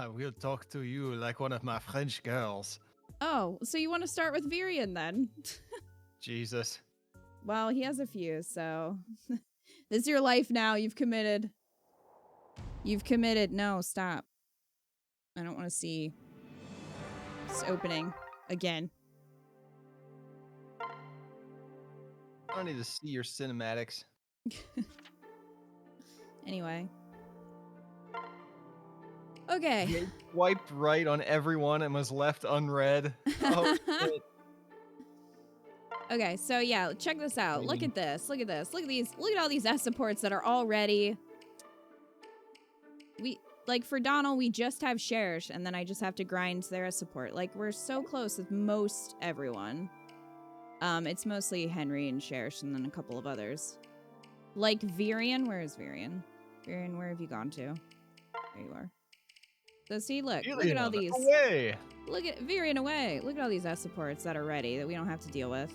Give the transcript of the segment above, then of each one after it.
I will talk to you like one of my French girls. Oh, so you want to start with Virion then? Jesus. Well, he has a few, so this is your life now. You've committed. You've committed. No, stop. I don't want to see this opening again. I don't need to see your cinematics. Anyway. Okay. He swiped right on everyone and was left unread. Oh, shit. Okay, so yeah, check this out. Look at this. Look at this. Look at these. Look at all these S supports that are all ready. Like for Donald, we just have shares, and then I just have to grind their S support. Like we're so close with most everyone. It's mostly Henry and Sherish, and then a couple of others. Like Virion. Where is Virion? Virion, where have you gone to? There you are. So see, look at all these. Away. Look at Virion away. Look at all these S supports that are ready that we don't have to deal with.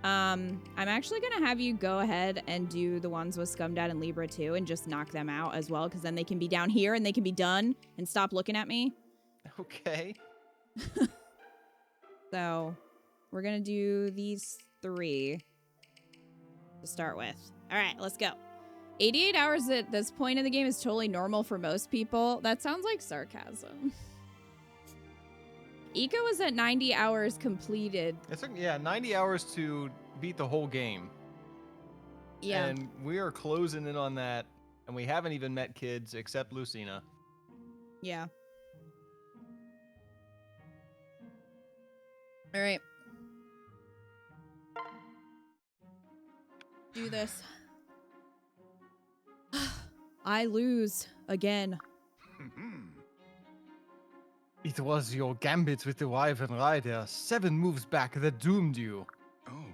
I'm actually gonna have you go ahead and do the ones with Scumdad and Libra too, and just knock them out as well, because then they can be down here and they can be done and stop looking at me. Okay. So we're gonna do these 3 to start with. All right, let's go. 88 hours at this point in the game is totally normal for most people. That sounds like sarcasm. Ika was at 90 hours completed. It took, 90 hours to beat the whole game. Yeah. And we are closing in on that, and we haven't even met kids except Lucina. Yeah. All right. Do this. I lose again. It was your gambit with the Wyvern Rider 7 moves back that doomed you. Oh.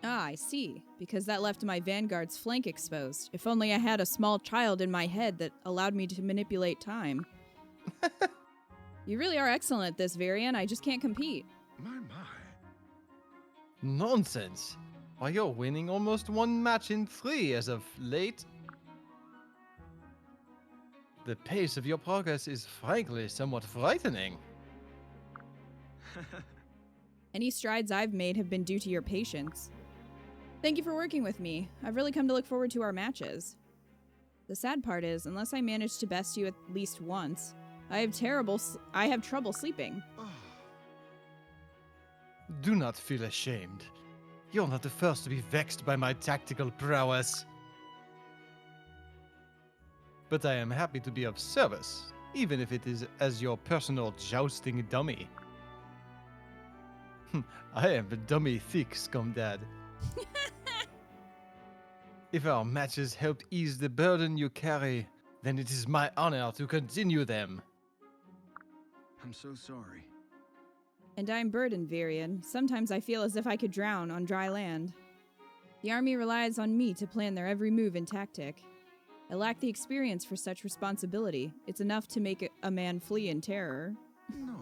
Ah, I see. Because that left my vanguard's flank exposed. If only I had a small child in my head that allowed me to manipulate time. You really are excellent at this, Virion. I just can't compete. My. Nonsense. Why, you're winning almost 1 match in 3 as of late. The pace of your progress is frankly somewhat frightening. Any strides I've made have been due to your patience. Thank you for working with me. I've really come to look forward to our matches. The sad part is, unless I manage to best you at least once, I have trouble sleeping. Do not feel ashamed. You're not the first to be vexed by my tactical prowess. But I am happy to be of service, even if it is as your personal jousting dummy. I am a dummy thick, Scumdad. If our matches help ease the burden you carry, then it is my honor to continue them. I'm so sorry. And I'm burdened, Virion. Sometimes I feel as if I could drown on dry land. The army relies on me to plan their every move and tactic. I lack the experience for such responsibility. It's enough to make a man flee in terror. No,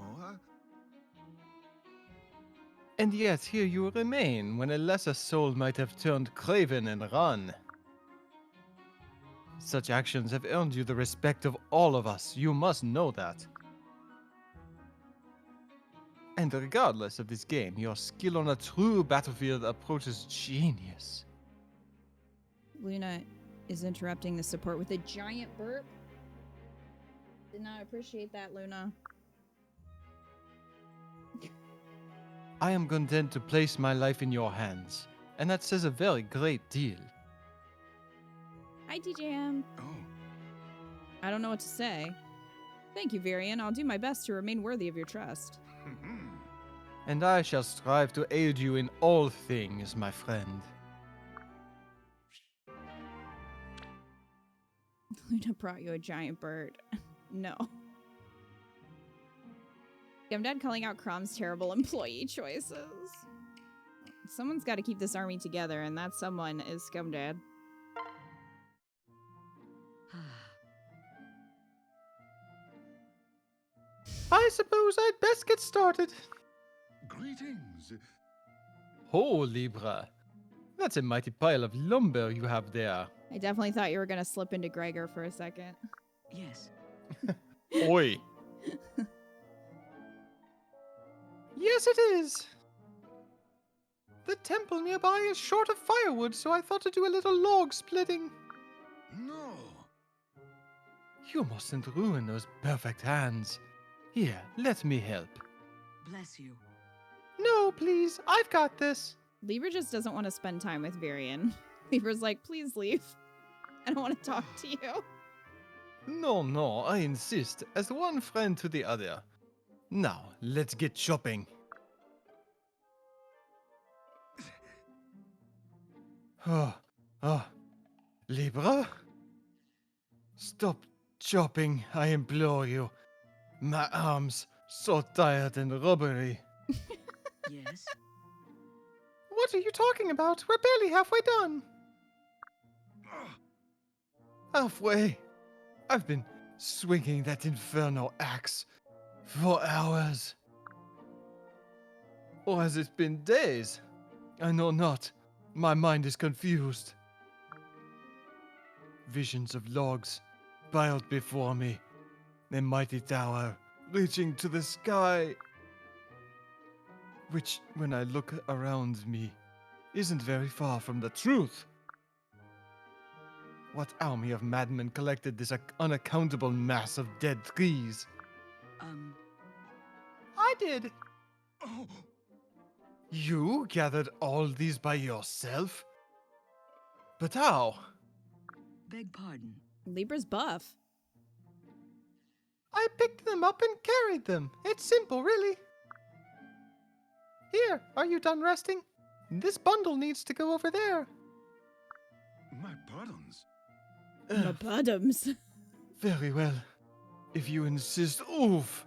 And yet here you remain, when a lesser soul might have turned craven and run. Such actions have earned you the respect of all of us, you must know that. And regardless of this game, your skill on a true battlefield approaches genius. Luna is interrupting the support with a giant burp. Did not appreciate that, Luna. I am content to place my life in your hands, and that says a very great deal. Hi, TJM. Oh. I don't know what to say. Thank you, Virion. I'll do my best to remain worthy of your trust. And I shall strive to aid you in all things, my friend. Luna brought you a giant bird. No. I'm dead calling out Crom's terrible employee choices. Someone's got to keep this army together, and that someone is Scumdad. I suppose I'd best get started. Greetings. Oh, Libra. That's a mighty pile of lumber you have there. I definitely thought you were going to slip into Gregor for a second. Yes. Oi. Yes, it is. The temple nearby is short of firewood, so I thought to do a little log splitting. No. You mustn't ruin those perfect hands. Here, let me help. Bless you. No, please, I've got this. Libra just doesn't want to spend time with Varian. Libra's like, please leave. I don't want to talk to you. No, I insist, as one friend to the other. Now, let's get shopping. Oh, Libra? Stop chopping, I implore you. My arms, so tired and rubbery. Yes. What are you talking about? We're barely halfway done. Halfway? I've been swinging that inferno axe for hours. Or has it been days? I know not. My mind is confused. Visions of logs piled before me. A mighty tower reaching to the sky. Which, when I look around me, isn't very far from the truth. What army of madmen collected this unaccountable mass of dead trees? I did. Oh, You gathered all these by yourself? But how? Beg pardon. Libra's buff. I picked them up and carried them. It's simple, really. Here, are you done resting? This bundle needs to go over there. my pardons. My bottoms. Very well. If you insist. Oof!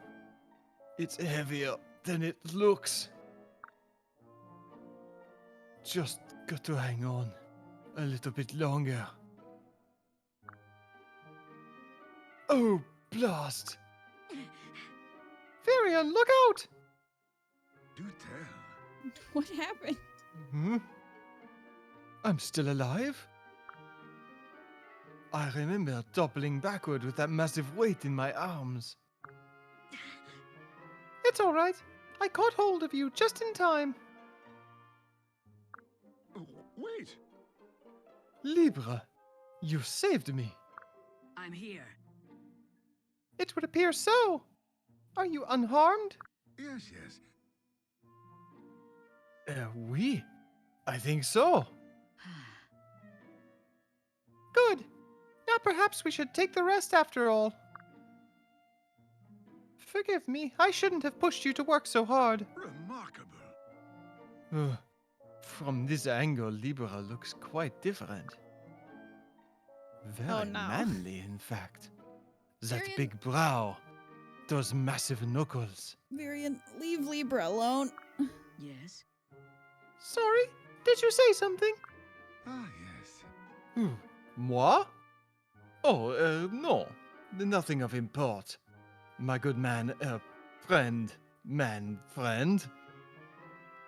It's heavier than it looks. Just got to hang on a little bit longer. Oh, blast! Varian, look out! Do tell. What happened? Hmm? I'm still alive? I remember toppling backward with that massive weight in my arms. It's all right. I caught hold of you just in time. Oh, wait. Libra, you saved me. I'm here. It would appear so. Are you unharmed? Yes. Oui. I think so. Good. Now perhaps we should take the rest after all. Forgive me, I shouldn't have pushed you to work so hard. Remarkable. From this angle, Libra looks quite different. Very Oh, no. manly, in fact. That Tyrion- big brow, those massive knuckles. Varian, leave Libra alone. Yes. Sorry, did you say something? Ah, yes. Moi? Oh, no. Nothing of import. My good man, friend.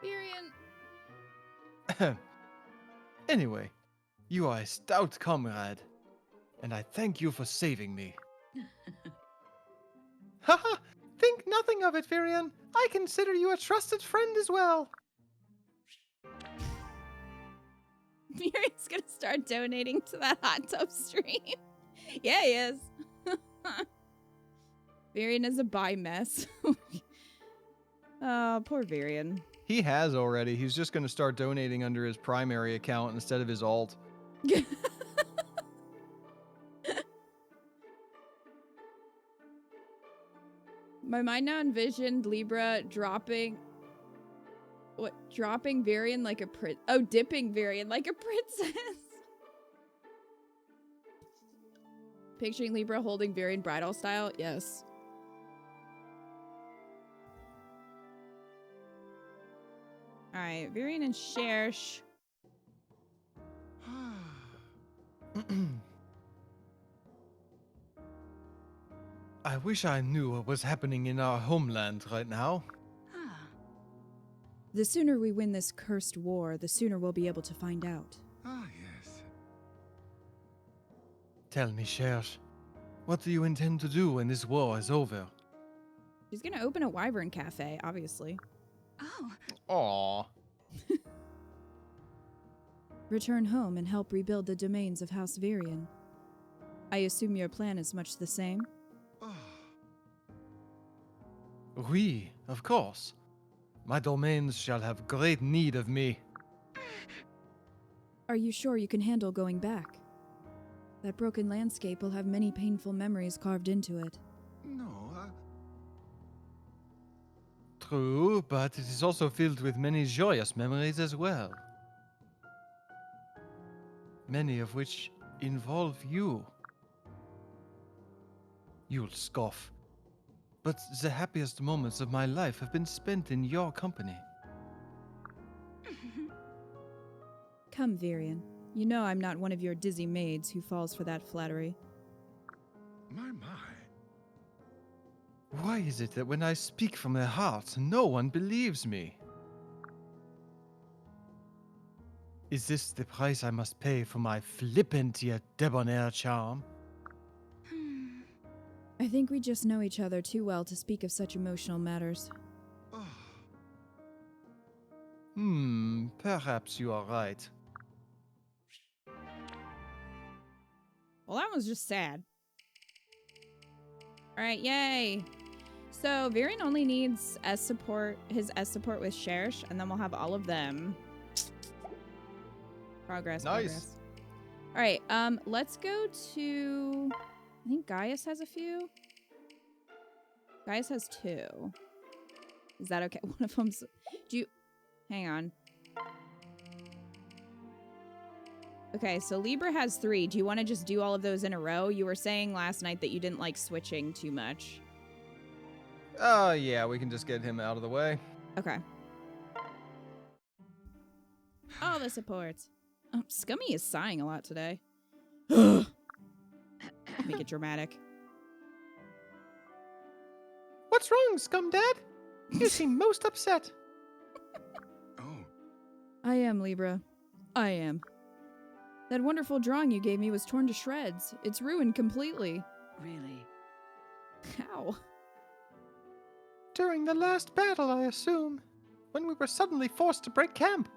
Varian. Anyway, you are a stout comrade, and I thank you for saving me. Haha! Think nothing of it, Varian. I consider you a trusted friend as well. Varian's gonna start donating to that hot tub stream. Yeah, he is. Varian is a buy mess. Oh, poor Varian. He has already. He's just going to start donating under his primary account instead of his alt. My mind now envisioned Libra dropping Varian like a dipping Varian like a princess. Picturing Libra holding Varian bridal style. Yes. All right, Varian and Shersh. I wish I knew what was happening in our homeland right now. The sooner we win this cursed war, the sooner we'll be able to find out. Ah, yes. Tell me, Shersh, what do you intend to do when this war is over? She's gonna open a wyvern cafe, obviously. Oh, Aw. Return home and help rebuild the domains of House Virion. I assume your plan is much the same? Oh, Oui, of course. My domains shall have great need of me. Are you sure you can handle going back? That broken landscape will have many painful memories carved into it. no, True, but it is also filled with many joyous memories as well. Many of which involve you. You'll scoff. But the happiest moments of my life have been spent in your company. Come, Virion. You know I'm not one of your dizzy maids who falls for that flattery. my. Why is it that when I speak from the heart, no one believes me? Is this the price I must pay for my flippant yet debonair charm? I think we just know each other too well to speak of such emotional matters. Oh, Perhaps you are right. Well, that was just sad. Alright, yay! So, Virion only needs S support, his S support with Shersh, and then we'll have all of them. Progress, Nice. Alright, let's go to... I think Gaius has a few. Gaius has 2. Is that okay? One of them's... Do you... Hang on. Okay, so Libra has 3. Do you want to just do all of those in a row? You were saying last night that you didn't like switching too much. Yeah, we can just get him out of the way. Okay. All the supports. Oh, Scummy is sighing a lot today. Make it dramatic. What's wrong, Scumdad? You seem most upset. oh, I am, Libra. I am. That wonderful drawing you gave me was torn to shreds. It's ruined completely. really? How? During the last battle, I assume. When we were suddenly forced to break camp.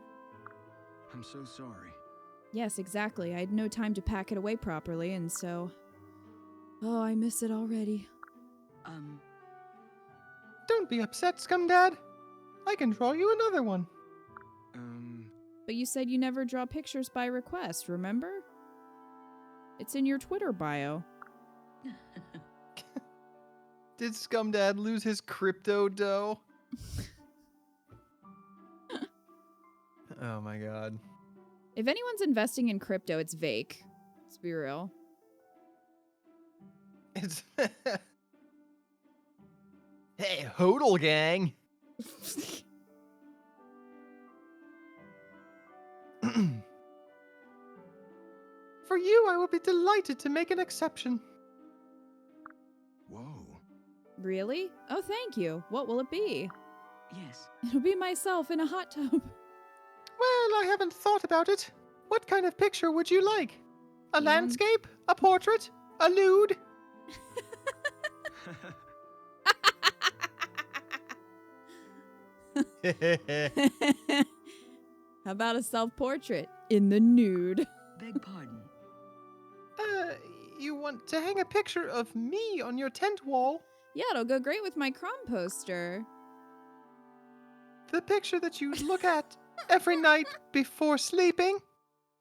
I'm so sorry. Yes, exactly. I had no time to pack it away properly, and so... Oh, I miss it already. Don't be upset, Scumdad. I can draw you another one. But you said you never draw pictures by request, remember? It's in your Twitter bio. Did Scumdad lose his crypto dough? Oh my god. If anyone's investing in crypto, it's Vake. Let's be real. It's... Hey, hodl gang. For you, I will be delighted to make an exception. Whoa. Really? Oh, thank you. What will it be? Yes. It'll be myself in a hot tub. Well, I haven't thought about it. What kind of picture would you like? A You want- landscape? A portrait? A nude? How about a self-portrait in the nude? Beg pardon. You want to hang a picture of me on your tent wall? Yeah, it'll go great with my Crom poster. The picture that you look at every night before sleeping?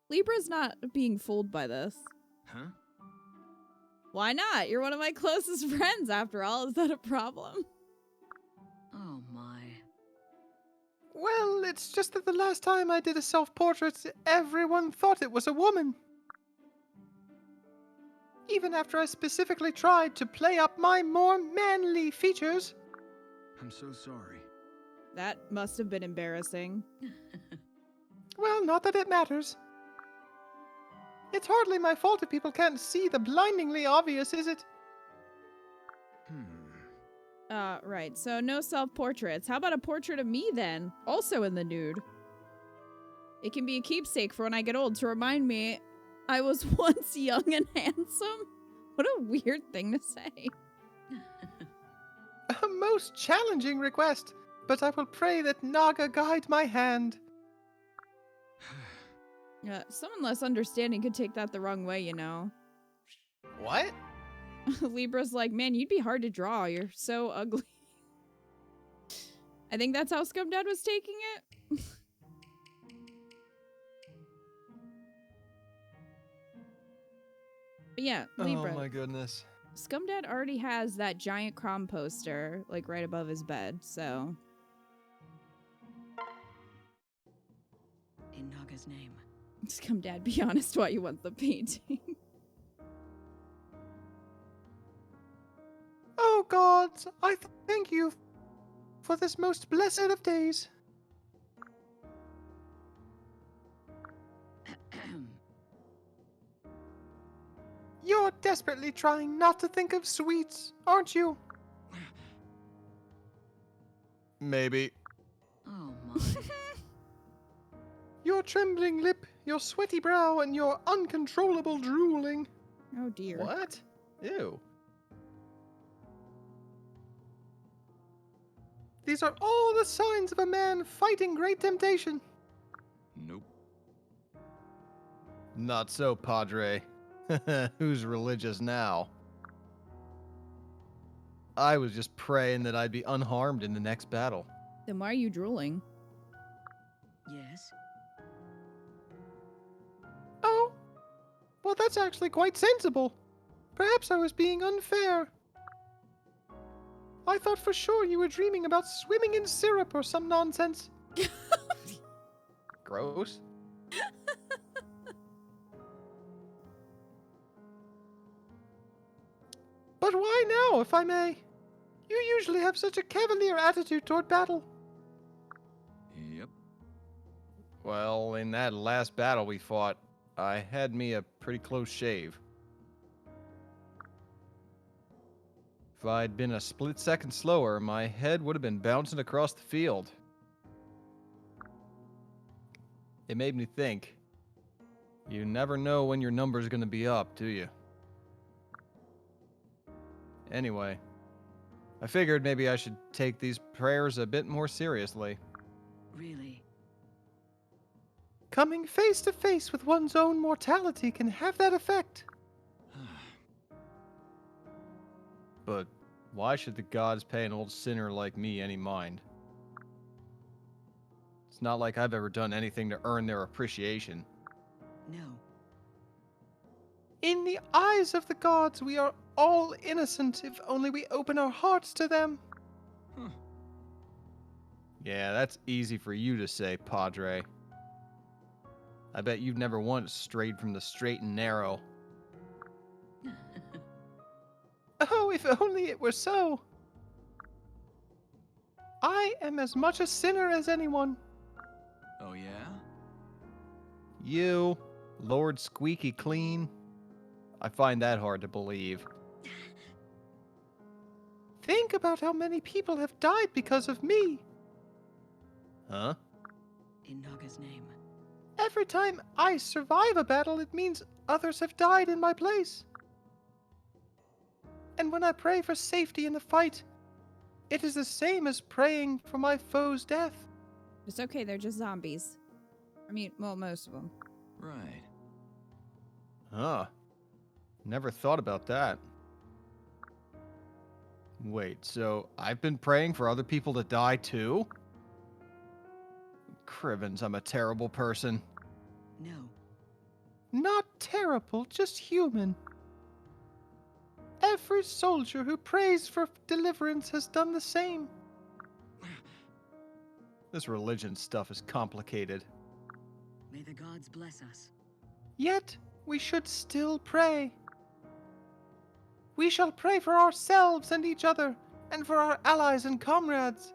Libra's not being fooled by this. Huh? Why not? You're one of my closest friends, after all. Is that a problem? Oh my. Well, it's just that the last time I did a self-portrait, everyone thought it was a woman. Even after I specifically tried to play up my more manly features. I'm so sorry. That must have been embarrassing. Well, not that it matters. It's hardly my fault if people can't see the blindingly obvious, is it? Right. So no self-portraits. How about a portrait of me then? Also in the nude. It can be a keepsake for when I get old to remind me I was once young and handsome. What a weird thing to say. A most challenging request. but I will pray that Naga guide my hand. Someone less understanding could take that the wrong way, you know. What? Libra's like, man, you'd be hard to draw. You're so ugly. I think that's how Scumdad was taking it. But yeah, Libra. Oh my goodness. Scumdad already has that giant Crom poster, like, right above his bed, so... In Naga's name. Scumdad, be honest why you want the painting. Oh gods, I thank you for this most blessed of days. You're desperately trying not to think of sweets, aren't you? Maybe. Oh my. Your trembling lip, your sweaty brow, and your uncontrollable drooling. Oh dear. What? Ew. These are all the signs of a man fighting great temptation. Nope. Not so, Padre. Who's religious now? I was just praying that I'd be unharmed in the next battle. Then why are you drooling? Yes. Oh, well, that's actually quite sensible. Perhaps I was being unfair. I thought for sure you were dreaming about swimming in syrup or some nonsense. Gross. But why now, if I may? You usually have such a cavalier attitude toward battle. Yep. Well, in that last battle we fought, I had me a pretty close shave. If I'd been a split second slower, my head would have been bouncing across the field. It made me think. You never know when your number's gonna be up, do you? Anyway, I figured maybe I should take these prayers a bit more seriously. Really? Coming face to face with one's own mortality can have that effect. But why should the gods pay an old sinner like me any mind? It's not like I've ever done anything to earn their appreciation. No. In the eyes of the gods, we are all innocent if only we open our hearts to them. Huh. Yeah, that's easy for you to say, Padre. I bet you've never once strayed from the straight and narrow. Oh, if only it were so. I am as much a sinner as anyone. Oh, yeah? You, Lord Squeaky Clean. I find that hard to believe. Think about how many people have died because of me. Huh? In Naga's name. Every time I survive a battle, it means others have died in my place. And when I pray for safety in the fight, it is the same as praying for my foe's death. It's okay, they're just zombies. I mean, well, most of them. Right. Huh. Never thought about that. Wait, so I've been praying for other people to die too? Crivens, I'm a terrible person. No. Not terrible, just human. Every soldier who prays for deliverance has done the same. This religion stuff is complicated. May the gods bless us. Yet, we should still pray. We shall pray for ourselves and each other, and for our allies and comrades.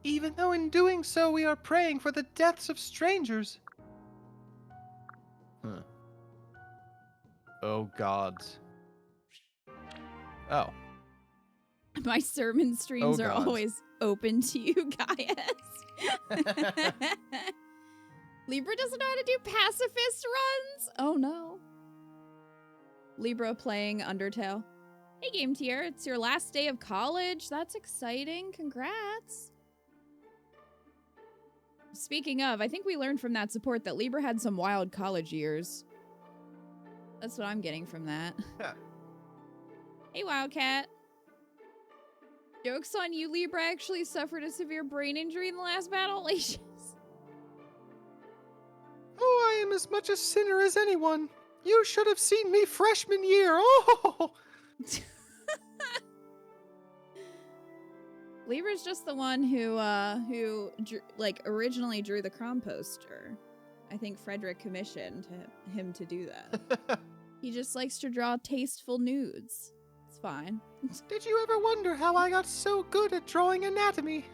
Even though in doing so we are praying for the deaths of strangers. Huh. Oh gods. Oh. My sermon streams Oh, are gods. always open to you guys. Libra doesn't know how to do pacifist runs. Oh no. Libra playing Undertale. Hey, Game Tier, it's your last day of college. That's exciting. Congrats. Speaking of, I think we learned from that support that Libra had some wild college years. That's what I'm getting from that. Yeah. Hey, Wildcat. Joke's on you, Libra actually suffered a severe brain injury in the last battle. Oh, I am as much a sinner as anyone. You should have seen me freshman year. Oh! Libra's just the one who drew, originally drew the Crom poster. I think Frederick commissioned him to do that. He just likes to draw tasteful nudes. It's fine. Did you ever wonder how I got so good at drawing anatomy?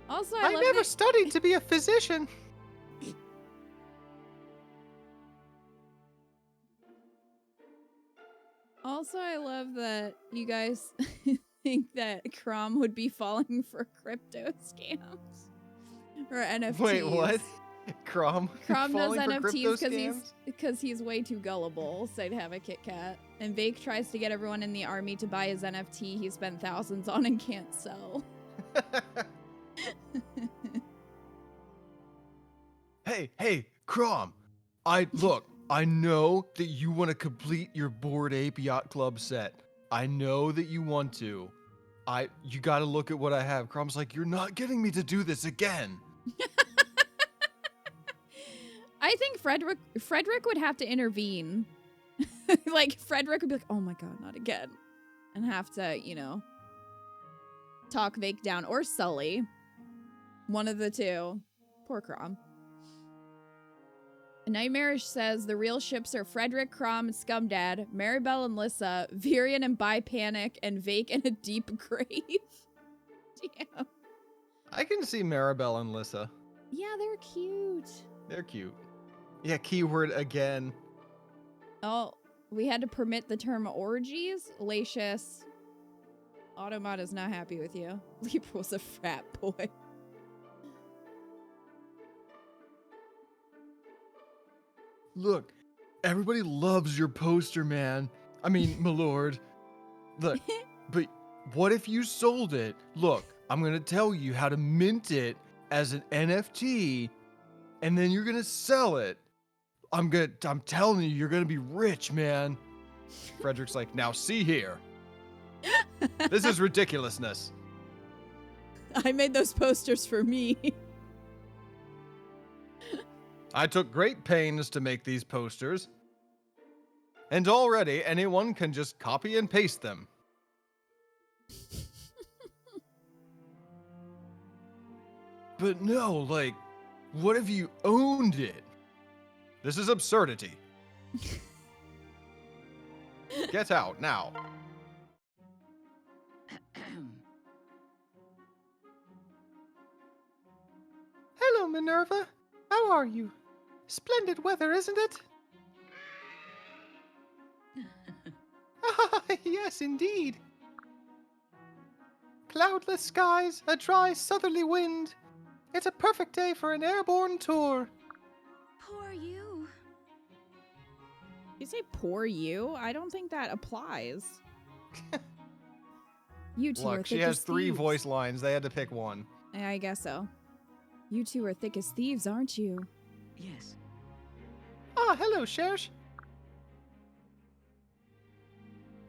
Also, I never studied to be a physician. Also, I love that you guys think that Crom would be falling for crypto scams or NFTs. Wait, what? Crom Crom does falling for crypto NFTs scams? because he's way too gullible, so he'd have a Kit Kat. And Vake tries to get everyone in the army to buy his NFT he spent thousands on and can't sell. Hey, Crom. I know that you want to complete your Bored Ape Yacht Club set. I know that you want to. You gotta look at what I have. Crom's like, you're not getting me to do this again. I think Frederick would have to intervene. Like, Frederick would be like, oh my god, not again. And have to, talk Vake down. Or Sully. One of the two. Poor Crom. Nightmarish says the real ships are Frederick, Crom, and Scumdad, Maribel and Lissa, Virion and Bipanic, and Vake in a deep grave. Damn. I can see Maribel and Lissa. Yeah, they're cute. They're cute. Yeah, keyword again. Oh, we had to permit the term orgies? Lacious. Automod is not happy with you. Libra was a frat boy. Look, everybody loves your poster, man. I mean, my lord. Look, but what if you sold it? Look, I'm gonna tell you how to mint it as an NFT, and then you're gonna sell it. I'm telling you, you're gonna be rich, man. Frederick's like, now see here. This is ridiculousness. I made those posters for me. I took great pains to make these posters. And already anyone can just copy and paste them. But no, like, what if you owned it? This is absurdity. Get out now. Hello, Minerva. How are you? Splendid weather, isn't it? Yes, indeed. Cloudless skies, a dry southerly wind. It's a perfect day for an airborne tour. Poor you. You say poor you? I don't think that applies. You two are Look, thick she has as 3 thieves. voice lines. They had to pick one. Yeah, I guess so. You two are thick as thieves, aren't you? Yes. Ah, hello, Shersh.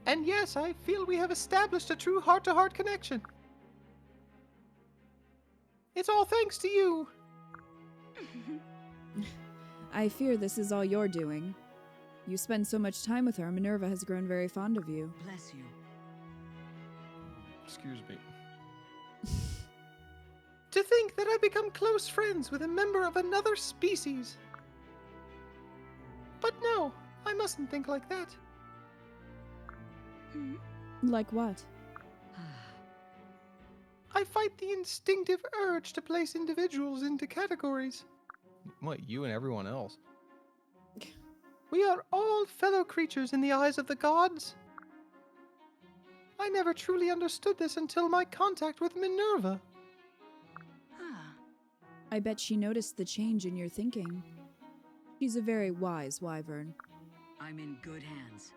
And yes, I feel we have established a true heart-to-heart connection. It's all thanks to you. I fear this is all you're doing. You spend so much time with her, Minerva has grown very fond of you. Bless you. Excuse me. To think that I become close friends with a member of another species. But no, I mustn't think like that. Like what? I fight the instinctive urge to place individuals into categories. What, you and everyone else? We are all fellow creatures in the eyes of the gods. I never truly understood this until my contact with Minerva. I bet she noticed the change in your thinking. She's a very wise wyvern. I'm in good hands.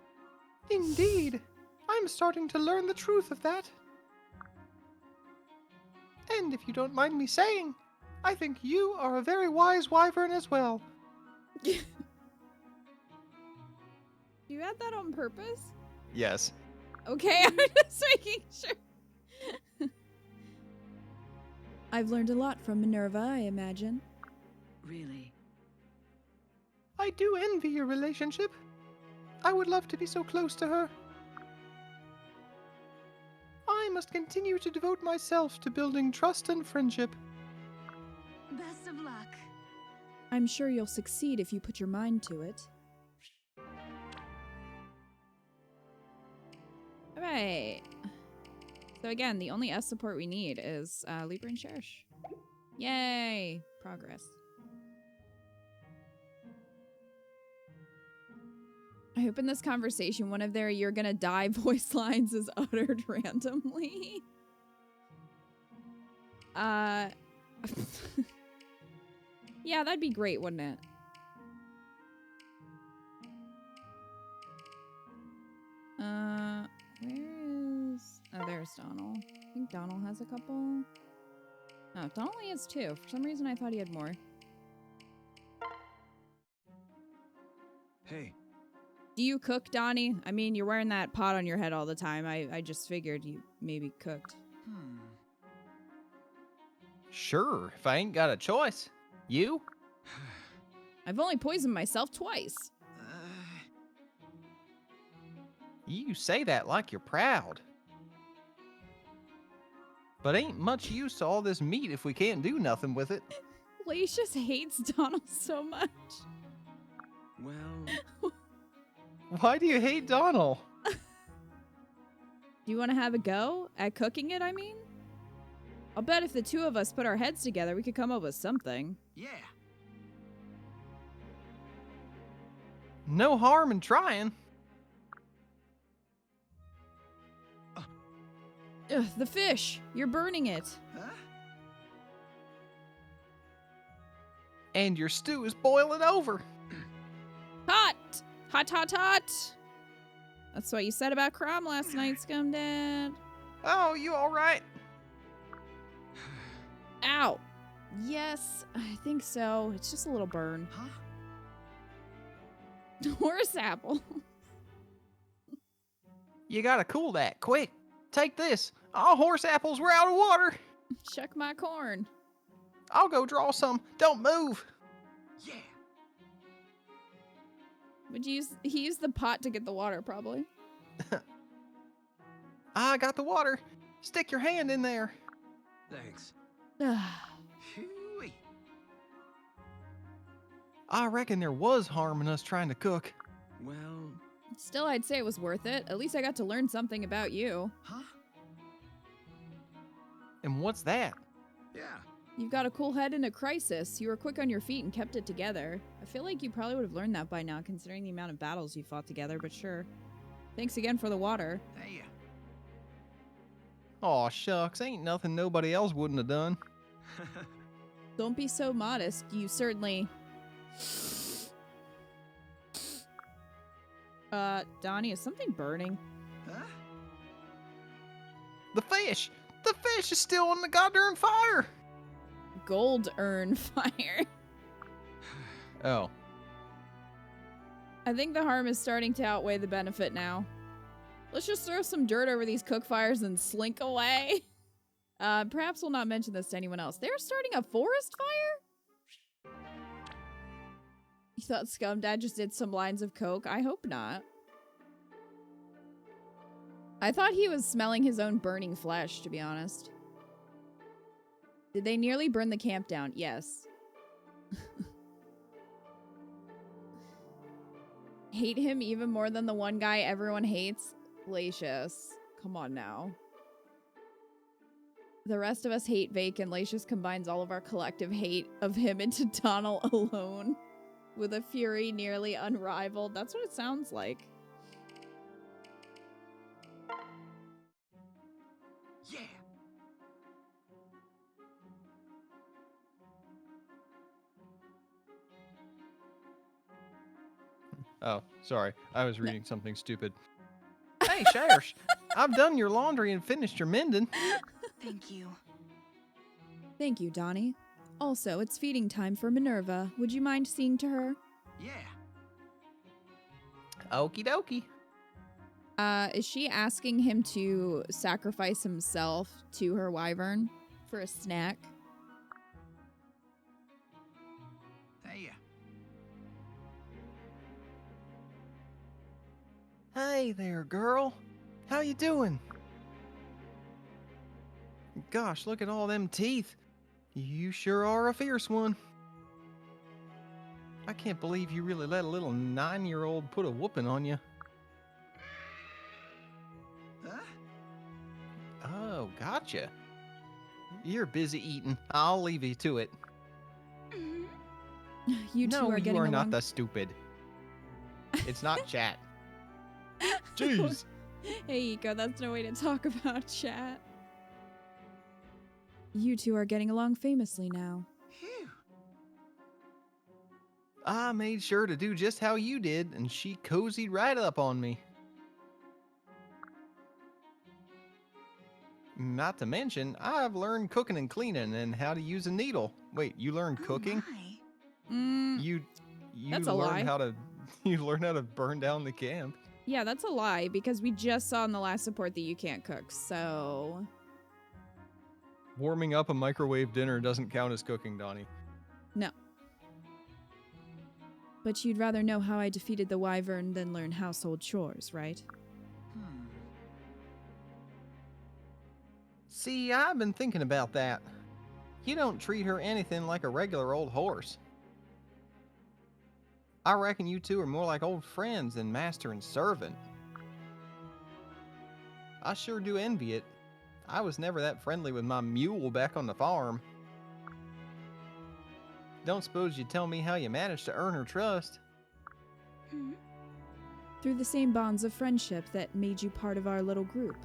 Indeed. I'm starting to learn the truth of that. And if you don't mind me saying, I think you are a very wise wyvern as well. You had that on purpose? Yes. Okay, I'm just making sure. I've learned a lot from Minerva, I imagine. Really? I do envy your relationship. I would love to be so close to her. I must continue to devote myself to building trust and friendship. Best of luck. I'm sure you'll succeed if you put your mind to it. Alright. So again, the only S support we need is Libra and Cherish. Yay! Progress. I hope in this conversation one of their "you're gonna die" voice lines is uttered randomly. Yeah, that'd be great, wouldn't it? Where is... Oh, there's Donald. I think Donald has a couple. Oh, Donald only has 2. For some reason, I thought he had more. Hey, Do you cook, Donnie? I mean, you're wearing that pot on your head all the time. I just figured you maybe cooked. Sure, if I ain't got a choice. You? I've only poisoned myself twice. You say that like you're proud. But ain't much use to all this meat if we can't do nothing with it. Lacius hates Donald so much. well, Why do you hate Donald? Do you want to have a go at cooking it, I mean? I'll bet if the two of us put our heads together, we could come up with something. yeah. No harm in trying. Ugh, the fish! You're burning it. Huh? And your stew is boiling over. Hot! Hot, hot, hot! That's what you said about Crom last night, Scumdad. Oh, you alright? Ow! Yes, I think so. It's just a little burn. Huh? Horse apple. You gotta cool that, quick. Take this. All horse apples were out of water. Shuck my corn. I'll go draw some. Don't move. Yeah. Would you use... He used the pot to get the water, probably. I got the water. Stick your hand in there. Thanks. Ugh. Phew-wee. I reckon there was harm in us trying to cook. Well, Still, I'd say it was worth it. At least I got to learn something about you. huh? And what's that? Yeah. You've got a cool head in a crisis. You were quick on your feet and kept it together. I feel like you probably would have learned that by now, considering the amount of battles you fought together, but sure. Thanks again for the water. Hey. Aw, shucks. Ain't nothing nobody else wouldn't have done. Don't be so modest. You certainly... Donnie, is something burning? Huh? The fish! The fish is still on the goddamn fire! Gold urn fire. Oh. I think the harm is starting to outweigh the benefit now. Let's just throw some dirt over these cook fires and slink away. Perhaps we'll not mention this to anyone else. They're starting a forest fire? You thought Scumdad just did some lines of coke? I hope not. I thought he was smelling his own burning flesh, to be honest. Did they nearly burn the camp down? Yes. Hate him even more than the one guy everyone hates? Lacius. Come on now. The rest of us hate Vake, and Lacius combines all of our collective hate of him into Donald alone. With a fury nearly unrivaled. That's what it sounds like. Yeah. Oh, sorry. I was reading something stupid. Hey, Sherish, I've done your laundry and finished your mending. Thank you. Thank you, Donnie. Also, it's feeding time for Minerva. Would you mind seeing to her? Yeah. Okie dokie. Is she asking him to sacrifice himself to her wyvern for a snack? Hey. Hey there, girl. How you doing? Gosh, look at all them teeth. You sure are a fierce one. I can't believe you really let a little 9-year-old put a whooping on you. Huh? Oh, gotcha. You're busy eating. I'll leave you to it. Mhm. You two no, are you getting are along. not the stupid. It's not chat. Jeez. Hey, Eco, that's no way to talk about chat. You two are getting along famously now. Phew. I made sure to do just how you did, and she cozied right up on me. Not to mention, I've learned cooking and cleaning and how to use a needle. Wait, you learned Oh cooking? my. You That's a learned lie. how to you learned how to burn down the camp. Yeah, that's a lie because we just saw in the last support that you can't cook, so... Warming up a microwave dinner doesn't count as cooking, Donnie. No. But you'd rather know how I defeated the wyvern than learn household chores, right? Hmm. See, I've been thinking about that. You don't treat her anything like a regular old horse. I reckon you two are more like old friends than master and servant. I sure do envy it. I was never that friendly with my mule back on the farm. Don't suppose you'd tell me how you managed to earn her trust? Hmm? Through the same bonds of friendship that made you part of our little group.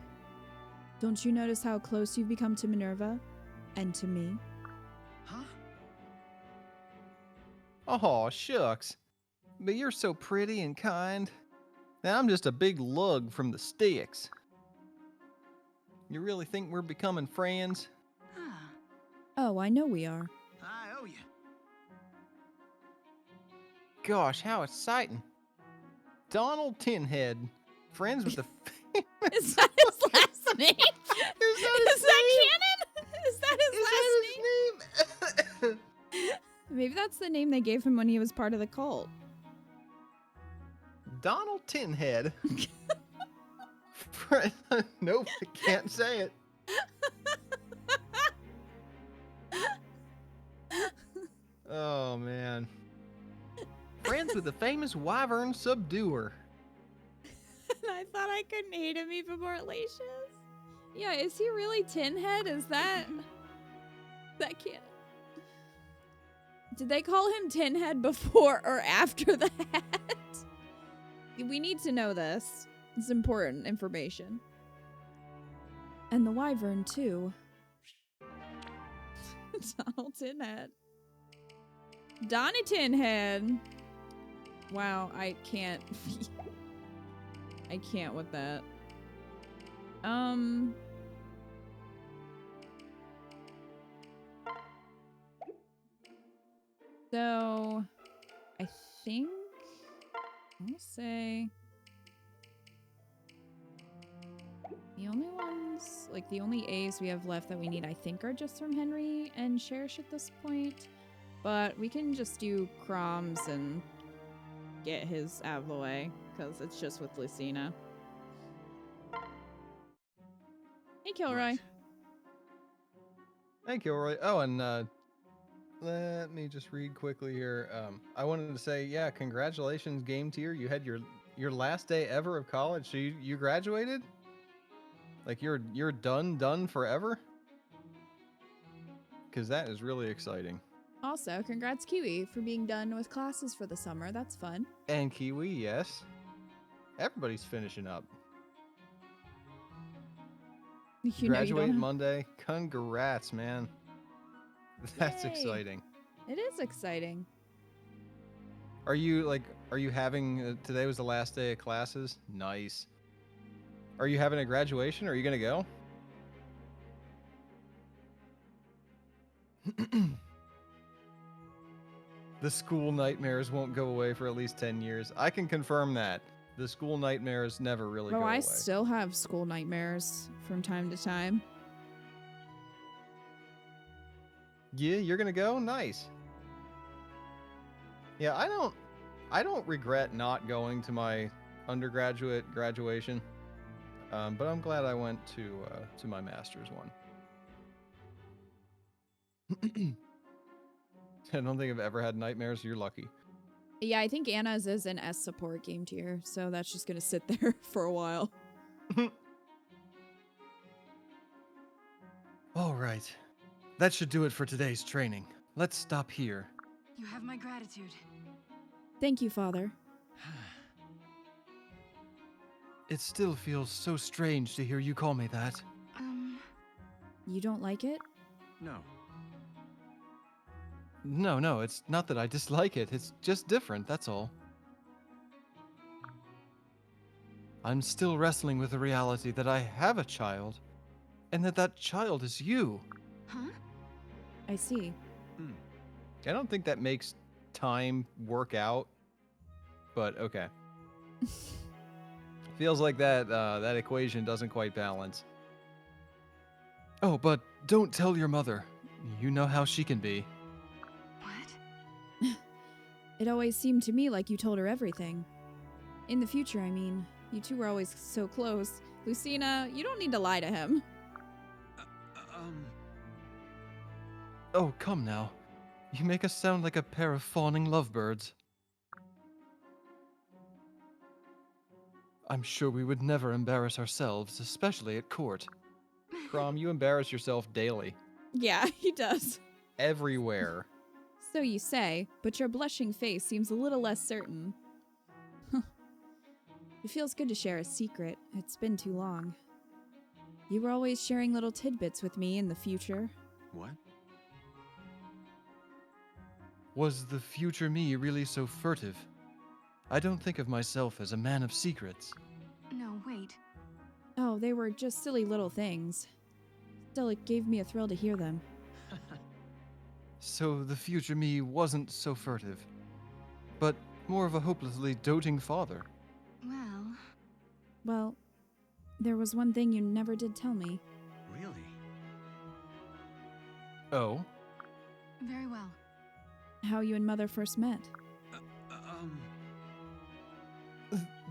Don't you notice how close you've become to Minerva? And to me? Huh? Oh, shucks. But you're so pretty and kind. And I'm just a big lug from the sticks. You really think we're becoming friends? Ah. Oh, I know we are. I owe you. Gosh, how exciting. Donald Tinhead, friends with the... Is that his last name? Is that his Is that canon? Is that his last name? name? Maybe that's the name they gave him when he was part of the cult. Donald Tinhead. Nope, I can't say it. Oh, man. Friends with the famous wyvern subduer. I thought I couldn't hate him even more lacious. Yeah, is he really Tinhead? Is that canon? Did they call him Tinhead before or after that? We need to know this. It's important information. And the wyvern, too. Donald Tinhead. Donnie Tinhead. Wow, I can't. I can't with that. So, I think I'll say the only ones, like the only A's we have left that we need, I think, are just from Henry and Cherish at this point. But we can just do Croms and get his out of the way, because it's just with Lucina. Hey, Kilroy. Right. Thank you, Roy. Oh, and let me just read quickly here. I wanted to say, yeah, congratulations, Game Tier. You had your last day ever of college. So you graduated? Like you're done forever? Because that is really exciting. Also, congrats, Kiwi, for being done with classes for the summer. That's fun. And Kiwi, yes. Everybody's finishing up. You Graduate don't. Monday. Congrats, man. That's Yay. exciting. It is exciting. Are you having today was the last day of classes? Nice. Are you having a graduation? Are you gonna go? The school nightmares won't go away for at least 10 years. I can confirm that. The school nightmares never really Oh, go I away. still have school nightmares from time to time. Yeah, you're gonna go? Nice. Yeah, I don't regret not going to my undergraduate graduation. But I'm glad I went to my master's one. I don't think I've ever had nightmares. You're lucky. Yeah, I think Anna's is an S support game tier, so that's just gonna sit there for a while. All right. That should do it for today's training. Let's stop here. You have my gratitude. Thank you, Father. It still feels so strange to hear you call me that. You don't like it? No. No, it's not that I dislike it. It's just different, that's all. I'm still wrestling with the reality that I have a child, and that child is you. Huh? I see. I don't think that makes time work out, but okay. Feels like that equation doesn't quite balance. Oh, but don't tell your mother. You know how she can be. What? It always seemed to me like you told her everything. In the future, I mean. You two were always so close. Lucina, you don't need to lie to him. Oh, come now. You make us sound like a pair of fawning lovebirds. I'm sure we would never embarrass ourselves, especially at court. Crom, you embarrass yourself daily. Yeah, he does. Everywhere. So you say, but your blushing face seems a little less certain. It feels good to share a secret. It's been too long. You were always sharing little tidbits with me in the future. What? Was the future me really so furtive? I don't think of myself as a man of secrets. No, wait. Oh, they were just silly little things. Still, it gave me a thrill to hear them. So the future me wasn't so furtive, but more of a hopelessly doting father. Well, there was one thing you never did tell me. Really? Oh? Very well. How you and Mother first met.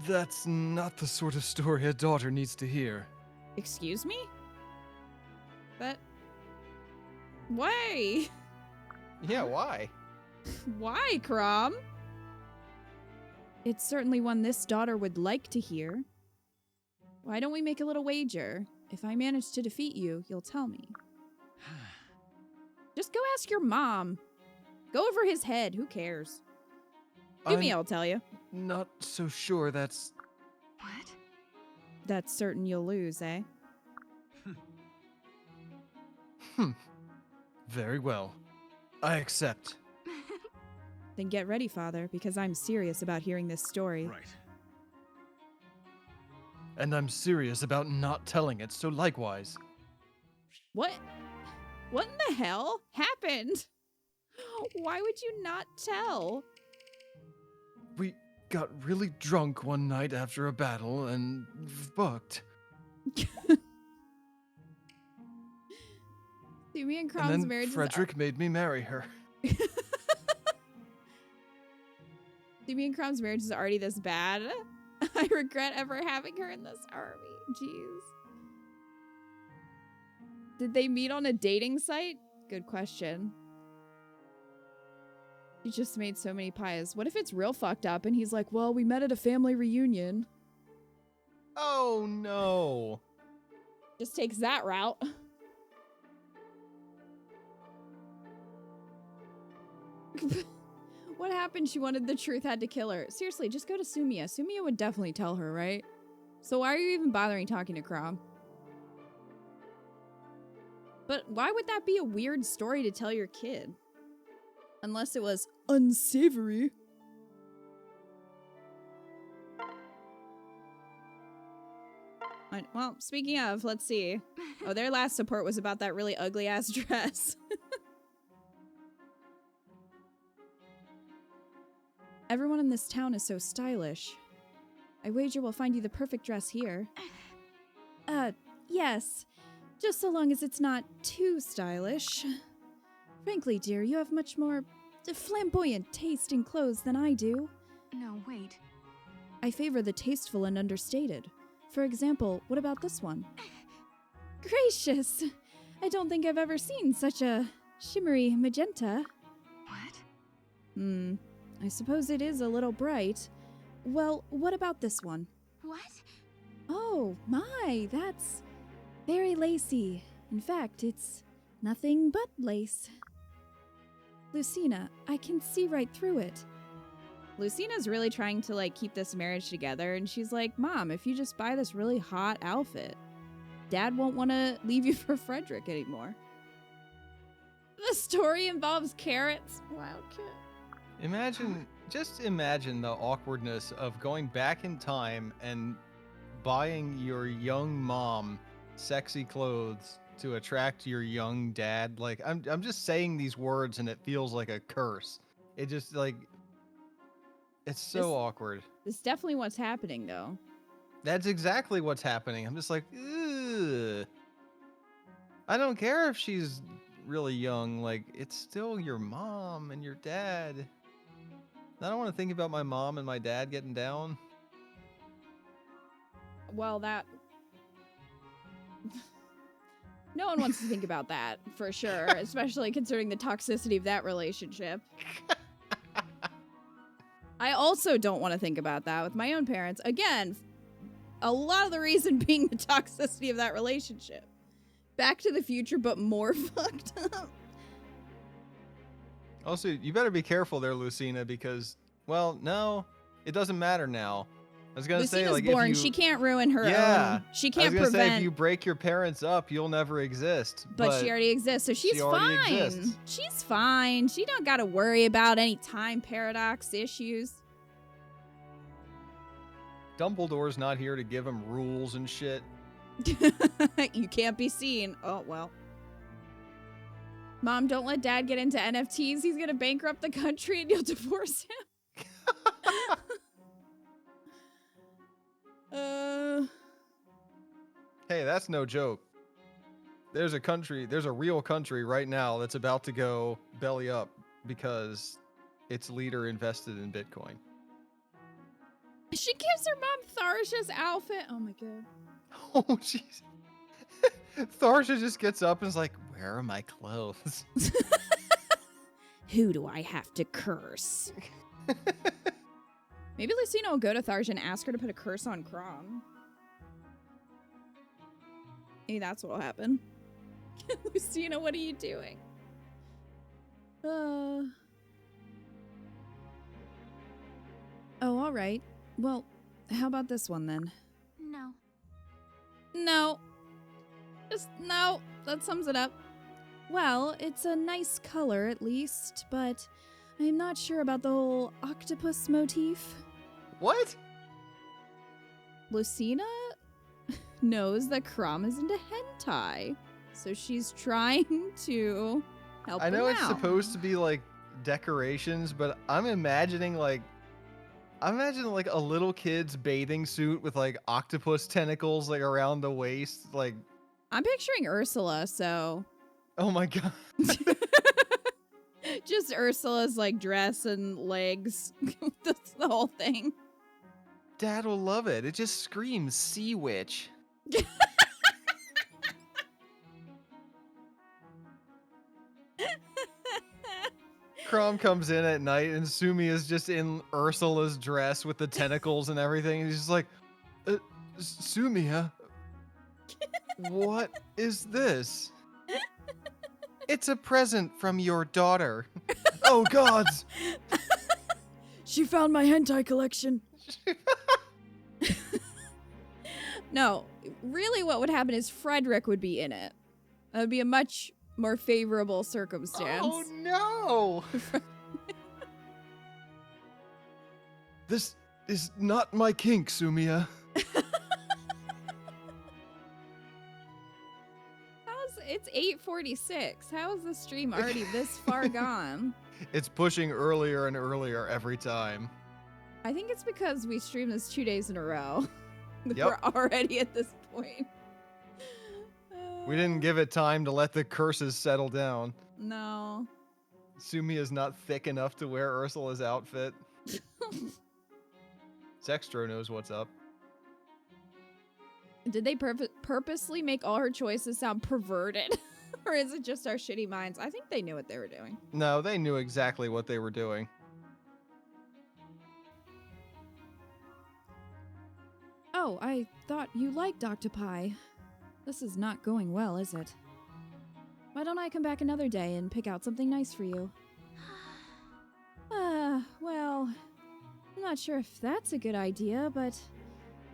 That's not the sort of story a daughter needs to hear. Excuse me? That... Why? Yeah, why? Why, Crom? It's certainly one this daughter would like to hear. Why don't we make a little wager? If I manage to defeat you, you'll tell me. Just go ask your mom. Go over his head. Who cares? Give me, I'll tell you. Not so sure that's... What? That's certain you'll lose, eh? Very well. I accept. Then get ready, Father, because I'm serious about hearing this story. Right. And I'm serious about not telling it, so likewise. What? What in the hell happened? Why would you not tell? We got really drunk one night after a battle and fucked. See, me and And Crom's then marriage Frederick made me marry her. See, me and Crom's marriage is already this bad. I regret ever having her in this army. Jeez. Did they meet on a dating site? Good question. You just made so many pies. What if it's real fucked up and he's like, well, we met at a family reunion. Oh no. Just takes that route. What happened? She wanted the truth, had to kill her. Seriously, just go to Sumia. Sumia would definitely tell her, right? So why are you even bothering talking to Crom? But why would that be a weird story to tell your kid? Unless it was unsavory. Well, speaking of, let's see. Oh, their last support was about that really ugly ass dress. Everyone in this town is so stylish. I wager we'll find you the perfect dress here. Yes. Just so long as it's not too stylish. Frankly, dear, you have much more flamboyant taste in clothes than I do. No, wait. I favor the tasteful and understated. For example, what about this one? Gracious! I don't think I've ever seen such a shimmery magenta. What? I suppose it is a little bright. Well, what about this one? What? Oh, my, that's very lacy. In fact, it's nothing but lace. Lucina, I can see right through it. Lucina's really trying to, like, keep this marriage together, and she's like, Mom, if you just buy this really hot outfit, Dad won't want to leave you for Frederick anymore. The story involves carrots. Wow, kid. Just imagine the awkwardness of going back in time and buying your young mom sexy clothes to attract your young dad. Like, I'm just saying these words and it feels like a curse. It just, like, it's so awkward. This is definitely what's happening, though. That's exactly what's happening. I'm just like, ugh. I don't care if she's really young. Like, it's still your mom and your dad. I don't want to think about my mom and my dad getting down. Well, that... No one wants to think about that, for sure, especially considering the toxicity of that relationship. I also don't want to think about that with my own parents. Again, a lot of the reason being the toxicity of that relationship. Back to the Future, but more fucked up. Also, you better be careful there, Lucina, because, well, no, it doesn't matter now. I was gonna say, Lucina's like, born. if you, she can't ruin her own. She can't I was gonna prevent. say, if you break your parents up, you'll never exist. But she already exists, so she's she already fine. exists. She's fine. She don't got to worry about any time paradox issues. Dumbledore's not here to give him rules and shit. You can't be seen. Oh, well. Mom, don't let Dad get into NFTs. He's going to bankrupt the country and you'll divorce him. Hey, that's no joke. There's a real country right now that's about to go belly up because its leader invested in Bitcoin. She gives her mom Tharsha's outfit. Oh my god. Oh, jeez. Tharsha just gets up and is like, where are my clothes? Who do I have to curse? Maybe Lucina will go to Tharsha and ask her to put a curse on Crom. Maybe that's what'll happen. Lucina, what are you doing? Oh, all right. Well, how about this one then? No. No. Just no. That sums it up. Well, it's a nice color at least, but I'm not sure about the whole octopus motif. What? Lucina knows that Crom is into hentai, so she's trying to help I know him it's out. supposed to be like decorations, but I'm imagining like a little kid's bathing suit with like octopus tentacles like around the waist, like. I'm picturing Ursula, so Oh my god. just Ursula's like dress and legs. That's the whole thing. Dad will love it. It just screams sea witch. Crom comes in at night and Sumi is just in Ursula's dress with the tentacles and everything. He's just like, Sumia, what is this? It's a present from your daughter. Oh gods! She found my hentai collection. No, really what would happen is Frederick would be in it. That would be a much more favorable circumstance. Oh no! This is not my kink, Sumia. It's 8:46. How is the stream already this far gone? It's pushing earlier and earlier every time. I think it's because we streamed this 2 days in a row. Yep. We're already at this point. We didn't give it time to let the curses settle down. No. Sumi is not thick enough to wear Ursula's outfit. Sextro knows what's up. Did they purposely make all her choices sound perverted? Or is it just our shitty minds? I think they knew what they were doing. No, they knew exactly what they were doing. Oh, I thought you liked octopi. This is not going well, is it? Why don't I come back another day and pick out something nice for you? Well, I'm not sure if that's a good idea, but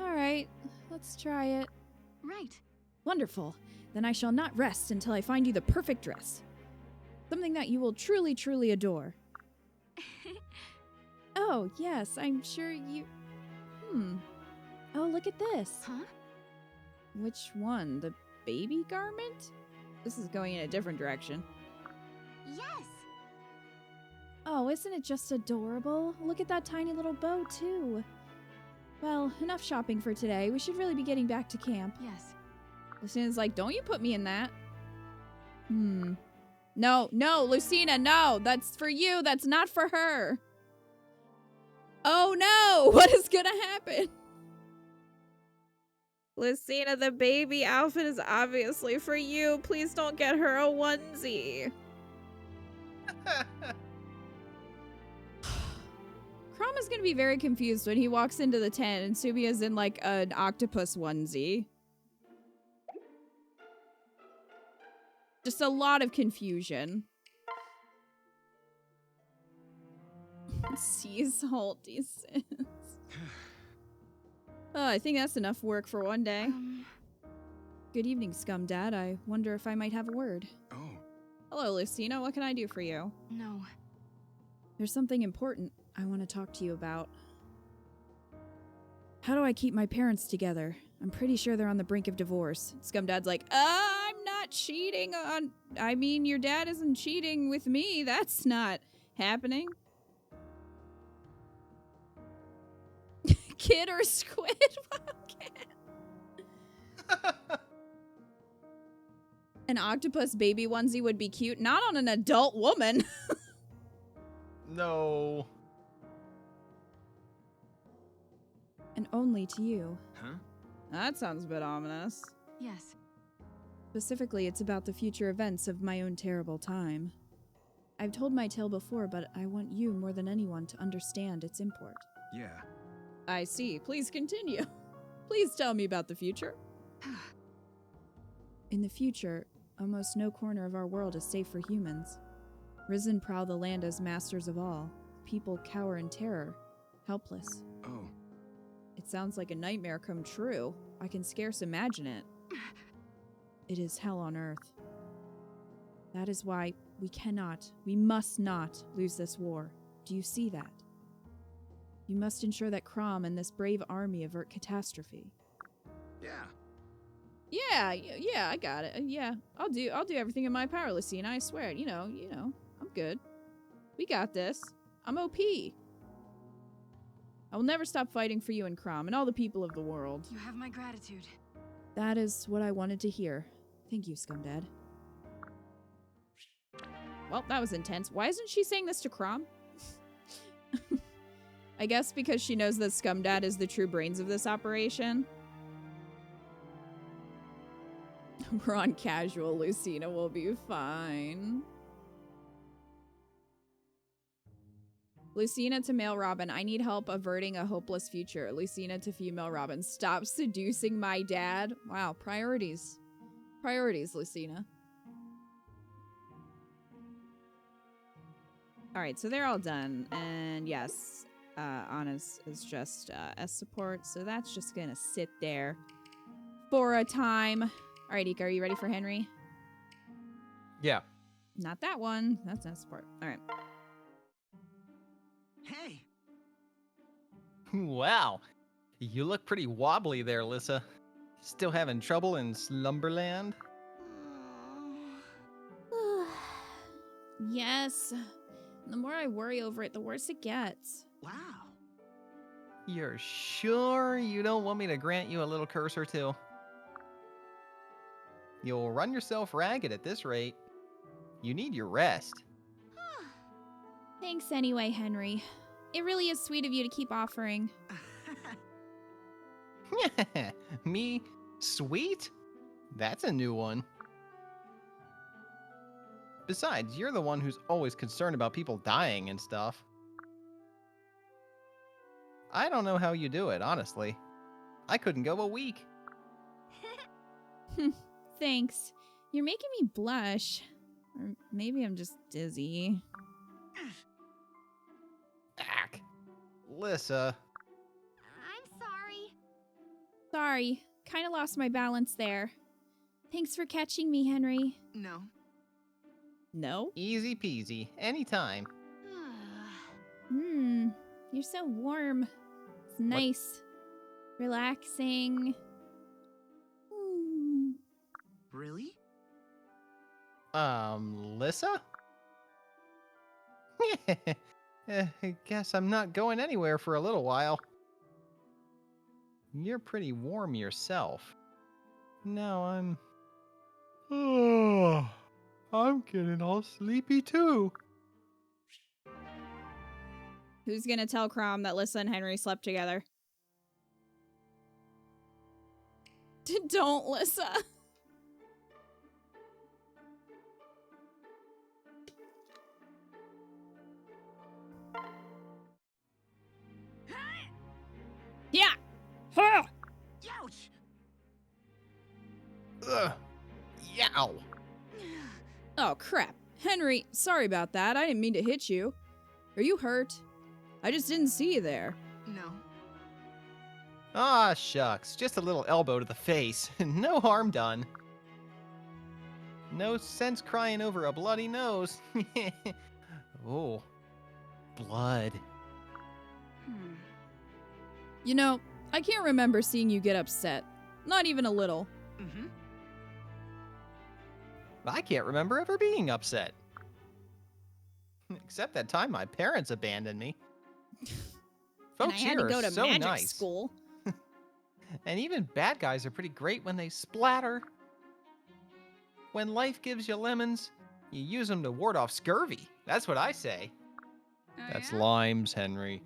alright, let's try it. Right. Wonderful. Then I shall not rest until I find you the perfect dress. Something that you will truly, truly adore. Oh, yes, I'm sure you... Oh, look at this. Huh? Which one? The baby garment? This is going in a different direction. Yes. Oh, isn't it just adorable? Look at that tiny little bow, too. Well, enough shopping for today. We should really be getting back to camp. Yes. Lucina's like, don't you put me in that. No, Lucina, no! That's for you, that's not for her! Oh no! What is gonna happen? Lucina, the baby outfit is obviously for you. Please don't get her a onesie. Crom is gonna be very confused when he walks into the tent and Sumia's in like an octopus onesie. Just a lot of confusion. Sea salt descents. Oh, I think that's enough work for one day. Good evening, Scum Dad. I wonder if I might have a word. Oh. Hello, Lucina. What can I do for you? No. There's something important I want to talk to you about. How do I keep my parents together? I'm pretty sure they're on the brink of divorce. Scum Dad's like, I'm not cheating on... I mean, your dad isn't cheating with me. That's not happening. Kid or squid? An octopus baby onesie would be cute. Not on an adult woman. No. And only to you. Huh? That sounds a bit ominous. Yes. Specifically, it's about the future events of my own terrible time. I've told my tale before, but I want you more than anyone to understand its import. Yeah. I see. Please continue. Please tell me about the future. In the future, almost no corner of our world is safe for humans. Risen prowl the land as masters of all. People cower in terror, helpless. Oh. It sounds like a nightmare come true. I can scarce imagine it. It is hell on earth. That is why we must not lose this war. Do you see that? You must ensure that Crom and this brave army avert catastrophe. Yeah. Yeah, I got it. Yeah, I'll do everything in my power, Lucina. I swear. You know, I'm good. We got this. I'm OP. I will never stop fighting for you and Crom and all the people of the world. You have my gratitude. That is what I wanted to hear. Thank you, Scumdad. Well, that was intense. Why isn't she saying this to Crom? I guess because she knows that Scumdad is the true brains of this operation. We're on casual. Lucina will be fine. Lucina to male Robin. I need help averting a hopeless future. Lucina to female Robin. Stop seducing my dad. Wow, priorities. Priorities, Lucina. Alright, so they're all done. And yes, Anna's is just S support. So that's just gonna sit there for a time. Alright, Ika, are you ready for Henry? Yeah. Not that one. That's S support. Alright. Hey. Wow. You look pretty wobbly there, Lissa. Still having trouble in Slumberland? Yes. The more I worry over it, the worse it gets. Wow. You're sure you don't want me to grant you a little curse or two? You'll run yourself ragged at this rate. You need your rest. Thanks anyway, Henry. It really is sweet of you to keep offering. Me? Sweet? That's a new one. Besides, you're the one who's always concerned about people dying and stuff. I don't know how you do it, honestly. I couldn't go a week. Thanks. You're making me blush. Or maybe I'm just dizzy. Ack. Lissa. I'm sorry. Sorry. Kinda lost my balance there. Thanks for catching me, Henry. No. No? Easy peasy. Anytime. You're so warm. It's nice. Relaxing. Really? Lissa? I guess I'm not going anywhere for a little while. You're pretty warm yourself. Now Oh, I'm getting all sleepy too. Who's gonna tell Crom that Lissa and Henry slept together? Don't, Lissa. Yeah. Huh. Ouch! Ugh. Yow. Oh, crap. Henry, sorry about that. I didn't mean to hit you. Are you hurt? I just didn't see you there. No. Ah, shucks. Just a little elbow to the face. No harm done. No sense crying over a bloody nose. Oh, blood. You know, I can't remember seeing you get upset. Not even a little. Mm-hmm. I can't remember ever being upset. Except that time my parents abandoned me. And I Folks had here to go are to so magic nice. school. And even bad guys are pretty great when they splatter. When life gives you lemons, you use them to ward off scurvy. That's what I say. That's limes, Henry.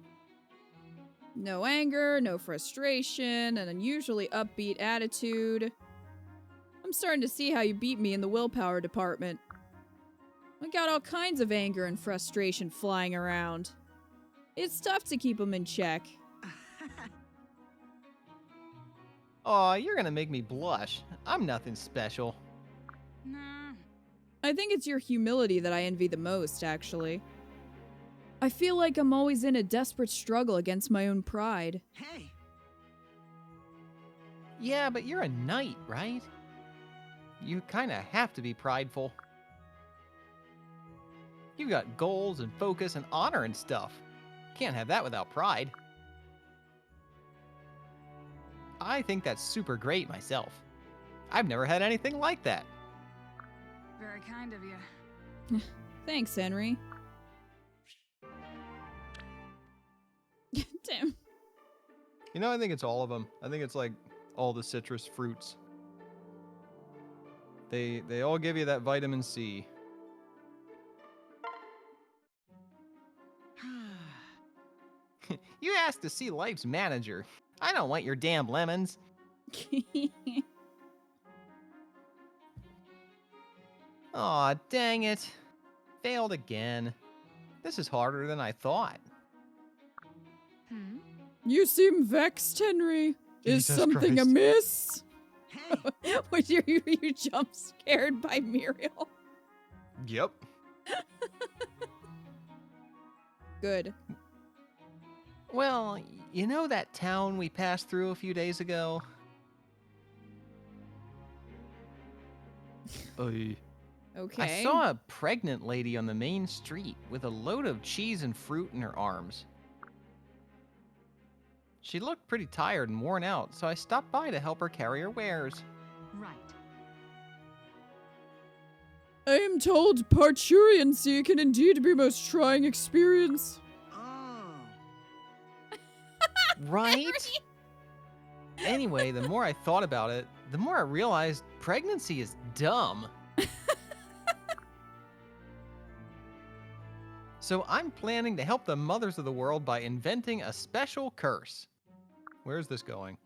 No anger, no frustration, an unusually upbeat attitude. I'm starting to see how you beat me in the willpower department. I got all kinds of anger and frustration flying around. It's tough to keep them in check. Aw, you're gonna make me blush. I'm nothing special. Nah. I think it's your humility that I envy the most, actually. I feel like I'm always in a desperate struggle against my own pride. Hey. Yeah, but you're a knight, right? You kinda have to be prideful. You got goals and focus and honor and stuff. Can't have that without pride. I think that's super great myself. I've never had anything like that. Very kind of you. Thanks, Henry. Damn. You know, I think it's all of them. I think it's like all the citrus fruits. They all give you that vitamin C. You asked to see life's manager. I don't want your damn lemons. Aw, dang it. Failed again. This is harder than I thought. You seem vexed, Henry. Is Jesus something Christ. amiss? Hey. Was you jump scared by Muriel? Yep. Good. Well, you know that town we passed through a few days ago? Okay. I saw a pregnant lady on the main street with a load of cheese and fruit in her arms. She looked pretty tired and worn out, so I stopped by to help her carry her wares. Right. I am told parturiency can indeed be a most trying experience. Oh. Right? Anyway, the more I thought about it, the more I realized pregnancy is dumb. So I'm planning to help the mothers of the world by inventing a special curse. Where's this going?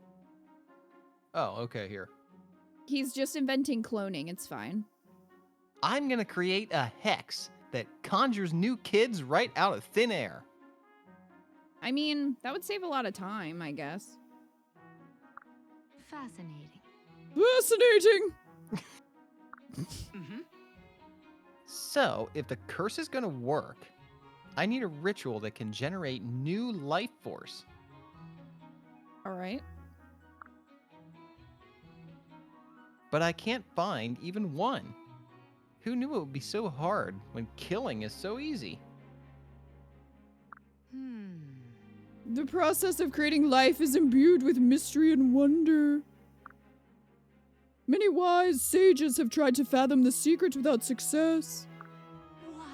Oh, okay, here. He's just inventing cloning, it's fine. I'm gonna create a hex that conjures new kids right out of thin air. I mean, that would save a lot of time, I guess. Fascinating. Fascinating! Mm-hmm. So, if the curse is gonna work, I need a ritual that can generate new life force. Alright. But I can't find even one. Who knew it would be so hard when killing is so easy? The process of creating life is imbued with mystery and wonder. Many wise sages have tried to fathom the secret without success. Wow.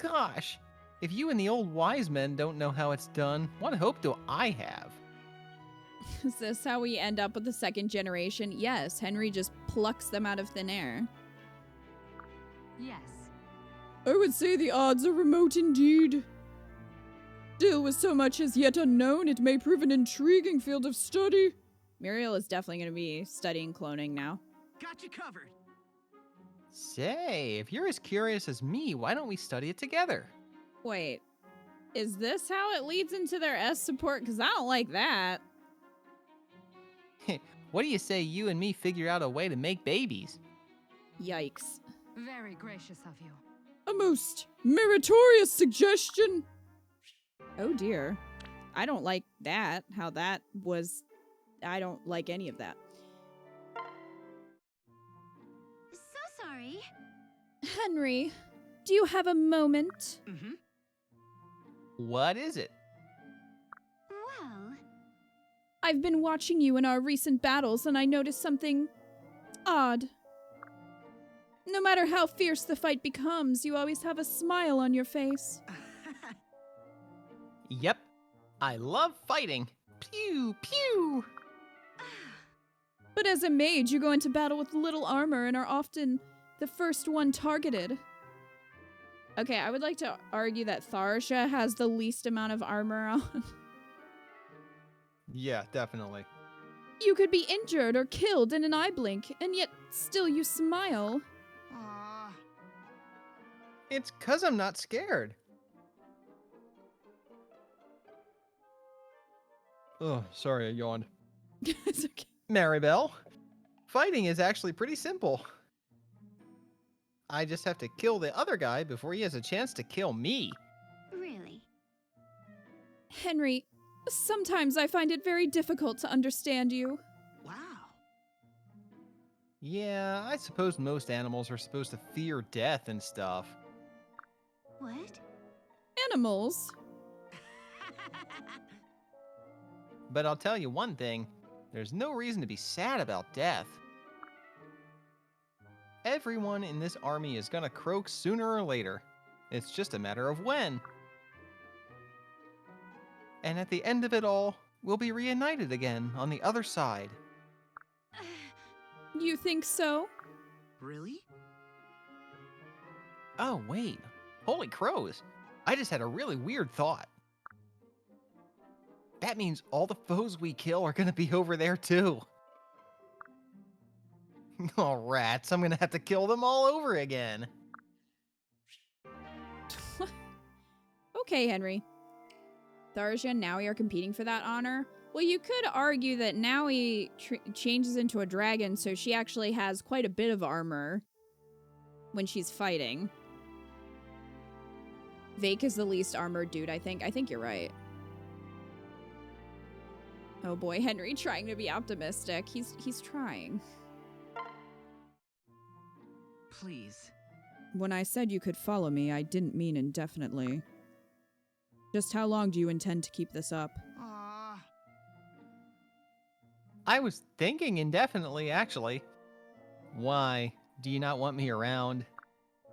Gosh, if you and the old wise men don't know how it's done, what hope do I have? Is this how we end up with the second generation? Yes, Henry just plucks them out of thin air. Yes. I would say the odds are remote indeed. Still, with so much as yet unknown, it may prove an intriguing field of study. Muriel is definitely going to be studying cloning now. Got you covered. Say, if you're as curious as me, why don't we study it together? Wait, is this how it leads into their S support? Because I don't like that. What do you say you and me figure out a way to make babies? Yikes. Very gracious of you. A most meritorious suggestion. Oh dear. I don't like that. How that was... I don't like any of that. So sorry. Henry, do you have a moment? Mm-hmm. What is it? Well, I've been watching you in our recent battles and I noticed something odd. No matter how fierce the fight becomes, you always have a smile on your face. Yep, I love fighting. Pew, pew. But as a mage, you go into battle with little armor and are often the first one targeted. Okay, I would like to argue that Tharsha has the least amount of armor on. Yeah, definitely. You could be injured or killed in an eye blink, and yet still you smile. Aw. It's 'cause I'm not scared. Oh, sorry, I yawned. It's okay. Maribel, fighting is actually pretty simple. I just have to kill the other guy before he has a chance to kill me. really? Henry, sometimes I find it very difficult to understand you. Wow. Yeah, I suppose most animals are supposed to fear death and stuff. What? Animals? But I'll tell you one thing, there's no reason to be sad about death. Everyone in this army is gonna croak sooner or later. It's just a matter of when. And at the end of it all, we'll be reunited again on the other side. You think so? Really? Oh, wait. Holy crows. I just had a really weird thought. That means all the foes we kill are gonna be over there too. Oh, rats, I'm gonna have to kill them all over again. Okay, Henry. Tharsha and Naui are competing for that honor. Well, you could argue that Naui changes into a dragon, so she actually has quite a bit of armor when she's fighting. Vake is the least armored dude, I think. I think you're right. Oh boy, Henry trying to be optimistic. He's trying. Please. When I said you could follow me, I didn't mean indefinitely. Just how long do you intend to keep this up? Aw. I was thinking indefinitely, actually. Why? Do you not want me around?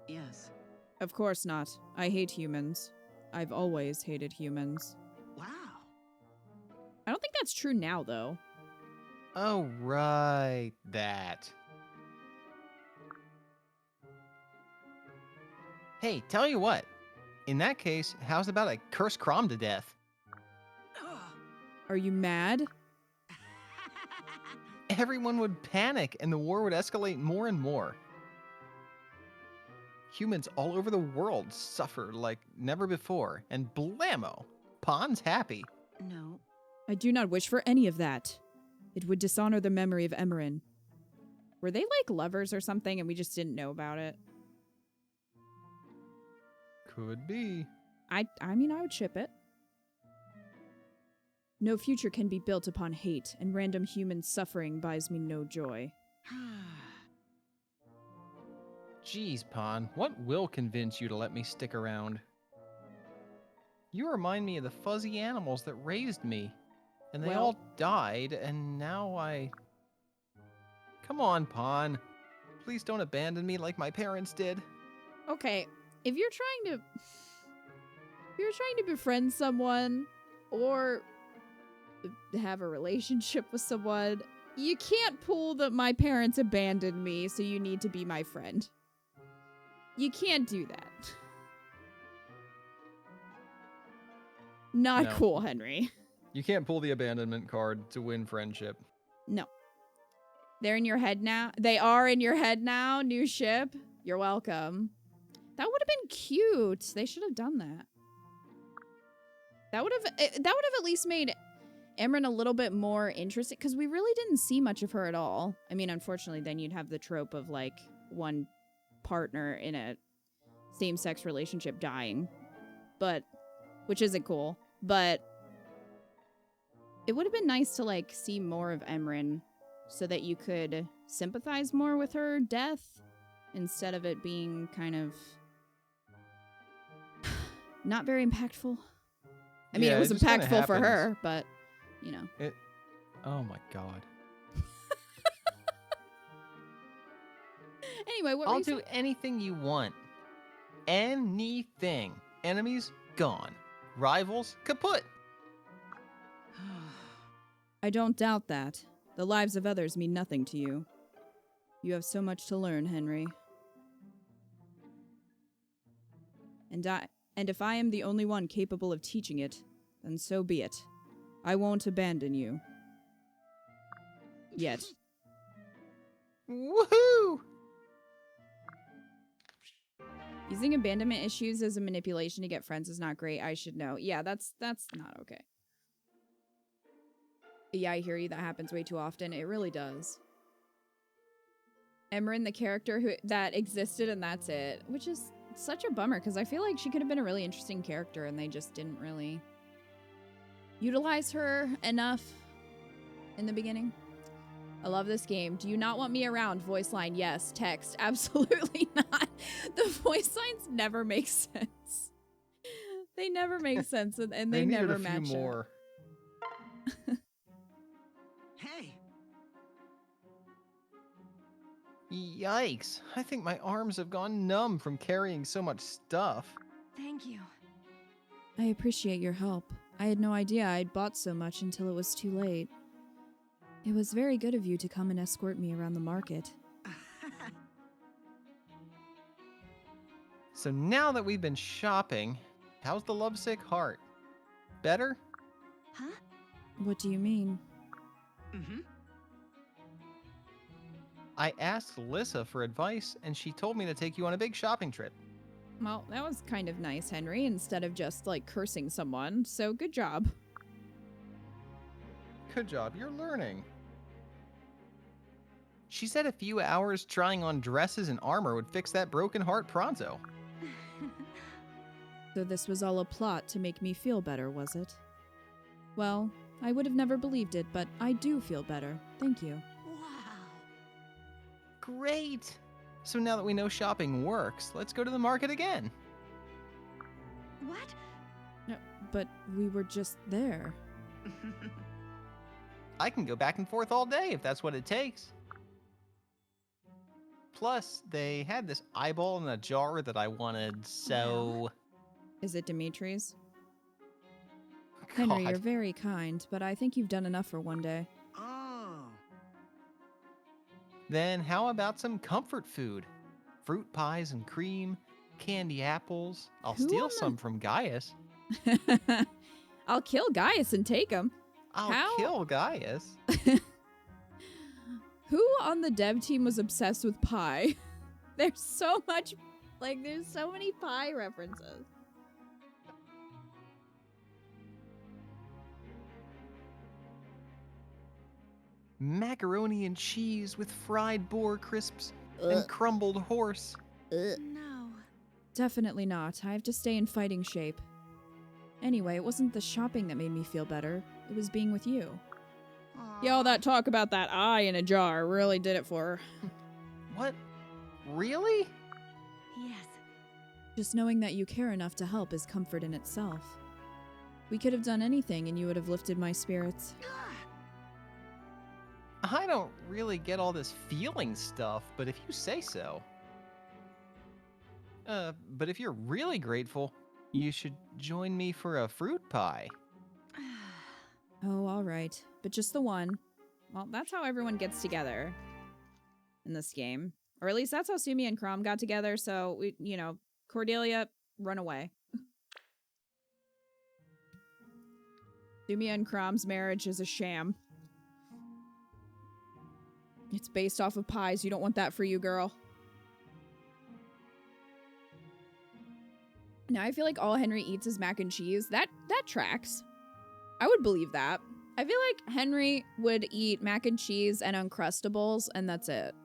Yes. Of course not. I hate humans. I've always hated humans. Wow. I don't think that's true now, though. Oh, right. That. Hey, tell you what. In that case, how's about I curse Crom to death? Are you mad? Everyone would panic and the war would escalate more and more. Humans all over the world suffer like never before, and blammo! Pon's happy. No. I do not wish for any of that. It would dishonor the memory of Emmerin. Were they like lovers or something and we just didn't know about it? Could be. I mean, I would ship it. No future can be built upon hate, and random human suffering buys me no joy. Jeez, Pon, what will convince you to let me stick around? You remind me of the fuzzy animals that raised me. And they Well- all died, and now I... Come on, Pon. Please don't abandon me like my parents did. Okay, if you're trying to befriend someone or have a relationship with someone, you can't pull the my parents abandoned me, so you need to be my friend. You can't do that. Not No. cool, Henry. You can't pull the abandonment card to win friendship. No. They're in your head now. They are in your head now. New ship. You're welcome. That would have been cute. They should have done that. That would have at least made Emran a little bit more interesting, because we really didn't see much of her at all. I mean, unfortunately, then you'd have the trope of like one partner in a same-sex relationship dying, but which isn't cool. But it would have been nice to like see more of Emran so that you could sympathize more with her death instead of it being kind of not very impactful. I mean, Yeah, it was just kinda impactful for happens. her, but you know. Oh my god. Anyway, what were I'll you do saying? anything you want. Anything. Enemies, gone. Rivals, kaput. I don't doubt that. The lives of others mean nothing to you. You have so much to learn, Henry. And if I am the only one capable of teaching it, then so be it. I won't abandon you. Yet. Woohoo! Using abandonment issues as a manipulation to get friends is not great. I should know. Yeah, that's not okay. Yeah, I hear you. That happens way too often. It really does. Emmerin, the character that existed, and that's it. Which is such a bummer, because I feel like she could have been a really interesting character, and they just didn't really utilize her enough in the beginning. I love this game. Do you not want me around? Voice line, yes. Text, absolutely not. The voice lines never make sense. They never make sense, and they needed never a few match up. more. Hey. Yikes. I think my arms have gone numb from carrying so much stuff. Thank you. I appreciate your help. I had no idea I'd bought so much until it was too late. It was very good of you to come and escort me around the market. So now that we've been shopping, how's the lovesick heart? Better? Huh? What do you mean? Mm-hmm. I asked Lissa for advice, and she told me to take you on a big shopping trip. Well, that was kind of nice, Henry, instead of just, like, cursing someone, so good job. Good job, you're learning. She said a few hours trying on dresses and armor would fix that broken heart pronto. So this was all a plot to make me feel better, was it? Well, I would have never believed it, but I do feel better. Thank you. Wow. Great! So now that we know shopping works, let's go to the market again. What? No, but we were just there. I can go back and forth all day if that's what it takes. Plus, they had this eyeball in a jar that I wanted, so... Is it Dimitri's? Henry, God. you're very kind, but I think you've done enough for one day. Oh. Then how about some comfort food? Fruit pies and cream, candy apples. I'll Who steal on the- some from Gaius. I'll kill Gaius and take him. I'll How? kill Gaius. Who on the dev team was obsessed with pie? There's so much, like, there's so many pie references. Macaroni and cheese with fried boar crisps and crumbled horse. No. Definitely not. I have to stay in fighting shape. Anyway, it wasn't the shopping that made me feel better. It was being with you. Yeah, all that talk about that eye in a jar really did it for her. What? Really? Yes. Just knowing that you care enough to help is comfort in itself. We could have done anything and you would have lifted my spirits. I don't really get all this feeling stuff, but if you say so. But if you're really grateful, you should join me for a fruit pie. Oh, all right. But just the one. Well, that's how everyone gets together in this game. Or at least that's how Sumi and Crom got together, so, Cordelia, run away. Sumi and Crom's marriage is a sham. It's based off of pies. You don't want that for you, girl. Now I feel like all Henry eats is mac and cheese. That tracks. I would believe that. I feel like Henry would eat mac and cheese and Uncrustables, and that's it.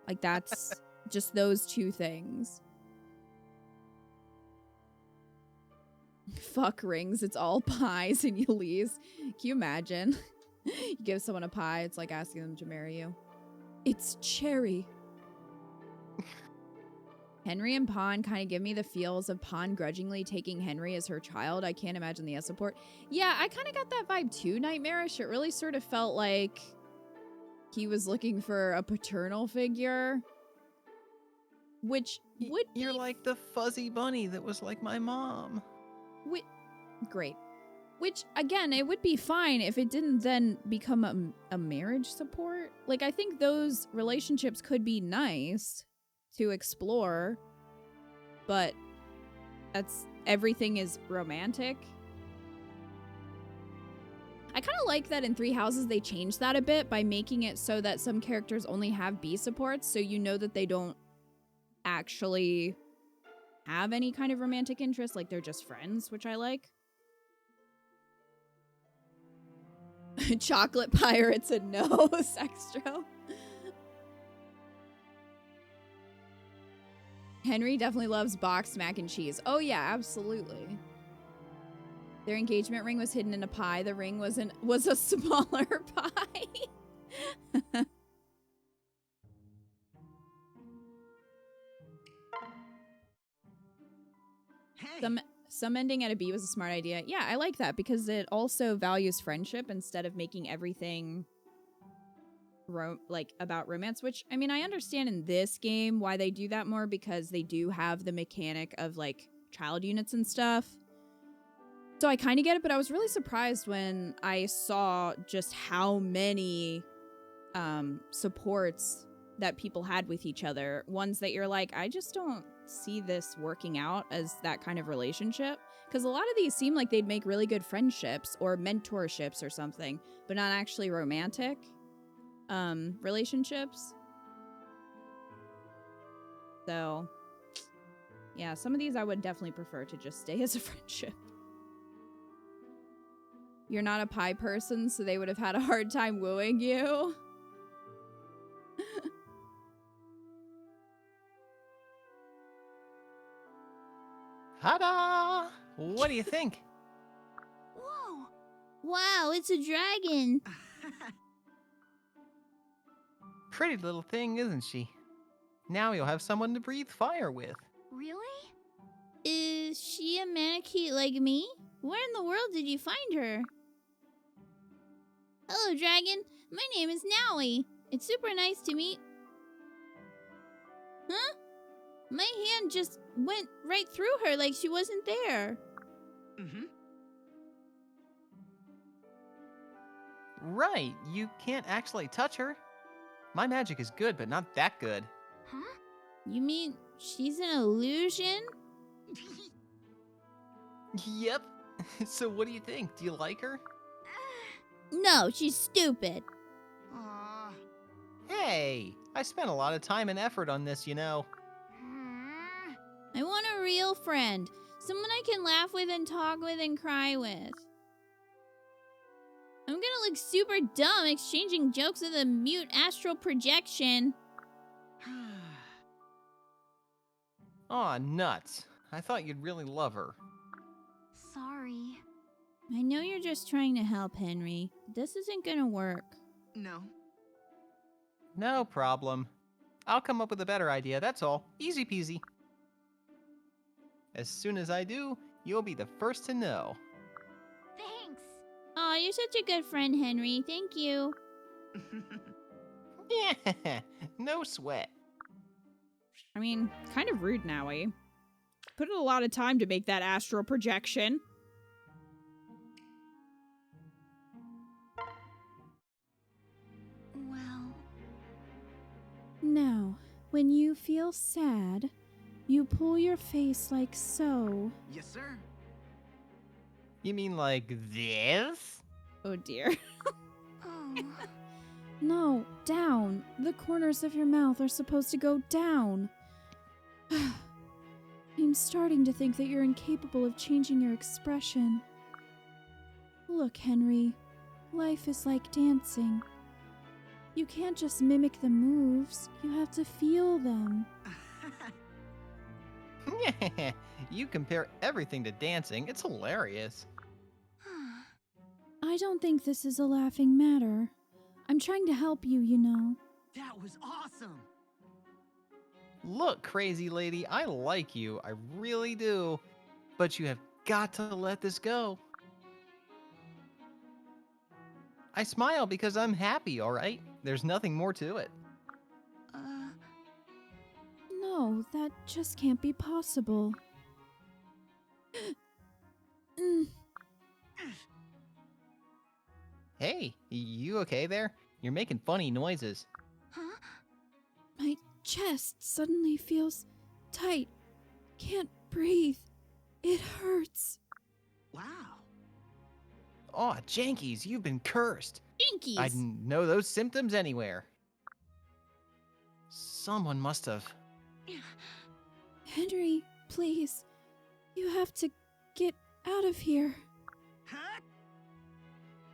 Like, that's just those two things. Fuck rings. It's all pies and Elise. Can you imagine? You give someone a pie, it's like asking them to marry you. It's cherry. Henry and Pawn kind of give me the feels of Pawn grudgingly taking Henry as her child. I can't imagine the support. Yeah, I kind of got that vibe too, Nightmarish. It really sort of felt like he was looking for a paternal figure. Which would You're like the fuzzy bunny that was like my mom. Great. Which, again, it would be fine if it didn't then become a marriage support. Like, I think those relationships could be nice to explore, but everything is romantic. I kind of like that in Three Houses they changed that a bit by making it so that some characters only have B supports, so you know that they don't actually have any kind of romantic interest, like they're just friends, which I like. Chocolate pirates and no, Sextro. Henry definitely loves boxed mac and cheese. Oh yeah, absolutely. Their engagement ring was hidden in a pie. The ring was a smaller pie. Hey. Some ending at a B was a smart idea. Yeah, I like that because it also values friendship instead of making everything about romance, which, I mean, I understand in this game why they do that more because they do have the mechanic of, like, child units and stuff. So I kind of get it, but I was really surprised when I saw just how many supports that people had with each other. Ones that you're like, I just don't see this working out as that kind of relationship. Because a lot of these seem like they'd make really good friendships or mentorships or something, but not actually romantic relationships. So, yeah, some of these I would definitely prefer to just stay as a friendship. You're not a pie person, so they would have had a hard time wooing you. Ta-da! What do you think? Whoa. Wow, it's a dragon. Pretty little thing, isn't she? Now you'll have someone to breathe fire with. Really? Is she a manakee like me? Where in the world did you find her? Hello, dragon. My name is Nowie. It's super nice to meet. My hand just went right through her like she wasn't there. Mm-hmm. Right, you can't actually touch her. My magic is good, but not that good. Huh? You mean she's an illusion? Yep. So what do you think? Do you like her? No, she's stupid. Aw. Hey, I spent a lot of time and effort on this, you know. I want a real friend. Someone I can laugh with and talk with and cry with. I'm gonna look super dumb exchanging jokes with a mute astral projection. Aw, nuts. I thought you'd really love her. Sorry. I know you're just trying to help, Henry. This isn't gonna work. No. No problem. I'll come up with a better idea, that's all. Easy peasy. As soon as I do, you'll be the first to know. Thanks. Aw, you're such a good friend, Henry. Thank you. Yeah, no sweat. I mean, kind of rude, Nowie. Put in a lot of time to make that astral projection. Well, Now, when you feel sad, you pull your face like so. Yes, sir. You mean like this? Oh dear. oh. No, down. The corners of your mouth are supposed to go down. I'm starting to think that you're incapable of changing your expression. Look, Henry, life is like dancing. You can't just mimic the moves, you have to feel them. You compare everything to dancing. It's hilarious. I don't think this is a laughing matter. I'm trying to help you, you know. That was awesome. Look, crazy lady, I like you. I really do. But you have got to let this go. I smile because I'm happy, alright? There's nothing more to it. No, that just can't be possible. Hey, you okay there? You're making funny noises. Huh? My chest suddenly feels tight. Can't breathe. It hurts. Wow. Aw, Jankies, you've been cursed. Jinkies! I'd know those symptoms anywhere. Someone must have. Henry, please. You have to get out of here. Huh?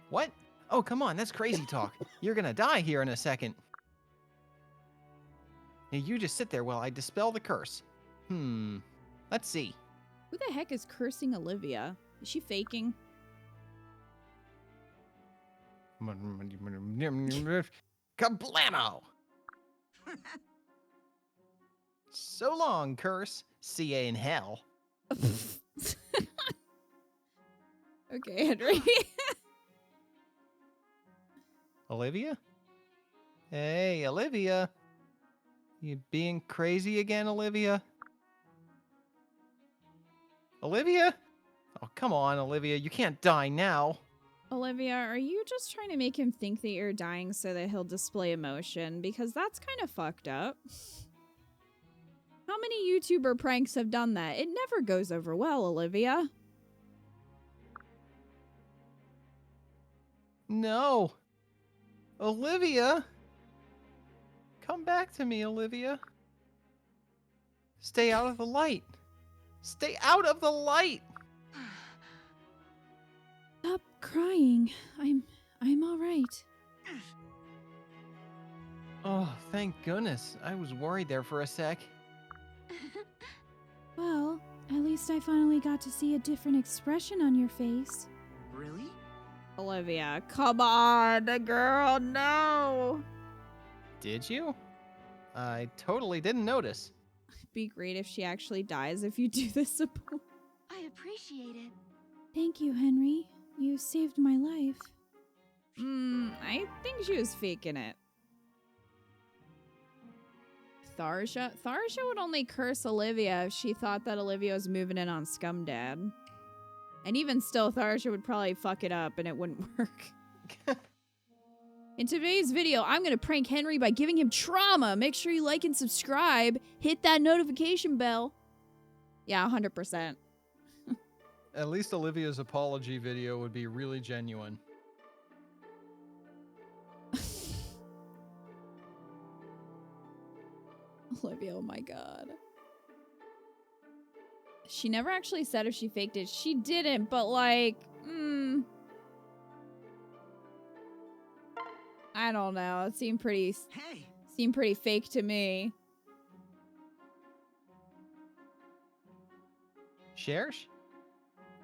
What? Oh, come on, that's crazy talk. You're gonna die here in a second. Now you just sit there while I dispel the curse. Let's see. Who the heck is cursing Olivia? Is she faking? Kablamo! So long, curse. See ya in hell. Okay, Henry. Olivia? Hey, Olivia. You being crazy again, Olivia? Olivia? Oh, come on, Olivia. You can't die now. Olivia, are you just trying to make him think that you're dying so that he'll display emotion? Because that's kind of fucked up. How many YouTuber pranks have done that? It never goes over well, Olivia. No. Olivia? Come back to me, Olivia. Stay out of the light. Stay out of the light. Stop crying. I'm all right. Oh, thank goodness. I was worried there for a sec. Well, at least I finally got to see a different expression on your face. Really? Olivia, come on, girl, no. Did you? I totally didn't notice. It'd be great if she actually dies if you do this support. I appreciate it. Thank you, Henry. You saved my life. I think she was faking it. Tharsha? Tharsha would only curse Olivia if she thought that Olivia was moving in on Scumdad. And even still, Tharsha would probably fuck it up and it wouldn't work. In today's video, I'm going to prank Henry by giving him trauma. Make sure you like and subscribe. Hit that notification bell. Yeah, 100%. At least Olivia's apology video would be really genuine. Olivia, oh my god. She never actually said if she faked it. She didn't, but like, I don't know. It seemed pretty fake to me. Shersh?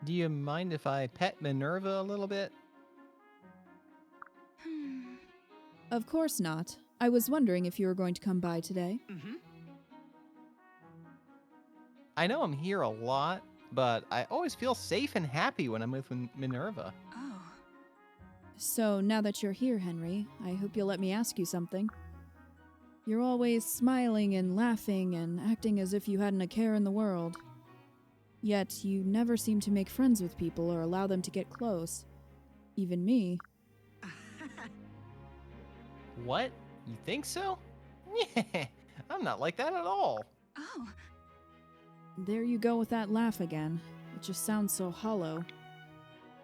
Do you mind if I pet Minerva a little bit? Of course not. I was wondering if you were going to come by today. Mm-hmm. I know I'm here a lot, but I always feel safe and happy when I'm with Minerva. Oh. So now that you're here, Henry, I hope you'll let me ask you something. You're always smiling and laughing and acting as if you hadn't a care in the world. Yet you never seem to make friends with people or allow them to get close. Even me. What? You think so? Yeah, I'm not like that at all. Oh. There you go with that laugh again. It just sounds so hollow.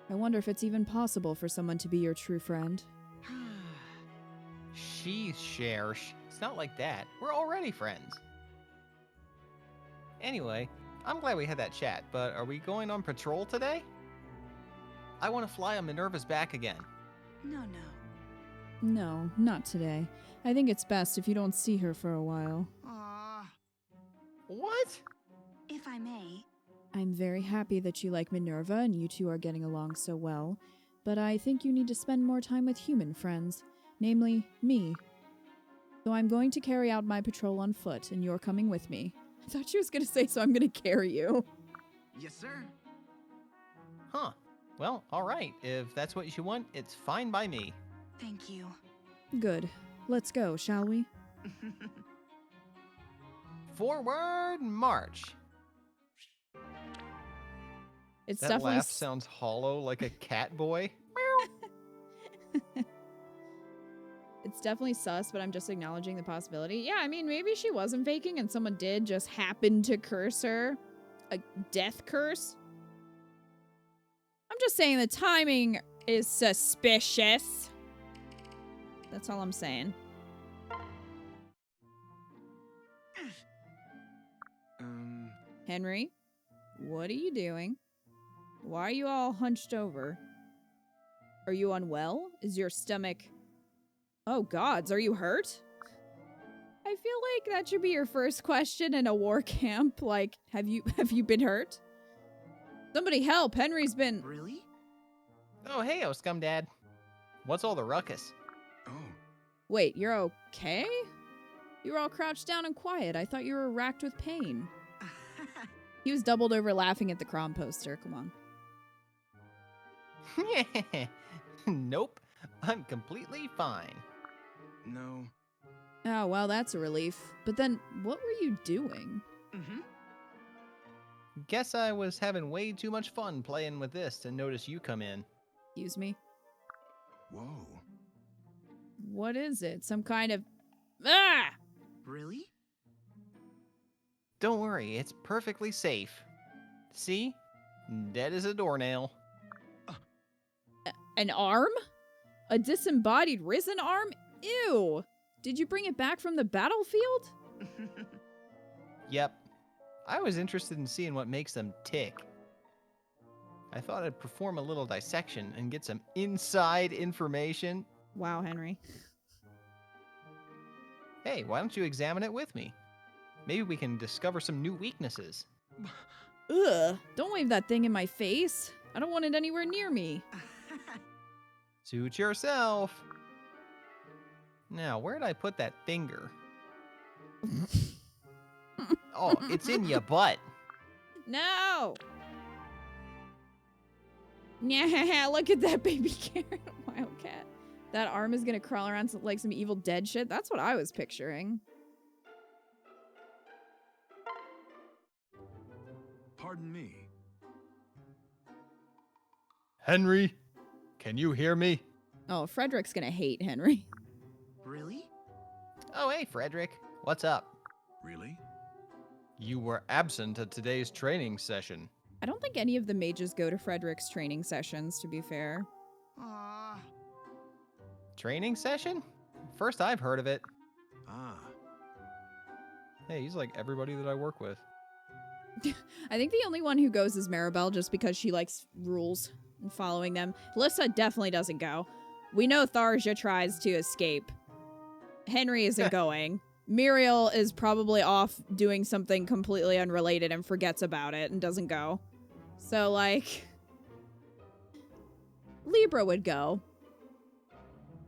I wonder if it's even possible for someone to be your true friend. She's Shersh. It's not like that. We're already friends. Anyway, I'm glad we had that chat, but are we going on patrol today? I want to fly on Minerva's back again. No. No, not today. I think it's best if you don't see her for a while. Aw. What? If I may. I'm very happy that you like Minerva and you two are getting along so well, but I think you need to spend more time with human friends, namely me. So I'm going to carry out my patrol on foot, and you're coming with me. I thought she was going to say, so I'm going to carry you. Yes, sir. Huh. Well, alright. If that's what you want, it's fine by me. Thank you. Good. Let's go, shall we? Forward march. It's That definitely laugh sounds hollow like a cat boy. It's definitely sus, but I'm just acknowledging the possibility. Yeah, I mean, maybe she wasn't faking and someone did just happen to curse her. A death curse. I'm just saying the timing is suspicious. That's all I'm saying. Henry, what are you doing? Why are you all hunched over? Are you unwell? Is your stomach... Oh gods, are you hurt? I feel like that should be your first question in a war camp. Like, have you been hurt? Somebody help, Henry's been... Really? Oh, hey, Scumdad. What's all the ruckus? Oh. Wait, you're okay? You were all crouched down and quiet. I thought you were racked with pain. He was doubled over laughing at the Crom poster. Come on. Nope. I'm completely fine. No. Oh, well, that's a relief. But then, what were you doing? Mm-hmm. Guess I was having way too much fun playing with this to notice you come in. Excuse me? Whoa. What is it? Some kind of... Ah! Really? Don't worry, it's perfectly safe. See? Dead as a doornail. An arm? A disembodied risen arm? Ew! Did you bring it back from the battlefield? Yep. I was interested in seeing what makes them tick. I thought I'd perform a little dissection and get some inside information. Wow, Henry. Hey, why don't you examine it with me? Maybe we can discover some new weaknesses. Ugh! Don't wave that thing in my face. I don't want it anywhere near me. Suit yourself. Now, where'd I put that finger? Oh, it's in your butt. No! Yeah, look at that baby carrot wildcat. That arm is gonna crawl around like some Evil Dead shit. That's what I was picturing. Pardon me. Henry, can you hear me? Oh, Frederick's gonna hate Henry. Really? Oh, hey, Frederick. What's up? Really? You were absent at today's training session. I don't think any of the mages go to Frederick's training sessions, to be fair. Ah. Training session? First I've heard of it. Ah. Hey, he's like everybody that I work with. I think the only one who goes is Maribel just because she likes rules and following them. Lissa definitely doesn't go. We know Tharja tries to escape. Henry isn't going. Muriel is probably off doing something completely unrelated and forgets about it and doesn't go. So, like, Libra would go.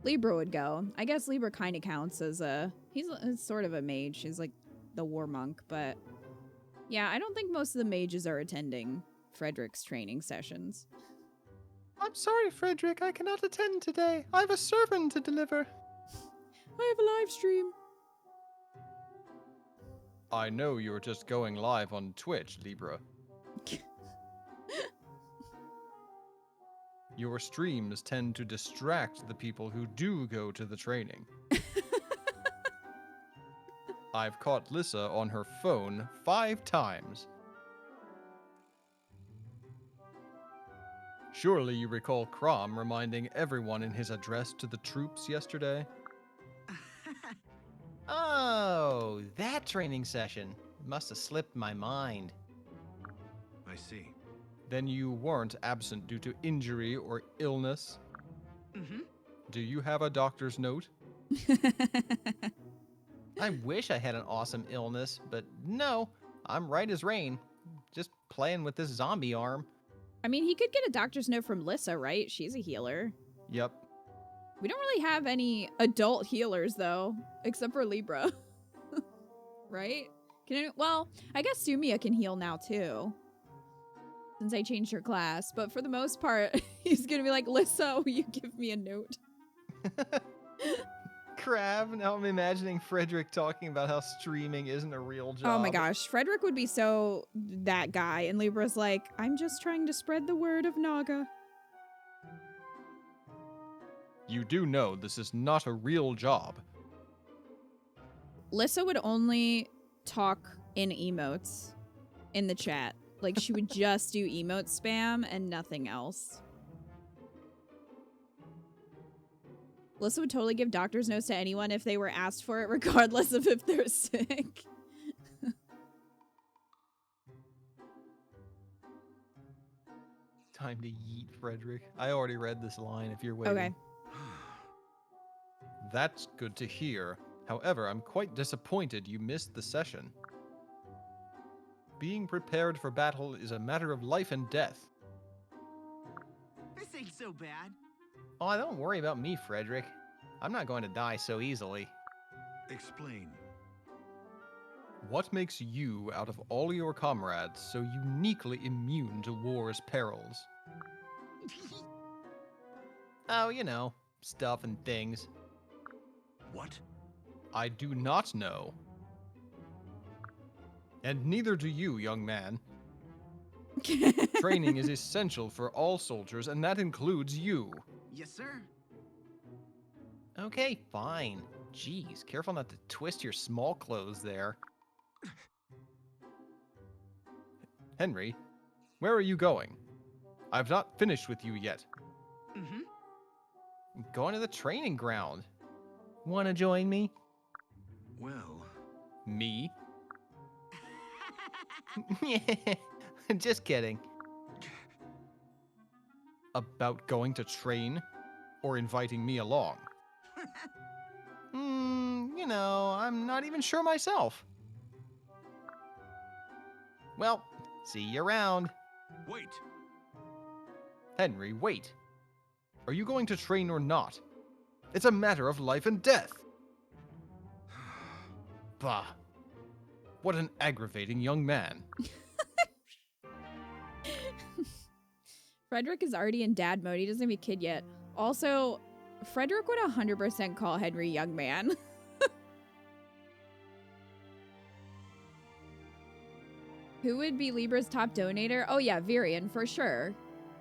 Libra would go. I guess Libra kind of counts as he's sort of a mage. He's like the war monk, but yeah, I don't think most of the mages are attending Frederick's training sessions. I'm sorry, Frederick. I cannot attend today. I have a servant to deliver. I have a live stream. I know you're just going live on Twitch, Libra. Your streams tend to distract the people who do go to the training. I've caught Lissa on her phone 5 times. Surely you recall Crom reminding everyone in his address to the troops yesterday? Oh, that training session. Must have slipped my mind. I see. Then you weren't absent due to injury or illness? Mm-hmm. Do you have a doctor's note? I wish I had an awesome illness, but no, I'm right as rain. Just playing with this zombie arm. I mean, he could get a doctor's note from Lissa, right? She's a healer. Yep. We don't really have any adult healers, though, except for Libra. Right? Well, I guess Sumia can heal now, too. Since I changed her class. But for the most part, he's going to be like, Lissa, will you give me a note? Crab. Now I'm imagining Frederick talking about how streaming isn't a real job. Oh my gosh. Frederick would be so that guy. And Libra's like, I'm just trying to spread the word of Naga. You do know this is not a real job. Lissa would only talk in emotes in the chat. Like, she would just do emote spam and nothing else. Lissa would totally give doctor's notes to anyone if they were asked for it, regardless of if they're sick. Time to yeet, Frederick. I already read this line if you're waiting. Okay. That's good to hear. However, I'm quite disappointed you missed the session. Being prepared for battle is a matter of life and death. This ain't so bad. Oh, don't worry about me, Frederick. I'm not going to die so easily. Explain. What makes you, out of all your comrades, so uniquely immune to war's perils? Oh, you know, stuff and things. What? I do not know. And neither do you, young man. Training is essential for all soldiers, and that includes you. Yes, sir. Okay, fine. Jeez, careful not to twist your small clothes there. Henry, where are you going? I've not finished with you yet. Mm-hmm. I'm going to the training ground. Wanna join me? Well. Me? Just kidding. About going to train? Or inviting me along? You know, I'm not even sure myself. Well, see you around. Wait. Henry, wait. Are you going to train or not? It's a matter of life and death. Bah. What an aggravating young man. Frederick is already in dad mode. He doesn't have a kid yet. Also, Frederick would 100% call Henry young man. Who would be Libra's top donator? Oh yeah, Virian, for sure.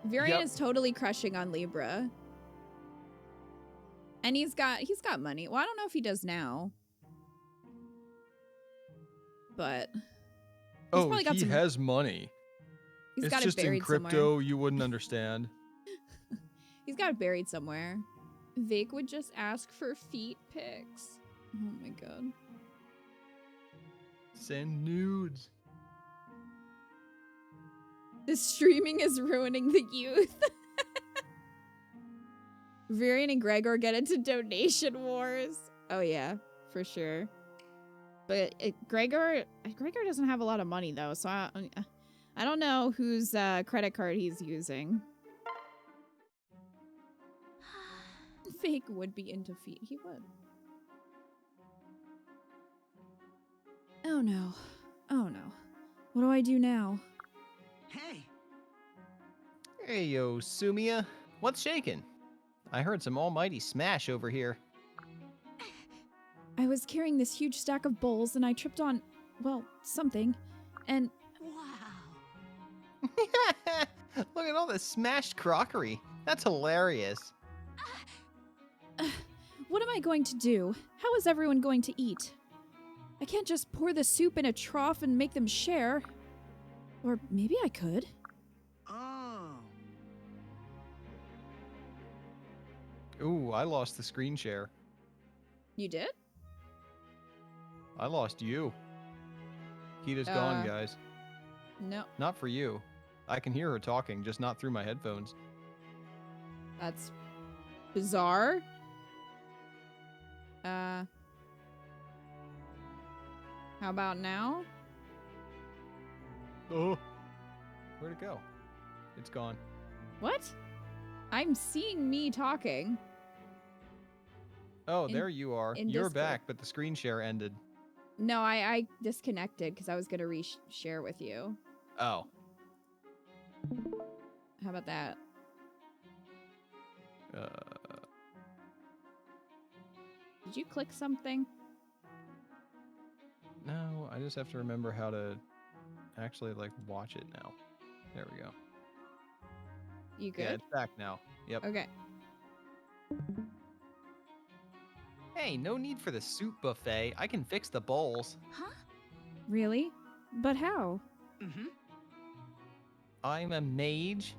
Virian Yep. is totally crushing on Libra. And he's got money. Well, I don't know if he does now. But Oh, probably got he some- has money. he's It's got it just in buried crypto. somewhere. You wouldn't understand. He's got it buried somewhere. Vake would just ask for feet pics. Oh my god. Send nudes. The streaming is ruining the youth. Virian and Gregor get into donation wars. Oh yeah, for sure. But Gregor doesn't have a lot of money though, so I don't know whose credit card he's using. Fake would be into feet. He would. Oh no. Oh no. What do I do now? Hey, Hey, yo, Sumia. What's shaking? I heard some almighty smash over here. I was carrying this huge stack of bowls and I tripped on, well, something. And wow. Look at all this smashed crockery. That's hilarious. what am I going to do? How is everyone going to eat? I can't just pour the soup in a trough and make them share. Or maybe I could. Oh. Ooh, I lost the screen share. You did? I lost you. Kita's gone, Uh. guys. No, Not for you. I can hear her talking, just not through my headphones. that's bizarre. How about now? Oh. Where'd it go? It's gone. What? I'm seeing me talking. Oh, In- there you are. in You're Discord. back, but the screen share ended. No, I disconnected because I was gonna share with you. Oh. How about that? Did you click something? No, I just have to remember how to actually, like, watch it now. There we go. You Yeah, good? it's back now. Yep. Okay. Hey, no need for the soup buffet. I can fix the bowls. Huh? Really? But how? Mm-hmm. I'm a mage.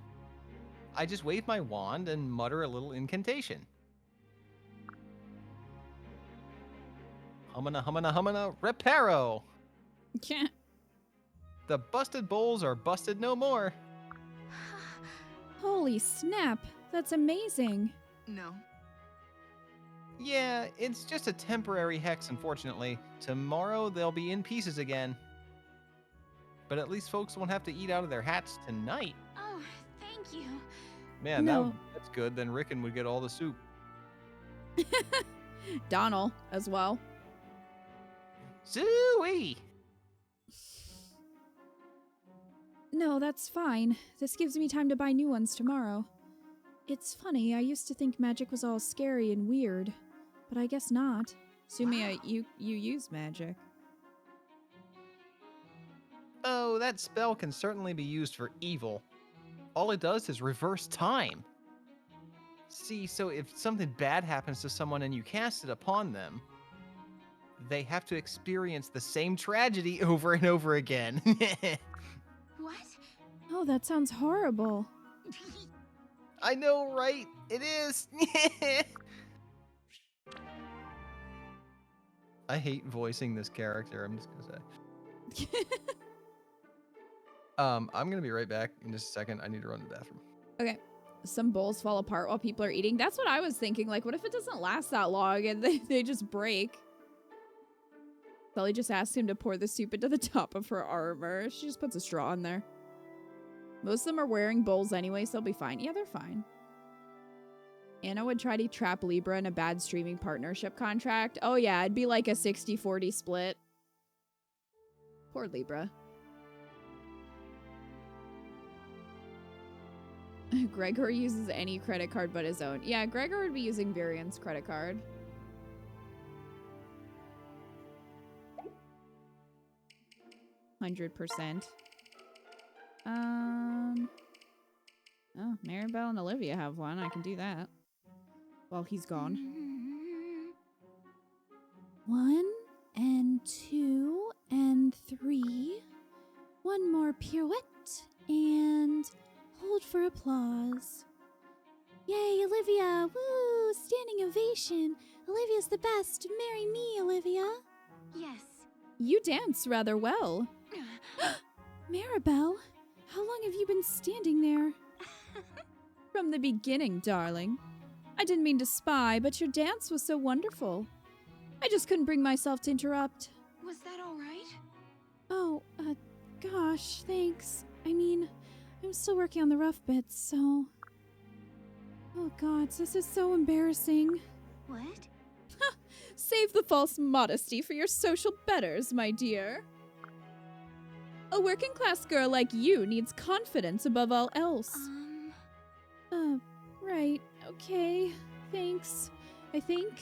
I just wave my wand and mutter a little incantation. Humana, humana, humana, reparo! Can't. The busted bowls are busted no more. Holy snap! That's amazing! No. Yeah, it's just a temporary hex, unfortunately. Tomorrow they'll be in pieces again. But at least folks won't have to eat out of their hats tonight. Oh, thank you. Man, No. that's good. Then Rickon would get all the soup. Donald as well. Zooey! No, that's fine. This gives me time to buy new ones tomorrow. It's funny, I used to think magic was all scary and weird, but I guess not. Sumia, Wow. you use magic. Oh, that spell can certainly be used for evil. All it does is reverse time. See, so if something bad happens to someone and you cast it upon them, they have to experience the same tragedy over and over again. What? Oh, that sounds horrible. I know, right? It is. I hate voicing this character, I'm just gonna say. I'm gonna be right back in just a second. I need to run to the bathroom. Okay. Some bowls fall apart while people are eating. That's what I was thinking. Like, what if it doesn't last that long and they just break? Sully just asked him to pour the soup into the top of her armor. She just puts a straw in there. Most of them are wearing bowls anyway, so they'll be fine. Yeah, they're fine. Anna would try to trap Libra in a bad streaming partnership contract. Oh yeah, it'd be like a 60-40 split. Poor Libra. Gregor uses any credit card but his own. Yeah, Gregor would be using Varian's credit card. $100%. Oh, Maribel and Olivia have one. I can do that. While he's gone. 1 and 2 and 3. One more pirouette and hold for applause. Yay, Olivia! Woo! Standing ovation. Olivia's the best. Marry me, Olivia. Yes. You dance rather well. Maribel, how long have you been standing there? From the beginning, darling. I didn't mean to spy, but your dance was so wonderful. I just couldn't bring myself to interrupt. Was that all right? Oh, gosh, thanks. I mean, I'm still working on the rough bits, so... Oh god, this is so embarrassing. What? Save the false modesty for your social betters, my dear. A working class girl like you needs confidence above all else. Right, okay, thanks, I think.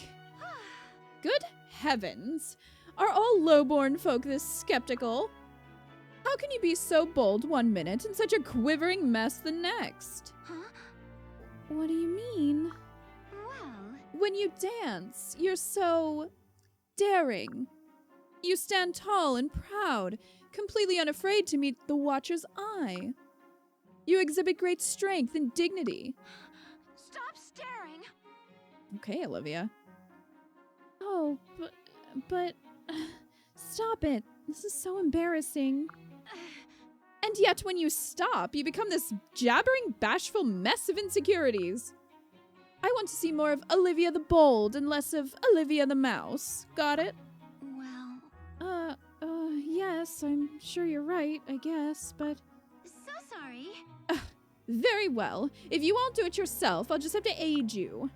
Good heavens! Are all low-born folk this skeptical? How can you be so bold one minute and such a quivering mess the next? Huh? What do you mean? Well, When you dance, you're so daring. You stand tall and proud, completely unafraid to meet the watcher's eye. You exhibit great strength and dignity. stop staring. Okay, Olivia. Oh, but... Stop it. This is so embarrassing. And yet when you stop, you become this jabbering, bashful mess of insecurities. I want to see more of Olivia the Bold and less of Olivia the Mouse. Got it? Well, Yes, I'm sure you're right, I guess, but... so sorry. Very well. If you won't do it yourself, I'll just have to aid you.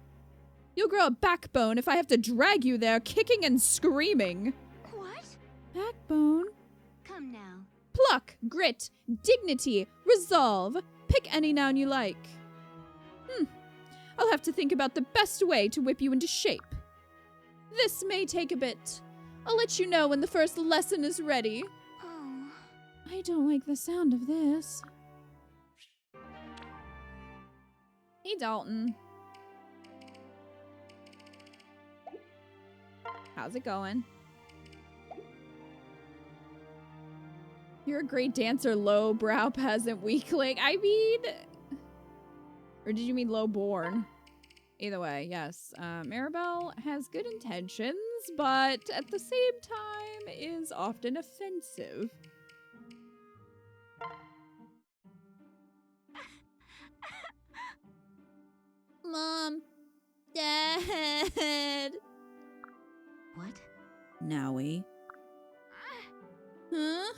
You'll grow a backbone if I have to drag you there, kicking and screaming. What? Backbone? Come now. Pluck, grit, dignity, resolve. Pick any noun you like. I'll have to think about the best way to whip you into shape. This may take a bit. I'll let you know when the first lesson is ready. Oh. I don't like the sound of this. Hey, Dalton. How's it going? You're a great dancer, low-brow peasant weakling. I mean... Or did you mean low-born? Either way, yes. Maribel has good intentions, but at the same time is often offensive. Mom. Dad. What? Nowie. Huh?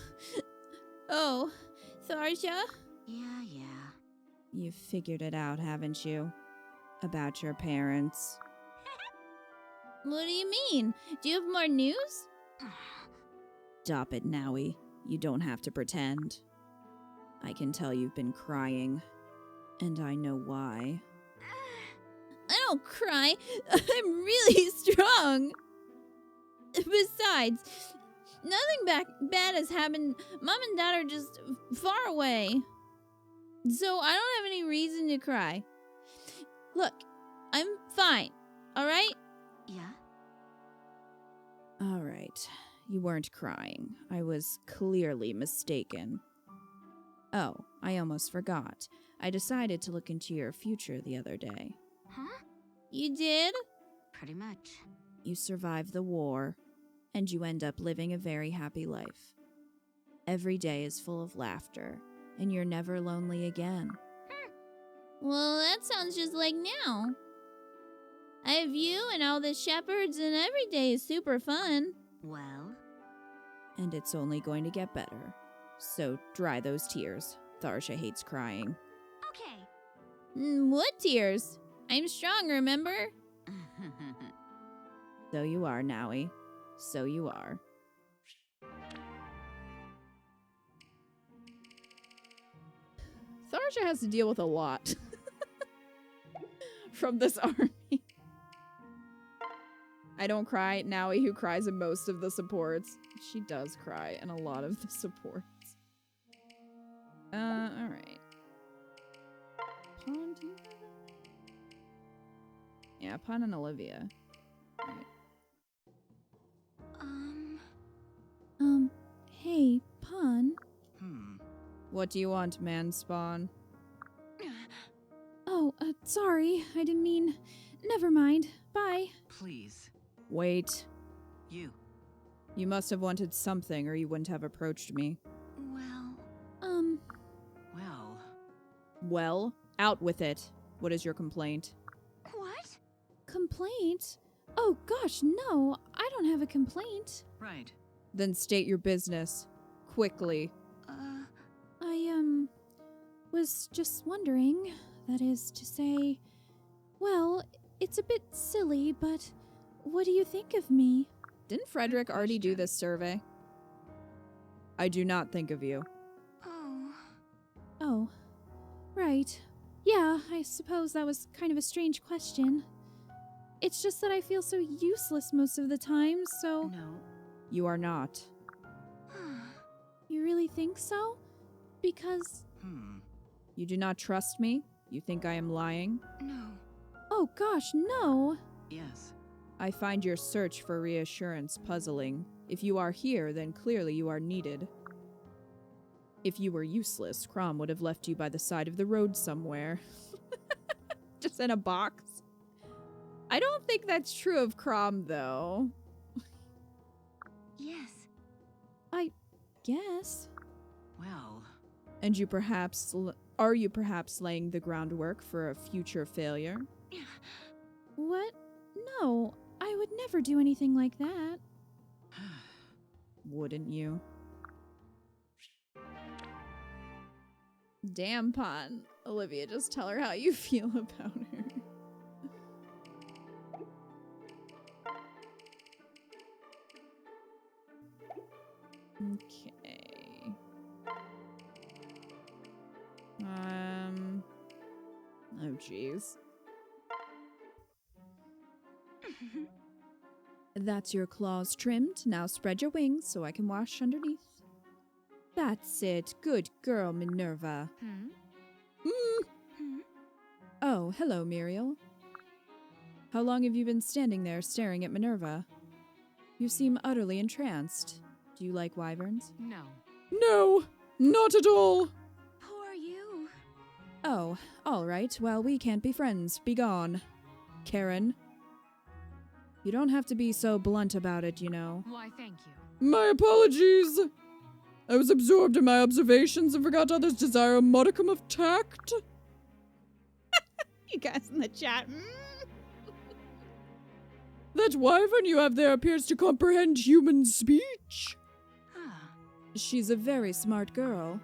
Oh, Tharsha? Yeah. You've figured it out, haven't you? About your parents. What do you mean? Do you have more news? Stop it, Nowie. You don't have to pretend. I can tell you've been crying. And I know why. I don't cry. I'm really strong. Besides, nothing bad has happened. Mom and Dad are just far away. So I don't have any reason to cry. Look, I'm fine. All right? Yeah? All right. You weren't crying. I was clearly mistaken. Oh, I almost forgot. I decided to look into your future the other day. Huh? You did? Pretty much. You survived the war, and you end up living a very happy life. Every day is full of laughter, and you're never lonely again. Well, that sounds just like now. I have you and all the shepherds, and every day is super fun. Well? And it's only going to get better. So dry those tears. Tharsha hates crying. Okay. What tears? I'm strong, remember? So you are, Nowie. So you are. Tharsha has to deal with a lot from this army. I don't cry. Nowie, who cries in most of the supports. She does cry in a lot of the supports. Alright. Pawn, do you have it? Yeah, Pawn and Olivia. Alright. Hey, Pawn. What do you want, man spawn? Oh, sorry. I didn't mean. Never mind. Bye. Please. Wait. You. You must have wanted something or you wouldn't have approached me. Well, Well. Well, out with it. What is your complaint? what? Complaint? Oh gosh, no. I don't have a complaint. Right. Then state your business. Quickly. I was just wondering. That is to say, well, it's a bit silly, but what do you think of me? Didn't Frederick already do this survey? I do not think of you. Oh. Oh, right. Yeah, I suppose that was kind of a strange question. It's just that I feel so useless most of the time, so... No. You are not. You really think so? Because... You do not trust me? You think I am lying? No. Oh gosh, no! Yes. I find your search for reassurance puzzling. If you are here, then clearly you are needed. If you were useless, Crom would have left you by the side of the road somewhere. Just in a box. I don't think that's true of Crom, though. Yes. I guess. Well. And you perhaps... Are you perhaps laying the groundwork for a future failure? What? No, I would never do anything like that. Wouldn't you? Damn, Pon. Olivia, just tell her how you feel about her. Okay. Oh, jeez. That's your claws trimmed. Now spread your wings so I can wash underneath. That's it. Good girl, Minerva. Oh, hello, Muriel. How long have you been standing there staring at Minerva? You seem utterly entranced. Do you like wyverns? No. No, not at all. Who are you? Oh, all right. Well, we can't be friends. Be gone. Karen. You don't have to be so blunt about it, you know. Why, thank you. My apologies. I was absorbed in my observations and forgot others desire a modicum of tact. You guys in the chat. That wyvern you have there appears to comprehend human speech. She's a very smart girl.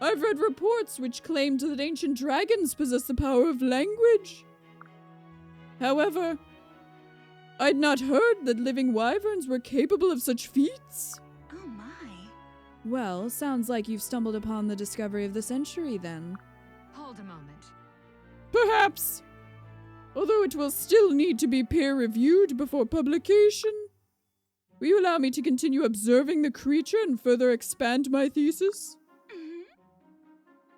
I've read reports which claimed that ancient dragons possess the power of language. However, I'd not heard that living wyverns were capable of such feats. Oh my. Well, sounds like you've stumbled upon the discovery of the century, then. Hold a moment. Perhaps. Although it will still need to be peer-reviewed before publication. Will you allow me to continue observing the creature and further expand my thesis?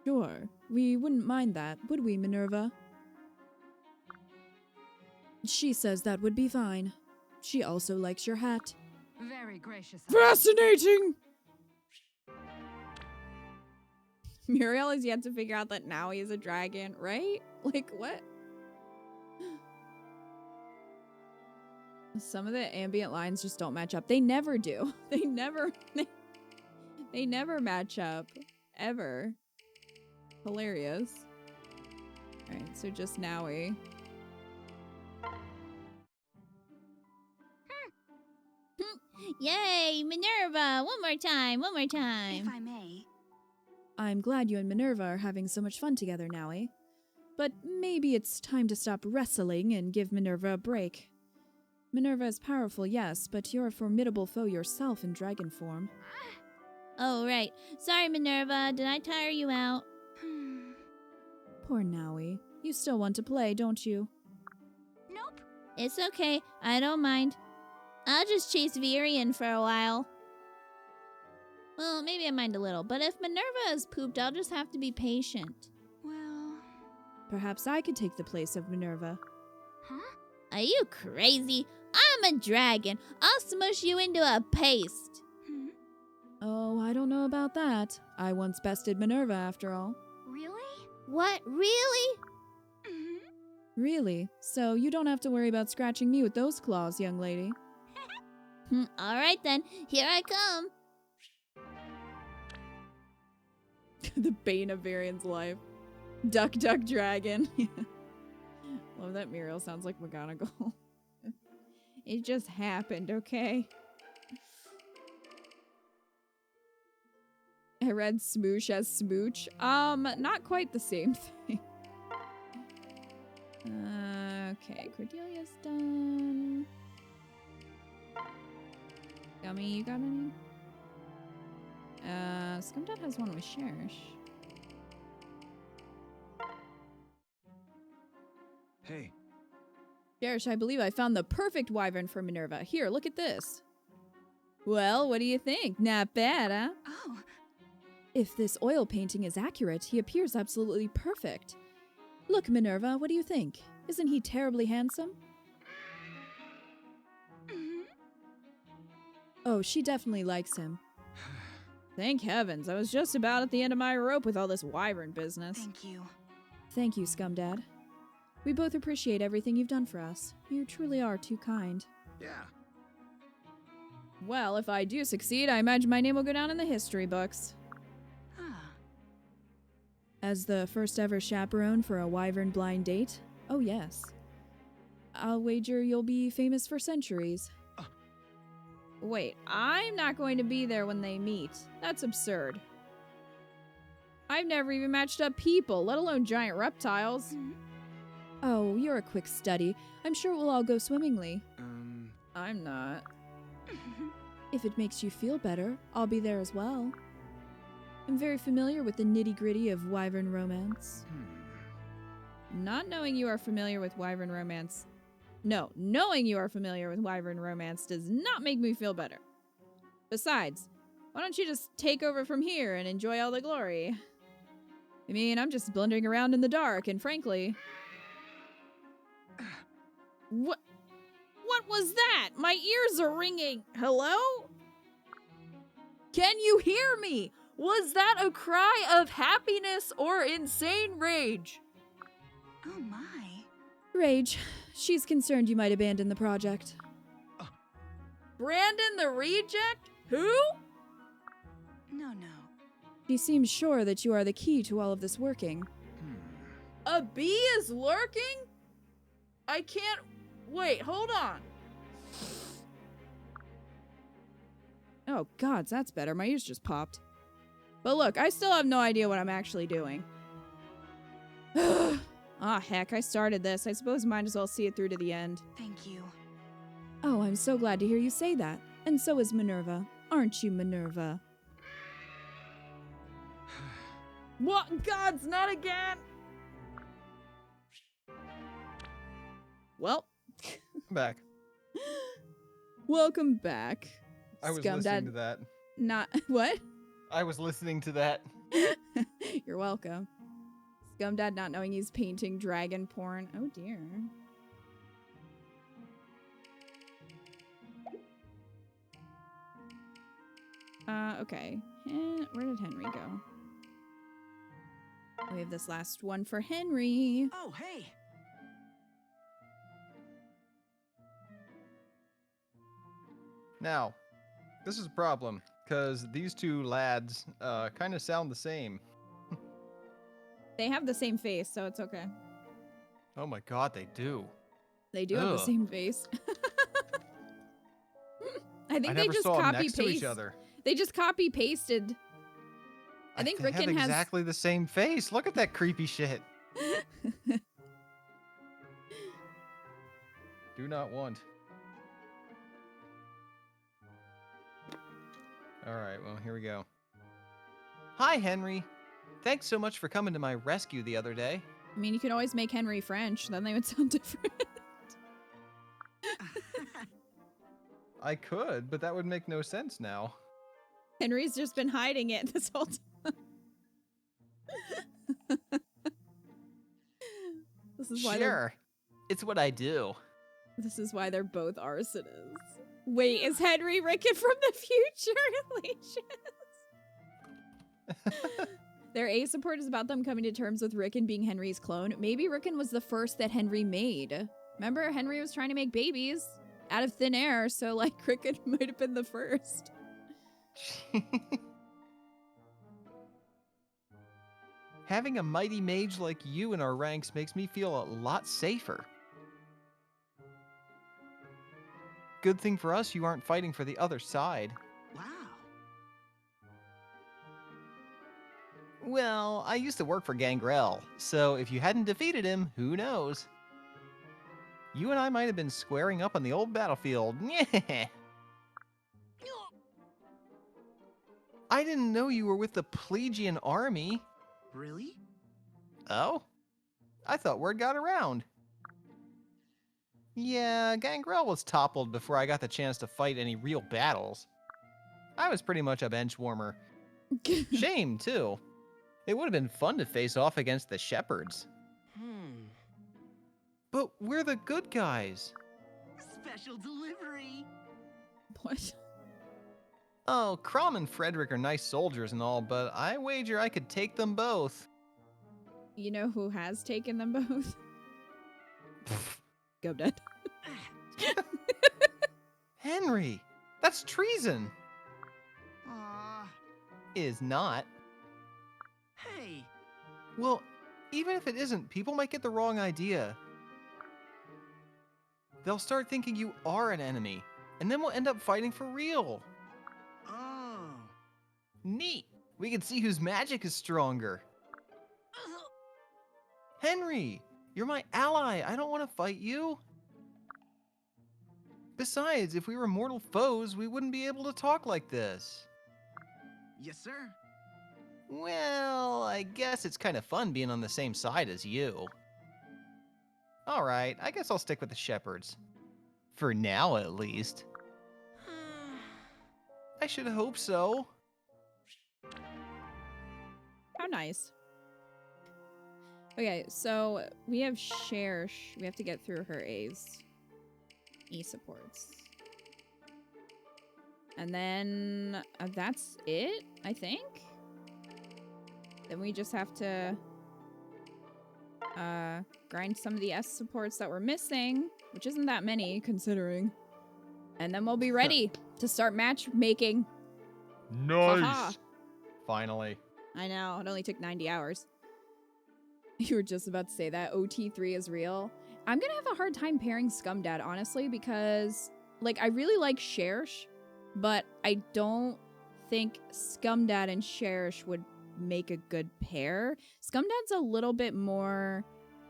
Sure. We wouldn't mind that, would we, Minerva? She says that would be fine. She also likes your hat. Very gracious. Fascinating! Muriel has yet to figure out that now he is a dragon, right? Like, what? Some of the ambient lines just don't match up. They never do. They never match up. Ever. Hilarious. Alright, so just Nowie. Yay, Minerva! One more time, one more time. If I may. I'm glad you and Minerva are having so much fun together, Nowie. But maybe it's time to stop wrestling and give Minerva a break. Minerva is powerful, yes, but you're a formidable foe yourself in dragon form. Oh, right. Sorry, Minerva. Did I tire you out? Poor Nowie. You still want to play, don't you? Nope. It's okay. I don't mind. I'll just chase Virion for a while. Well, maybe I mind a little, but if Minerva has pooped, I'll just have to be patient. Well, Perhaps I could take the place of Minerva. huh? Are you crazy? I'm a dragon. I'll smush you into a paste. Hmm? Oh, I don't know about that. I once bested Minerva, after all. Really? What, really? Mm-hmm. Really? So you don't have to worry about scratching me with those claws, young lady. All right then, here I come. The bane of Varian's life. Duck, duck, dragon. Love that Muriel sounds like McGonagall. It just happened, okay? I read smoosh as smooch. Not quite the same thing. Okay, Cordelia's done. Gummy, you got any? Scumdad has one with Cherish. Hey, Cherish, I believe I found the perfect wyvern for Minerva. Here, look at this. Well, what do you think? Not bad, huh? Oh, If this oil painting is accurate, he appears absolutely perfect. Look, Minerva, what do you think? Isn't he terribly handsome? mm-hmm. Oh, she definitely likes him. Thank heavens, I was just about at the end of my rope with all this wyvern business. Thank you. Thank you, Scumdad. We both appreciate everything you've done for us. You truly are too kind. yeah. Well, if I do succeed, I imagine my name will go down in the history books. Ah, As the first ever chaperone for a wyvern blind date? Oh, yes. I'll wager you'll be famous for centuries. Wait, I'm not going to be there when they meet. That's absurd. I've never even matched up people, let alone giant reptiles. mhm. Oh, you're a quick study. I'm sure it will all go swimmingly. Um, I'm not. If it makes you feel better, I'll be there as well. I'm very familiar with the nitty-gritty of wyvern romance. Not knowing you are familiar with wyvern romance. No, knowing you are familiar with wyvern romance does not make me feel better. Besides, why don't you just take over from here and enjoy all the glory? I mean, I'm just blundering around in the dark, and frankly... What was that? My ears are ringing. Hello? Can you hear me? Was that a cry of happiness or insane rage? Oh my. Rage. She's concerned you might abandon the project. Brandon the Reject? Who? No. She seems sure that you are the key to all of this working. A bee is lurking? I can't... Wait, hold on. Oh, gods, that's better. My ears just popped. But look, I still have no idea what I'm actually doing. Ah, heck, I started this. I suppose might as well see it through to the end. Thank you. Oh, I'm so glad to hear you say that. And so is Minerva. Aren't you, Minerva? What? Gods, not again! Well, I'm back. welcome back. I was Scumdad. listening to that. Not what? I was listening to that. You're welcome. Scumdad not knowing he's painting dragon porn. Oh dear. Okay. Where did Henry go? We have this last one for Henry. Oh, hey! Now, this is a problem, because these two lads kind of sound the same. They have the same face, so it's okay. Oh my god, they do. They do have the Ugh. same face. I think I they never just saw them copy next to each paste. other. They just copy pasted. I think they have Rickon has exactly the same face. Look at that creepy shit. Do not want. Alright, well, here we go. Hi, Henry. Thanks so much for coming to my rescue the other day. I mean, you could always make Henry French, then they would sound different. I could, but that would make no sense now. Henry's just been hiding it this whole time. This is why Sure. It's what I do. this is why they're both arsonists. Wait, is Henry Rickon from the future? Legions? Their A support is about them coming to terms with Rickon being Henry's clone. Maybe Rickon was the first that Henry made. Remember, Henry was trying to make babies out of thin air, so like Rickon might have been the first. Having a mighty mage like you in our ranks makes me feel a lot safer. Good thing for us you aren't fighting for the other side. Wow. Well, I used to work for Gangrel, so if you hadn't defeated him, who knows? You and I might have been squaring up on the old battlefield. I didn't know you were with the Plegian army. Really? Oh? I thought word got around. Yeah, Gangrel was toppled before I got the chance to fight any real battles. I was pretty much a bench warmer. Shame, too. It would have been fun to face off against the Shepherds. But we're the good guys. Special delivery. What? Oh, Crom and Frederick are nice soldiers and all, but I wager I could take them both. You know who has taken them both? Go dead. Henry, that's treason. Aw. Is not. Hey. Well, even if it isn't, people might get the wrong idea. They'll start thinking you are an enemy, and then we'll end up fighting for real. Oh. Neat. We can see whose magic is stronger. Henry, you're my ally. I don't want to fight you. Besides, if we were mortal foes, we wouldn't be able to talk like this. Yes, sir. Well, I guess it's kind of fun being on the same side as you. All right, I guess I'll stick with the Shepherds. For now, at least. I should hope so. How nice. Okay, so we have Cherche. We have to get through her A's. E supports. And then that's it, I think. Then we just have to grind some of the S supports that we're missing, which isn't that many considering. And then we'll be ready to start matchmaking. Nice. Haha. Finally. I know, it only took 90 hours. You were just about to say that. OT3 is real. I'm gonna have a hard time pairing Scumdad, honestly, because, like, I really like Cherche, but I don't think Scumdad and Cherche would make a good pair. Scumdad's a little bit more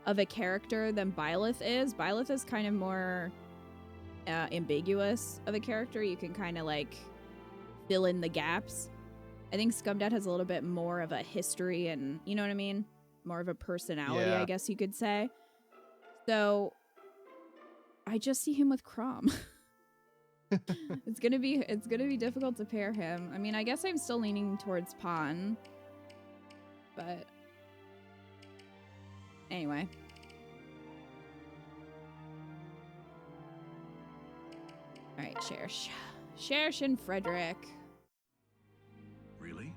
of a character than Byleth is. Byleth is kind of more ambiguous of a character. You can kind of, like, fill in the gaps. I think Scumdad has a little bit more of a history and, you know what I mean? More of a personality, Yeah. I guess you could say. So, I just see him with Crom. It's gonna be difficult to pair him. I mean, I guess I'm still leaning towards Pawn. But anyway. Alright, Cherche. Cherche and Frederick. Really?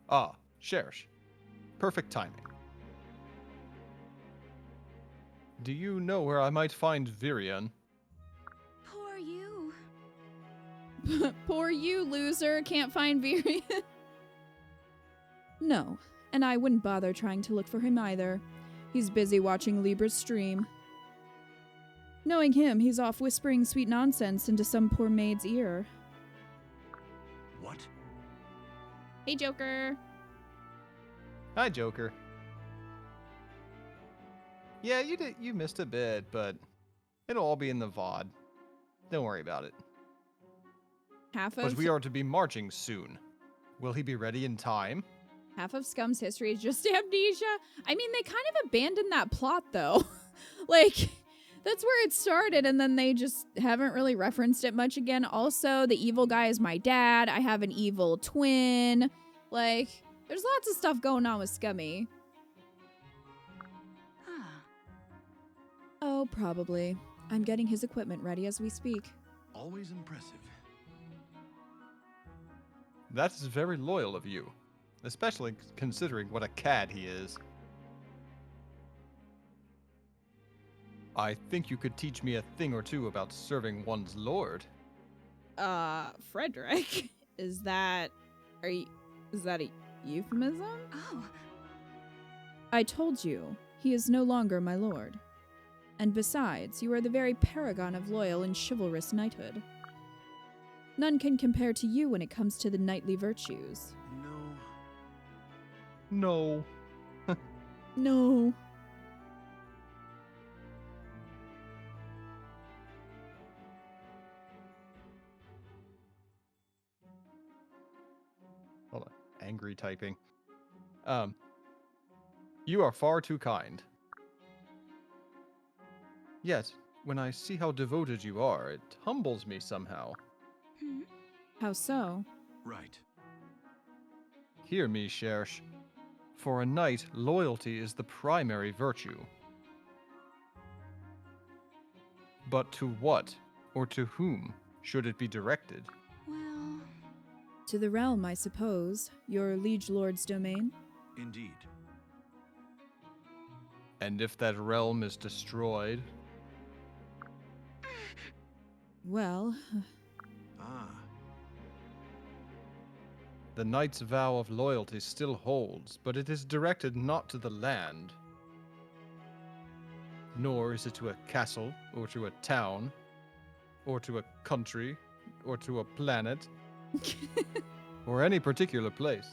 Ah, Cherche. Perfect timing. Do you know where I might find Virion? Poor you. Poor you, loser. Can't find Virion. No, and I wouldn't bother trying to look for him either. He's busy watching Libra's stream. Knowing him, he's off whispering sweet nonsense into some poor maid's ear. What? Hey, Joker. Hi, Joker. Yeah, you missed a bit, but it'll all be in the VOD. Don't worry about it. Half But of we are to be marching soon. Will he be ready in time? Scum's history is just amnesia. I mean, they kind of abandoned that plot, though. Like, That's where it started, and then they just haven't really referenced it much again. Also, the evil guy is my dad. I have an evil twin. Like, there's lots of stuff going on with Scummy. Ah, Oh, probably. I'm getting his equipment ready as we speak. Always impressive. That is very loyal of you, especially considering what a cad he is. I think you could teach me a thing or two about serving one's lord. Frederick? Is that a euphemism? Oh, I told you, he is no longer my lord. And besides, you are the very paragon of loyal and chivalrous knighthood. None can compare to you when it comes to the knightly virtues. No. No. No. Hold on. Angry typing. You are far too kind. Yet, when I see how devoted you are, it humbles me somehow. hmm. How so? Right. Hear me, Shersh. For a knight, loyalty is the primary virtue. But to what, or to whom, should it be directed? Well, To the realm, I suppose. Your liege lord's domain. Indeed. And if that realm is destroyed? Well, Ah. The knight's vow of loyalty still holds, but it is directed not to the land. Nor is it to a castle, or to a town, or to a country, or to a planet, or any particular place.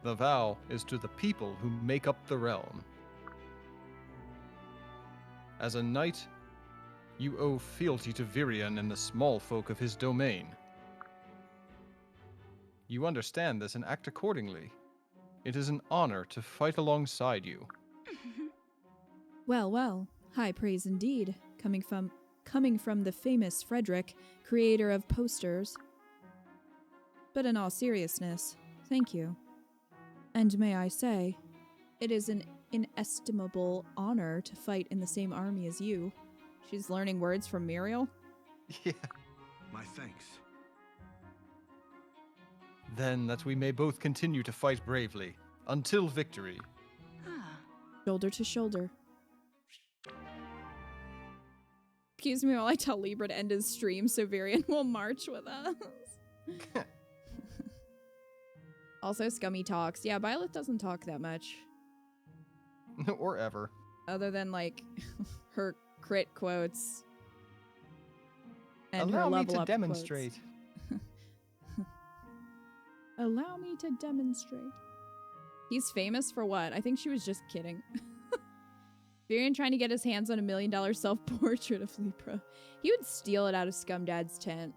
The vow is to the people who make up the realm. As a knight, you owe fealty to Virion and the small folk of his domain. You understand this and act accordingly. It is an honor to fight alongside you. well, well. High praise indeed, coming from the famous Frederick, creator of posters. But in all seriousness, thank you. And may I say, it is an inestimable honor to fight in the same army as you. She's learning words from Muriel. Yeah. My thanks. Then that we may both continue to fight bravely, until victory. ah, Shoulder to shoulder. Excuse me while I tell Libra to end his stream so Varian will march with us. Also, Scummy talks. Yeah, Violet doesn't talk that much. Or ever. Other than, like, her crit quotes. And her Allow me level to up demonstrate. quotes. Allow me to demonstrate. He's famous for what? I think she was just kidding. Varian trying to get his hands on $1 million self-portrait of Libra. He would steal it out of Scumdad's tent.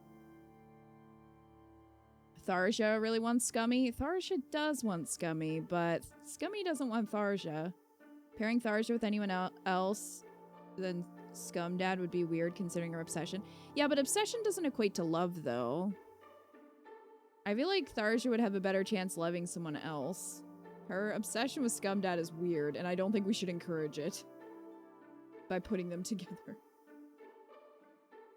Tharja really wants Scummy. Tharja does want Scummy, but Scummy doesn't want Tharja. Pairing Tharja with anyone else than Scumdad would be weird considering her obsession. Yeah, but obsession doesn't equate to love, though. I feel like Tharja would have a better chance loving someone else. Her obsession with Scumdad is weird, and I don't think we should encourage it by putting them together.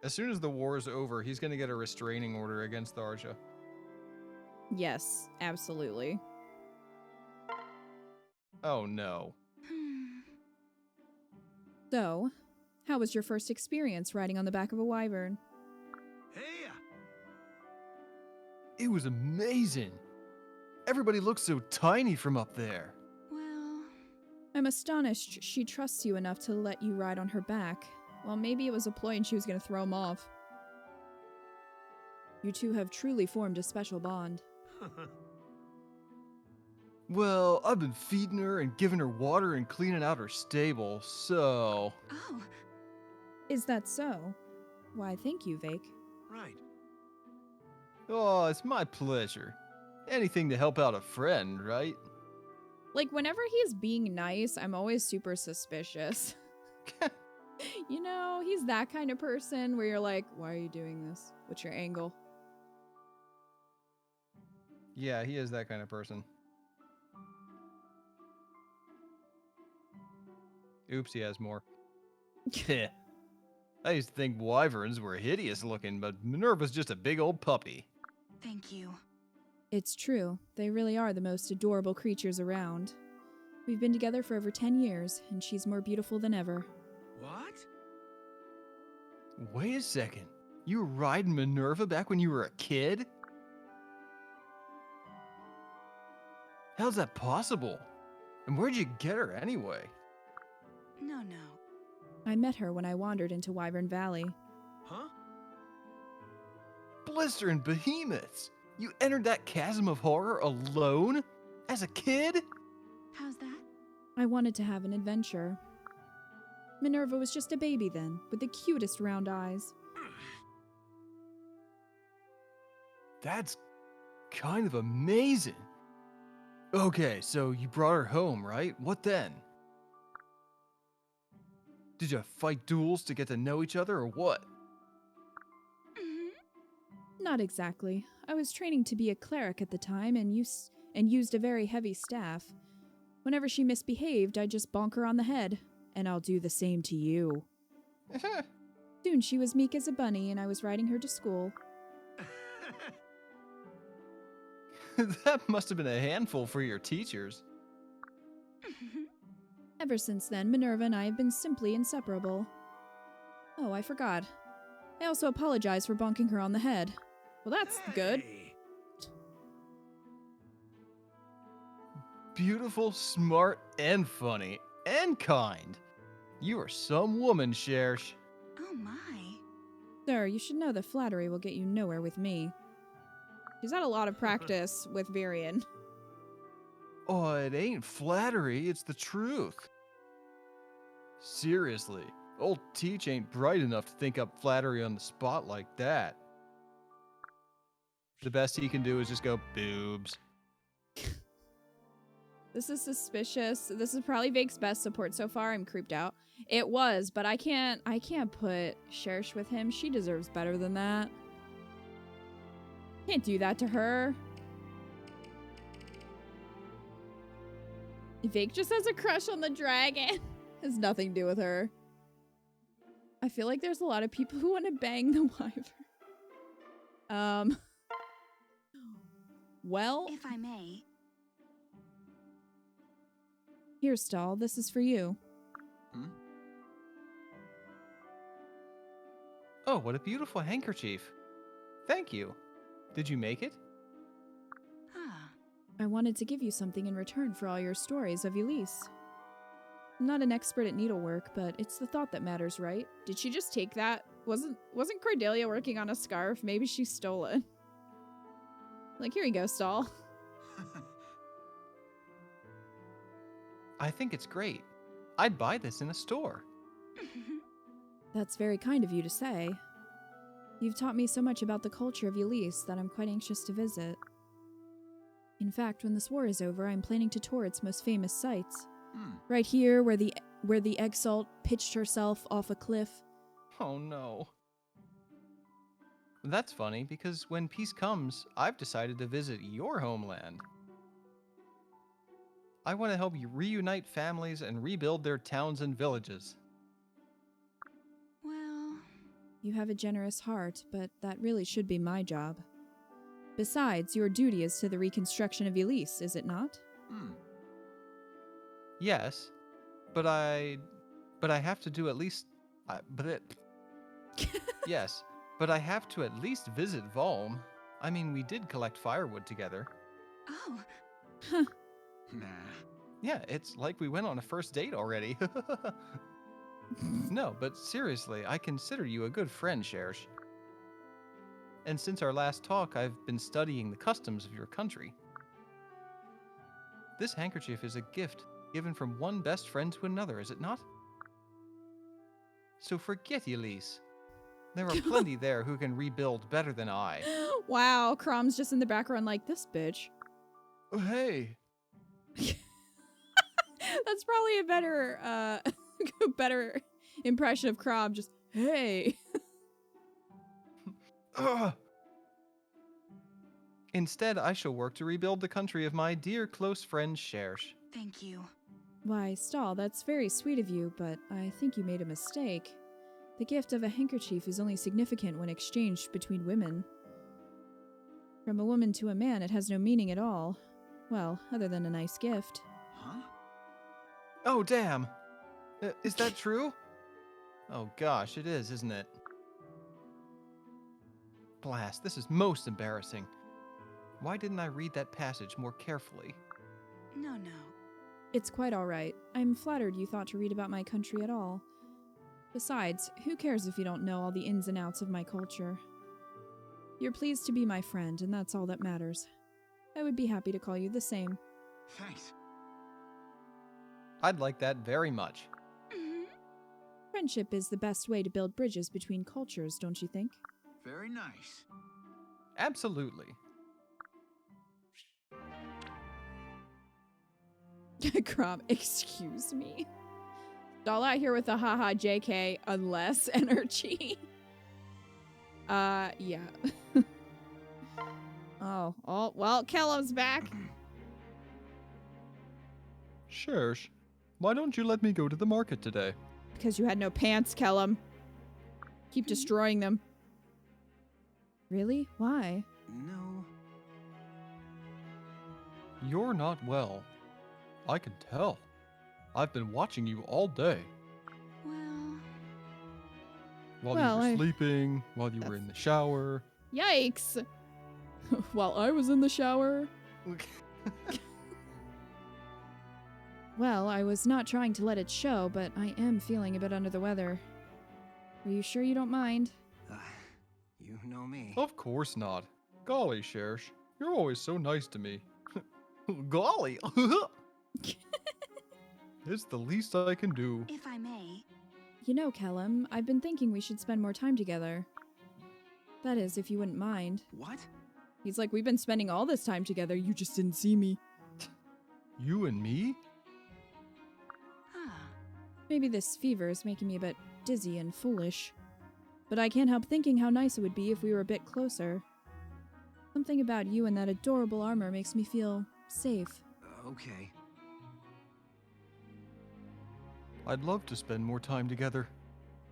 As soon as the war is over, he's going to get a restraining order against Tharja. Yes, absolutely. Oh no. So, how was your first experience riding on the back of a wyvern? Hey! It was amazing. Everybody looks so tiny from up there. well, I'm astonished she trusts you enough to let you ride on her back. Well, maybe it was a ploy and she was going to throw him off. You two have truly formed a special bond. Well, I've been feeding her and giving her water and cleaning out her stable, so... oh, Is that so? Why, thank you, Vake. Right. Oh, it's my pleasure. Anything to help out a friend, right? Like, whenever he's being nice, I'm always super suspicious. You know, he's that kind of person where you're like, why are you doing this? What's your angle? Yeah, he is that kind of person. Oops, he has more. I used to think wyverns were hideous looking, but Minerva's just a big old puppy. Thank you. It's true. They really are the most adorable creatures around. We've been together for over 10 years, and she's more beautiful than ever. What? Wait a second. You were riding Minerva back when you were a kid? How's that possible? And where'd you get her anyway? No. I met her when I wandered into Wyvern Valley. Huh? Blistering behemoths! You entered that chasm of horror alone? As a kid? How's that? I wanted to have an adventure. Minerva was just a baby then, with the cutest round eyes. That's kind of amazing. Okay, so you brought her home, right? What then? Did you fight duels to get to know each other or what? Not exactly. I was training to be a cleric at the time and used a very heavy staff. Whenever she misbehaved, I just bonk her on the head. And I'll do the same to you. Soon she was meek as a bunny and I was riding her to school. That must have been a handful for your teachers. Ever since then, Minerva and I have been simply inseparable. Oh, I forgot. I also apologize for bonking her on the head. Well, that's good. Hey. Beautiful, smart, and funny, and kind. You are some woman, Shersh. Oh my. Sir, you should know that flattery will get you nowhere with me. She's had a lot of practice with Varian. Oh, it ain't flattery, it's the truth. Seriously, old Teach ain't bright enough to think up flattery on the spot like that. The best he can do is just go, boobs. This is suspicious. This is probably Vake's best support so far. I'm creeped out. It was, but I can't put Shersh with him. She deserves better than that. Can't do that to her. Vake just has a crush on the dragon. Has nothing to do with her. I feel like there's a lot of people who want to bang the wyvern. Well, If I may. Here, Stall, this is for you. Oh, what a beautiful handkerchief. Thank you. Did you make it? Ah. I wanted to give you something in return for all your stories of Elise. I'm not an expert at needlework, but it's the thought that matters, right? did she just take that? Wasn't Cordelia working on a scarf? Maybe she stole it. Like, here you go, Stall. I think it's great. I'd buy this in a store. That's very kind of you to say. You've taught me so much about the culture of Elise that I'm quite anxious to visit. In fact, when this war is over, I'm planning to tour its most famous sites. Right here, where the Exalt pitched herself off a cliff. Oh no. That's funny, because when peace comes, I've decided to visit your homeland. I want to help you reunite families and rebuild their towns and villages. Well, You have a generous heart, but that really should be my job. Besides, your duty is to the reconstruction of Elise, is it not? Yes, but I have to do at least. Yes, but I have to at least visit Volm. I mean, we did collect firewood together. oh, Nah. Yeah, it's like we went on a first date already. No, but seriously, I consider you a good friend, Shersh. And since our last talk, I've been studying the customs of your country. This handkerchief is a gift given from one best friend to another, is it not? So forget Elise. There are plenty there who can rebuild better than I. Wow, Crom's just in the background like, this bitch. Oh, hey. That's probably a better, better impression of Crom. Just, hey. Ugh. Instead, I shall work to rebuild the country of my dear close friend Shersh. Thank you. Why, Stall, that's very sweet of you, but I think you made a mistake. The gift of a handkerchief is only significant when exchanged between women. From a woman to a man, it has no meaning at all. Well, other than a nice gift. Huh? Oh, damn. Is that true? Oh gosh, it is, isn't it? Blast, this is most embarrassing. Why didn't I read that passage more carefully? No. It's quite all right. I'm flattered you thought to read about my country at all. Besides, who cares if you don't know all the ins and outs of my culture? You're pleased to be my friend, and that's all that matters. I would be happy to call you the same. Thanks. I'd like that very much. Mhm. Friendship is the best way to build bridges between cultures, don't you think? Very nice. Absolutely. Crom, excuse me. Stall out here with the haha JK unless energy. Yeah. oh, well, Kellum's back. Shersh, why don't you let me go to the market today? Because you had no pants, Kellum. Keep destroying them. Really? Why? No. You're not well. I can tell. I've been watching you all day. Well, While Well, you were I- sleeping, while you were in the shower. Yikes. While I was in the shower. Well, I was not trying to let it show, but I am feeling a bit under the weather. Are you sure you don't mind? You know me. Of course not. Golly, Shersh, you're always so nice to me. Golly! It's the least I can do. if I may. You know, Callum, I've been thinking we should spend more time together. That is, if you wouldn't mind. What? He's like, we've been spending all this time together. You just didn't see me. You and me? Ah. Maybe this fever is making me a bit dizzy and foolish. But I can't help thinking how nice it would be if we were a bit closer. Something about you and that adorable armor makes me feel safe. Okay. I'd love to spend more time together.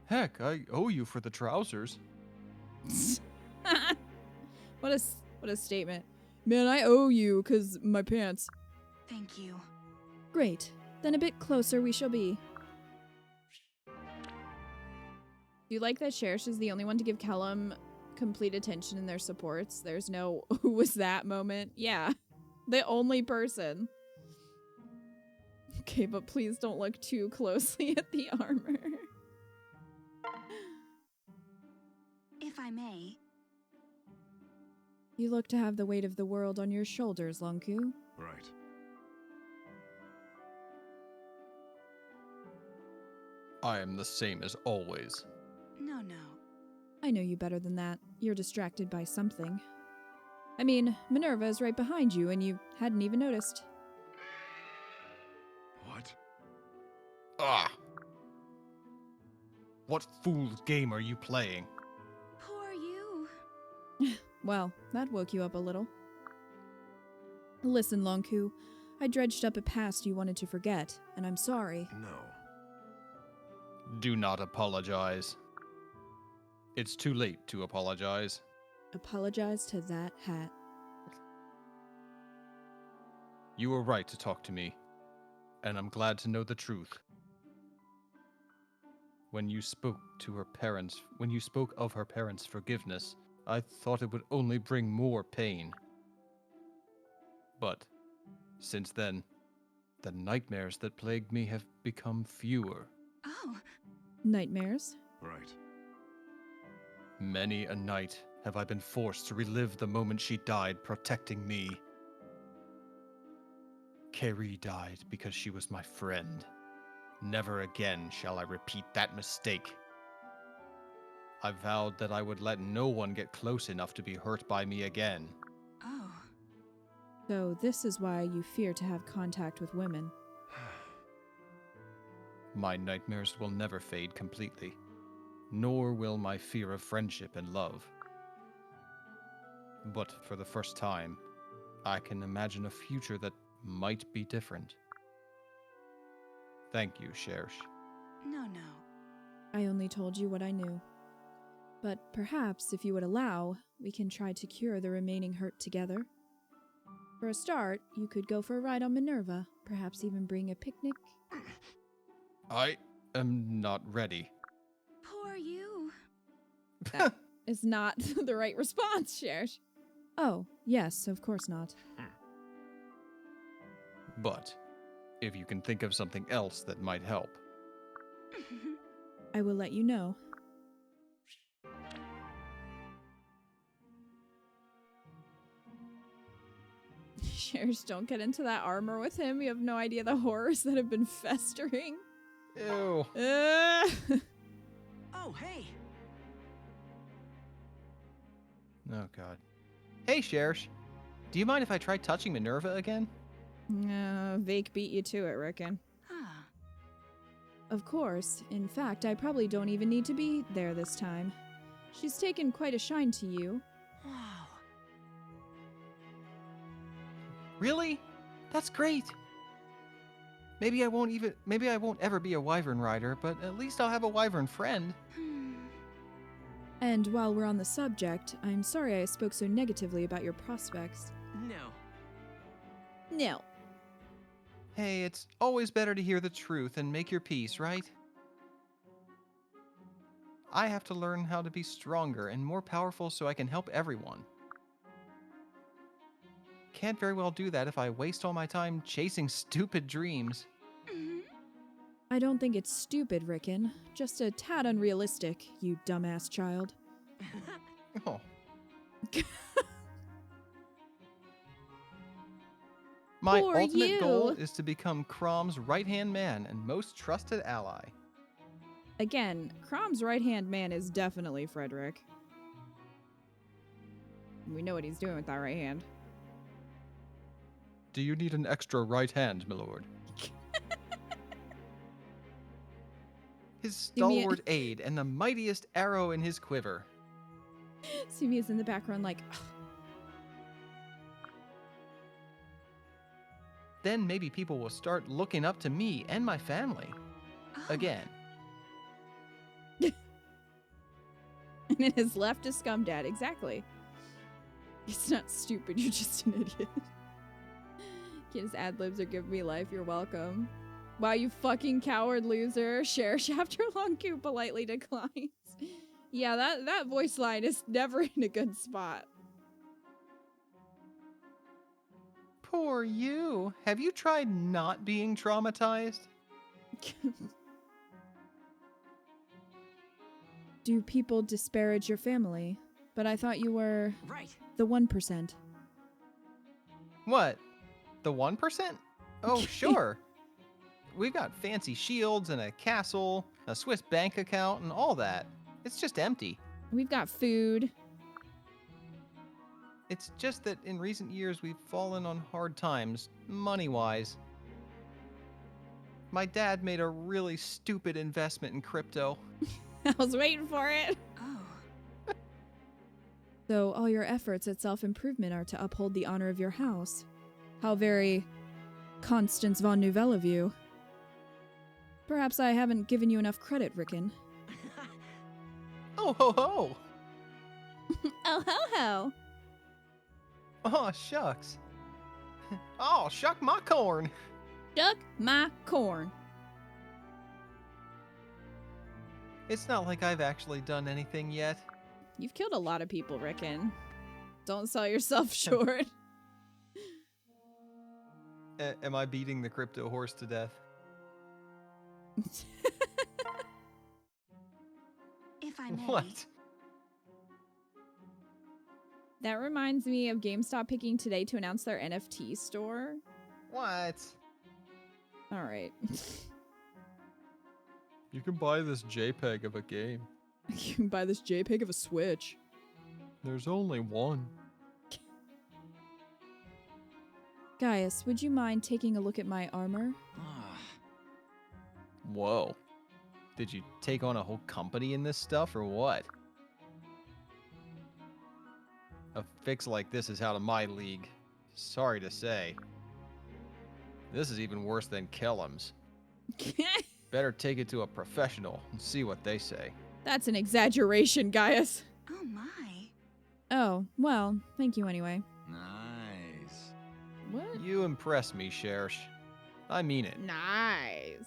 Heck, I owe you for the trousers. What a statement. Man, I owe you because my pants. Thank you. Great. Then a bit closer we shall be. Do you like that Cherish is the only one to give Kellum complete attention in their supports? There's no who was that moment. Yeah. The only person. Okay, but please don't look too closely at the armor. If I may. You look to have the weight of the world on your shoulders, Lonku. Right. I am the same as always. No. I know you better than that. You're distracted by something. I mean, Minerva is right behind you and you hadn't even noticed. What? Ah! What fool's game are you playing? Who are you? Well, that woke you up a little. Listen, Lonku, I dredged up a past you wanted to forget, and I'm sorry. No. Do not apologize. It's too late to apologize. Apologize to that hat. You were right to talk to me, and I'm glad to know the truth. When you spoke of her parents' forgiveness, I thought it would only bring more pain. But since then, the nightmares that plagued me have become fewer. Oh, Nightmares? Right. Many a night have I been forced to relive the moment she died protecting me. Kerry died because she was my friend. Never again shall I repeat that mistake. I vowed that I would let no one get close enough to be hurt by me again. oh. So this is why you fear to have contact with women. My nightmares will never fade completely, nor will my fear of friendship and love. But for the first time, I can imagine a future that might be different. Thank you, Shersh. No. I only told you what I knew. But perhaps, if you would allow, we can try to cure the remaining hurt together. For a start, you could go for a ride on Minerva, perhaps even bring a picnic. I am not ready. Poor you. That is not the right response, Shersh. Oh, yes, of course not. But if you can think of something else that might help. I will let you know. Shersh, don't get into that armor with him. You have no idea the horrors that have been festering. Ew. Oh, hey. Oh, God. Hey, Shersh. Do you mind if I try touching Minerva again? Vake beat you to it, reckon. Ah, Of course. In fact, I probably don't even need to be there this time. She's taken quite a shine to you. wow. Really? That's great. Maybe I won't ever be a wyvern rider, but at least I'll have a wyvern friend. And while we're on the subject, I'm sorry I spoke so negatively about your prospects. No. No. Hey, it's always better to hear the truth and make your peace, right? I have to learn how to be stronger and more powerful so I can help everyone. Can't very well do that if I waste all my time chasing stupid dreams. I don't think it's stupid, Rickon. Just a tad unrealistic, you dumbass child. Oh. My Poor ultimate goal you. is to become Crom's right-hand man and most trusted ally. Again, Crom's right-hand man is definitely Frederick. We know what he's doing with that right hand. Do you need an extra right hand, my lord? His Do me a- stalwart aide and the mightiest arrow in his quiver. Sumi is in the background like, "Ugh." Then maybe people will start looking up to me and my family. Oh. Again. And it has left a scum dad. Exactly. It's not stupid. You're just an idiot. His ad libs are giving me life. You're welcome. Wow, you fucking coward loser. Shersh after long queue politely declines. Yeah, that voice line is never in a good spot. Poor you. Have you tried not being traumatized? Do people disparage your family? But I thought you were Right. the 1%. What? The 1%? Oh, sure. We've got fancy shields and a castle, a Swiss bank account, and all that. It's just empty. We've got food. It's just that in recent years we've fallen on hard times, money-wise. My dad made a really stupid investment in crypto. I was waiting for it. Oh. So all your efforts at self-improvement are to uphold the honor of your house. How very Constance von Nouvelle of you. Perhaps I haven't given you enough credit, Rickon. Oh ho ho! Oh ho ho. Oh shucks. Oh shuck my corn. Duck my corn. It's not like I've actually done anything yet. You've killed a lot of people, Rickon. Don't sell yourself short. Am I beating the crypto horse to death? If I may. What? That reminds me of GameStop picking today to announce their NFT store. What? All right. You can buy this JPEG of a game. You can buy this JPEG of a Switch. There's only one. Gaius, would you mind taking a look at my armor? Ah. Whoa. Did you take on a whole company in this stuff or what? A fix like this is out of my league. Sorry to say. This is even worse than Kellam's. Better take it to a professional and see what they say. That's an exaggeration, Gaius. Oh my. Oh, well, thank you anyway. Nice. What? You impress me, Shersh. I mean it. Nice.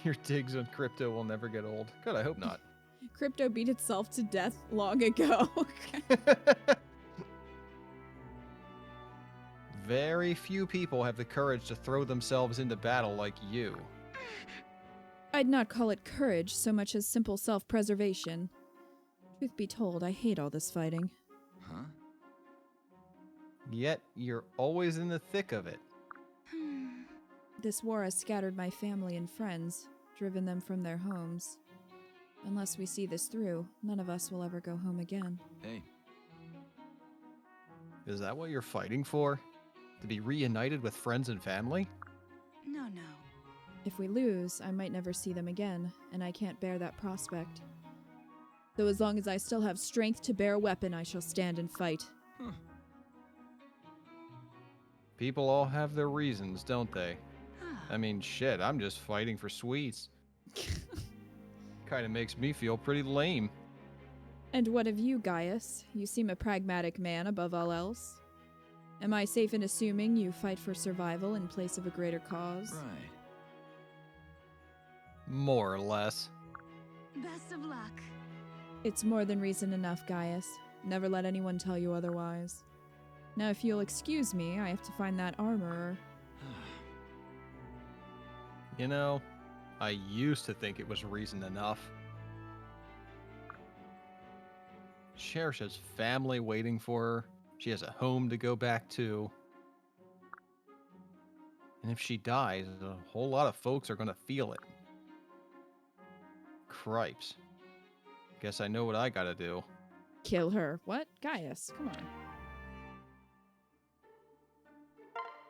Your digs on crypto will never get old. Good, I hope not. Crypto beat itself to death long ago. Very few people have the courage to throw themselves into battle like you. I'd not call it courage so much as simple self-preservation. Truth be told, I hate all this fighting. Huh? Yet, you're always in the thick of it. This war has scattered my family and friends, driven them from their homes. Unless we see this through, none of us will ever go home again. Hey. Is that what you're fighting for? To be reunited with friends and family? No. If we lose, I might never see them again, and I can't bear that prospect. So as long as I still have strength to bear a weapon, I shall stand and fight. People all have their reasons, don't they? Ah. I mean, shit, I'm just fighting for sweets. Kinda makes me feel pretty lame. And what of you, Gaius? You seem a pragmatic man above all else. Am I safe in assuming you fight for survival in place of a greater cause? Right. More or less. Best of luck. It's more than reason enough, Gaius. Never let anyone tell you otherwise. Now, if you'll excuse me, I have to find that armorer. You know, I used to think it was reason enough. Cherish has family waiting for her. She has a home to go back to. And if she dies, a whole lot of folks are gonna feel it. Cripes. Guess I know what I gotta do. Kill her. What? Gaius, come on.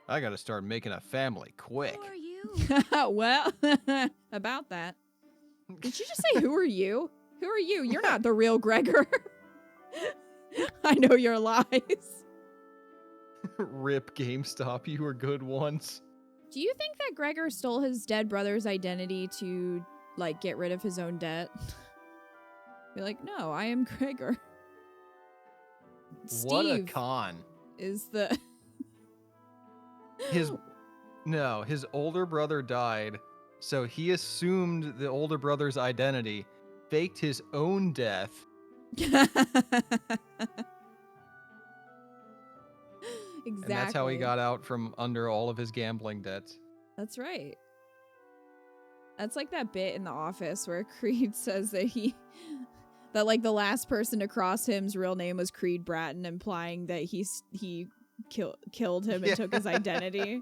I gotta start making a family quick. Who are you? Well, about that. Did you just say, who are you? Who are you? You're not the real Gregor. I know your lies. Rip GameStop, you were good once. Do you think that Gregor stole his dead brother's identity to, like, get rid of his own debt? Be like, no, I am Gregor. What a Steve con. is the... His older brother died, so he assumed the older brother's identity, faked his own death. Exactly. And that's how he got out from under all of his gambling debts. That's right. That's like that bit in The Office where Creed says that like the last person to cross him's real name was Creed Bratton, implying that he killed him and took his identity.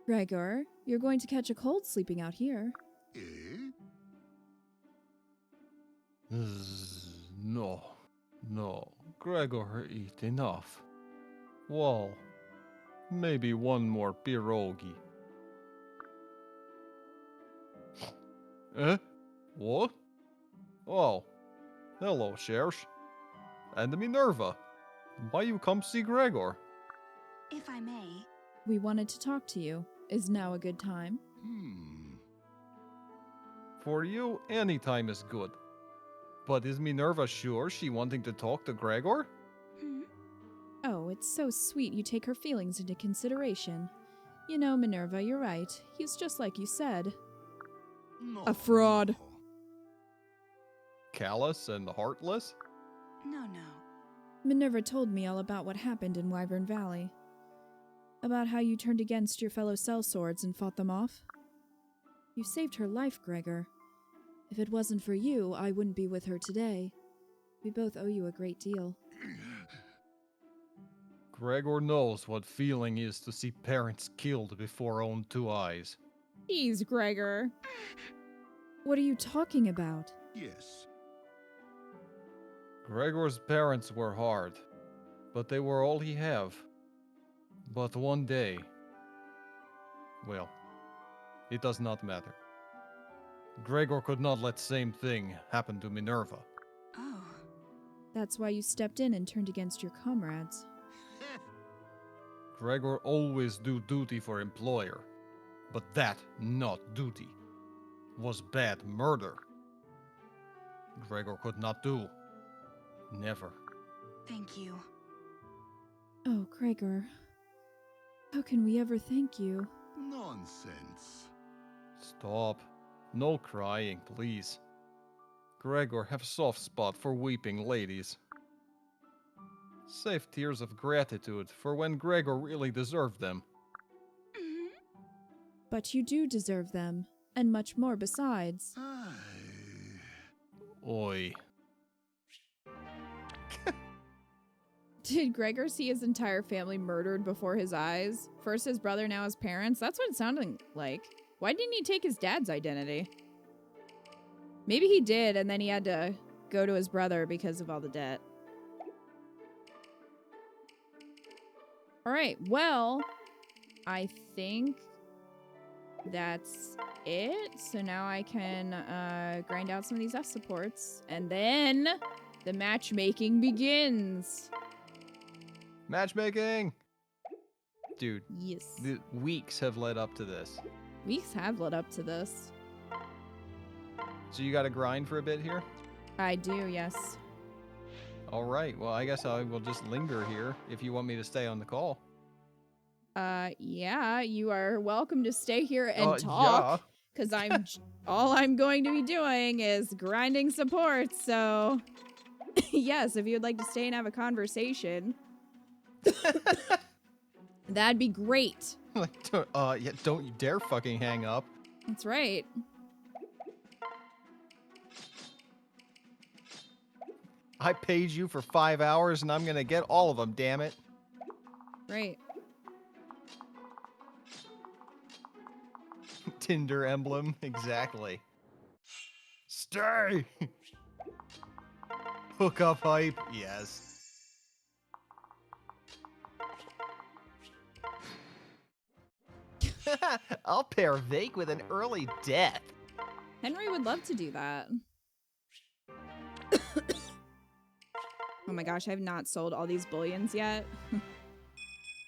Gregor, you're going to catch a cold sleeping out here. Eh? No. Gregor eat enough. Well, maybe one more pierogi. Eh? What? Oh, hello, Shersh. And Minerva. Why you come see Gregor? If I may. We wanted to talk to you. Is now a good time? For you, any time is good. But is Minerva sure she wanting to talk to Gregor? Oh, it's so sweet you take her feelings into consideration. You know, Minerva, you're right. He's just like you said. No. A fraud. no. Callous and heartless? No. Minerva told me all about what happened in Wyvern Valley. About how you turned against your fellow sellswords and fought them off. You saved her life, Gregor. If it wasn't for you, I wouldn't be with her today. We both owe you a great deal. Gregor knows what feeling is to see parents killed before own two eyes. Jeez, Gregor. What are you talking about? Yes. Gregor's parents were hard, but they were all he have. But one day... Well, it does not matter. Gregor could not let same thing happen to Minerva. Oh. That's why you stepped in and turned against your comrades. Gregor always do duty for employer. But that not duty. Was bad murder. Gregor could not do. Never. Thank you. Oh, Gregor. How can we ever thank you? Nonsense. Stop. No crying, please. Gregor have soft spot for weeping ladies. Save tears of gratitude for when Gregor really deserved them. Mhm. But you do deserve them, and much more besides. Oi. Did Gregor see his entire family murdered before his eyes? First his brother, now his parents? That's what it sounded like. Why didn't he take his dad's identity? Maybe he did, and then he had to go to his brother because of all the debt. Alright, well, I think that's it. So now I can grind out some of these F supports, and then the matchmaking begins. Matchmaking! Dude, Yes. the weeks have led up to this. Weeks have led up to this. So you gotta grind for a bit here? I do, yes. Alright, well I guess I will just linger here if you want me to stay on the call. Yeah, you are welcome to stay here and talk. Because all I'm going to be doing is grinding support, so yes, if you'd like to stay and have a conversation, that'd be great. Like, yeah, don't you dare fucking hang up. That's right. I paid you for 5 hours and I'm gonna get all of them, damn it. Right. Tinder emblem, exactly. Stay! Hook up hype, yes. I'll pair Vake with an early death. Henry would love to do that. Oh my gosh, I have not sold all these bullions yet.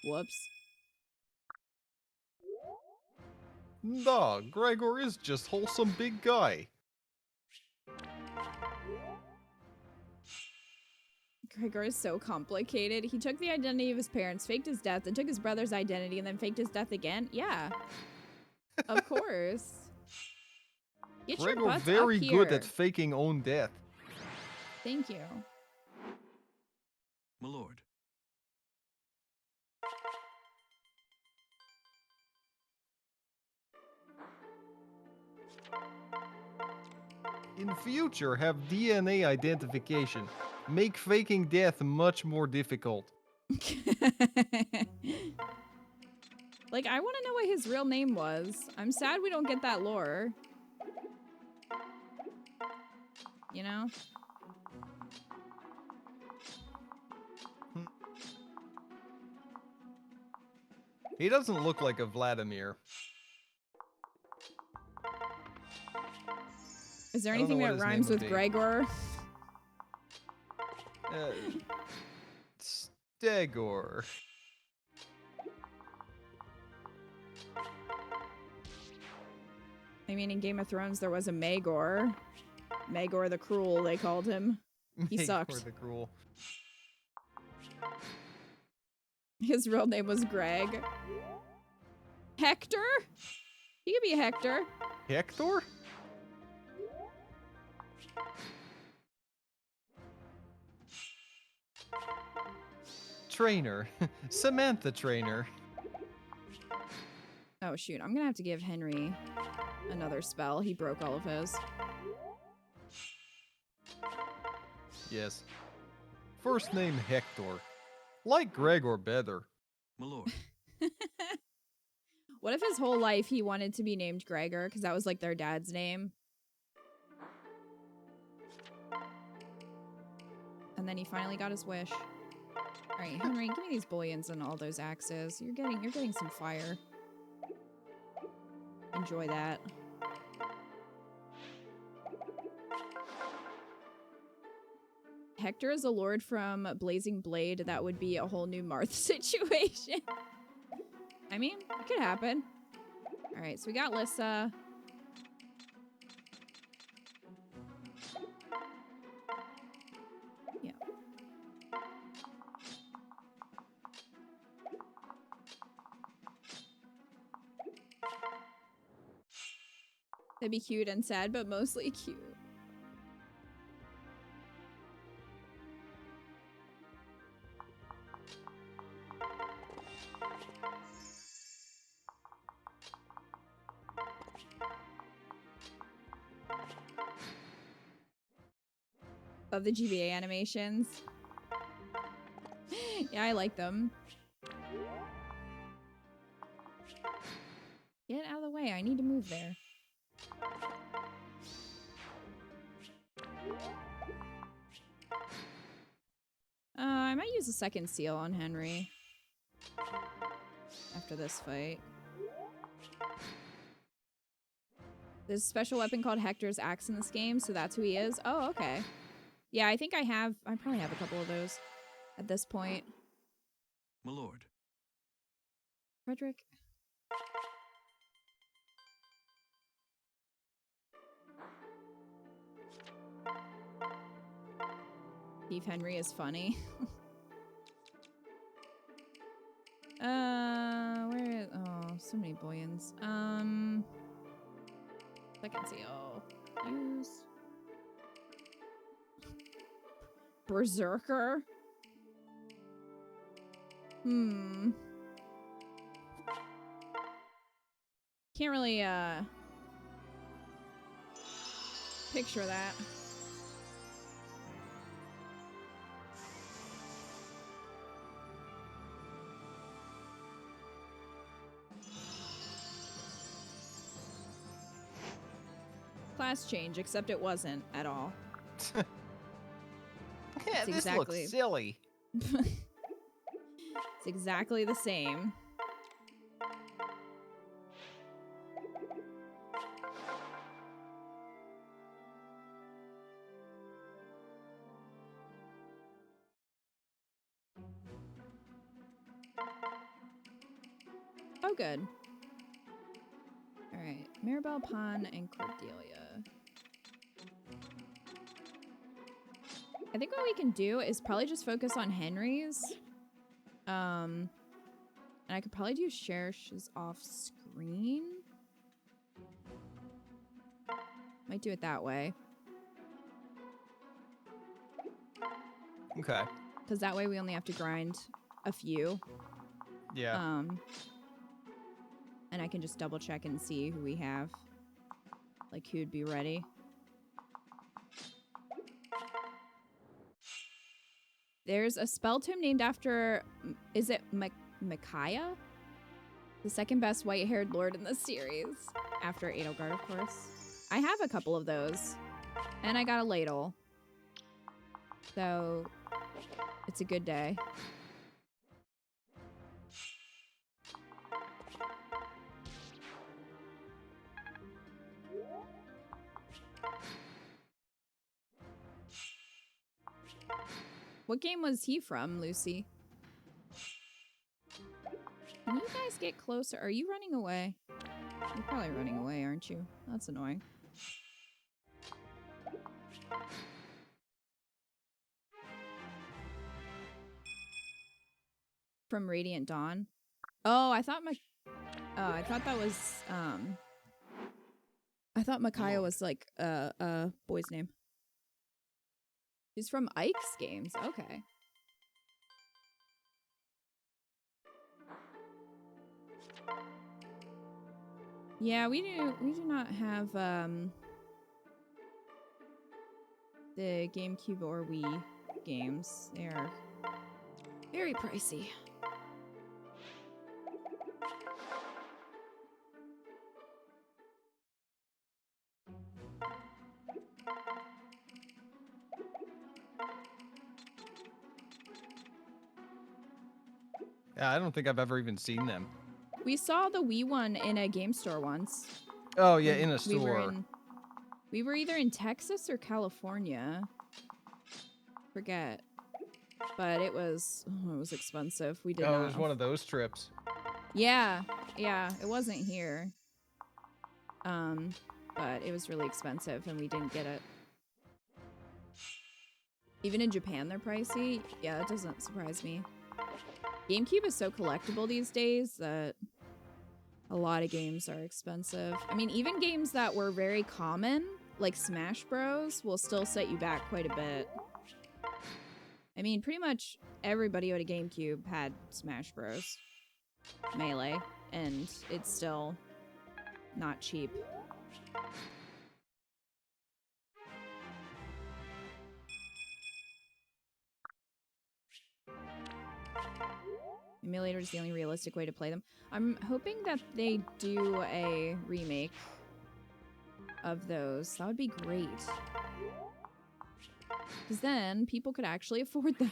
Whoops. Nah, Gregor is just wholesome big guy. Gregor is so complicated. He took the identity of his parents, faked his death, then took his brother's identity, and then faked his death again? Yeah. Of course. Get your Gregor butts very up good here. at faking own death. Thank you. My lord. In future, have DNA identification. Make faking death much more difficult. Like, I want to know what his real name was. I'm sad we don't get that lore. You know? He doesn't look like a Vladimir. Is there I don't know anything what that his rhymes name would with be. Gregor? Stegor. I mean, in Game of Thrones, there was a Maegor. Maegor the Cruel, they called him. He Maegor sucked. the Cruel. His real name was Greg. Hector? He could be Hector. Hector? Trainer. Samantha Trainer. Oh, shoot. I'm gonna have to give Henry another spell. He broke all of his. Yes. First name Hector. Like Gregor better. My lord. What if his whole life he wanted to be named Gregor because that was like their dad's name? And then he finally got his wish. All right, Henry, give me these bullions and all those axes. You're getting some fire. Enjoy that. Hector is a lord from Blazing Blade. That would be a whole new Marth situation. I mean, it could happen. All right, so we got Lissa. Yeah. That'd be cute and sad, but mostly cute. Of the GBA animations. Yeah, I like them. Get out of the way. I need to move there. I might use a second seal on Henry after this fight. There's a special weapon called Hector's Axe in this game, so that's who he is. Oh, okay. Yeah, I think I probably have a couple of those at this point. My lord. Frederick. Steve Henry is funny. Where is, oh, so many bullions. Second seal. Use. Berserker. Can't really, picture that. Class change, except it wasn't at all. Yeah, It's this exactly- looks silly. It's exactly the same. Oh, good. All right, Maribel, Pon, and Cordelia. I think what we can do is probably just focus on Henry's. And I could probably do Cherish's off screen. Might do it that way. Okay. Because that way we only have to grind a few. Yeah. And I can just double check and see who we have. Like who'd be ready. There's a spell tome named after, is it Micaiah? The second best white-haired lord in the series. After Edelgard, of course. I have a couple of those. And I got a ladle. So, it's a good day. What game was he from, Lucy? Can you guys get closer? Are you running away? You're probably running away, aren't you? That's annoying. From Radiant Dawn? Oh, I thought I thought that was, I thought Micaiah was like a boy's name. He's from Ike's games. Okay. Yeah, we do not have the GameCube or Wii games. They are very pricey. Yeah, I don't think I've ever even seen them. We saw the Wii one in a game store once. Oh yeah, when in a store. We were either in Texas or California. Forget. But it was expensive. We did Oh, not. it was one of those trips. Yeah, it wasn't here. But it was really expensive and we didn't get it. Even in Japan, they're pricey. Yeah, that doesn't surprise me. GameCube is so collectible these days that a lot of games are expensive. I mean, even games that were very common, like Smash Bros, will still set you back quite a bit. I mean, pretty much everybody with a GameCube had Smash Bros. Melee, and it's still not cheap. Emulator is the only realistic way to play them. I'm hoping that they do a remake of those. That would be great. Because then people could actually afford them.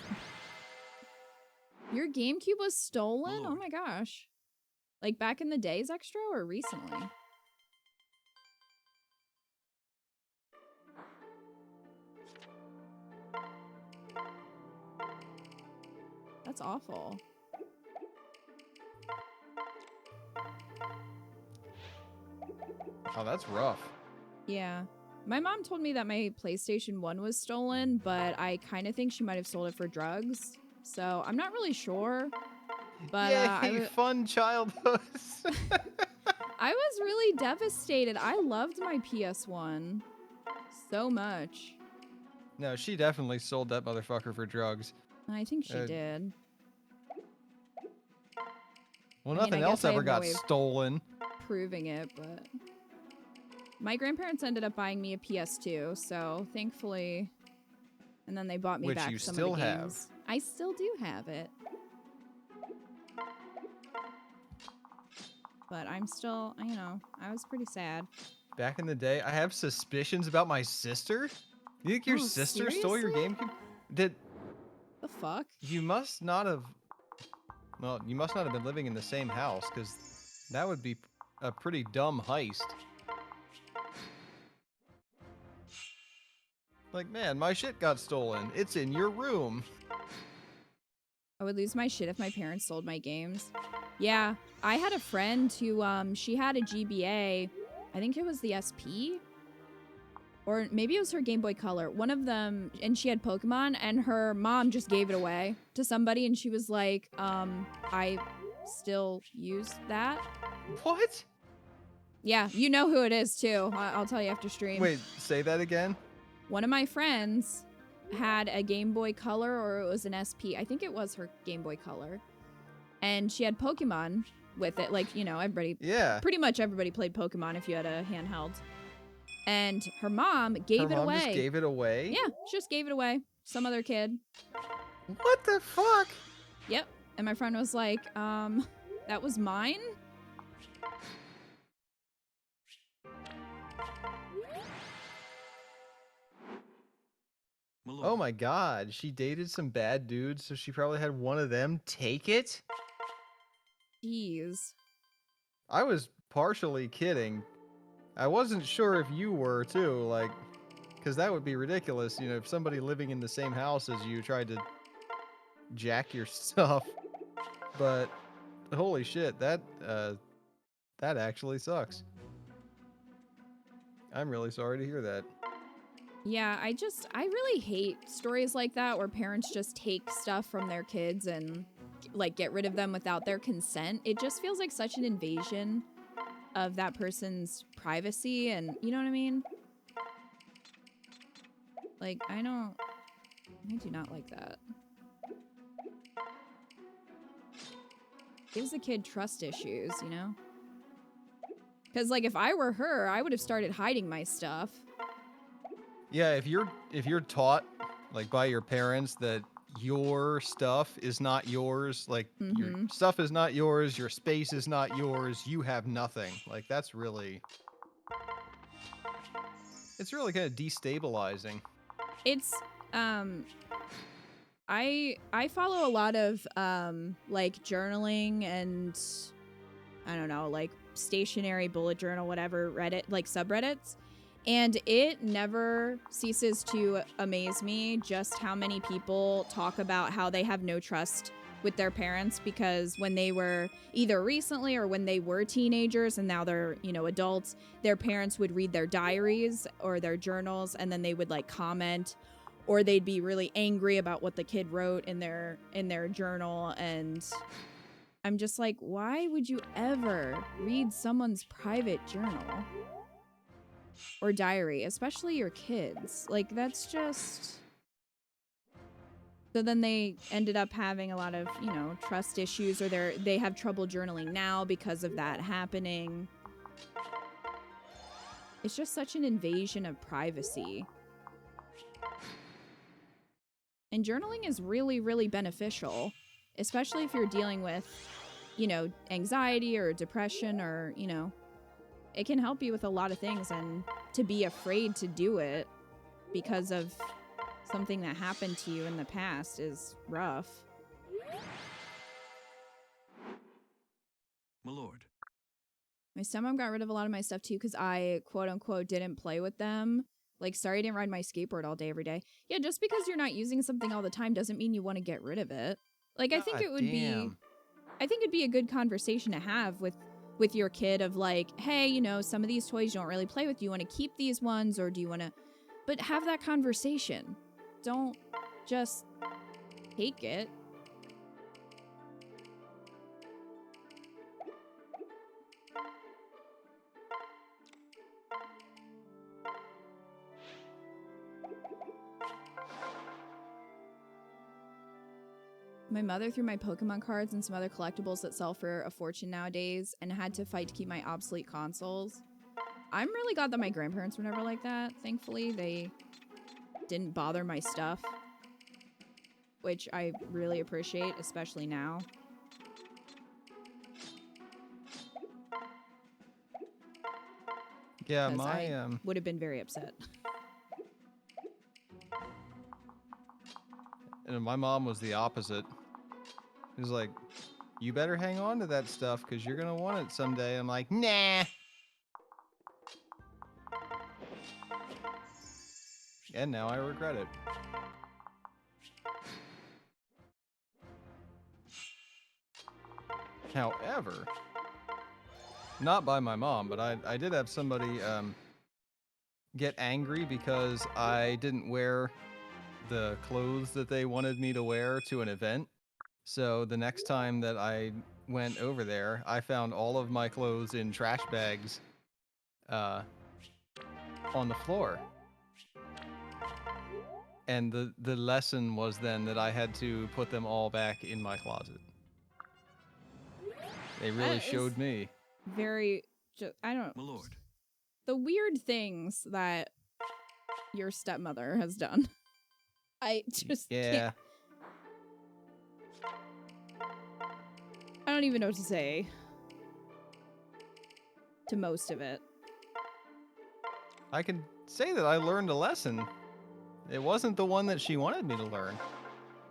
Your GameCube was stolen? Oh my gosh. Like back in the days extra or recently? That's awful. Oh, that's rough. Yeah. My mom told me that my PlayStation 1 was stolen, but I kind of think she might have sold it for drugs. So I'm not really sure. But Yay, fun childhood. I was really devastated. I loved my PS1 so much. No, she definitely sold that motherfucker for drugs. I think she did. Well, I mean, nothing I else guess I ever have no got way of stolen. proving it, but my grandparents ended up buying me a PS2, so thankfully, and then they bought me Which back you some still of the have. games. I still do have it. But I'm still, you know, I was pretty sad. Back in the day, I have suspicions about my sister. You think your Oh, sister stole your seriously? GameCube? Did The fuck? you must not have? Well, you must not have been living in the same house, because that would be a pretty dumb heist. Like, man, my shit got stolen. It's in your room. I would lose my shit if my parents sold my games. Yeah, I had a friend who, she had a GBA. I think it was the SP. Or maybe it was her Game Boy Color. One of them, and she had Pokemon, and her mom just gave it away to somebody, and she was like, I still use that. What? Yeah, you know who it is, too. I'll tell you after stream. Wait, say that again? One of my friends had a Game Boy Color, or it was an SP. I think it was her Game Boy Color. And she had Pokemon with it. Like, you know, everybody, Yeah. pretty much everybody played Pokemon if you had a handheld. And her mom gave it away. Just gave it away? Yeah, she just gave it away. Some other kid. What the fuck? Yep. And my friend was like, that was mine? Oh my god, she dated some bad dudes, so she probably had one of them take it? Jeez. I was partially kidding. I wasn't sure if you were too, like, because that would be ridiculous, you know, if somebody living in the same house as you tried to jack your stuff. But holy shit, that actually sucks. I'm really sorry to hear that. Yeah, I really hate stories like that where parents just take stuff from their kids and like get rid of them without their consent. It just feels like such an invasion of that person's privacy, and you know what I mean? Like, I do not like that. Gives the kid trust issues, you know? Because like if I were her, I would have started hiding my stuff. Yeah, if you're taught like by your parents that your stuff is not yours, like your stuff is not yours, your space is not yours, you have nothing. Like it's really kind of destabilizing. It's I follow a lot of like journaling and I don't know, like stationary bullet journal, whatever, Reddit, like subreddits. And it never ceases to amaze me just how many people talk about how they have no trust with their parents because when they were either recently or when they were teenagers and now they're, you know, adults, their parents would read their diaries or their journals and then they would like comment or they'd be really angry about what the kid wrote in their journal. And I'm just like, why would you ever read someone's private journal or diary, especially your kids? Like, that's just... So then they ended up having a lot of, you know, trust issues, or they have trouble journaling now because of that happening. It's just such an invasion of privacy. And journaling is really, really beneficial, especially if you're dealing with, you know, anxiety or depression or, you know, it can help you with a lot of things. And to be afraid to do it because of something that happened to you in the past is rough. My lord. My stepmom got rid of a lot of my stuff too because I, quote unquote, didn't play with them. Like, sorry I didn't ride my skateboard all day every day. Yeah, just because you're not using something all the time doesn't mean you want to get rid of it. Like, I think it would be... I think it'd be a good conversation to have with your kid of like, hey, you know, some of these toys you don't really play with. Do you want to keep these ones or do you want to... But have that conversation. Don't just take it. My mother threw my Pokemon cards and some other collectibles that sell for a fortune nowadays and had to fight to keep my obsolete consoles. I'm really glad that my grandparents were never like that. Thankfully, they didn't bother my stuff, which I really appreciate, especially now. Yeah, I would have been very upset. And my mom was the opposite. She was like, you better hang on to that stuff because you're going to want it someday. I'm like, nah. And now I regret it. However, not by my mom, but I did have somebody get angry because I didn't wear the clothes that they wanted me to wear to an event. So the next time that I went over there, I found all of my clothes in trash bags on the floor. And the lesson was then that I had to put them all back in my closet. They really showed me. Very, I don't... My lord. The weird things that your stepmother has done. I just can't. I don't even know what to say to most of it. I can say that I learned a lesson. It wasn't the one that she wanted me to learn.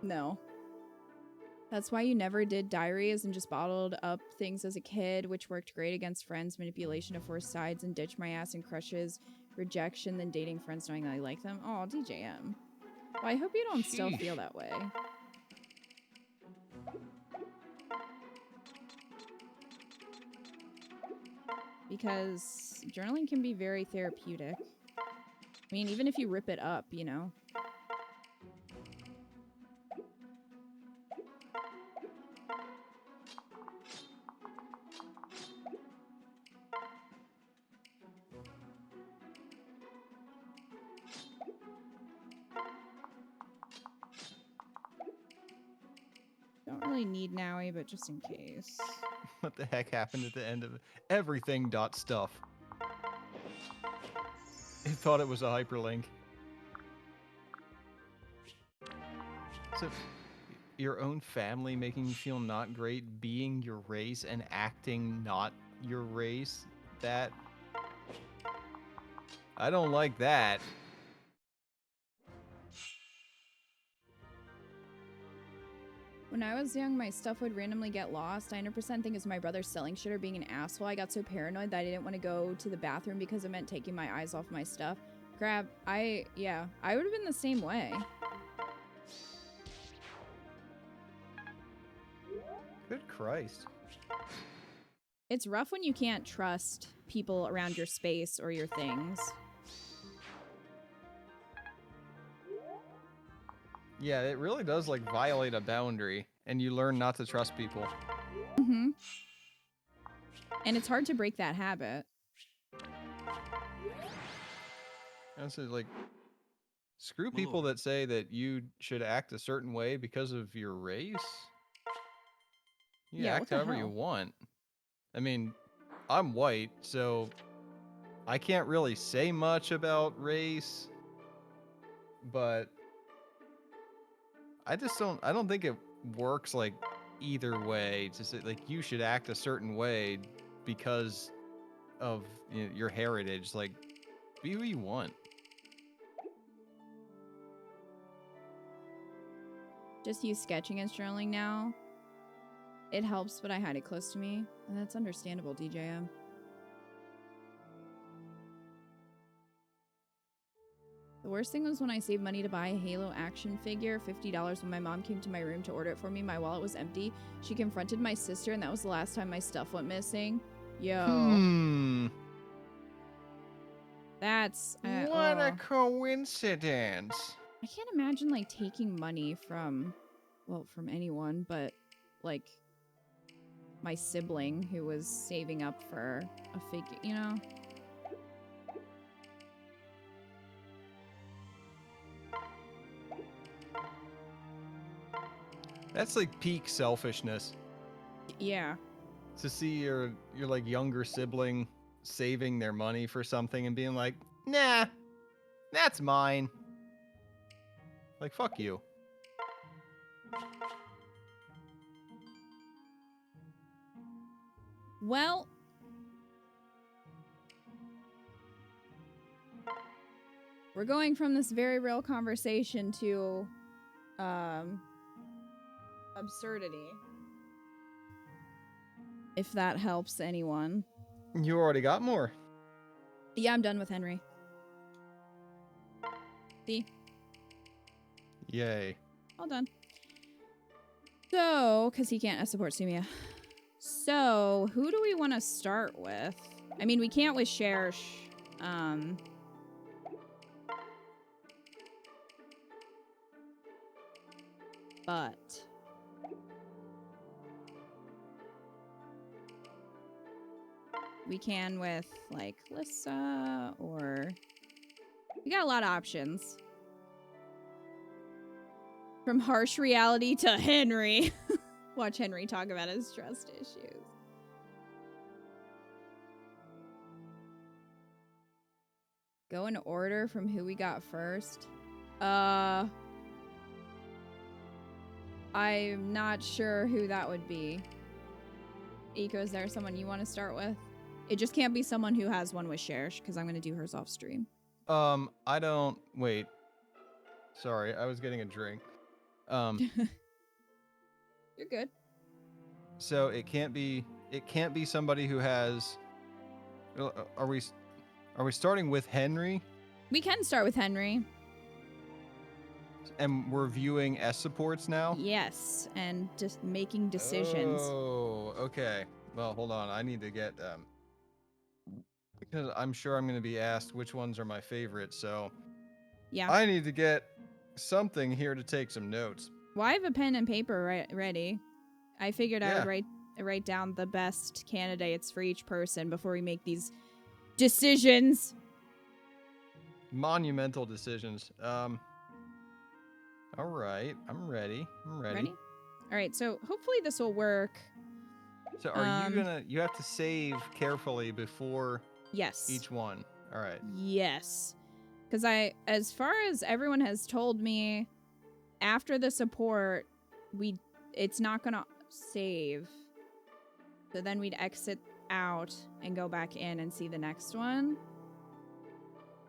No. That's why you never did diaries and just bottled up things as a kid, which worked great against friends, manipulation of forced sides, and ditch my ass and crushes, rejection, then dating friends knowing I like them. Oh, DJM. Well, I hope you don't still feel that way. Because journaling can be very therapeutic. I mean, even if you rip it up, you know. Don't really need Nowie, but just in case. What the heck happened at the end of everything stuff? It thought it was a hyperlink. So, your own family making you feel not great, being your race and acting not your race? That... I don't like that. When I was young, my stuff would randomly get lost. I 100% think it was my brother selling shit or being an asshole. I got so paranoid that I didn't want to go to the bathroom because it meant taking my eyes off my stuff. I would have been the same way. Good Christ. It's rough when you can't trust people around your space or your things. Yeah, it really does like violate a boundary, and you learn not to trust people. Mm-hmm. And it's hard to break that habit. And so like, screw My people lord. that say that you should act a certain way because of your race. You Yeah, what act the however you hell? want. I mean, I'm white, so I can't really say much about race, but I don't think it works like either way to say like you should act a certain way because of your heritage. Like, be who you want. Just use sketching as journaling now. It helps, but I hide it close to me. And that's understandable, DJM. The worst thing was when I saved money to buy a Halo action figure, $50, when my mom came to my room to order it for me. My wallet was empty. She confronted my sister, and that was the last time my stuff went missing. Yo. That's... What a coincidence. I can't imagine, like, taking money from... Well, from anyone, but, like... my sibling who was saving up for a figure, you know? That's like peak selfishness. Yeah. To see your like younger sibling saving their money for something and being like, nah, that's mine. Like, fuck you. Well... we're going from this very real conversation to, absurdity. If that helps anyone. You already got more. Yeah, I'm done with Henry. See? Yay. All done. So, because he can't support Sumia. So, who do we want to start with? I mean, we can't with Shersh. But... we can with, like, Lissa, or... we got a lot of options. From harsh reality to Henry. Watch Henry talk about his trust issues. Go in order from who we got first. I'm not sure who that would be. Eco, is there someone you want to start with? It just can't be someone who has one with Sherish, because I'm going to do hers off stream. I don't... Wait. Sorry, I was getting a drink. You're good. So it can't be somebody who has... Are we starting with Henry? We can start with Henry. And we're viewing S supports now? Yes, and just making decisions. Oh, okay. Well, hold on. I need to get... because I'm sure I'm going to be asked which ones are my favorites, so... Yeah. I need to get something here to take some notes. Well, I have a pen and paper ready. I figured I would write down the best candidates for each person before we make these decisions. Monumental decisions. All right. I'm ready. Ready? All right, so hopefully this will work. So are you have to save carefully before Yes. each one. All right. Yes. Because as far as everyone has told me, after the support, it's not going to save. So then we'd exit out and go back in and see the next one.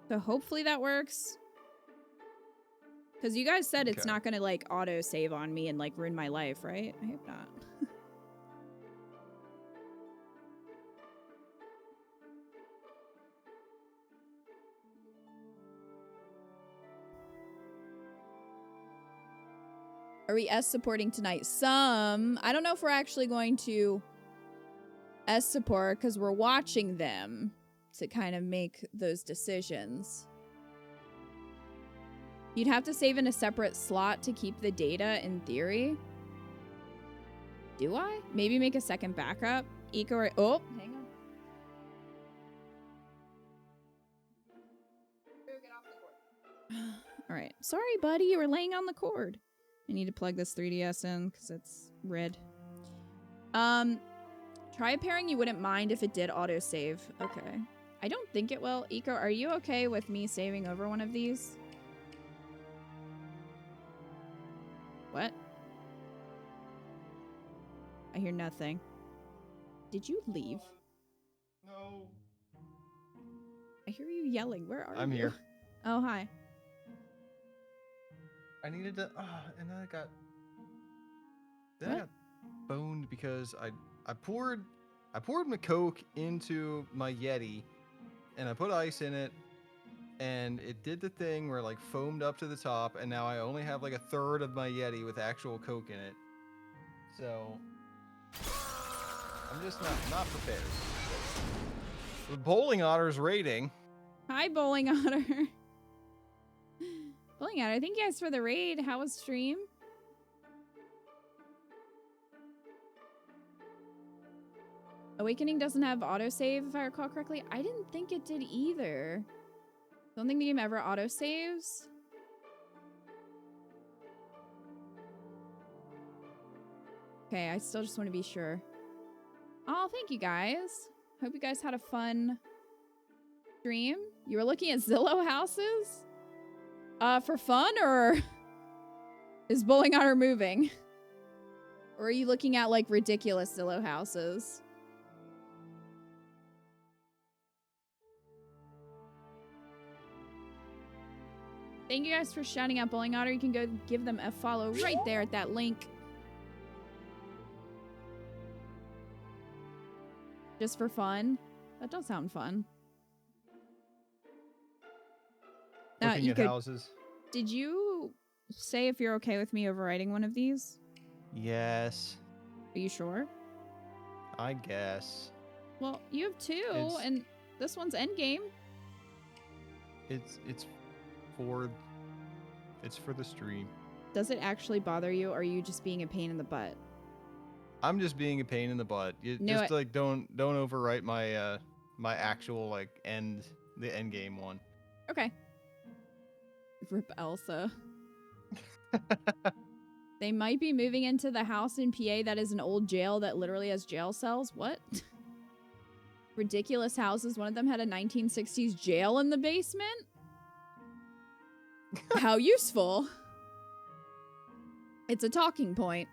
So hopefully that works. Because you guys said it's Okay. not gonna like auto save on me and like ruin my life, right? I hope not. Are we S supporting tonight? Some. I don't know if we're actually going to S support because we're watching them to kind of make those decisions. You'd have to save in a separate slot to keep the data in theory. Do I? Maybe make a second backup? Eco. Oh, hang on. All right. Sorry, buddy. You were laying on the cord. I need to plug this 3DS in because it's red. Try a pairing you wouldn't mind if it did autosave. Okay. I don't think it will. Eco, are you okay with me saving over one of these? What? I hear nothing. Did you leave? No. I hear you yelling. Where are you? I'm here. Oh, hi. I needed to, and then I got What? boned because I poured my Coke into my Yeti, and I put ice in it, and it did the thing where it like foamed up to the top, and now I only have like a third of my Yeti with actual Coke in it. So I'm just not prepared. The Bowling Otter's rating. Hi, Bowling Otter. Bowling Otter, thank you guys for the raid. How was stream? Awakening doesn't have autosave, if I recall correctly. I didn't think it did either. Don't think the game ever autosaves. Okay, I still just want to be sure. Oh, thank you guys. Hope you guys had a fun stream. You were looking at Zillow houses? For fun, or is Bowling Otter moving? Or are you looking at like ridiculous Zillow houses? Thank you guys for shouting out Bowling Otter. You can go give them a follow right there at that link. Just for fun? That does sound fun. Looking at houses. Did you say if you're okay with me overwriting one of these? Yes, Are you sure? I guess. Well, you have two, It's- and this one's endgame. It's for the stream. Does it actually bother you, or are you just being a pain in the butt? I'm just being a pain in the butt. You No, just like don't overwrite my my actual like the end game one. Okay. Rip Elsa. They might be moving into the house in PA that is an old jail that literally has jail cells. What? Ridiculous houses. One of them had a 1960s jail in the basement? How useful. It's a talking point.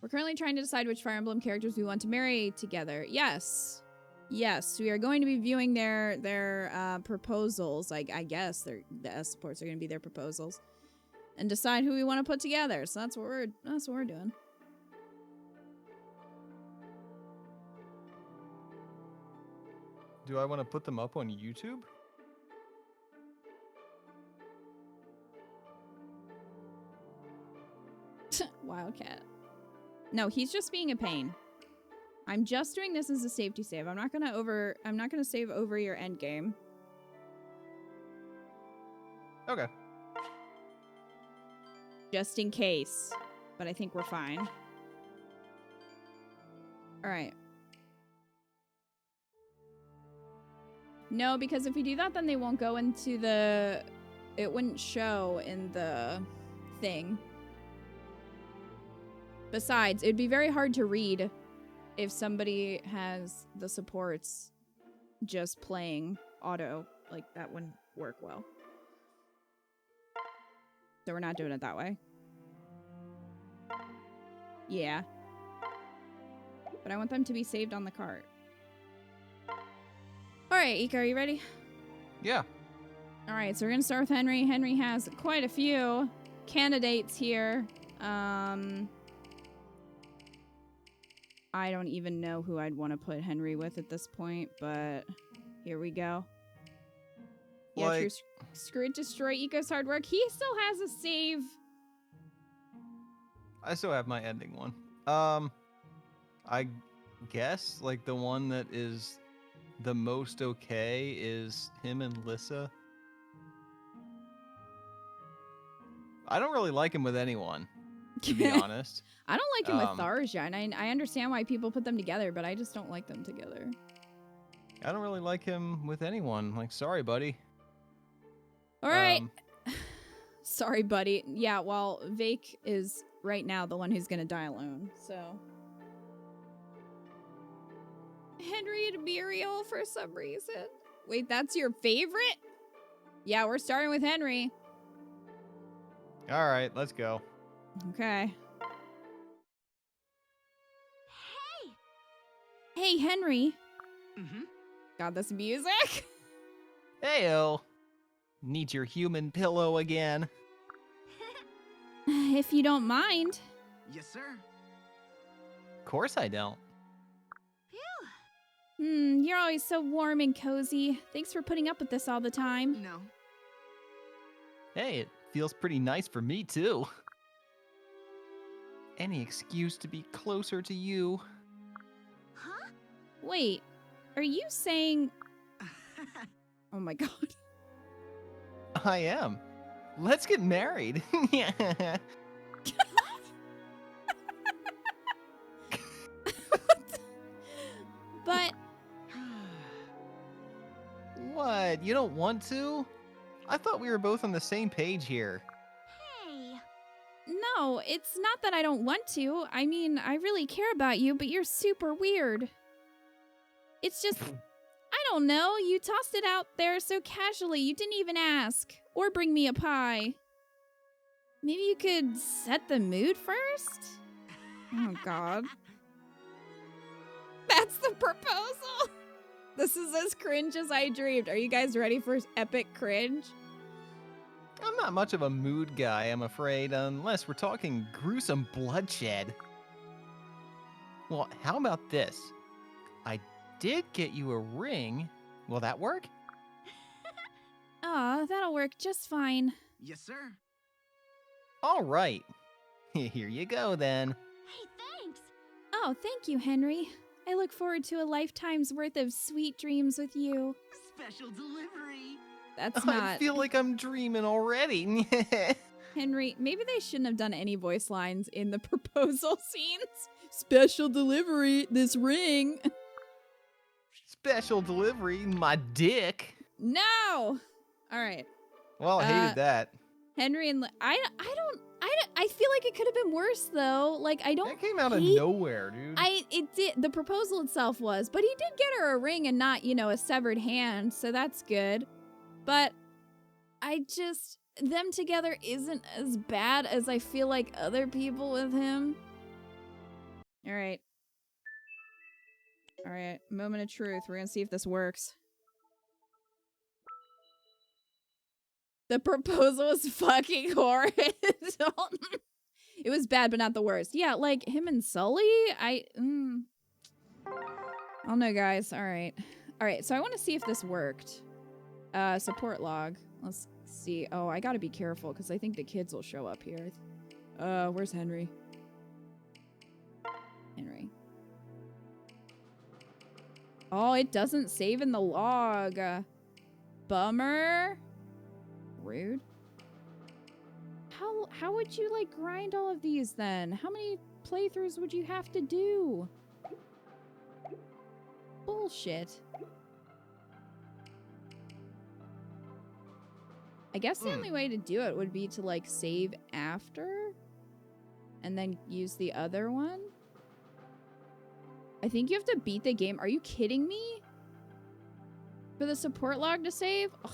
We're currently trying to decide which Fire Emblem characters we want to marry together. Yes. Yes, we are going to be viewing their proposals. I guess the S supports are going to be their proposals, and decide who we want to put together. So that's what we're doing. Do I want to put them up on YouTube? Wildcat. No, he's just being a pain. I'm just doing this as a safety save. I'm not gonna save over your end game. Okay. Just in case. But I think we're fine. Alright. No, because if we do that, then they won't go into the... It wouldn't show in the thing. Besides, it'd be very hard to read if somebody has the supports just playing auto. Like, that wouldn't work well. So we're not doing it that way. Yeah. But I want them to be saved on the cart. Alright, Ika, are you ready? Yeah. All right, so we're gonna start with Henry. Henry has quite a few candidates here. I don't even know who I'd want to put Henry with at this point, but here we go. Yeah, Like- true. Screw it, destroy Eco's hard work. He still has a save. I still have my ending one. I guess like the one that is the most okay is him and Lissa. I don't really like him with anyone, to be honest. I don't like him with Um, Tharja, and I understand why people put them together, but I just don't like them together. I don't really like him with anyone. Like, sorry, buddy. All right. Sorry, buddy. Yeah, well, Vake is right now the one who's gonna die alone, so. Henry and Muriel for some reason. Wait, that's your favorite? Yeah, we're starting with Henry. All right, let's go. Okay. Hey! Hey, Henry. Mm-hmm. Got this music? Heyo. Need your human pillow again? If you don't mind. Yes, sir. Of course I don't. You're always so warm and cozy. Thanks for putting up with this all the time. No. Hey, it feels pretty nice for me too. Any excuse to be closer to you. Huh? Wait, are you saying... Oh my god. I am. Let's get married. But... What? You don't want to? I thought we were both on the same page here. Hey! No, it's not that I don't want to. I mean, I really care about you, but you're super weird. It's just... I don't know. You tossed it out there so casually. You didn't even ask. Or bring me a pie. Maybe you could set the mood first? Oh, God. That's the proposal! This is as cringe as I dreamed. Are you guys ready for epic cringe? I'm not much of a mood guy, I'm afraid, unless we're talking gruesome bloodshed. Well, how about this? I did get you a ring. Will that work? Aw, that'll work just fine. Yes, sir. All right. Here you go, then. Hey, thanks! Oh, thank you, Henry. I look forward to a lifetime's worth of sweet dreams with you. Special delivery. That's I not... feel like I'm dreaming already. Henry, maybe they shouldn't have done any voice lines in the proposal scenes. Special delivery, this ring. Special delivery, my dick. No! All right. Well, I hated that. Henry and... I feel like it could have been worse, though. Like, I don't That came out of hate- nowhere, dude. It did. The proposal itself was, but he did get her a ring and not, a severed hand, so that's good. But them together isn't as bad as I feel like other people with him. All right. All right. Moment of truth. We're gonna see if this works. The proposal was fucking horrid. It was bad, but not the worst. Yeah, like him and Sully, I don't know, guys. All right. All right, so I want to see if this worked. Support log. Let's see. Oh, I gotta be careful because I think the kids will show up here. Where's Henry? Henry. Oh, it doesn't save in the log. Bummer. Rude. How would you like grind all of these then? How many playthroughs would you have to do? Bullshit. I guess the only way to do it would be to like save after and then use the other one. I think you have to beat the game. Are you kidding me? For the support log to save? Ugh,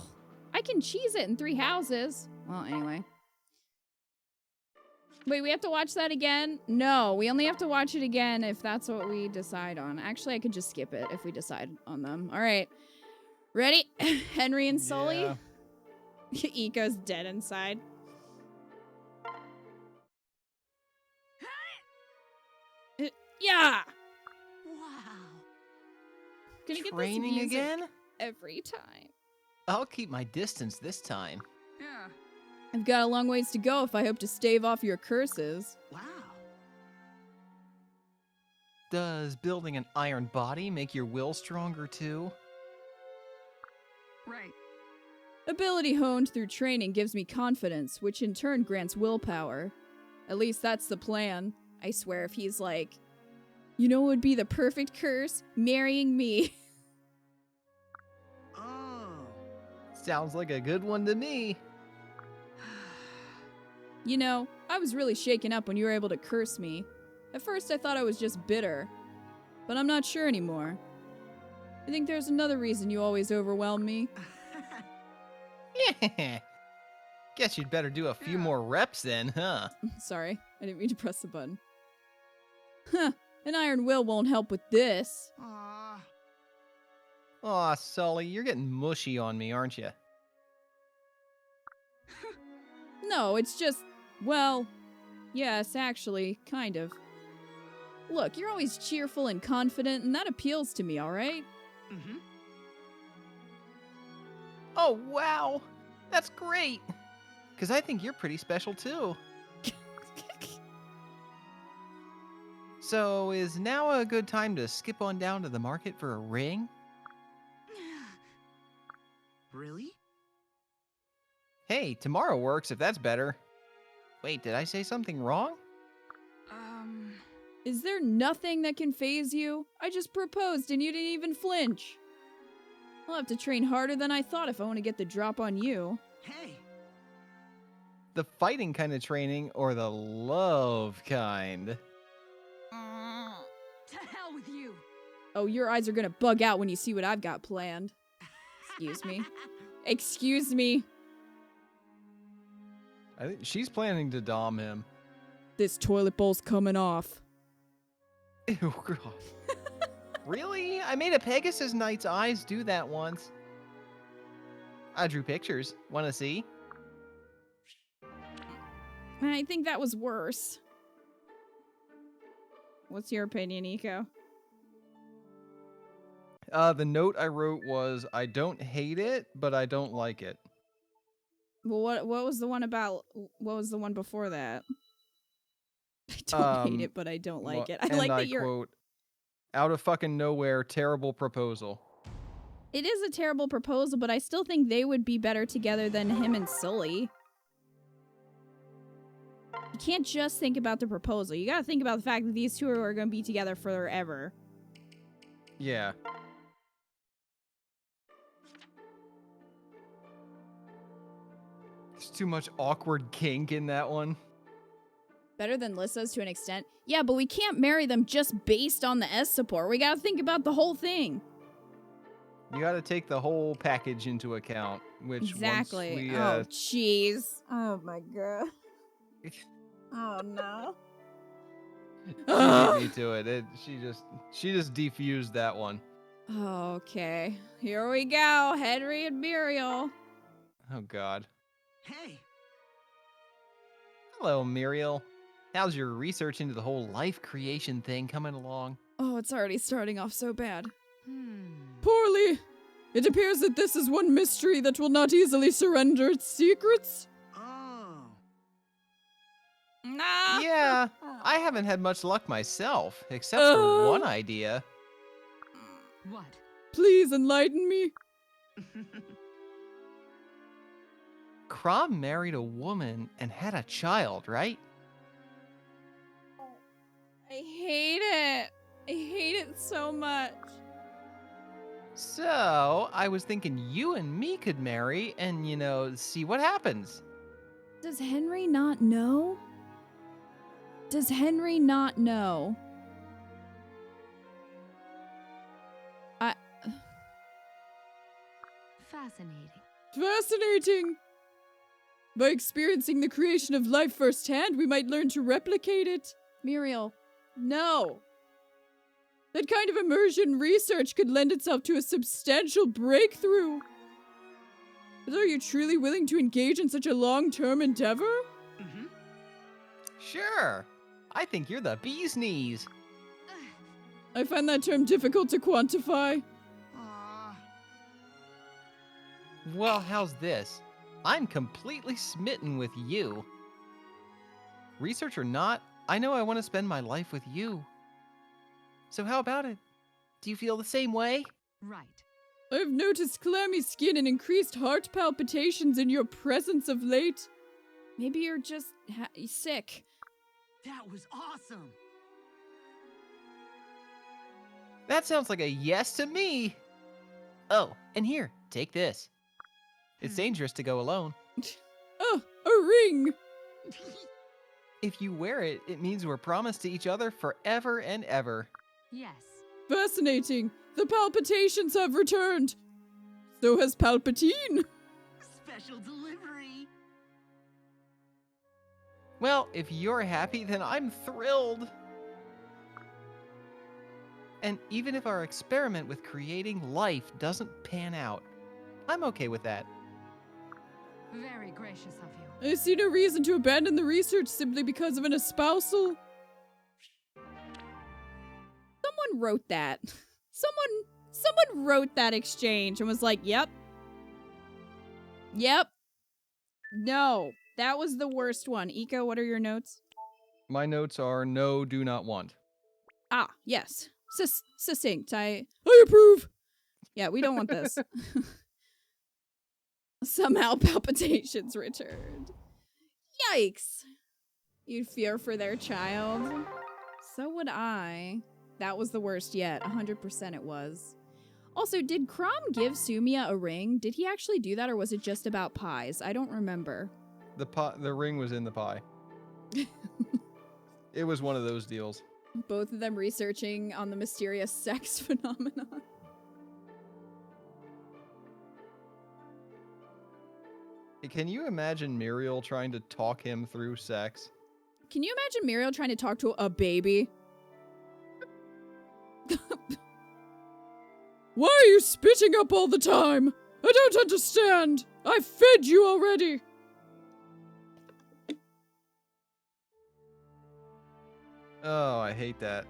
I can cheese it in 3 houses. Well, anyway. Wait, we have to watch that again? No, we only have to watch it again if that's what we decide on. Actually, I could just skip it if we decide on them. All right. Ready? Henry and Sully? Yeah. Eco's dead inside. Yeah! Wow. Gonna get Training this music again? every time. I'll keep my distance this time. Yeah. I've got a long ways to go if I hope to stave off your curses. Wow. Does building an iron body make your will stronger too? Right. Ability honed through training gives me confidence, which in turn grants willpower. At least that's the plan. I swear if he's like, you know what would be the perfect curse? Marrying me. Oh. Sounds like a good one to me. You know, I was really shaken up when you were able to curse me. At first I thought I was just bitter, but I'm not sure anymore. I think there's another reason you always overwhelm me. Yeah. Guess you'd better do a few Yeah. more reps then, huh? Sorry, I didn't mean to press the button. Huh, an iron will won't help with this. Aw. Aw, Sully, you're getting mushy on me, aren't you? No, it's just, well, yes, actually, kind of. Look, you're always cheerful and confident, and that appeals to me, alright? Mm-hmm. Oh, wow! That's great! Because I think you're pretty special too. So, is now a good time to skip on down to the market for a ring? Really? Hey, tomorrow works if that's better. Wait, did I say something wrong? Is there nothing that can phase you? I just proposed and you didn't even flinch. I'll have to train harder than I thought if I want to get the drop on you. Hey. The fighting kind of training or the love kind? To hell with you. Oh, your eyes are gonna bug out when you see what I've got planned. Excuse me. Excuse me. I think she's planning to dom him. This toilet bowl's coming off. Ew, God. Really? I made a Pegasus Knight's eyes do that once. I drew pictures. Want to see? I think that was worse. What's your opinion, Eco? The note I wrote was, I don't hate it, but I don't like it. Well, what was the one about? What was the one before that? I don't hate it, but I don't like it. I and like I that you're. quote, out of fucking nowhere, terrible proposal. It is a terrible proposal, but I still think they would be better together than him and Sully. You can't just think about the proposal. You gotta think about the fact that these two are gonna be together forever. Yeah. There's too much awkward kink in that one. Better than Lissa's to an extent. Yeah, but we can't marry them just based on the S support. We gotta think about the whole thing. You gotta take the whole package into account, which Exactly. once we, Oh, jeez. Oh, my God. Oh, no. she beat me to it. She just defused that one. Okay. Here we go. Henry and Muriel. Oh, God. Hey. Hello, Muriel. How's your research into the whole life creation thing coming along? Oh, it's already starting off so bad. Hmm. Poorly. It appears that this is one mystery that will not easily surrender its secrets. Oh. Nah. Yeah, I haven't had much luck myself, except for one idea. What? Please enlighten me. Crom married a woman and had a child, right? I hate it. I hate it so much. So, I was thinking you and me could marry and, see what happens. Does Henry not know? Does Henry not know? Fascinating. Fascinating. By experiencing the creation of life firsthand, we might learn to replicate it. Muriel, no. That kind of immersion research could lend itself to a substantial breakthrough. But are you truly willing to engage in such a long-term endeavor? Mm-hmm. Sure. I think you're the bee's knees. I find that term difficult to quantify. Aw. Well, how's this? I'm completely smitten with you. Research or not, I know I want to spend my life with you. So how about it? Do you feel the same way? Right. I've noticed clammy skin and increased heart palpitations in your presence of late. Maybe you're just sick. That was awesome. That sounds like a yes to me. Oh, and here, take this. It's dangerous to go alone. Oh, a ring! If you wear it, it means we're promised to each other forever and ever. Yes. Fascinating. The palpitations have returned. So has Palpatine. Special delivery. Well, if you're happy, then I'm thrilled. And even if our experiment with creating life doesn't pan out, I'm okay with that. Very gracious of you. I see no reason to abandon the research simply because of an espousal. Someone wrote that. Someone wrote that exchange and was like, yep. Yep. No. That was the worst one. Ika, what are your notes? My notes are no, do not want. Ah, yes. Succinct. I approve. Yeah, we don't want this. Somehow palpitations returned. Yikes. You'd fear for their child. So would I. That was the worst yet. 100% it was. Also, did Crom give Sumia a ring? Did he actually do that, or was it just about pies? I don't remember. The ring was in the pie. It was one of those deals. Both of them researching on the mysterious sex phenomenon. Can you imagine Muriel trying to talk him through sex? Can you imagine Muriel trying to talk to a baby? Why are you spitting up all the time? I don't understand. I fed you already. Oh, I hate that.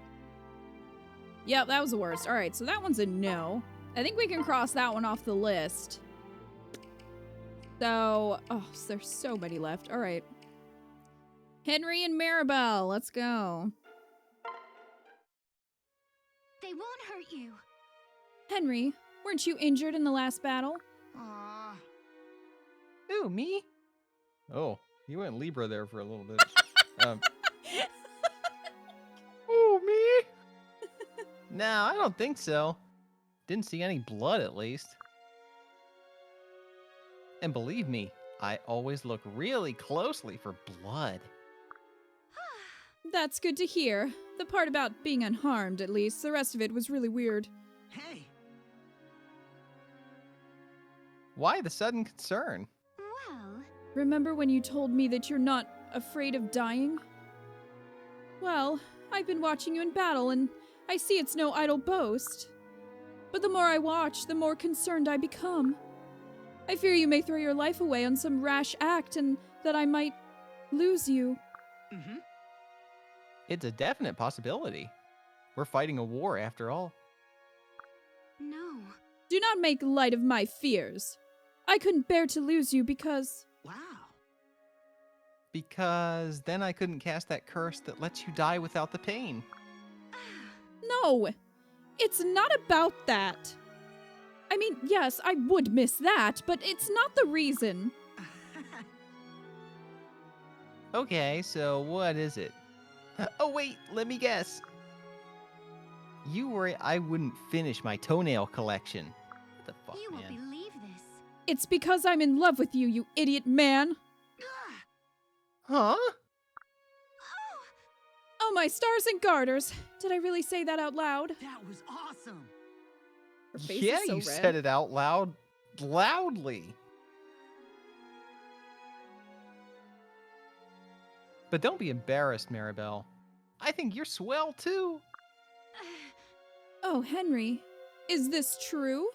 Yeah, that was the worst. All right, so that one's a no. I think we can cross that one off the list. So, there's so many left. All right. Henry and Maribel, let's go. They won't hurt you. Henry, weren't you injured in the last battle? Aw. Ooh, me? Oh, you went Libra there for a little bit. Oh, me? No, I don't think so. Didn't see any blood, at least. And believe me, I always look really closely for blood. That's good to hear. The part about being unharmed, at least. The rest of it was really weird. Hey. Why the sudden concern? Well, Remember when you told me that you're not afraid of dying? Well, I've been watching you in battle, and I see it's no idle boast. But the more I watch, the more concerned I become. I fear you may throw your life away on some rash act, and that I might lose you. Mm-hmm. It's a definite possibility. We're fighting a war, after all. no. Do not make light of my fears. I couldn't bear to lose you because... Wow. Because then I couldn't cast that curse that lets you die without the pain. No! It's not about that. I mean, yes, I would miss that, but it's not the reason. Okay, so what is it? Oh wait, let me guess. You worry I wouldn't finish my toenail collection. What the fuck, You won't man? believe this. It's because I'm in love with you, you idiot man. Huh? Oh, my stars and garters. Did I really say that out loud? That was awesome. Her face Yeah, is so you red. said it out loud, loudly. But don't be embarrassed, Maribel. I think you're swell too. Oh, Henry, is this true?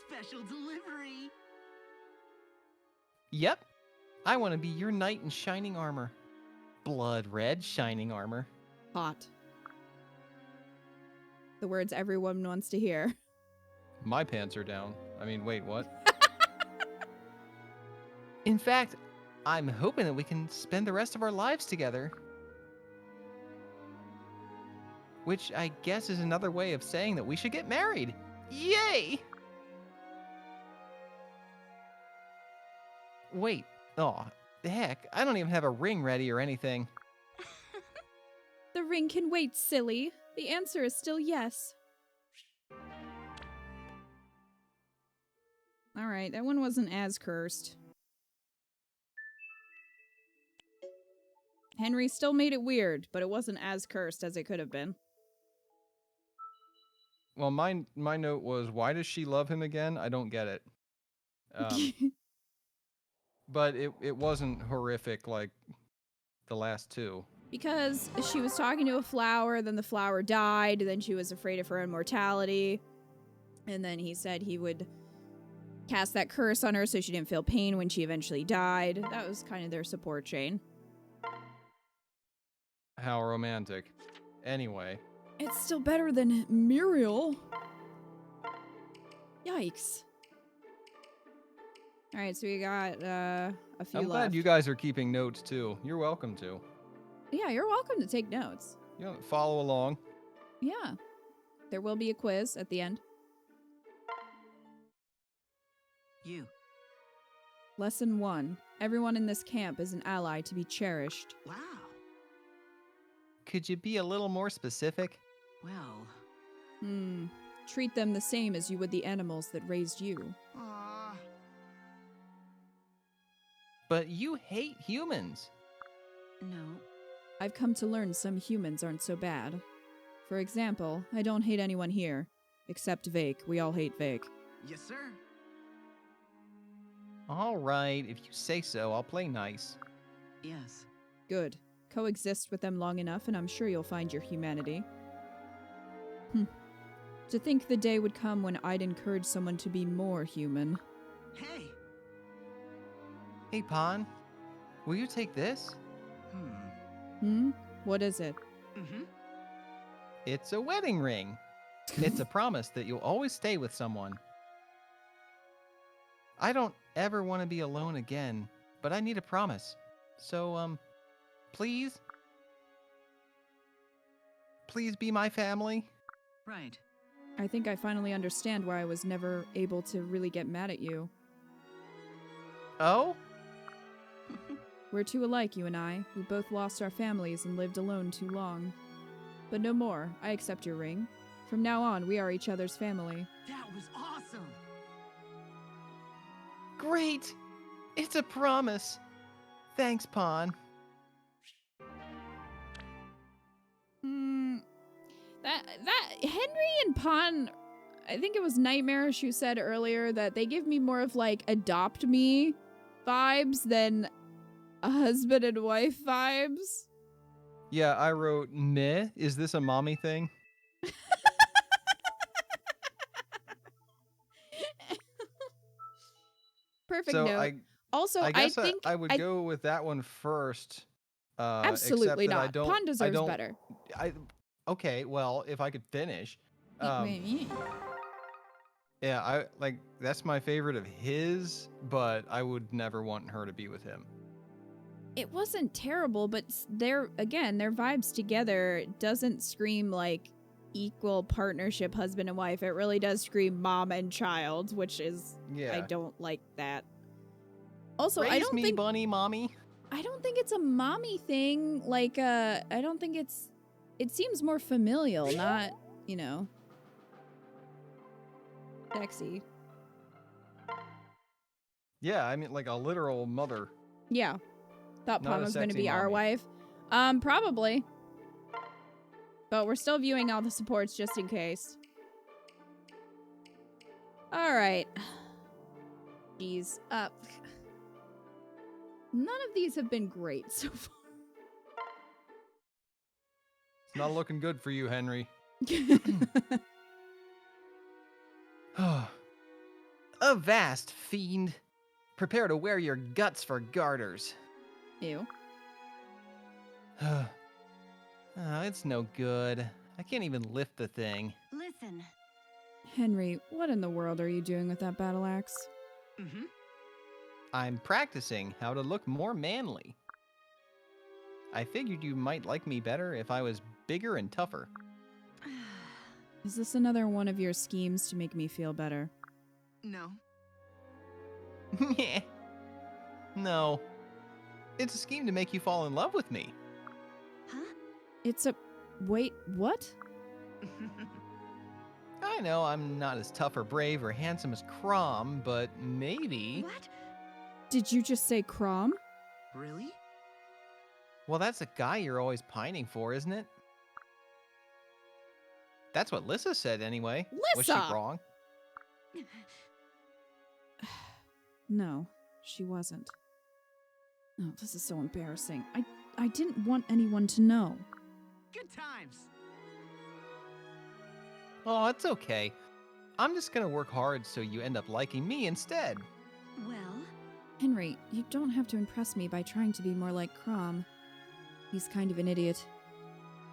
Special delivery. Yep. I want to be your knight in shining armor. Blood red shining armor. Hot. The words everyone wants to hear. My pants are down. I mean, wait, what? In fact, I'm hoping that we can spend the rest of our lives together. Which I guess is another way of saying that we should get married. Yay! Wait. Oh, heck. I don't even have a ring ready or anything. The ring can wait, silly. The answer is still yes. All right, that one wasn't as cursed. Henry still made it weird, but it wasn't as cursed as it could have been. Well, my note was, why does she love him again? I don't get it. But it wasn't horrific like the last two. Because she was talking to a flower, then the flower died, then she was afraid of her immortality. And then he said he would cast that curse on her so she didn't feel pain when she eventually died. That was kind of their support chain. How romantic. Anyway. It's still better than Muriel. Yikes. All right, so we got a few I'm glad left. you guys are keeping notes too. You're welcome to. Yeah, you're welcome to take notes. You know, follow along. Yeah. There will be a quiz at the end. You. Lesson 1. Everyone in this camp is an ally to be cherished. Wow. Could you be a little more specific? Well. Treat them the same as you would the animals that raised you. But you hate humans. No. I've come to learn some humans aren't so bad. For example, I don't hate anyone here. Except Vake. We all hate Vake. Yes, sir. All right, if you say so, I'll play nice. Yes. Good. Coexist with them long enough and I'm sure you'll find your humanity. To think the day would come when I'd encourage someone to be more human. Hey. Hey, Pon, will you take this? What is it? It's a wedding ring. It's a promise that you'll always stay with someone. I don't ever want to be alone again, but I need a promise. So, please? Please be my family? Right. I think I finally understand why I was never able to really get mad at you. Oh? We're too alike, you and I. We both lost our families and lived alone too long. But no more. I accept your ring. From now on, we are each other's family. That was awesome. Great! It's a promise. Thanks, Pon. That Henry and Pon, I think it was Nightmarish who said earlier that they give me more of like adopt me vibes than a husband and wife vibes. Yeah, I wrote, meh, is this a mommy thing? Perfect So note. Also, I guess think I would go with that one first. absolutely except that not. I don't, Pon deserves I don't, better. Okay, well, if I could finish. Yeah, that's my favorite of his, but I would never want her to be with him. It wasn't terrible, but their vibes together doesn't scream like equal partnership husband and wife. It really does scream mom and child, which is Yeah. I don't like that. Also, Raise I don't me, think bunny mommy. I don't think it's a mommy thing. Like I don't think it seems more familial, not, sexy. Yeah, I mean, like a literal mother. Yeah. Thought Not Pon a was going to sexy be our mommy. wife. Probably. But we're still viewing all the supports just in case. All right. Jeez. None of these have been great so far. It's not looking good for you, Henry. Avast, fiend. Prepare to wear your guts for garters. Ew. It's no good. I can't even lift the thing. Listen. Henry, what in the world are you doing with that battle axe? Mm-hmm. I'm practicing how to look more manly. I figured you might like me better if I was bigger and tougher. Is this another one of your schemes to make me feel better? No. No. It's a scheme to make you fall in love with me. Huh? It's a... Wait, what? I know I'm not as tough or brave or handsome as Crom, but maybe... What? Did you just say Crom? Really? Well, that's a guy you're always pining for, isn't it? That's what Lissa said anyway. Was she Lissa! wrong? No, she wasn't. Oh, this is so embarrassing. I didn't want anyone to know. Good times. Oh, it's okay. I'm just gonna work hard so you end up liking me instead. Well, Henry, you don't have to impress me by trying to be more like Crom. He's kind of an idiot.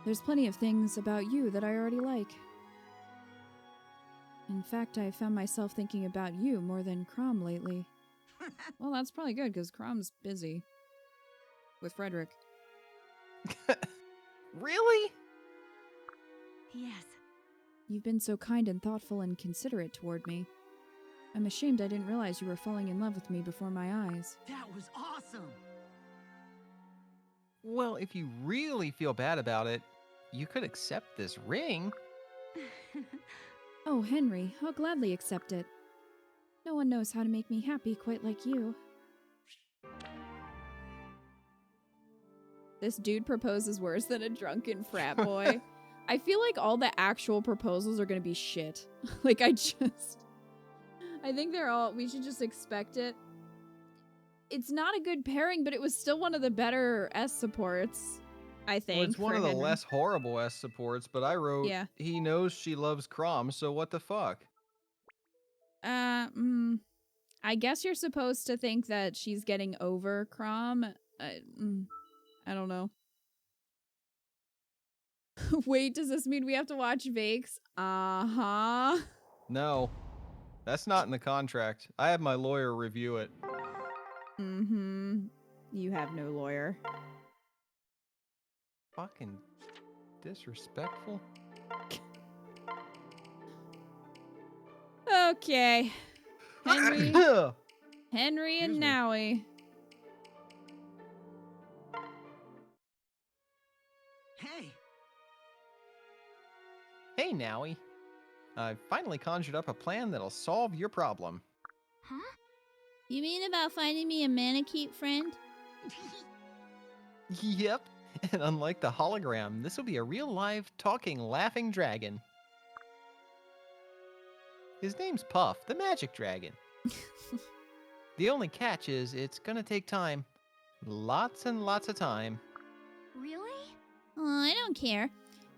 There's plenty of things about you that I already like. In fact, I found myself thinking about you more than Crom lately. Well, that's probably good, because Crom's busy. With Frederick. Really? yes. You've been so kind and thoughtful and considerate toward me. I'm ashamed I didn't realize you were falling in love with me before my eyes. That was awesome. Well, if you really feel bad about it, you could accept this ring. Oh, Henry, I'll gladly accept it. No one knows how to make me happy quite like you. This dude proposes worse than a drunken frat boy. I feel like all the actual proposals are gonna be shit. Like, I think they're all, we should just expect it. It's not a good pairing, but it was still one of the better S supports, I think. Well, it's one for of the Henry. less horrible S supports, but I wrote, Yeah. he knows she loves Crom, so what the fuck? I guess you're supposed to think that she's getting over Crom. I don't know. Wait, does this mean we have to watch Vakes? Uh-huh. No, that's not in the contract. I have my lawyer review it. Mm-hmm. You have no lawyer. Fucking disrespectful. Okay. Henry and Excuse me. Nowie. Hey. Hey, Nowie. I've finally conjured up a plan that'll solve your problem. Huh? You mean about finding me a Manakete friend? Yep. And unlike the hologram, this will be a real live, talking, laughing dragon. His name's Puff, the magic dragon. The only catch is it's gonna take time. Lots and lots of time. Really? Oh, I don't care.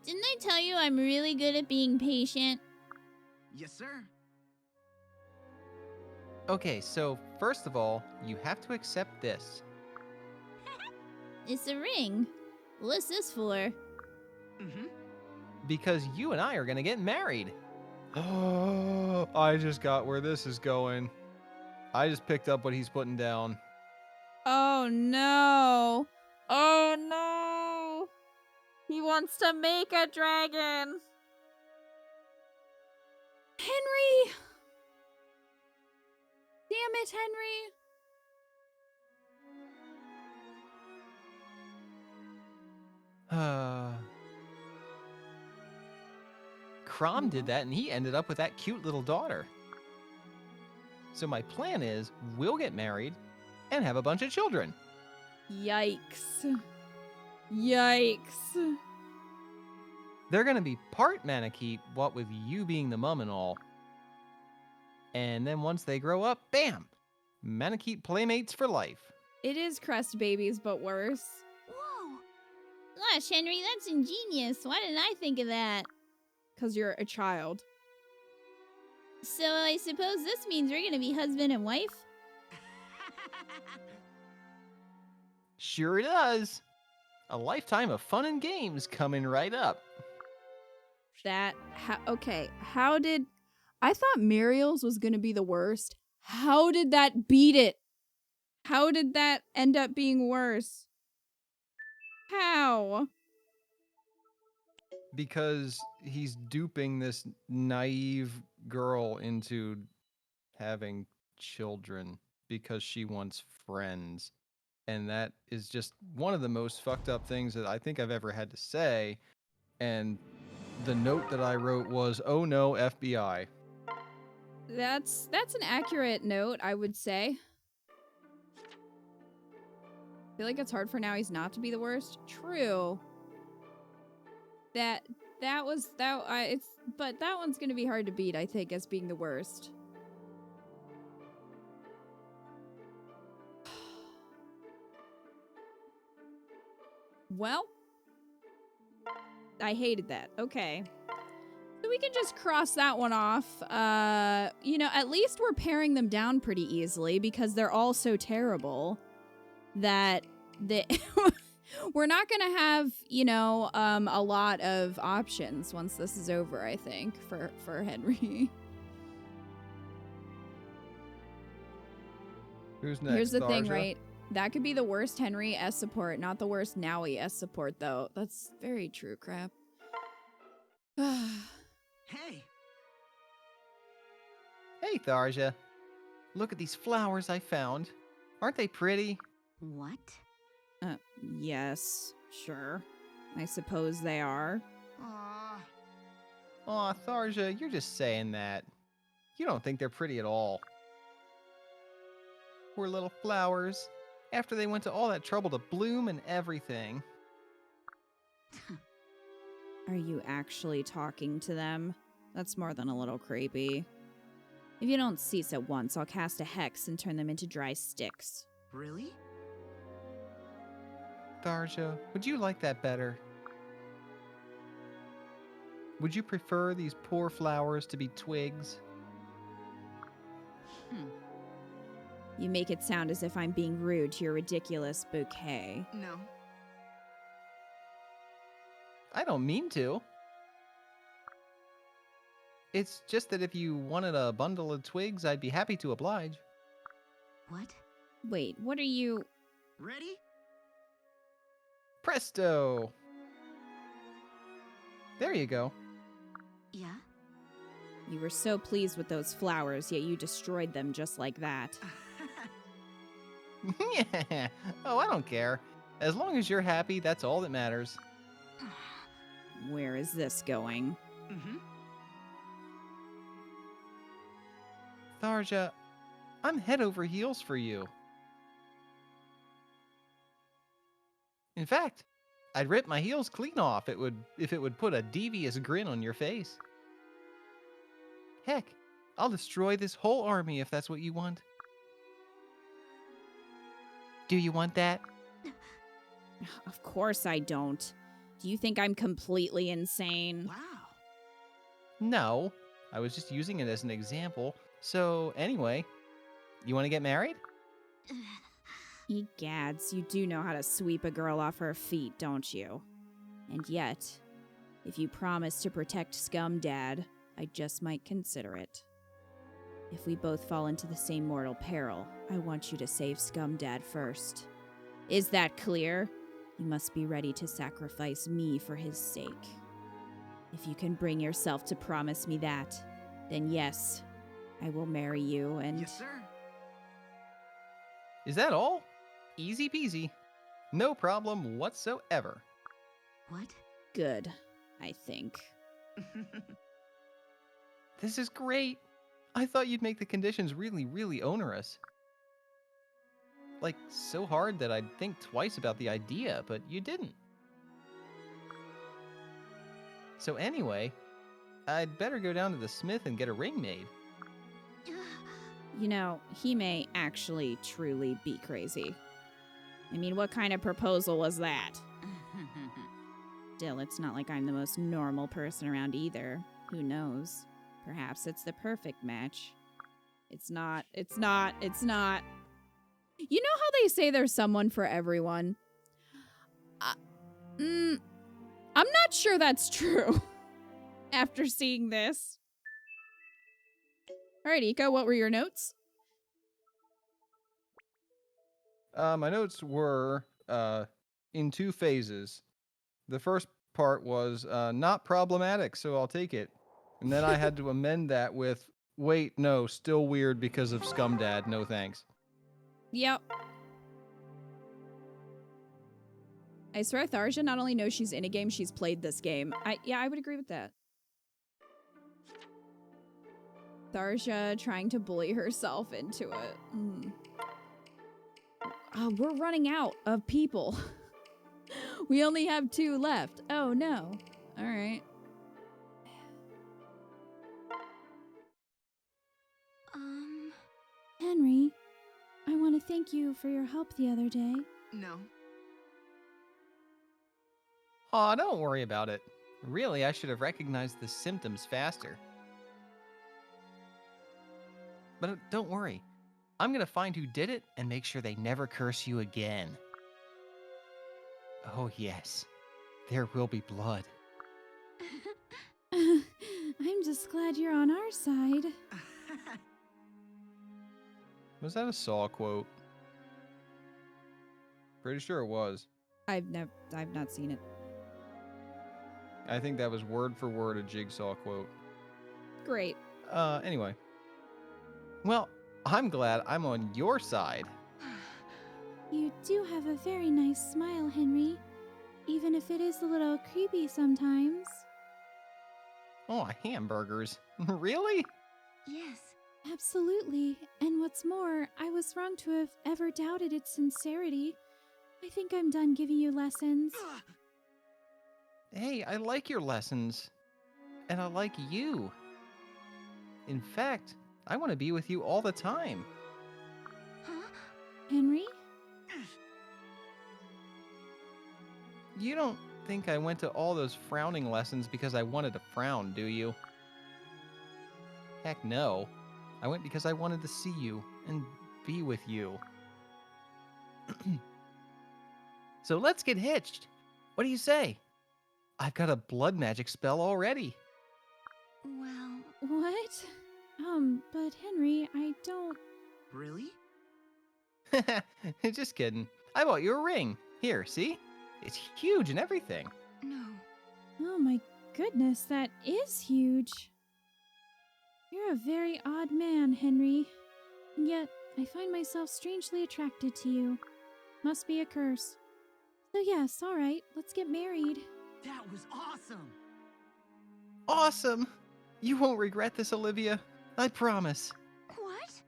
Didn't I tell you I'm really good at being patient? Yes, sir. Okay, so first of all, you have to accept this. It's a ring. What's this for? Mm-hmm. Because you and I are gonna get married. Oh, I just got where this is going. I just picked up what he's putting down. Oh no. Oh no. He wants to make a dragon. Henry! Damn it, Henry! Crom did that and he ended up with that cute little daughter. So my plan is we'll get married and have a bunch of children. Yikes. Yikes. They're gonna be part Manakete, what with you being the mum and all. And then once they grow up, bam! Manakete playmates for life. It is crust babies, but worse. Whoa! Gosh, Henry, that's ingenious. Why didn't I think of that? Because you're a child. So I suppose this means we're gonna be husband and wife? Sure does. A lifetime of fun and games coming right up. Okay, how did... I thought Muriel's was gonna be the worst. How did that beat it? How did that end up being worse? How? Because he's duping this naive girl into having children because she wants friends. And that is just one of the most fucked up things that I think I've ever had to say. And the note that I wrote was, "Oh no, FBI." That's an accurate note, I would say. I feel like it's hard for Now He's Not to be the worst. True. But that one's gonna be hard to beat, I think, as being the worst. Well, I hated that. Okay. So we can just cross that one off. You know, at least we're paring them down pretty easily because they're all so terrible that we're not gonna have, you know, a lot of options once this is over, I think, for Henry. Who's next? Here's the thing, Tharja? right? That could be the worst Henry S support, not the worst Nowie S support, though. That's very true, crap. Hey, Hey, Tharja. Look at these flowers I found. Aren't they pretty? What? Yes, sure. I suppose they are. aw, Aw, Tharja, you're just saying that. You don't think they're pretty at all. Poor little flowers. After they went to all that trouble to bloom and everything. Are you actually talking to them? That's more than a little creepy. If you don't cease at once, I'll cast a hex and turn them into dry sticks. really? Tharja, would you like that better? Would you prefer these poor flowers to be twigs? You make it sound as if I'm being rude to your ridiculous bouquet. No. I don't mean to. It's just that if you wanted a bundle of twigs, I'd be happy to oblige. What? Wait, what are you... Ready? Presto! There you go. Yeah? You were so pleased with those flowers, yet you destroyed them just like that. Yeah. Oh, I don't care. As long as you're happy, that's all that matters. Where is this going? Mm-hmm. Tharja, I'm head over heels for you. In fact, I'd rip my heels clean off if it would put a devious grin on your face. Heck, I'll destroy this whole army if that's what you want. Do you want that? Of course I don't. Do you think I'm completely insane? Wow. No, I was just using it as an example. So, anyway, you want to get married? Egads, you do know how to sweep a girl off her feet, don't you? And yet, if you promise to protect Scum Dad, I just might consider it. If we both fall into the same mortal peril, I want you to save Scum Dad first. Is that clear? You must be ready to sacrifice me for his sake. If you can bring yourself to promise me that, then yes, I will marry you and... Yes, sir. Is that all? Easy peasy. No problem whatsoever. What? Good, I think. This is great. I thought you'd make the conditions really, really onerous. Like, so hard that I'd think twice about the idea, but you didn't. So anyway, I'd better go down to the smith and get a ring made. You know, he may actually truly be crazy. I mean, what kind of proposal was that? Still, it's not like I'm the most normal person around either. Who knows? Perhaps it's the perfect match. It's not. You know how they say there's someone for everyone? I'm not sure that's true after seeing this. All right, Iko, what were your notes? My notes were in two phases. The first part was not problematic, so I'll take it. And then I had to amend that with, wait, no, still weird because of Scumdad, no thanks. Yep. I swear Tharja not only knows she's in a game, she's played this game. I would agree with that. Tharja trying to bully herself into it. We're running out of people. We only have 2 left. Oh no. All right. Henry, I want to thank you for your help the other day. No. Aw, don't worry about it. Really, I should have recognized the symptoms faster. But don't worry. I'm gonna find who did it and make sure they never curse you again. Oh yes, there will be blood. I'm just glad you're on our side. Was that a Saw quote? Pretty sure it was. I've not seen it. I think that was word for word a Jigsaw quote. Great. Anyway. Well, I'm glad I'm on your side. You do have a very nice smile, Henry. Even if it is a little creepy sometimes. Oh, hamburgers. Really? Yes. Absolutely. And what's more, I was wrong to have ever doubted its sincerity. I think I'm done giving you lessons. Hey, I like your lessons. And I like you. In fact, I want to be with you all the time. Huh? Henry? You don't think I went to all those frowning lessons because I wanted to frown, do you? Heck no. I went because I wanted to see you and be with you. So let's get hitched. What do you say? I've got a blood magic spell already. Well, What? But Henry, I don't... Really? Just kidding. I bought you a ring. Here, see? It's huge and everything. no. Oh my goodness, that is huge. You're a very odd man, Henry. And yet, I find myself strangely attracted to you. Must be a curse. So yes, alright, let's get married. That was awesome. Awesome! You won't regret this, Olivia. I promise. What?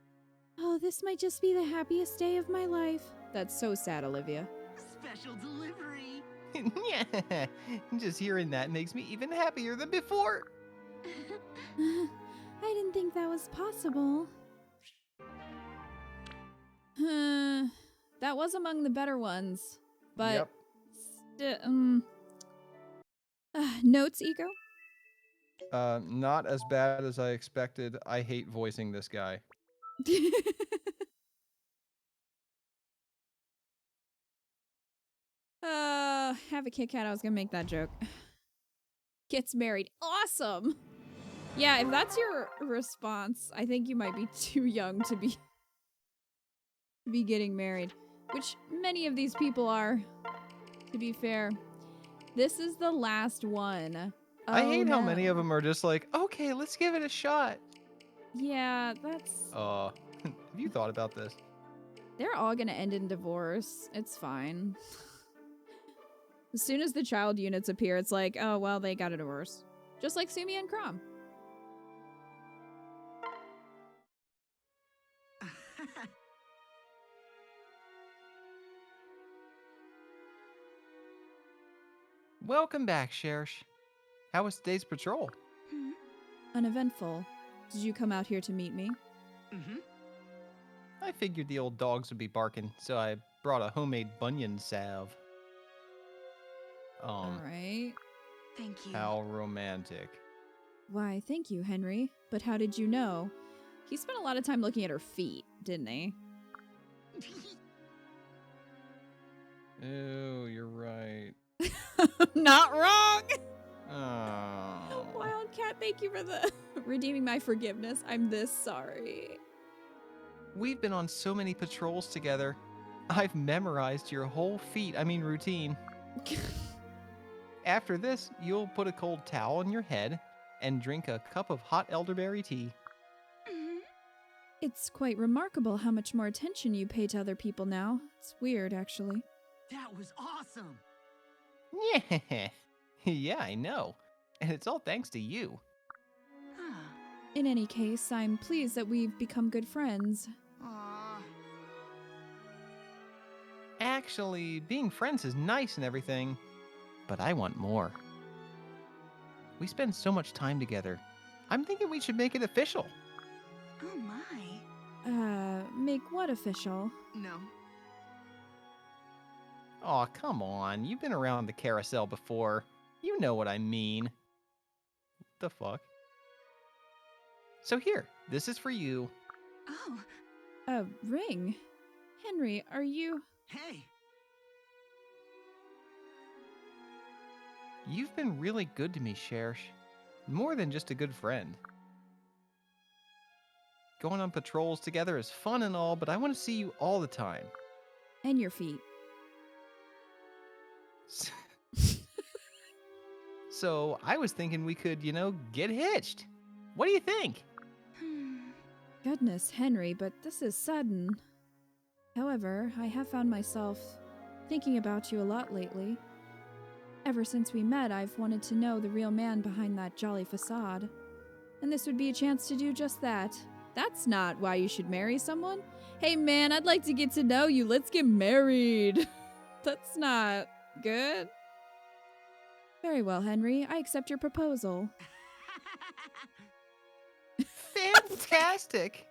Oh, this might just be the happiest day of my life. That's so sad, Olivia. Special delivery. Yeah, just hearing that makes me even happier than before. I didn't think that was possible. That was among the better ones. But Yep. Notes, Iko? Not as bad as I expected. I hate voicing this guy. Have a Kit Kat. I was gonna make that joke. Gets married. Awesome! Yeah, if that's your response, I think you might be too young to be getting married. Which many of these people are, to be fair. This is the last one. I Oh, hate how many no. of them are just like, okay, let's give it a shot. Yeah, that's... Have you thought about this? They're all gonna end in divorce. It's fine. As soon as the child units appear, it's like, oh, well, they got a divorce. Just like Sumi and Crom. Welcome back, Shersh. How was today's patrol? Uneventful. Did you come out here to meet me? Mm-hmm. I figured the old dogs would be barking, so I brought a homemade bunion salve. Alright. Thank you. How romantic. Why, thank you, Henry. But how did you know? He spent a lot of time looking at her feet, didn't he? Oh, you're right. Not wrong. Oh. Wildcat, thank you for the redeeming my forgiveness. I'm this sorry. We've been on so many patrols together. I've memorized your whole routine. After this, you'll put a cold towel on your head and drink a cup of hot elderberry tea. Mhm. It's quite remarkable how much more attention you pay to other people now. It's weird, actually. That was awesome. Yeah. Yeah, I know. And it's all thanks to you. Huh. In any case, I'm pleased that we've become good friends. Aw. Actually, being friends is nice and everything, but I want more. We spend so much time together. I'm thinking we should make it official. Oh my. Make what official? No. Aw, come on. You've been around the carousel before. You know what I mean. The fuck? So here, this is for you. Oh. A ring? Henry, are you... Hey. You've been really good to me, Chersh. More than just a good friend. Going on patrols together is fun and all, but I want to see you all the time. and your feet? So I was thinking we could, get hitched. What do you think? Goodness, Henry, but this is sudden. However, I have found myself thinking about you a lot lately. Ever since we met, I've wanted to know the real man behind that jolly facade. And this would be a chance to do just that. That's not why you should marry someone. Hey man, I'd like to get to know you. Let's get married. That's not good. Very well, Henry. I accept your proposal. Fantastic!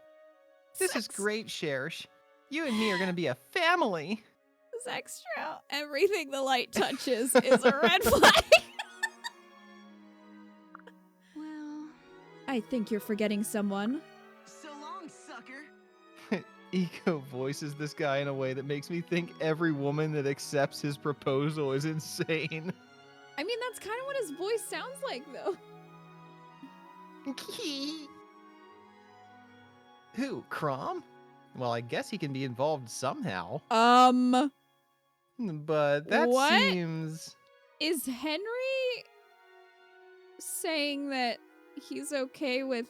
This is great, Chersh. You and me are going to be a family. This extra. Everything the light touches is a red flag. Well, I think you're forgetting someone. So long, sucker. Eco voices this guy in a way that makes me think every woman that accepts his proposal is insane. I mean, that's kind of what his voice sounds like, though. Who, Crom? Well, I guess he can be involved somehow. But that What? seems... Is Henry saying that he's okay with...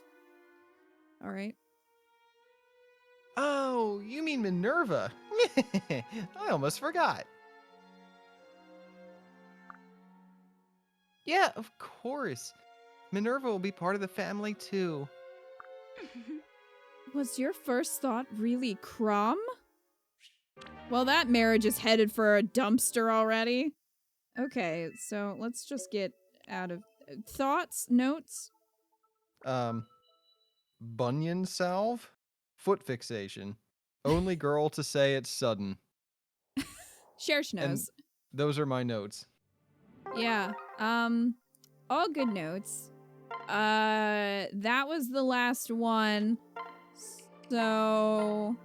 All right. Oh, you mean Minerva. I almost forgot. Yeah, of course. Minerva will be part of the family, too. Was your first thought really Crom? Well, that marriage is headed for a dumpster already. Okay, so let's just get out of... Thoughts? Notes? Bunion salve? Foot fixation. Only girl to say it's sudden. Chersh knows. Those are my notes. Yeah. All good notes. That was the last one. So,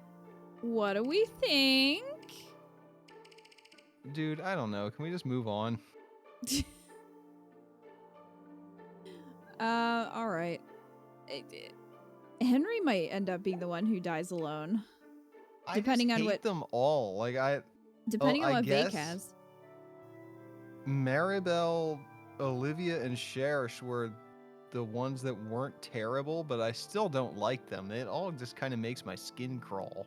what do we think? Dude, I don't know. Can we just move on? All right. Henry might end up being the one who dies alone. Depending I just on hate what- them all. Depending on I what Vake guess- has. Maribel, Olivia, and Chersh were the ones that weren't terrible, but I still don't like them. It all just kind of makes my skin crawl.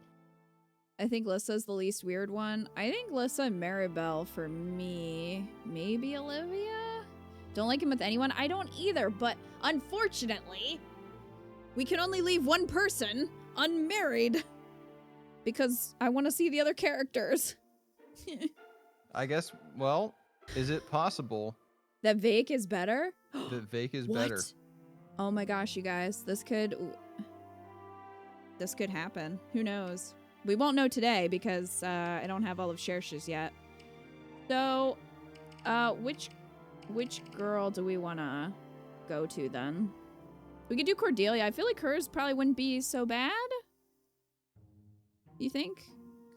I think Lissa's the least weird one. I think Lissa and Maribel for me. Maybe Olivia? Don't like him with anyone? I don't either, but unfortunately, we can only leave one person unmarried because I want to see the other characters. I guess, well, is it possible That Vake is better? that Vake is What? better? Oh my gosh, you guys. This could happen. Who knows? We won't know today because I don't have all of Chersh's yet. So, which girl do we want to go to then? We could do Cordelia. I feel like hers probably wouldn't be so bad. You think?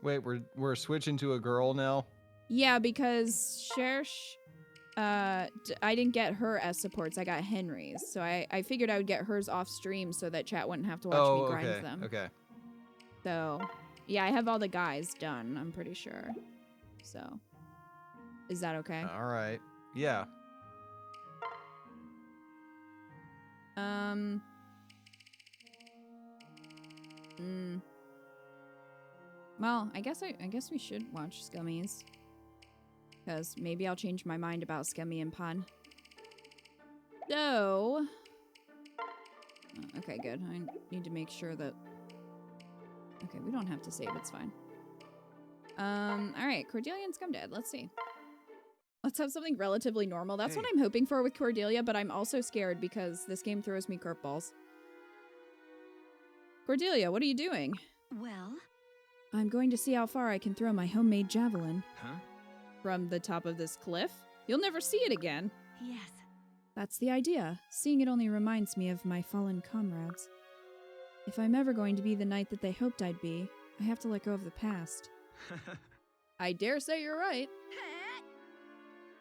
Wait, we're switching to a girl now? Yeah, because Shersh, I didn't get her S supports. I got Henry's. So I figured I would get hers off stream so that chat wouldn't have to watch me grind them. Okay. So, yeah, I have all the guys done, I'm pretty sure. So, is that okay? All right. Yeah. Well, I guess we should watch Scummies. Because maybe I'll change my mind about Scummy and Pun. So... okay, good. I need to make sure that... okay, we don't have to save. It's fine. Alright. Cordelia and Scumdad. Let's see. Let's have something relatively normal. That's what I'm hoping for with Cordelia, but I'm also scared because this game throws me curveballs. Cordelia, what are you doing? Well, I'm going to see how far I can throw my homemade javelin. Huh? From the top of this cliff? You'll never see it again. yes. That's the idea. Seeing it only reminds me of my fallen comrades. If I'm ever going to be the knight that they hoped I'd be, I have to let go of the past. I dare say you're right.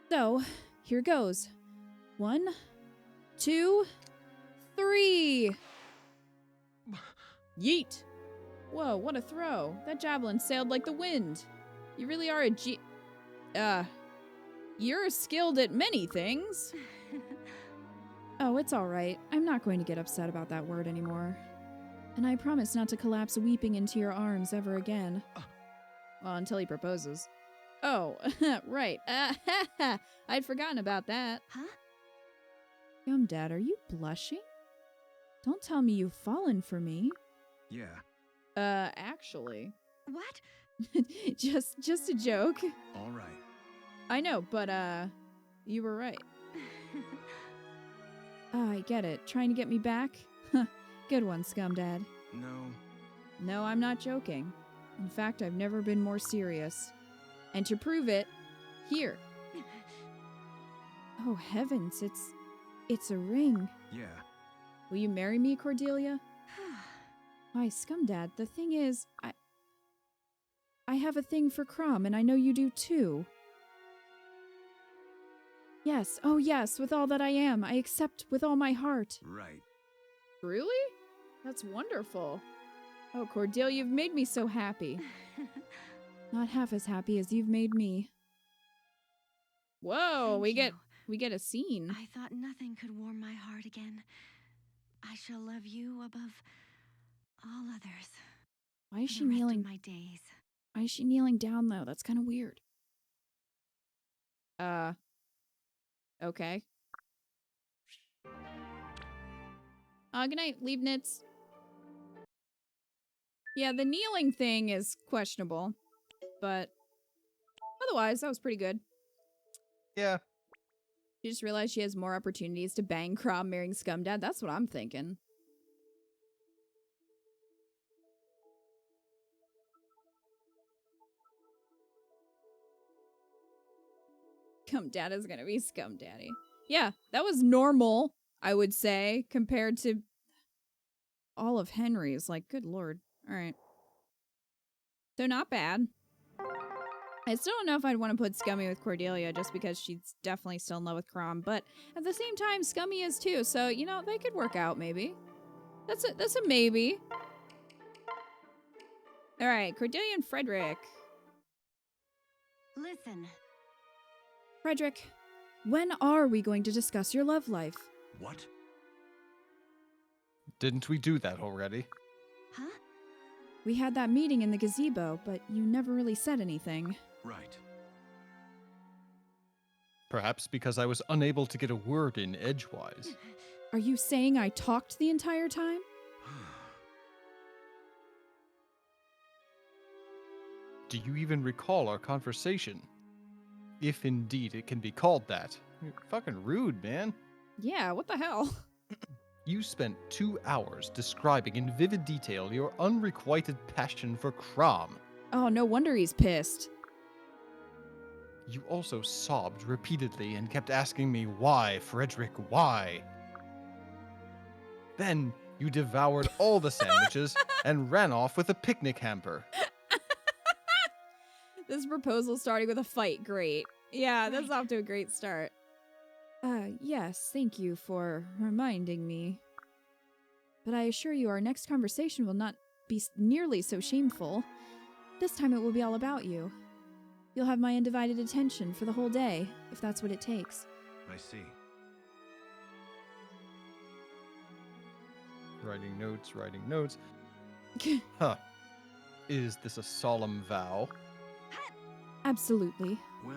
So, here goes. 1, 2, 3. Yeet! Whoa, what a throw. That javelin sailed like the wind. You really are you're skilled at many things. Oh, it's alright. I'm not going to get upset about that word anymore. And I promise not to collapse weeping into your arms ever again. Well, until he proposes. Oh, right. I'd forgotten about that. Huh? Scumdad, are you blushing? Don't tell me you've fallen for me. Yeah. Actually. What? just a joke. All right. I know, but, you were right. Ah, I get it. Trying to get me back? Good one, Scumdad. No. No, I'm not joking. In fact, I've never been more serious. And to prove it, here. Oh, heavens, it's a ring. Yeah. Will you marry me, Cordelia? Why, Scumdad, the thing is, I have a thing for Crom, and I know you do too. Yes, oh yes, with all that I am, I accept with all my heart. Right. Truly? That's wonderful. Oh, Cordelia, you've made me so happy. Not half as happy as you've made me. Whoa, Thank you. we get a scene. I thought nothing could warm my heart again. I shall love you above all others. Why is for she the rest kneeling? of my days. Why is she kneeling down though? That's kind of weird. Okay. Good night, Leibniz. Yeah, the kneeling thing is questionable, but otherwise, that was pretty good. Yeah. She just realized she has more opportunities to bang Crom marrying Scumdad. That's what I'm thinking. Scumdad is gonna be Scumdaddy. Yeah, that was normal, I would say, compared to all of Henry's. Like, good lord. Alright. So not bad. I still don't know if I'd want to put Scummy with Cordelia just because she's definitely still in love with Crom, but at the same time, Scummy is too, so, you know, they could work out, maybe. That's a maybe. Alright, Cordelia and Frederick. Listen, Frederick, when are we going to discuss your love life? What? Didn't we do that already? huh? We had that meeting in the gazebo, but you never really said anything. Right. Perhaps because I was unable to get a word in edgewise. Are you saying I talked the entire time? Do you even recall our conversation? If indeed it can be called that. You're fucking rude, man. Yeah, what the hell? You spent 2 hours describing in vivid detail your unrequited passion for Crom. Oh, no wonder he's pissed. You also sobbed repeatedly and kept asking me, why, Frederick, why? Then you devoured all the sandwiches and ran off with a picnic hamper. This proposal starting with a fight, great. Yeah, that's off to a great start. Yes, thank you for reminding me. But I assure you our next conversation will not be nearly so shameful. This time it will be all about you. You'll have my undivided attention for the whole day, if that's what it takes. I see. Writing notes, writing notes. Huh. Is this a solemn vow? Absolutely. Well,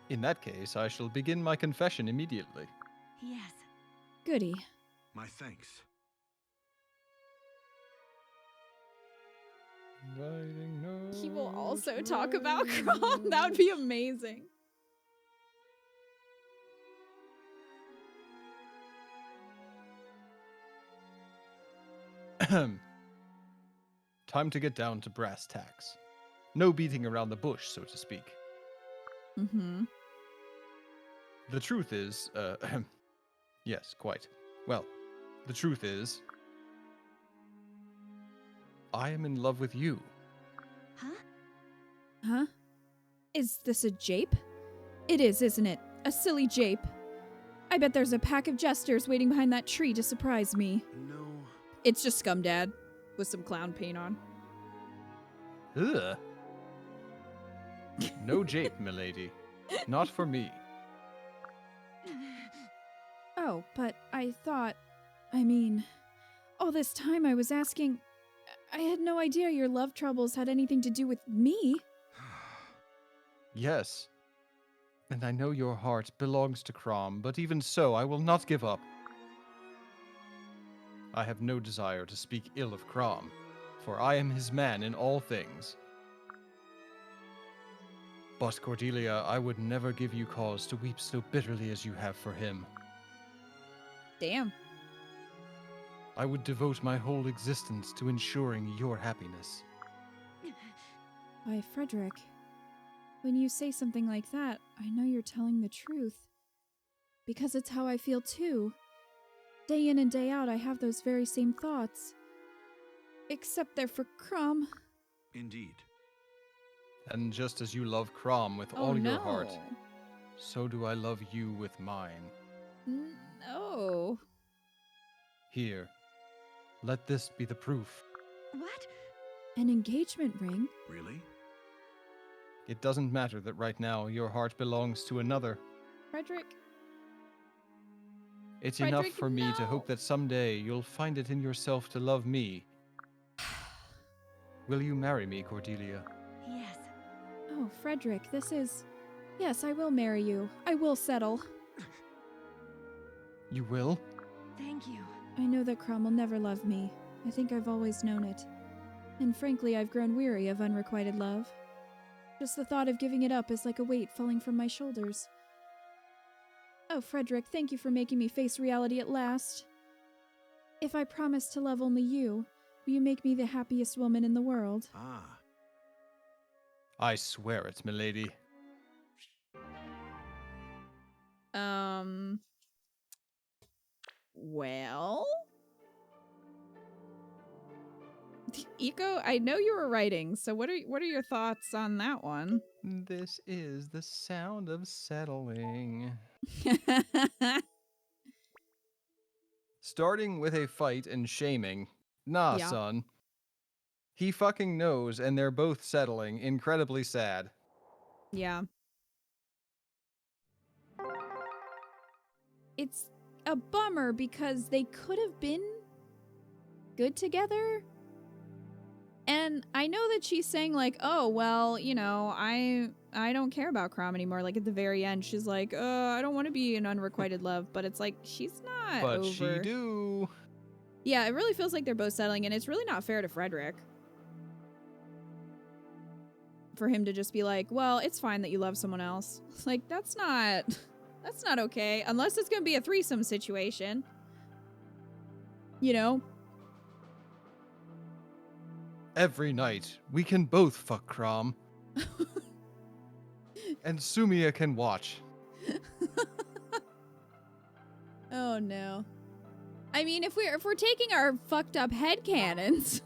In that case, I shall begin my confession immediately. Yes. Goody. my thanks. Writing notes. He will also talk about Crom. That would be amazing. Time to get down to brass tacks. No beating around the bush, so to speak. Mm-hmm. The truth is, yes, quite. Well, the truth is, I am in love with you. Huh? Huh? Is this a jape? It is, isn't it? A silly jape. I bet there's a pack of jesters waiting behind that tree to surprise me. No. It's just Scum Dad with some clown paint on. Ugh. No jape, milady. Not for me. Oh, but I thought... I mean... All this time I was asking... I had no idea your love troubles had anything to do with me. Yes. And I know your heart belongs to Crom, but even so, I will not give up. I have no desire to speak ill of Crom, for I am his man in all things. But Cordelia, I would never give you cause to weep so bitterly as you have for him. Damn. I would devote my whole existence to ensuring your happiness. Why, Frederick, when you say something like that, I know you're telling the truth. Because it's how I feel too. Day in and day out, I have those very same thoughts. Except they're for Crom. Indeed. And just as you love Crom with Oh, all no. your heart, so do I love you with mine. No. Here, let this be the proof. What? An engagement ring? Really? It doesn't matter that right now your heart belongs to another. Frederick. It's Frederick, enough for me to no. hope that someday you'll find it in yourself to love me. Will you marry me, Cordelia? Yes. Oh, Frederick, this is... Yes, I will marry you. I will settle. You will? Thank you. I know that Crom will never love me. I think I've always known it. And frankly, I've grown weary of unrequited love. Just the thought of giving it up is like a weight falling from my shoulders. Oh, Frederick, thank you for making me face reality at last. If I promise to love only you, will you make me the happiest woman in the world? Ah. I swear it, milady. Well? Eco, I know you were writing, so what are your thoughts on that one? This is the sound of settling. Starting with a fight and shaming. Nah, Yeah. son. He fucking knows, and they're both settling. Incredibly sad. Yeah. It's a bummer because they could have been good together. And I know that she's saying like, oh, well, you know, I don't care about Crom anymore. Like at the very end, she's like, I don't want to be in unrequited love. But it's like, she's not But over. she do. Yeah, it really feels like they're both settling, and it's really not fair to Frederick. For him to just be like, well, it's fine that you love someone else. It's like, that's not okay. Unless it's going to be a threesome situation. You know? Every night, we can both fuck Crom. And Sumia can watch. Oh, no. I mean, if we're taking our fucked up headcanons,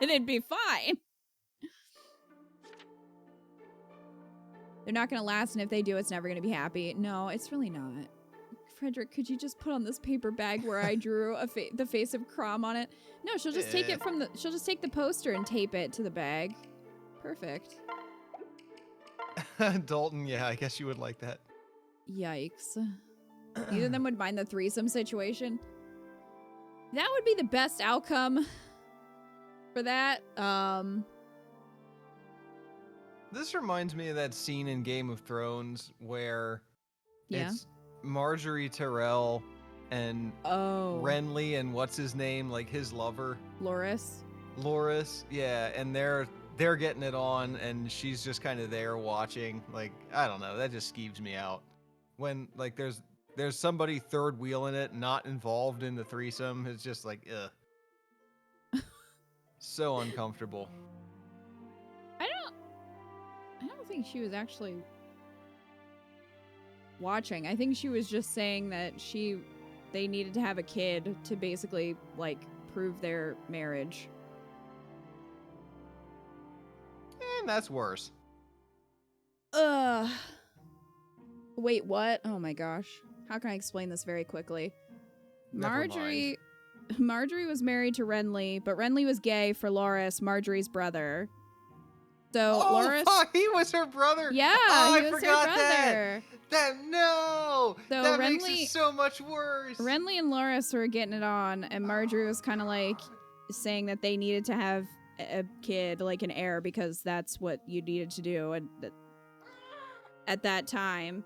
then it'd be fine. They're not going to last, and if they do, it's never going to be happy. No, it's really not. Frederick, could you just put on this paper bag where I drew the face of Crom on it? No, she'll just take it from the... She'll just take the poster and tape it to the bag. Perfect. Dalton, yeah, I guess you would like that. Yikes. Neither of them would mind the threesome situation. That would be the best outcome for that. This reminds me of that scene in Game of Thrones where Yeah. it's Marjorie Tyrell and Oh. Renly and what's his name, like his lover, Loris. Loris. Yeah, and they're getting it on, and she's just kind of there watching. Like, I don't know, that just skeeves me out. When like there's somebody third wheeling it, not involved in the threesome, it's just like, ugh. So uncomfortable. I don't think she was actually watching. I think she was just saying that they needed to have a kid to basically like prove their marriage. And that's worse. Wait, what? Oh my gosh. How can I explain this very quickly? Never Marjorie was married to Renly, but Renly was gay for Loris, Marjorie's brother. So Oh, Loris, fuck, he was her brother. yeah, Oh, he I was her forgot brother. No, So that makes Renly- it so much worse. Renly and Loris were getting it on, and Marjorie was kind of like saying that they needed to have a kid, like an heir, because that's what you needed to do at that time.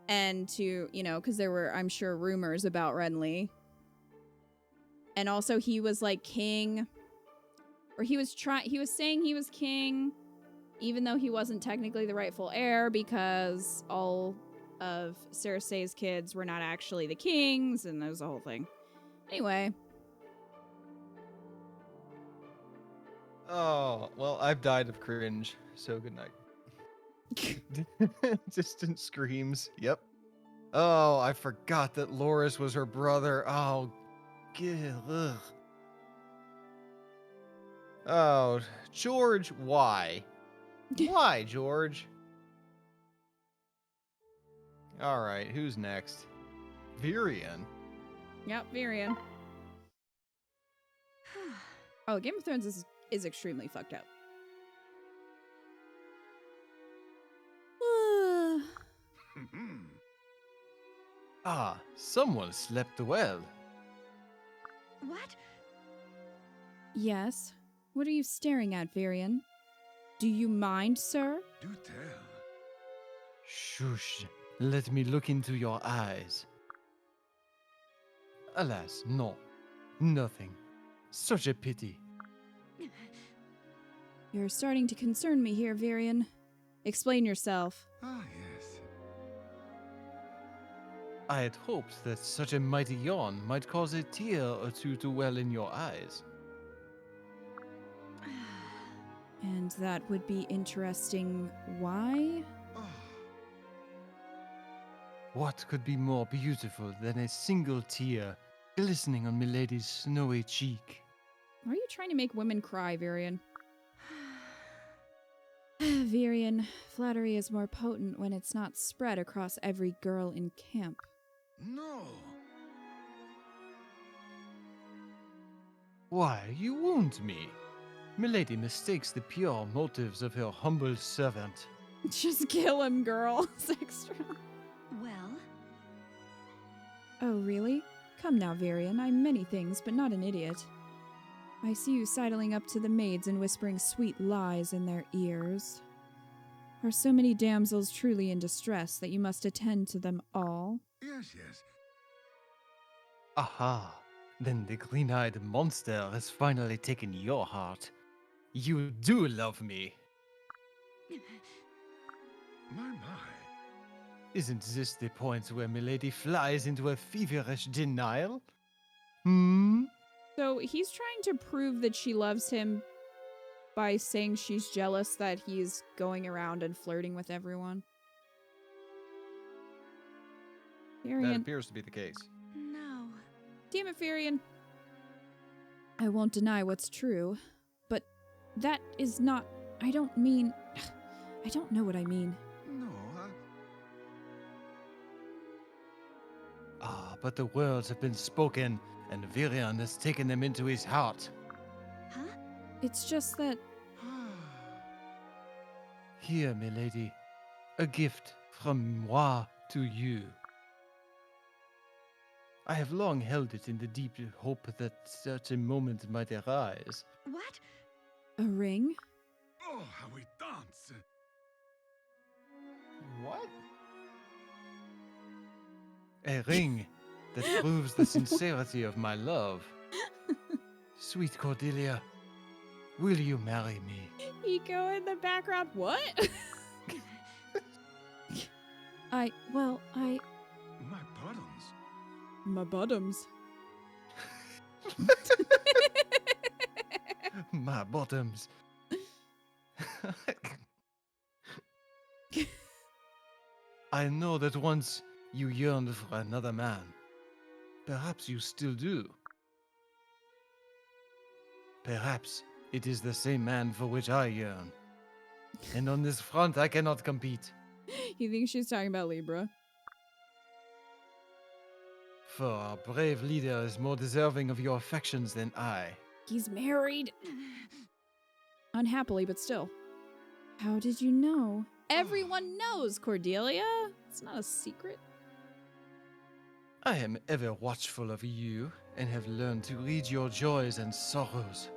And to, because there were, I'm sure, rumors about Renly. And also he was like king, or he was saying he was king, even though he wasn't technically the rightful heir, because all of Cersei's kids were not actually the kings, and there was a whole thing. Anyway. Oh, well, I've died of cringe, so good night. Distant screams. Yep. Oh, I forgot that Loris was her brother. Oh, ugh. Oh, George, why? Why, George? All right, who's next? Virion. Yep, Virion. Oh, Game of Thrones is extremely fucked up. Ah, someone slept well. What? Yes. What are you staring at, Virion? Do you mind, sir? Do tell. Shush. Let me look into your eyes. Alas, no. Nothing. Such a pity. You're starting to concern me here, Virion. Explain yourself. Ah, yes. I had hoped that such a mighty yawn might cause a tear or two to well in your eyes. And that would be interesting. Why? Ah, What could be more beautiful than a single tear glistening on Milady's snowy cheek? Are you trying to make women cry, Virion? Virion, flattery is more potent when it's not spread across every girl in camp. no. Why, you wound me. Milady mistakes the pure motives of her humble servant. Just kill him, girl. It's extra. Well, Oh, really? Come now, Virion. I'm many things, but not an idiot. I see you sidling up to the maids and whispering sweet lies in their ears. Are so many damsels truly in distress that you must attend to them all? Yes, yes. Aha! Then the green-eyed monster has finally taken your heart. You do love me. My. Isn't this the point where Milady flies into a feverish denial? Hmm? So he's trying to prove that she loves him by saying she's jealous that he's going around and flirting with everyone. That Virion. appears to be the case. no. Damn it, Virion. I won't deny what's true, but that is not. I don't mean. I don't know what I mean. No. but the words have been spoken, and Virion has taken them into his heart. Huh? It's just that Here, milady, a gift from moi to you. I have long held it in the deep hope that such a moment might arise. What? a ring? Oh, how we dance! What? A ring that proves the sincerity of my love. Sweet Cordelia, will you marry me? Eco in the background. What? I My bottoms. My bottoms. My bottoms. I know that once you yearned for another man. Perhaps you still do. Perhaps it is the same man for which I yearn. And on this front, I cannot compete. He thinks she's talking about Libra. For our brave leader is more deserving of your affections than I. He's married. Unhappily, but still. how did you know? Everyone knows, Cordelia. It's not a secret. I am ever watchful of you and have learned to read your joys and sorrows.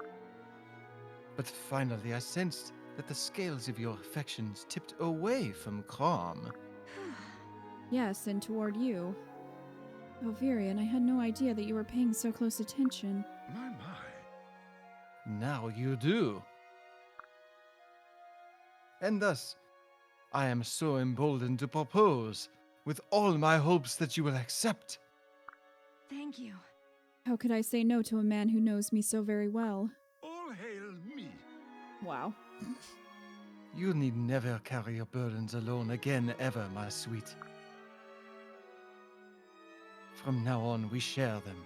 But finally, I sensed that the scales of your affections tipped away from Crom. Yes, and toward you. Oh, Virion, I had no idea that you were paying so close attention. My, my. Now you do. And thus, I am so emboldened to propose, with all my hopes that you will accept. Thank you. How could I say no to a man who knows me so very well? All hail me. Wow. You need never carry your burdens alone again, ever, my sweet. From now on, we share them,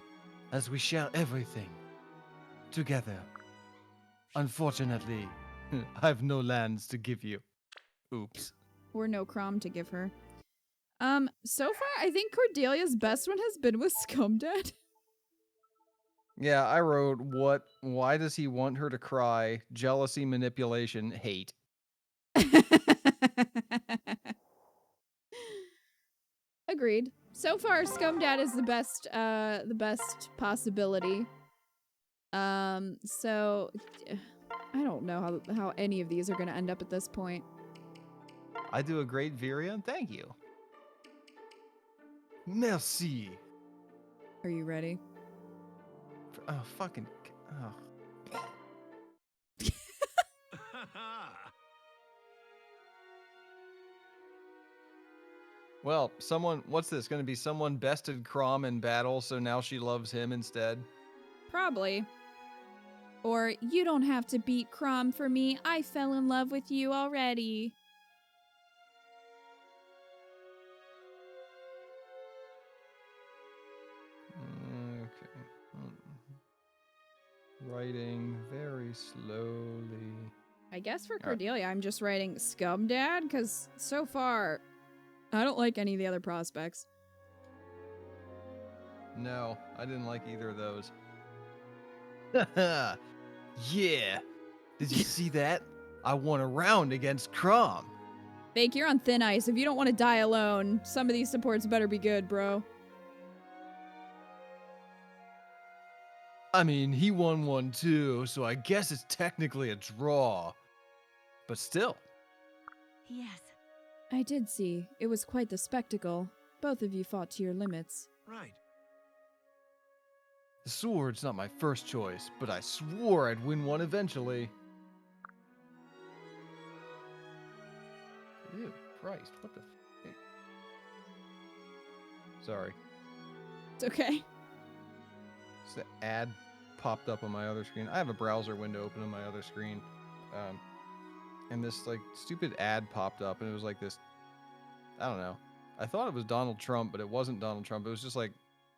as we share everything. Together. Unfortunately, I've no lands to give you. Oops. Or no Crom to give her. So far, I think Cordelia's best one has been with Scumdad. Yeah, I wrote, what? Why does he want her to cry? Jealousy, manipulation, hate. Agreed. So far, Scumdad is the best possibility. So I don't know how any of these are gonna end up at this point. I do a great Virion, thank you. Merci. Are you ready? Oh, fucking. Oh. Well, what's this? Gonna be someone bested Crom in battle, so now she loves him instead? Probably. Or, you don't have to beat Crom for me. I fell in love with you already. Okay. Writing very slowly. I guess for All right. Cordelia, I'm just writing Scumdad, because so far, I don't like any of the other prospects. No, I didn't like either of those. Yeah. Did you see that? I won a round against Crom. Fake, you're on thin ice. If you don't want to die alone, some of these supports better be good, bro. I mean, he won one too, so I guess it's technically a draw. But still. Yes. I did see. It was quite the spectacle. Both of you fought to your limits. Right. The sword's not my first choice, but I swore I'd win one eventually. Ew, Christ, what the f- Sorry. It's okay. So the ad popped up on my other screen. I have a browser window open on my other screen. And this like stupid ad popped up and it was like this, I don't know. I thought it was Donald Trump, but it wasn't Donald Trump. It was just like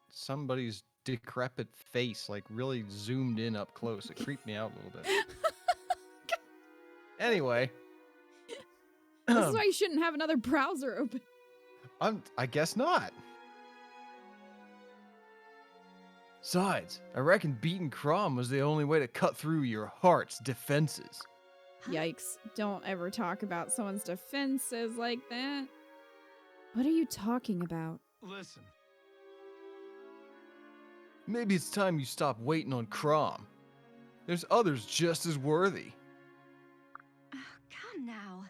somebody's decrepit face, like really zoomed in up close. It creeped me out a little bit. Anyway. This is why you shouldn't have another browser open. I guess not. Besides, I reckon beating Crom was the only way to cut through your heart's defenses. Yikes. Don't ever talk about someone's defenses like that. What are you talking about? Listen, Maybe it's time you stop waiting on Crom. There's others just as worthy. Come now.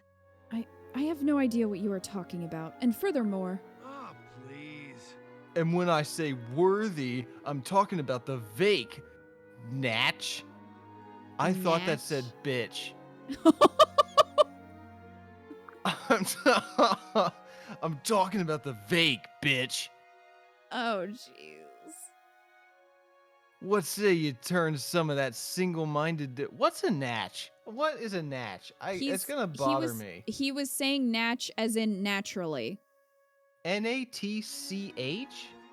I have no idea what you are talking about. And furthermore, oh, please. And when I say worthy, I'm talking about the Vake, Natch. I thought that said bitch. I'm talking about the Vake, bitch. Oh, jeez. What say you turn some of that single-minded... What's a natch? What is a natch? It's gonna bother me. He was saying natch as in naturally. Natch?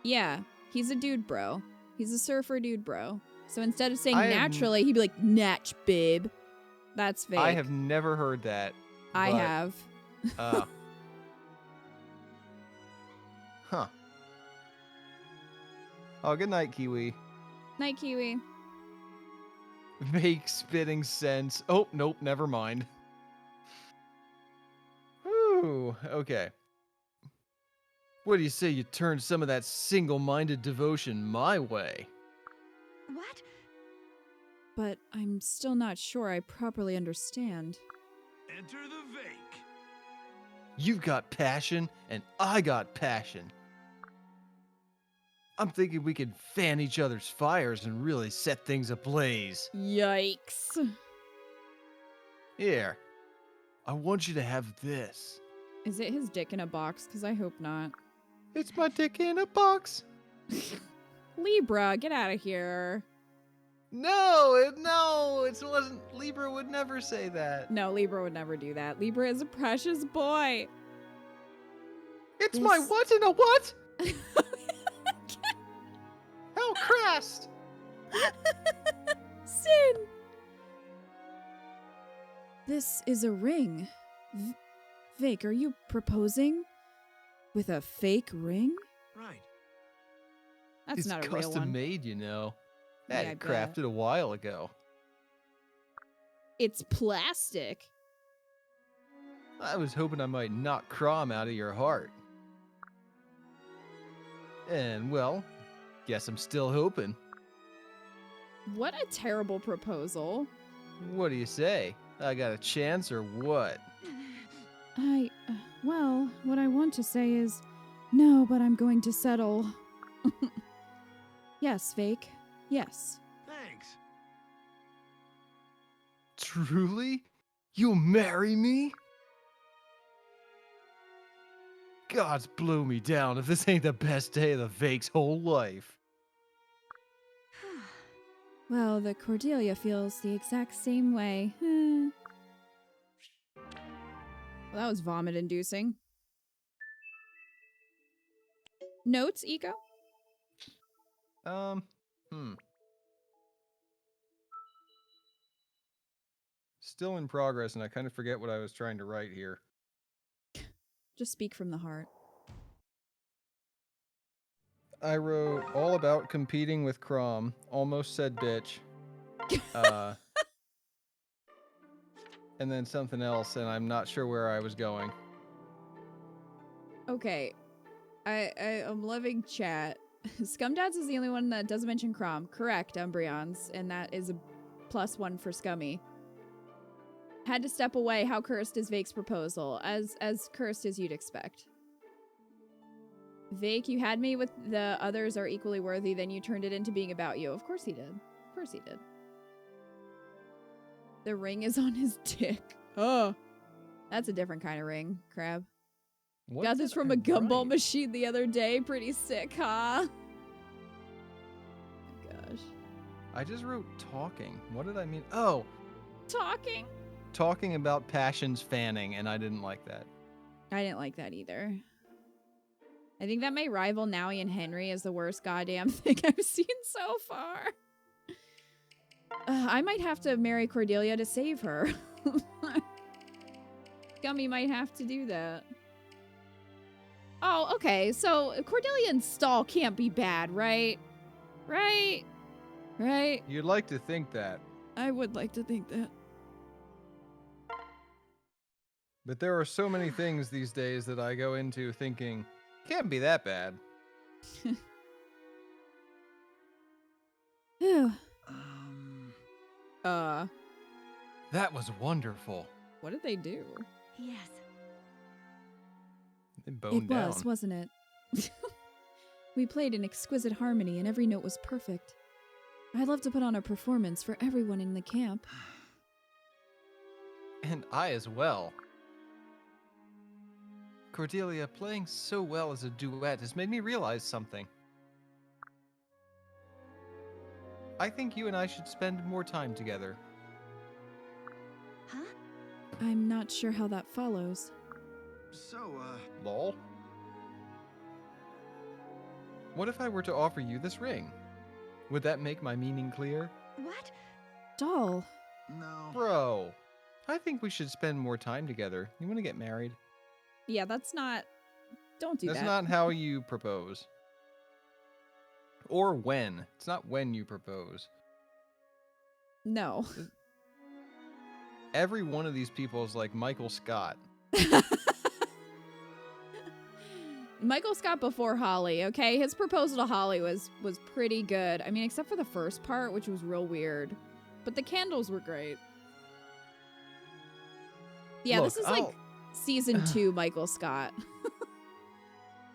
Yeah, he's a dude bro. He's a surfer dude bro. So instead of saying I have naturally, he'd be like, natch, babe. That's fake. I have never heard that. I but, have. Huh. Oh, good night, Kiwi. Night, Kiwi. Vake spitting sense. Oh, nope, never mind. Ooh, okay. What do you say you turn some of that single-minded devotion my way? What? but I'm still not sure I properly understand. Enter the Vake. You've got passion, and I got passion. I'm thinking we could fan each other's fires and really set things ablaze. Yikes. Here, I want you to have this. Is it his dick in a box? Because I hope not. It's my dick in a box. Libra, get out of here. No, it wasn't. Libra would never say that. No, Libra would never do that. Libra is a precious boy. It's my This- what in a what? How crass. Sin. This is a ring. Vake, are you proposing with a fake ring? Right. That's It's not a real custom one. made, you know. Yeah, Had I it bet. crafted a while ago. It's plastic. I was hoping I might knock Crom out of your heart. And, well, guess I'm still hoping. What a terrible proposal. What do you say? I got a chance or what? Well, what I want to say is, no, but I'm going to settle. Yes, Vake. Yes. Thanks. Truly? You'll marry me? Gods blow me down if this ain't the best day of the Vake's whole life. Well, the Cordelia feels the exact same way. Well, that was vomit-inducing. Notes, Eco? Still in progress, and I kind of forget what I was trying to write here. Just speak from the heart. I wrote all about competing with Crom. Almost said bitch. And then something else, and I'm not sure where I was going. Okay. I'm loving chat. Scumdads is the only one that doesn't mention Crom. Correct, Umbreons. And that is a +1 for Scummy. Had to step away. How cursed is Vake's proposal? As cursed as you'd expect. Vake, you had me with the others are equally worthy, then you turned it into being about you. Of course he did. Of course he did. The ring is on his dick. Oh. That's a different kind of ring, Crab. What Got this did from I a gumball write? machine the other day. Pretty sick, huh? Gosh. I just wrote talking. What did I mean? Oh, Talking? talking about passions fanning, and I didn't like that. I didn't like that either. I think that may rival Nowie and Henry as the worst goddamn thing I've seen so far. I might have to marry Cordelia to save her. Gummy might have to do that. Oh, okay. So Cordelia and Stall can't be bad, right? Right? Right? You'd like to think that, I would like to think that. but there are so many things these days that I go into thinking, can't be that bad. Phew. That was wonderful. What did they do? Yes. They boned It down. was, wasn't it? We played in exquisite harmony and every note was perfect. I'd love to put on a performance for everyone in the camp. And I as well. Cordelia, playing so well as a duet has made me realize something. I think you and I should spend more time together. Huh? I'm not sure how that follows. So, Lol. What if I were to offer you this ring? Would that make my meaning clear? What? Doll. no. Bro, I think we should spend more time together. You want to get married? Yeah, that's not. Don't do That's that. not how you propose. Or when. It's not when you propose. No. Every one of these people is like Michael Scott. Michael Scott before Holly, okay? His proposal to Holly was pretty good. I mean, except for the first part, which was real weird. But the candles were great. Yeah, Look, this is like season 2 Michael Scott.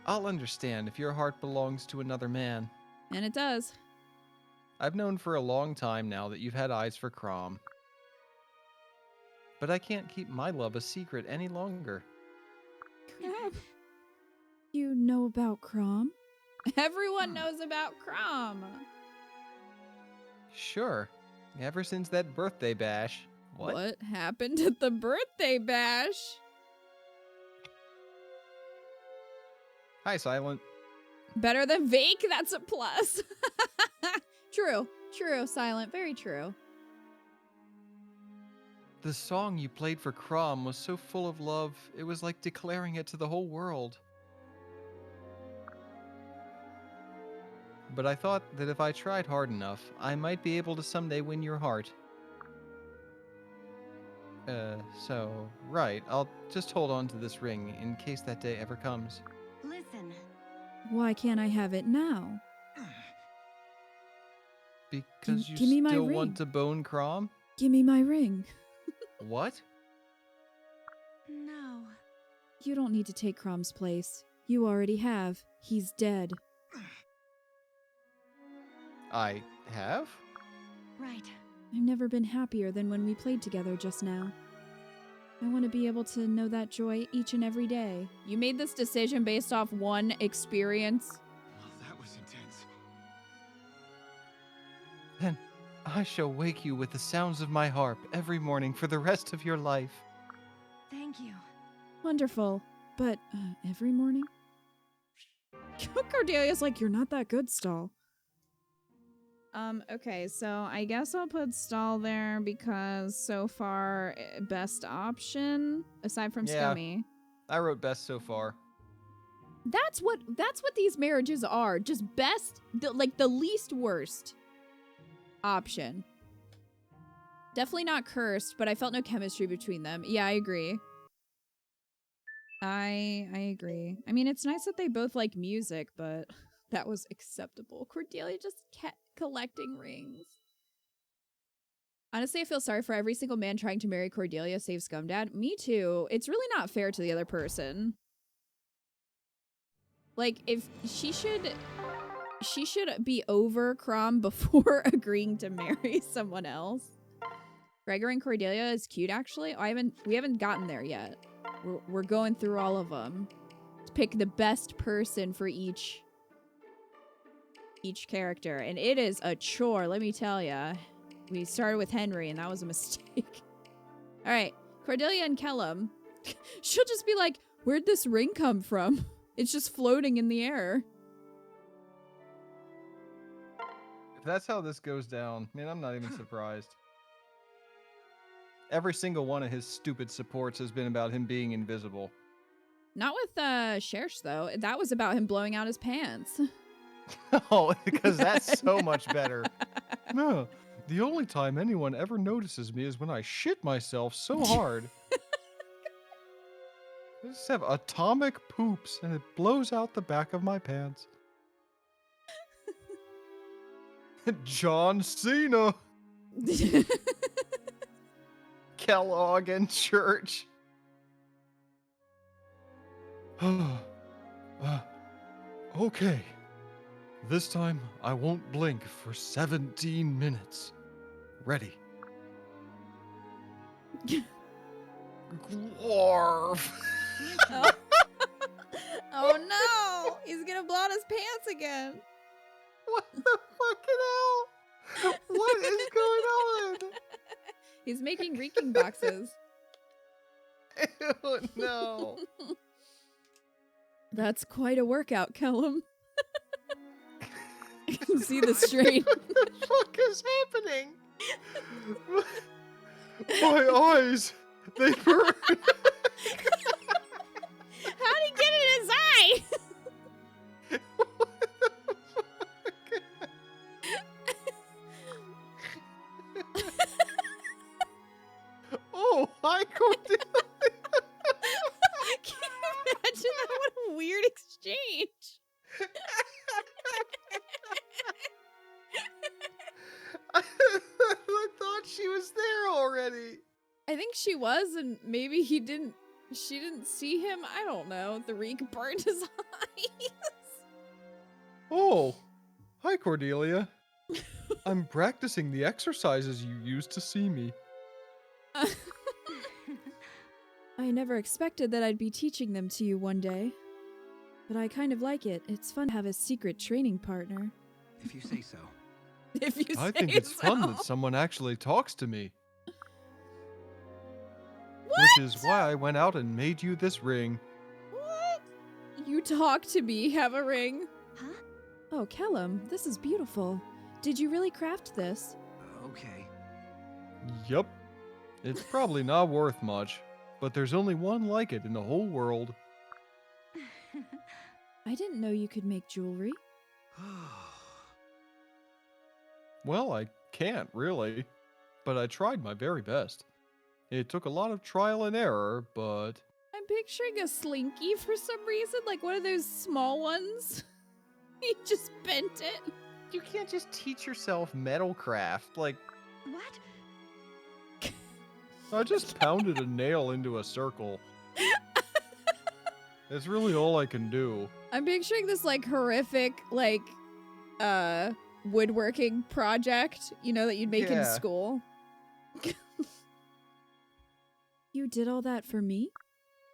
I'll understand if your heart belongs to another man. And it does. I've known for a long time now that you've had eyes for Crom. But I can't keep my love a secret any longer. Crap. You know about Crom? Everyone knows about Crom. Sure. Ever since that birthday bash. What happened at the birthday bash? Hi, Silent. Better than Vake? That's a plus. True. True, Silent. Very true. The song you played for Crom was so full of love, it was like declaring it to the whole world. But I thought that if I tried hard enough, I might be able to someday win your heart. Right, I'll just hold on to this ring in case that day ever comes. Listen. Why can't I have it now? Because Give you me my still ring. want to bone Crom? Give me my ring. What? No. You don't need to take Crom's place. You already have. He's dead. I have? Right. I've never been happier than when we played together just now. I want to be able to know that joy each and every day. You made this decision based off one experience. Well, that was intense. Then I shall wake you with the sounds of my harp every morning for the rest of your life. Thank you. Wonderful. But, every morning? Cordelia's like, you're not that good, Stall. Okay, so I guess I'll put Stall there because so far, best option, aside from Yeah. Scummy. I wrote best so far. That's what these marriages are. Just best, the least worst option. Definitely not cursed, but I felt no chemistry between them. Yeah, I agree. I agree. I mean, it's nice that they both like music, but that was acceptable. Cordelia just kept collecting rings. Honestly, I feel sorry for every single man trying to marry Cordelia save Scumdad. Me too. It's really not fair to the other person. Like, if she should be over Crom before agreeing to marry someone else. Gregor and Cordelia is cute, actually. We haven't gotten there yet. We're going through all of them to pick the best person for each character, and it is a chore, let me tell ya. We started with Henry, and that was a mistake. All right, Cordelia and Kellum. She'll just be like, "Where'd this ring come from? It's just floating in the air." If that's how this goes down, man, I'm not even surprised. Every single one of his stupid supports has been about him being invisible. Not with Shersh though. That was about him blowing out his pants. Oh, because that's so much better. No, the only time anyone ever notices me is when I shit myself so hard. I just have atomic poops and it blows out the back of my pants. John Cena. Kellogg and church. Okay. This time I won't blink for 17 minutes. Ready. Glorf. Oh. Oh no! He's gonna blow out his pants again. What the fucking hell? What is going on? He's making reeking boxes. Ew, no. That's quite a workout, Kellum. I can see the strain. What the fuck is happening? My eyes, they burn. How'd he get it in his eye? Oh, hi, Cordelia. Can you imagine that? What a weird exchange. I thought she was there already. I think she was, and maybe she didn't see him. I don't know. The reek burned his eyes. Oh, hi, Cordelia. I'm practicing the exercises you used to see me. I never expected that I'd be teaching them to you one day. But I kind of like it. It's fun to have a secret training partner. If you say so. If you I say think it's fun so. that someone actually talks to me. What? Which is why I went out and made you this ring. What? You talk to me, have a ring. Huh? Oh, Kellum, this is beautiful. Did you really craft this? Okay. Yup. It's probably not worth much, but there's only one like it in the whole world. I didn't know you could make jewelry. Well, I can't really, but I tried my very best. It took a lot of trial and error, but I'm picturing a slinky for some reason, like one of those small ones. He just bent it. You can't just teach yourself metalcraft. Like, What? I just pounded a nail into a circle. That's really all I can do. I'm picturing this like horrific like woodworking project, you know, that you'd make in Yeah. school. You did all that for me?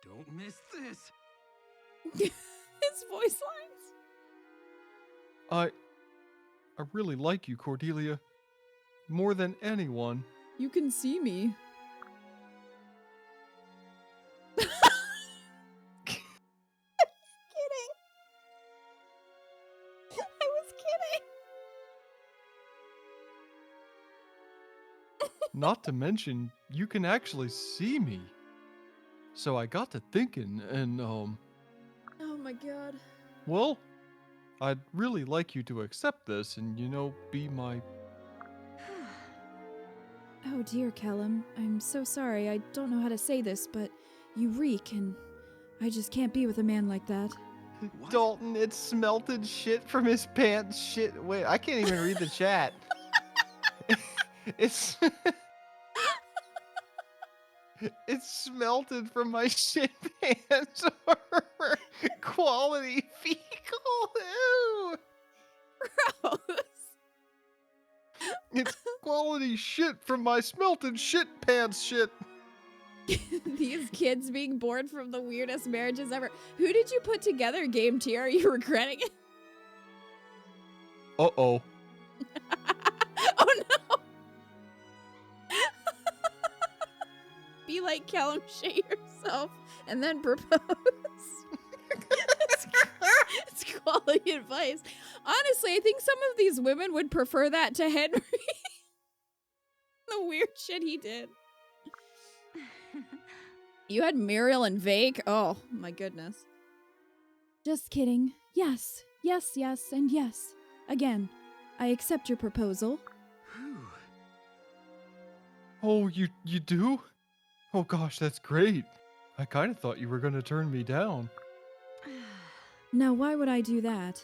Don't miss this. His voice lines. I really like you, Cordelia. More than anyone. You can see me. Kidding. I was kidding. Not to mention, you can actually see me. So I got to thinking, and, Oh my god. well, I'd really like you to accept this and, be my... Oh dear, Kellum. I'm so sorry. I don't know how to say this, but you reek, and I just can't be with a man like that. What? Dalton, it's smelted shit from his pants. Shit. Wait, I can't even read the chat. It's it's smelted from my shit pants. Quality fecal. Ew. Gross. It's quality shit from my smelted shit pants shit. These kids being born from the weirdest marriages ever. Who did you put together, Game Tier? Are you regretting it? Uh-oh. Oh no! Be like Callum, shit yourself, and then propose. It's quality advice. Honestly, I think some of these women would prefer that to Henry. The weird shit he did. You had Muriel and Vake. Oh my goodness. Just kidding. Yes, Yes, yes, and yes. Again, I accept your proposal. Whew. Oh, you do? Oh gosh, that's great. I kind of thought you were going to turn me down. Now, why would I do that?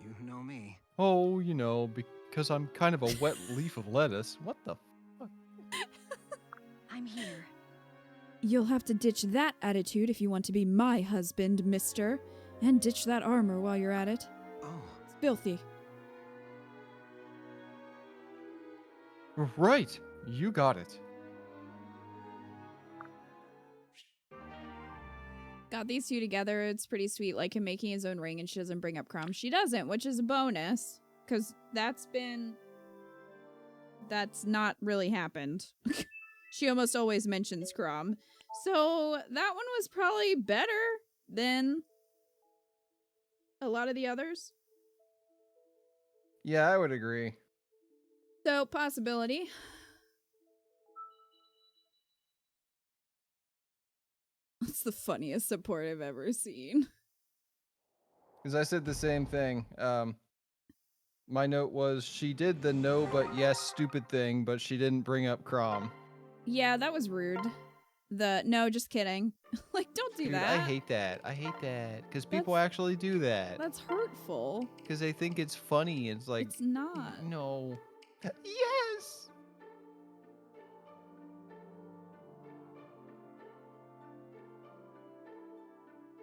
You know me. Oh, because I'm kind of a wet leaf of lettuce. What the fuck? I'm here. You'll have to ditch that attitude if you want to be my husband, mister. And ditch that armor while you're at it. Oh, It's filthy. Right. You got it. Got these two together. It's pretty sweet, like him making his own ring and she doesn't bring up Crom. She doesn't, which is a bonus. Because that's not really happened. She almost always mentions Crom. So that one was probably better than a lot of the others. Yeah, I would agree. So, possibility. That's the funniest support I've ever seen. Because I said the same thing. My note was she did the no but yes stupid thing, but she didn't bring up Crom. Yeah, that was rude. No, just kidding. Like, don't do Dude, that. I hate that. I hate that. Because people That's- actually do that. That's hurtful. Because they think it's funny. It's like, It's not. no. Yes!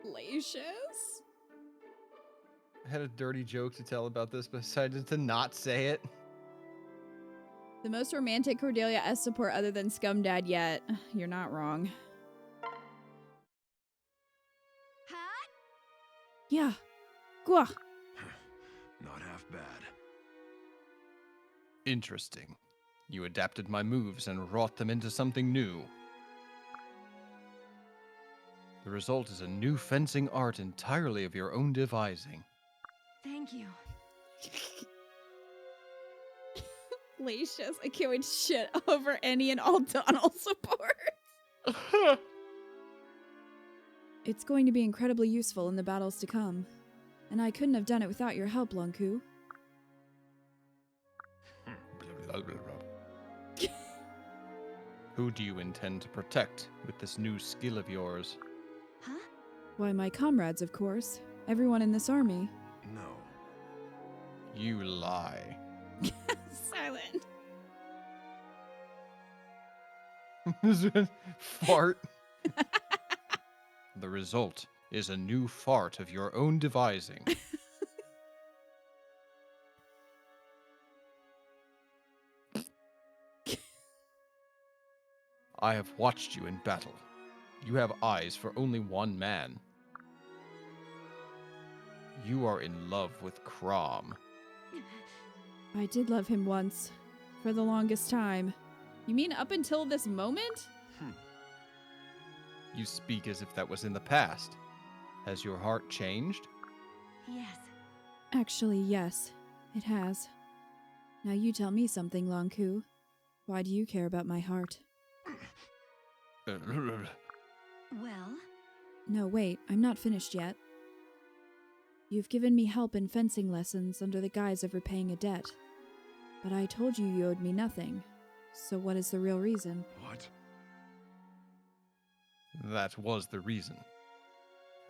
Lacious? I had a dirty joke to tell about this, but decided to not say it. The most romantic Cordelia S support other than Scum Dad yet. You're not wrong. Huh? Yeah. Gwa. not half bad. Interesting. You adapted my moves and wrought them into something new. The result is a new fencing art entirely of your own devising. Thank you. Lacious. I can't wait to shit over any and all Donald support. It's going to be incredibly useful in the battles to come. And I couldn't have done it without your help, Lonku. Who do you intend to protect with this new skill of yours? Huh? Why, my comrades, of course. Everyone in this army. No. You lie. Silent. Fart. The result is a new fart of your own devising. I have watched you in battle. You have eyes for only one man. You are in love with Crom. I did love him once. For the longest time. You mean up until this moment? You speak as if that was in the past. Has your heart changed? Yes. Actually, yes. It has. Now you tell me something, Lonku. Why do you care about my heart? Well, No, wait. I'm not finished yet. You've given me help in fencing lessons under the guise of repaying a debt. But I told you you owed me nothing. So what is the real reason? What? That was the reason.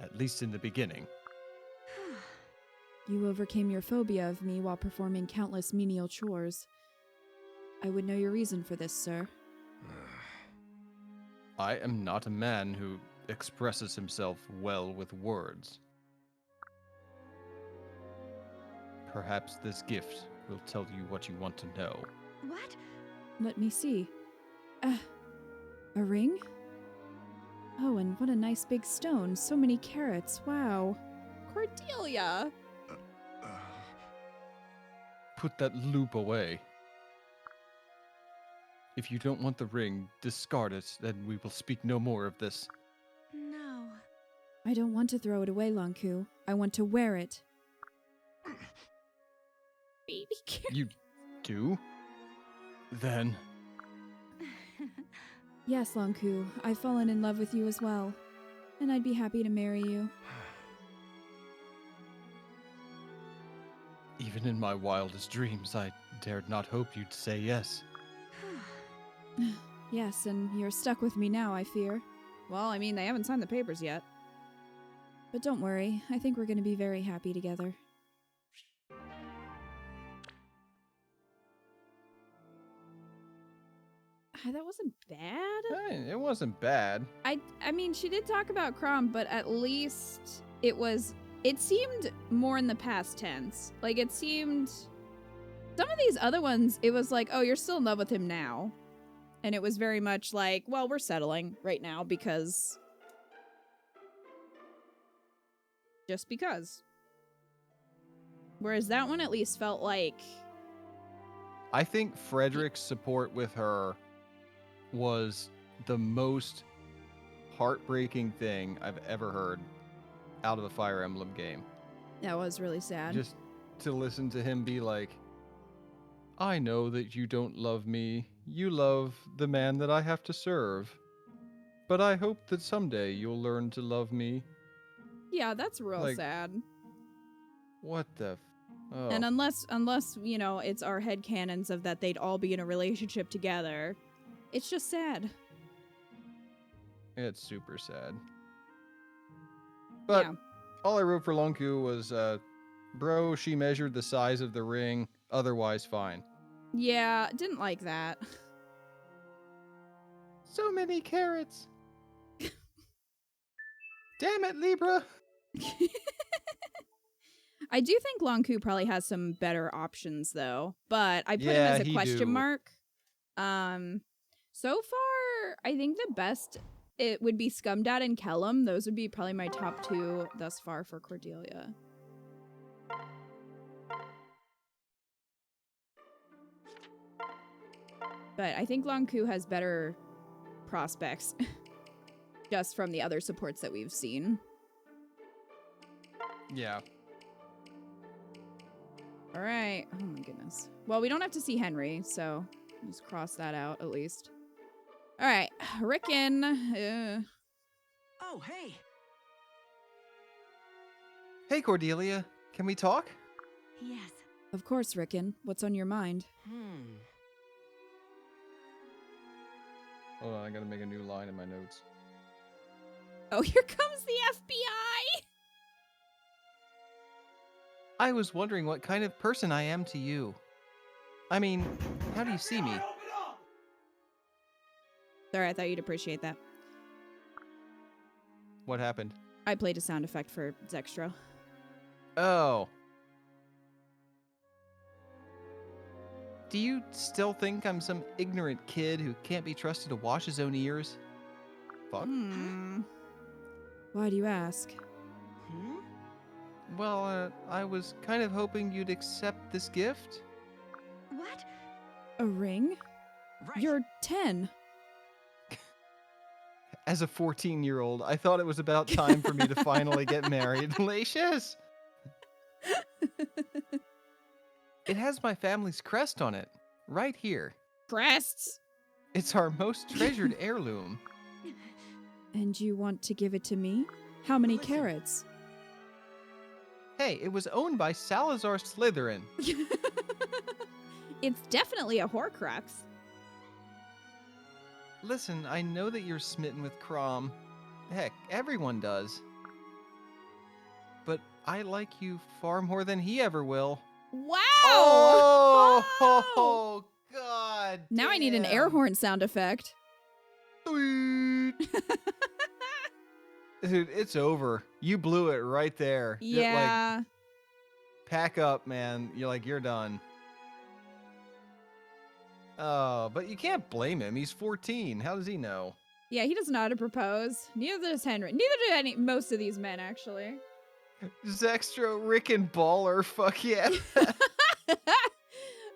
At least in the beginning. You overcame your phobia of me while performing countless menial chores. I would know your reason for this, sir. I am not a man who expresses himself well with words. Perhaps this gift will tell you what you want to know. what? Let me see. A ring? Oh, and what a nice big stone. So many carats. Wow. Cordelia. Put that loop away. If you don't want the ring, discard it, and we will speak no more of this. No. I don't want to throw it away, Lonku. I want to wear it. Baby carrot. You do? Then, Yes, Lonku. I've fallen in love with you as well. And I'd be happy to marry you. Even in my wildest dreams, I dared not hope you'd say yes. Yes, and you're stuck with me now, I fear. Well, I mean, they haven't signed the papers yet. But don't worry, I think we're going to be very happy together. That wasn't bad. Hey, it wasn't bad. I mean, she did talk about Crom, but at least it seemed more in the past tense. Like, it seemed, some of these other ones, it was like, oh, you're still in love with him now. And it was very much like, well, we're settling right now because, just because. Whereas that one at least felt like, I think Frederick's support with her was the most heartbreaking thing I've ever heard out of a Fire Emblem game. that was really sad. Just to listen to him be like, I know that you don't love me. You love the man that I have to serve. But I hope that someday you'll learn to love me. Yeah, that's real Like- sad. What the... Oh. And unless, you know, it's our headcanons of that they'd all be in a relationship together, it's just sad. It's super sad. But yeah. all I wrote for Lonku was, bro, she measured the size of the ring, otherwise fine. Yeah, didn't like that. So many carrots. Damn it, Libra. I do think Longku probably has some better options though, but I put him Yeah, as a he question do. mark. So far, I think the best it would be Scumdad and Kellum. Those would be probably my top two thus far for Cordelia. But I think Longku has better prospects just from the other supports that we've seen. Yeah. All right. Oh my goodness. Well, we don't have to see Henry, so just cross that out at least. All right, Rickon. Oh, hey. Hey, Cordelia. Can we talk? Yes. Of course, Rickon. What's on your mind? Hold on, I gotta make a new line in my notes. Oh, here comes the FBI. I was wondering what kind of person I am to you. I mean, how do you see me? Sorry, I thought you'd appreciate that. What happened? I played a sound effect for Zextro. Oh. Do you still think I'm some ignorant kid who can't be trusted to wash his own ears? Fuck. Why do you ask? Well, I was kind of hoping you'd accept this gift. What? A ring? Right. You're 10. As a 14-year-old, I thought it was about time for me to finally get married. Lacious! It has my family's crest on it, right here. Crests. It's our most treasured heirloom. And you want to give it to me? How many Listen. carrots? Hey, it was owned by Salazar Slytherin. It's definitely a Horcrux. Listen, I know that you're smitten with Crom. Heck, everyone does. But I like you far more than he ever will. Wow. Oh, God. Now I need an air horn sound effect. Dude, it's over. You blew it right there. Yeah. Like, pack up, man. You're done. Oh, but you can't blame him. He's 14. How does he know? Yeah, he doesn't know how to propose. Neither does Henry. Neither do most of these men, actually. Zextro, Rick, and Baller. Fuck yeah.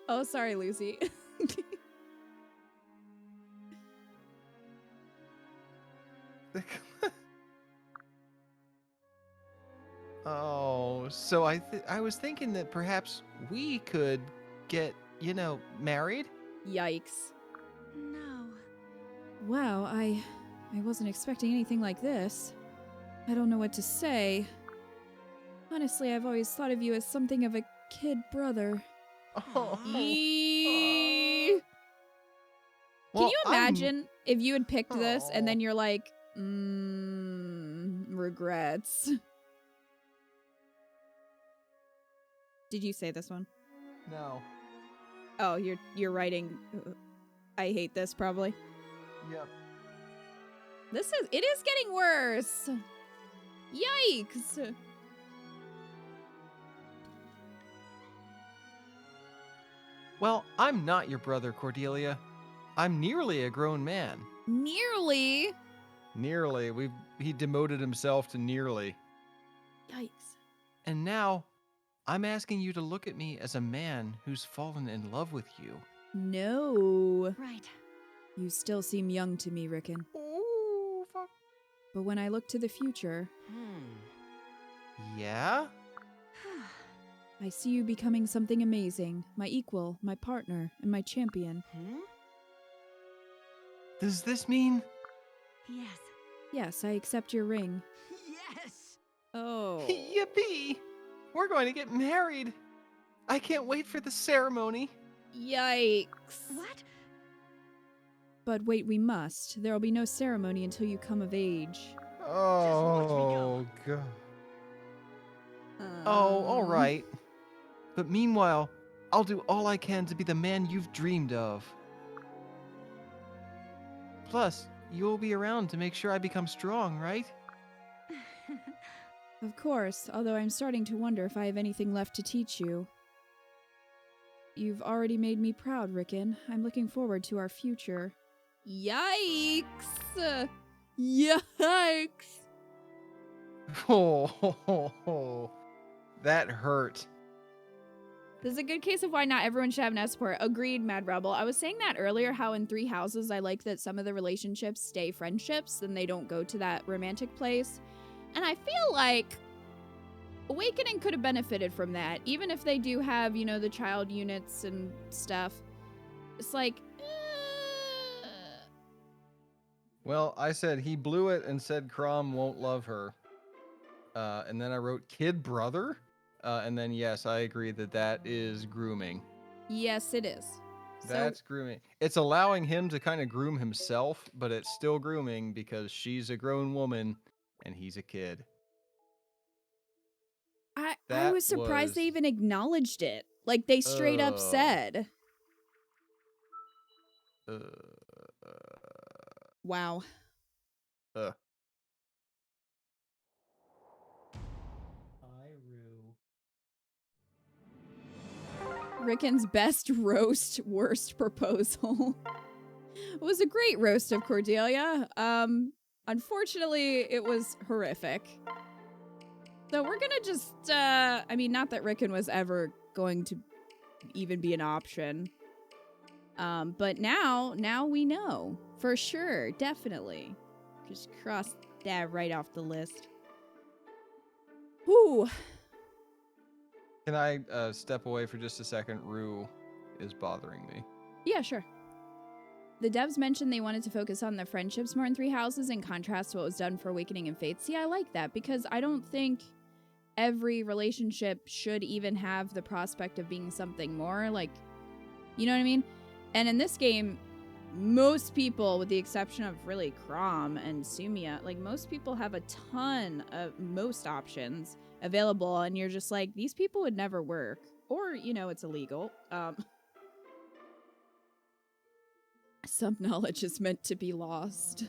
Oh, sorry, Lucy. Oh, so I was thinking that perhaps we could get, married? Yikes. No. Wow, I wasn't expecting anything like this. I don't know what to say. Honestly, I've always thought of you as something of a kid brother. Oh. Eee. Can Well, you imagine if you had picked this and then Oh. you're like, regrets? Did you say this one? No. Oh, you're writing. I hate this probably. Yep. It is getting worse. Yikes. Well, I'm not your brother, Cordelia. I'm nearly a grown man. Nearly. Nearly. He demoted himself to nearly. Yikes. And now, I'm asking you to look at me as a man who's fallen in love with you. No. Right. You still seem young to me, Rickon. Oh, fuck. But when I look to the future, Yeah? I see you becoming something amazing. My equal, my partner, and my champion. Does this mean? Yes. Yes, I accept your ring. Yes! Oh. Yippee! We're going to get married! I can't wait for the ceremony. Yikes. What? But wait, we must. There'll be no ceremony until you come of age. Oh, God. Oh, all right. But meanwhile, I'll do all I can to be the man you've dreamed of. Plus, you'll be around to make sure I become strong, right? Of course, although I'm starting to wonder if I have anything left to teach you. You've already made me proud, Rickon. I'm looking forward to our future. Yikes. Yikes. Oh, that hurt. This is a good case of why not everyone should have an escort. Agreed, Mad Rebel. I was saying that earlier, how in Three Houses I like that some of the relationships stay friendships and they don't go to that romantic place. And I feel like Awakening could have benefited from that. Even if they do have, you know, the child units and stuff. It's like, Well, I said he blew it and said Crom won't love her. And then I wrote kid brother. And then, yes, I agree that is grooming. yes, it is. That's grooming. It's allowing him to kind of groom himself, but it's still grooming because she's a grown woman and he's a kid. I That was surprised was- they even acknowledged it. Like, they straight up said. Wow. Rickon's best roast, worst proposal. It was a great roast of Cordelia. Unfortunately, it was horrific. So we're gonna just, I mean, not that Rickon was ever going to even be an option. But now we know. For sure, definitely. Just cross that right off the list. Whew. Can I step away for just a second? Rue is bothering me. Yeah, sure. The devs mentioned they wanted to focus on the friendships more in Three Houses in contrast to what was done for Awakening and Fate. See, I like that because I don't think every relationship should even have the prospect of being something more. Like, you know what I mean? And in this game, most people, with the exception of really Crom and Sumia, like most people have a ton of most options available, and you're just like, these people would never work. Or, you know, it's illegal. Some knowledge is meant to be lost.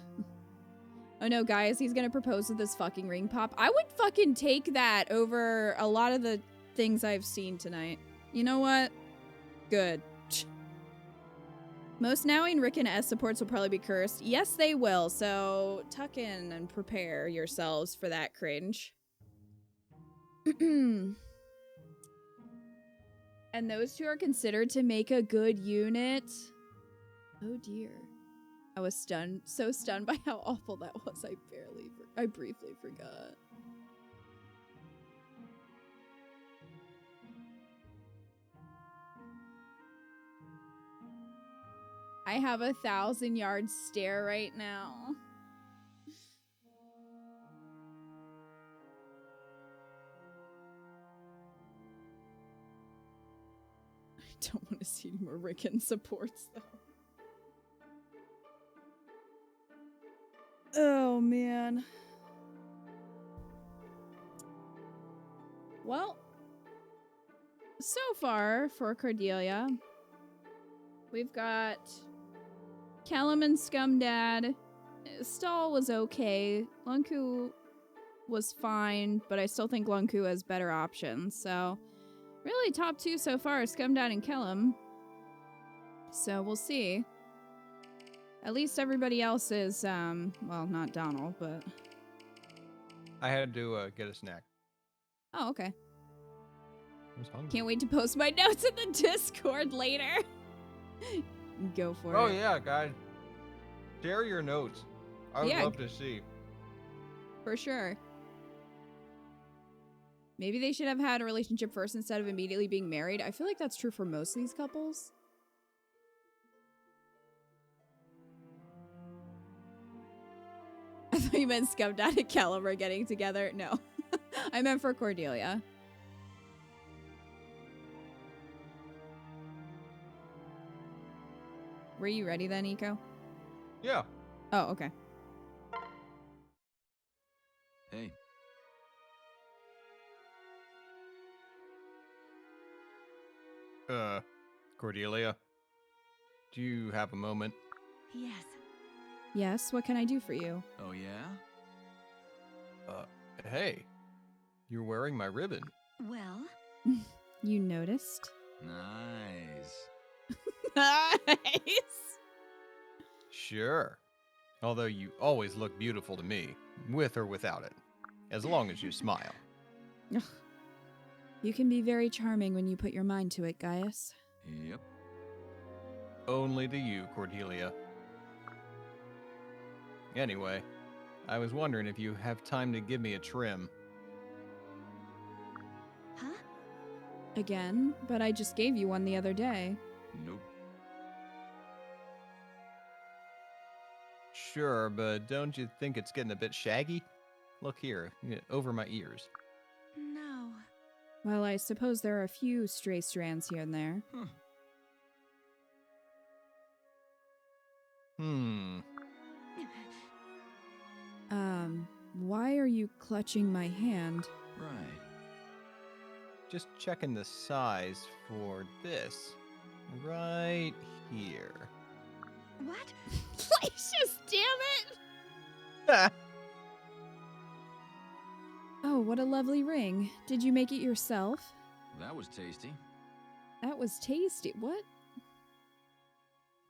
Oh no, guys, he's gonna propose with this fucking ring pop. I would fucking take that over a lot of the things I've seen tonight. You know what? Good. Most Nowing Rickon S supports will probably be cursed. Yes, they will, so tuck in and prepare yourselves for that cringe. And those two are considered to make a good unit. Oh dear. I was stunned, so stunned by how awful that was. I briefly forgot. I have a 1,000-yard stare right now. don't want to see any more Rickon supports, though. Oh, man. Well, so far for Cordelia, we've got Callum and Scumdad. Stall was okay. Lunku was fine, but I still think Lunku has better options. So, really, top two so far are Scumdad and Callum. So, we'll see. At least everybody else is, well, not Donald, but... I had to get a snack. Oh, okay. I was hungry. Can't wait to post my notes in the Discord later. Go for it. Oh, yeah, guys. Share your notes. I would Yeah. love to see. For sure. Maybe they should have had a relationship first instead of immediately being married. I feel like that's true for most of these couples. I thought you meant Scumdad and Callum are getting together. No. I meant for Cordelia. Were you ready then, Eco? Yeah. Oh, okay. Hey, Cordelia, do you have a moment? Yes. Yes, what can I do for you? oh yeah? Hey, you're wearing my ribbon. Well, You noticed? Nice. Nice. Sure. Although you always look beautiful to me, with or without it, as long as you smile. Ugh. You can be very charming when you put your mind to it, Gaius. Yep. Only to you, Cordelia. Anyway, I was wondering if you have time to give me a trim. huh? Again? But I just gave you one the other day. Nope. Sure, but don't you think it's getting a bit shaggy? Look here, over my ears. No. Well, I suppose there are a few stray strands here and there. Why are you clutching my hand? Right. Just checking the size for this. Right here. What? Glacius, damn it! Oh, what a lovely ring. Did you make it yourself? That was tasty. That was tasty. What?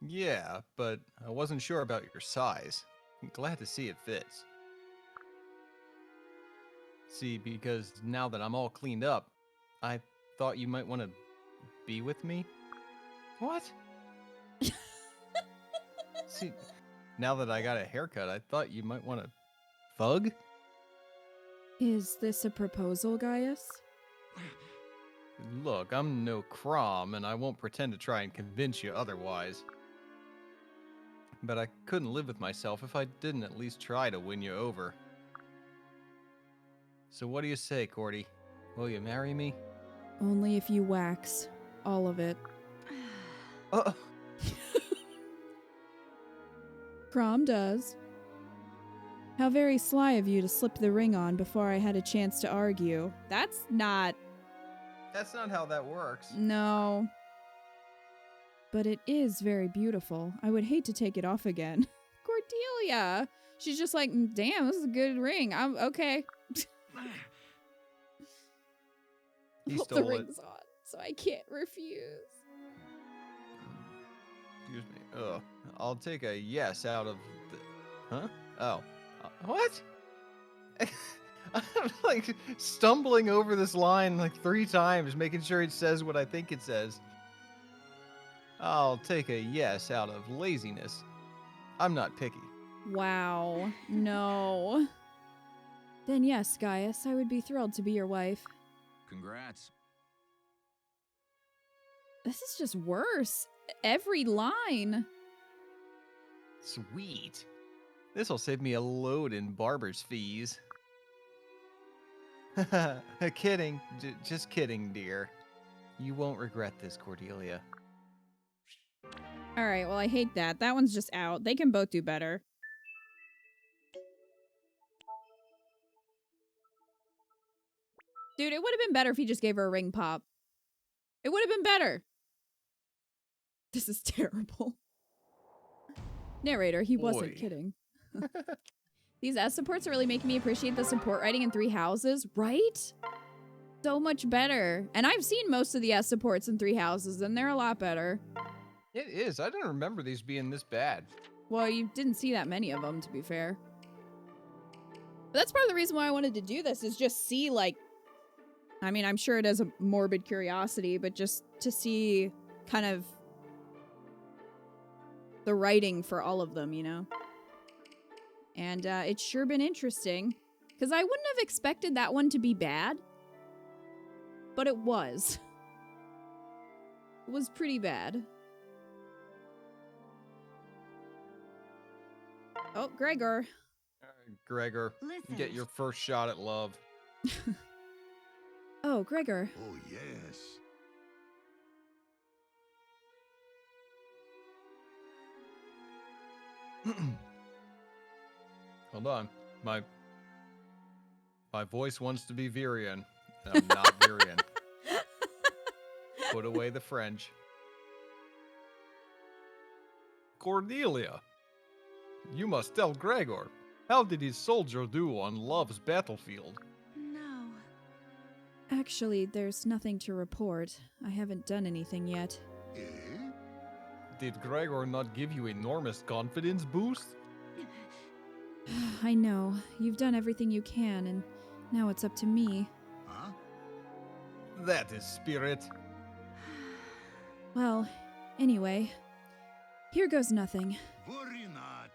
Yeah, but I wasn't sure about your size. I'm glad to see it fits. See, because now that I'm all cleaned up, I thought you might want to be with me. What? See, now that I got a haircut, I thought you might want to thug. Is this a proposal, Gaius? Look, I'm no Crom, and I won't pretend to try and convince you otherwise. But I couldn't live with myself if I didn't at least try to win you over. So what do you say, Cordy? Will you marry me? Only if you wax. All of it. Crom does. How very sly of you to slip the ring on before I had a chance to argue. That's not... That's not how that works. No. But it is very beautiful. I would hate to take it off again. Cordelia! She's just like, damn, this is a good ring. I'm okay. He Hope the stole it. ring's on, so I can't refuse. Excuse me. Ugh. I'll take a yes out of the... Huh? Oh. What? I'm like stumbling over this line like 3 times, making sure it says what I think it says. I'll take a yes out of laziness. I'm not picky. Wow. No. Then yes, Gaius, I would be thrilled to be your wife. Congrats. This is just worse. Every line. Sweet. This'll save me a load in barber's fees. Kidding. Just kidding, dear. You won't regret this, Cordelia. All right, well, I hate that. That one's just out. They can both do better. Dude, it would have been better if he just gave her a ring pop. It would have been better. This is terrible. Narrator, he wasn't Boy. kidding. These S supports are really making me appreciate the support writing in Three Houses, right? So much better. And I've seen most of the S supports in Three Houses, and they're a lot better. It is. I don't remember these being this bad. Well, you didn't see that many of them, to be fair. But that's part of the reason why I wanted to do this, is just see, like... I mean, I'm sure it is a morbid curiosity, but just to see kind of the writing for all of them, you know? And it's sure been interesting, because I wouldn't have expected that one to be bad, but it was. It was pretty bad. Oh, Gregor. Gregor, Listen. get your first shot at love. Oh, Gregor. Oh, yes. Hold on. My voice wants to be Virian, and I'm not Virian. Put away the French. Cordelia, you must tell Gregor. How did his soldier do on love's battlefield? No. Actually, there's nothing to report. I haven't done anything yet. Eh? Did Gregor not give you enormous confidence boost? I know. You've done everything you can, and now it's up to me. Huh? That is spirit. Well, anyway, here goes nothing. Worry not.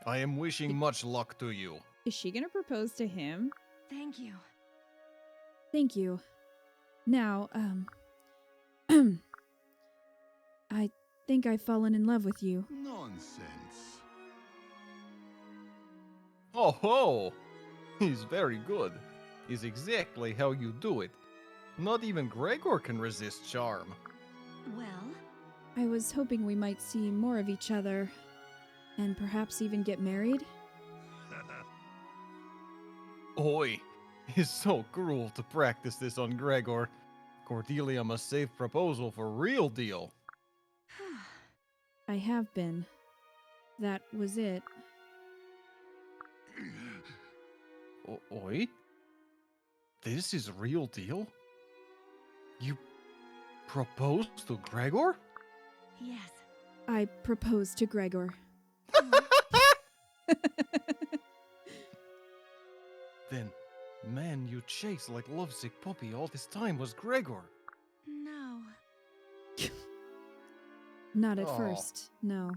I am wishing much luck to you. Is she gonna propose to him? Thank you. Thank you. Now, I think I've fallen in love with you. Nonsense. Oh ho! He's very good. Is exactly how you do it. Not even Gregor can resist charm. Well, I was hoping we might see more of each other, and perhaps even get married. Oi! It's so cruel to practice this on Gregor. Cordelia must save proposal for real deal. I have been. That was it. Oi? This is real deal? You proposed to Gregor? yes. I proposed to Gregor. Then, man you chased like lovesick puppy all this time was Gregor. No. Not at Aw. first, no.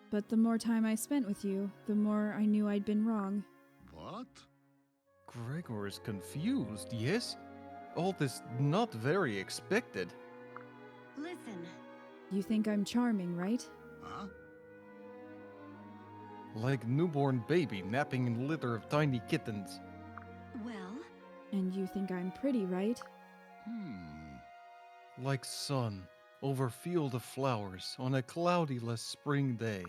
But the more time I spent with you, the more I knew I'd been wrong. What? Gregor is confused, yes? All this not very expected. Listen. You think I'm charming, right? Huh? Like newborn baby napping in litter of tiny kittens. Well, And you think I'm pretty, right? Like sun over field of flowers on a cloudyless spring day.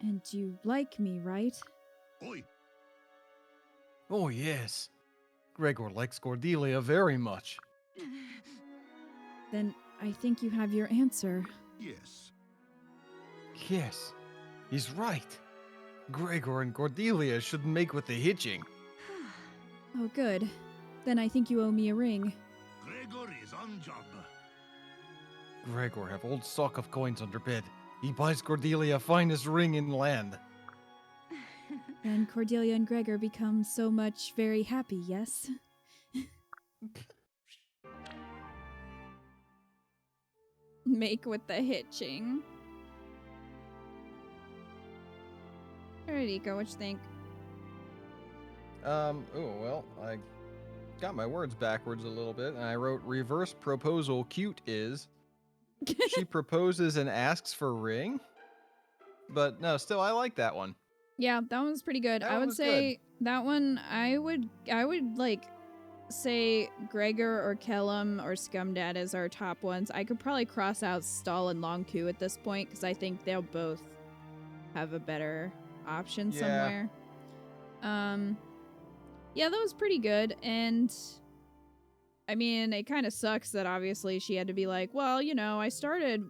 And you like me, right? Oi. Oh yes. Gregor likes Cordelia very much. Then I think you have your answer. Yes. Yes, he's right. Gregor and Cordelia should make with the hitching. Oh, good. Then I think you owe me a ring. Gregor is on job. Gregor have old sock of coins under bed. He buys Cordelia finest ring in land. Then Cordelia and Gregor become so much very happy, yes? Make with the hitching. Alright, Iko, what you think? Oh, well, I got my words backwards a little bit, and I wrote reverse proposal cute is. She proposes and asks for ring? But no, still, I like that one. Yeah, that one's pretty good. That I one would was say that one I would like say Gregor or Kellum or Scumdad as our top ones. I could probably cross out Stall and Longku at this point because I think they'll both have a better option Yeah. somewhere. Yeah, that was pretty good. And I mean, it kind of sucks that obviously she had to be like, well, you know, I started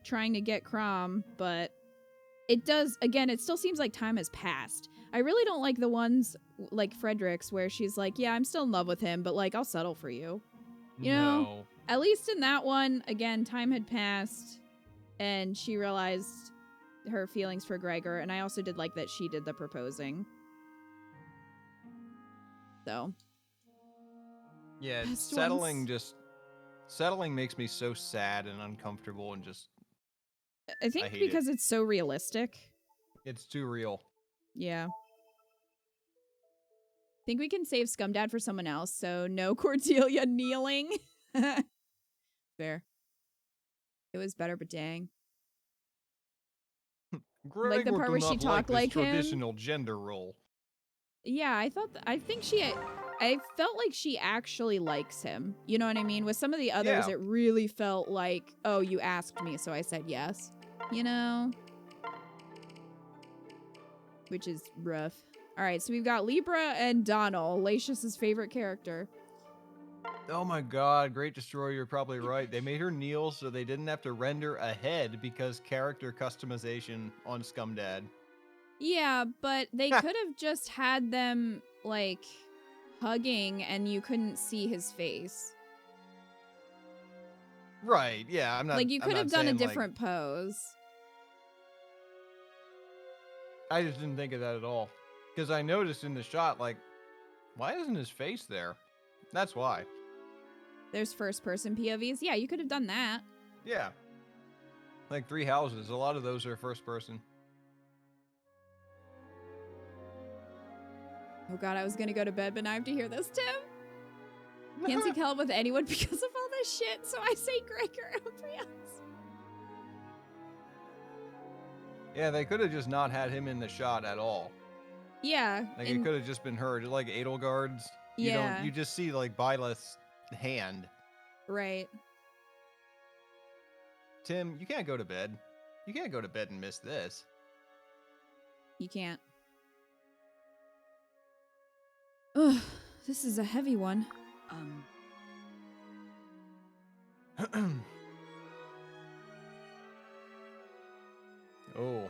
trying to get Crom, but it does, again, it still seems like time has passed. I really don't like the ones like Frederick's where she's like, yeah, I'm still in love with him, but like, I'll settle for you. You know, at least in that one, again, time had passed and she realized her feelings for Gregor. And I also did like that she did the proposing. So. Yeah, Best settling ones. settling makes me so sad and uncomfortable and just I think hate because it's so realistic. it's too real. Yeah. Think we can save Scumdad for someone else, so no Cordelia kneeling. Fair. It was better, but dang. Gregor Like the part do where she not talked this like him. traditional gender role. Yeah, I felt like she actually likes him. You know what I mean? With some of the others, Yeah. it really felt like, oh, you asked me, so I said yes. You know? Which is rough. All right, so we've got Libra and Donald, Lacius's favorite character. Oh my god, Great Destroyer, you're probably right. They made her kneel so they didn't have to render a head because character customization on Scumdad. Yeah, but they could have just had them, like, hugging and you couldn't see his face. Right, yeah, I'm not Like, you I'm could not have done a saying, different pose. I just didn't think of that at all. Because I noticed in the shot, like, why isn't his face there? That's why. There's first-person POVs. Yeah, you could have done that. Yeah. Like 3 Houses, a lot of those are first person. Oh god, I was gonna go to bed, but now I have to hear this, Tim. Can't see Caleb with anyone because of all this shit, so I say Gregor every else. Yeah, they could have just not had him in the shot at all. Yeah. Like, it could have just been her, like Edelgard's. Yeah. You just see, like, Byleth's hand. Right. Tim, you can't go to bed. You can't go to bed and miss this. You can't. Ugh, this is a heavy one. Oh.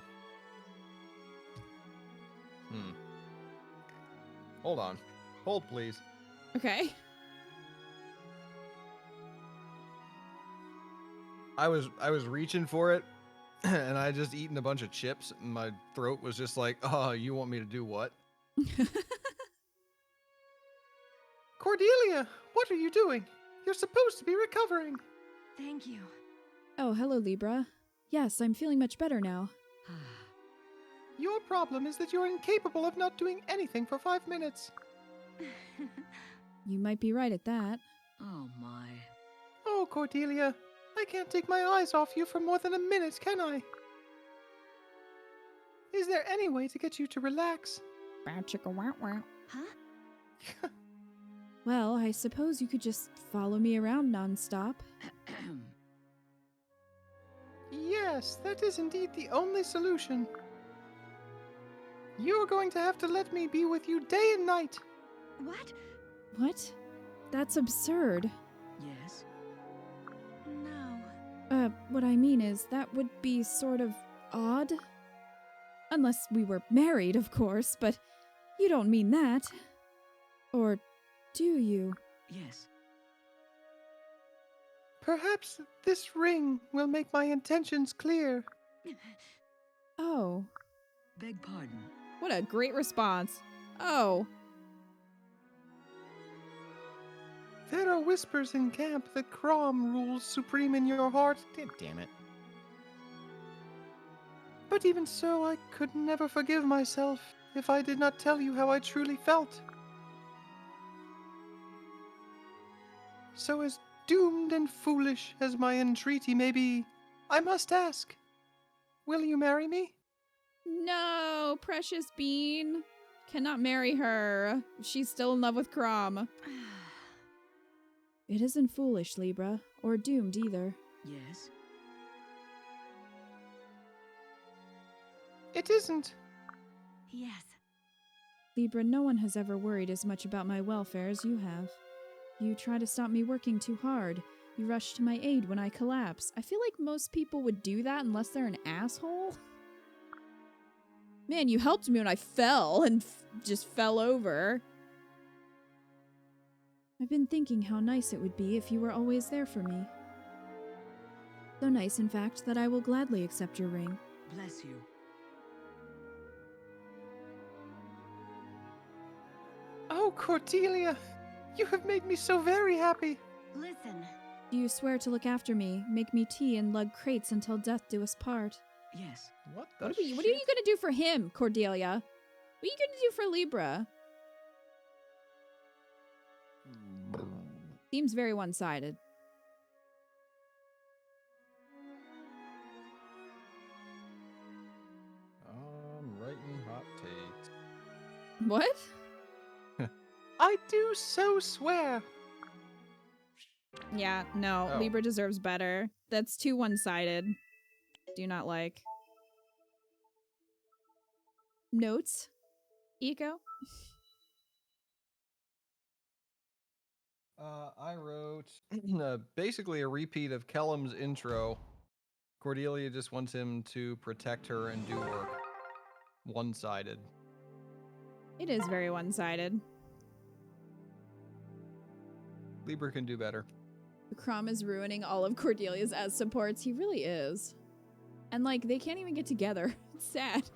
Hold on. Hold, please. Okay. I was reaching for it, and I just eaten a bunch of chips, and my throat was just like, oh, you want me to do what? Cordelia, what are you doing? You're supposed to be recovering. Thank you. Oh, hello, Libra. Yes, I'm feeling much better now. Your problem is that you're incapable of not doing anything for 5 minutes. You might be right at that. Oh my. Oh, Cordelia, I can't take my eyes off you for more than a minute, can I? Is there any way to get you to relax? Huh? Well, I suppose you could just follow me around nonstop. Yes, that is indeed the only solution. You're going to have to let me be with you day and night. What? What? That's absurd. Yes. No. What I mean is, that would be sort of odd. Unless we were married, of course, but you don't mean that. Or do you? Yes. Perhaps this ring will make my intentions clear. Oh. Beg pardon. What a great response. Oh. There are whispers in camp that Crom rules supreme in your heart. Damn it. But even so, I could never forgive myself if I did not tell you how I truly felt. So as doomed and foolish as my entreaty may be, I must ask, will you marry me? No, precious bean. Cannot marry her. She's still in love with Crom. It isn't foolish, Libra, or doomed either. Yes. It isn't. Yes. Libra, no one has ever worried as much about my welfare as you have. You try to stop me working too hard. You rush to my aid when I collapse. I feel like most people would do that unless they're an asshole. Man, you helped me when I fell and just fell over. I've been thinking how nice it would be if you were always there for me. So nice, in fact, that I will gladly accept your ring. Bless you. Oh, Cordelia, you have made me so very happy. Listen. Do you swear to look after me, make me tea, and lug crates until death do us part? Yes. What the What are you shit? gonna do for him, Cordelia? What are you gonna do for Libra? Seems very one-sided. I'm writing hot takes. What? I do so swear. Yeah, no, Oh. Libra deserves better. That's too one-sided. Do not like. Notes? Eco? I wrote basically a repeat of Kellum's intro. Cordelia just wants him to protect her and do work. One-sided. It is very one-sided. Libra can do better. Crom is ruining all of Cordelia's as supports. He really is. And, like, they can't even get together. It's sad.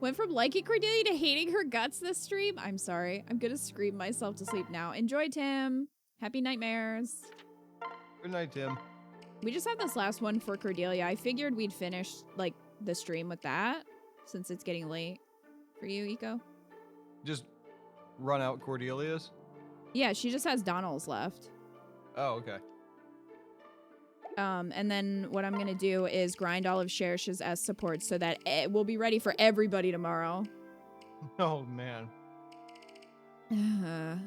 Went from liking Cordelia to hating her guts this stream. I'm sorry. I'm gonna scream myself to sleep now. Enjoy, Tim. Happy nightmares. Good night, Tim. We just have this last one for Cordelia. I figured we'd finish, like, the stream with that, since it's getting late. For you, Eco? Just run out Cordelia's. Yeah, she just has Donald's left. Oh, okay. And then what I'm gonna do is grind all of Cherish's S supports so that we'll be ready for everybody tomorrow. Oh man.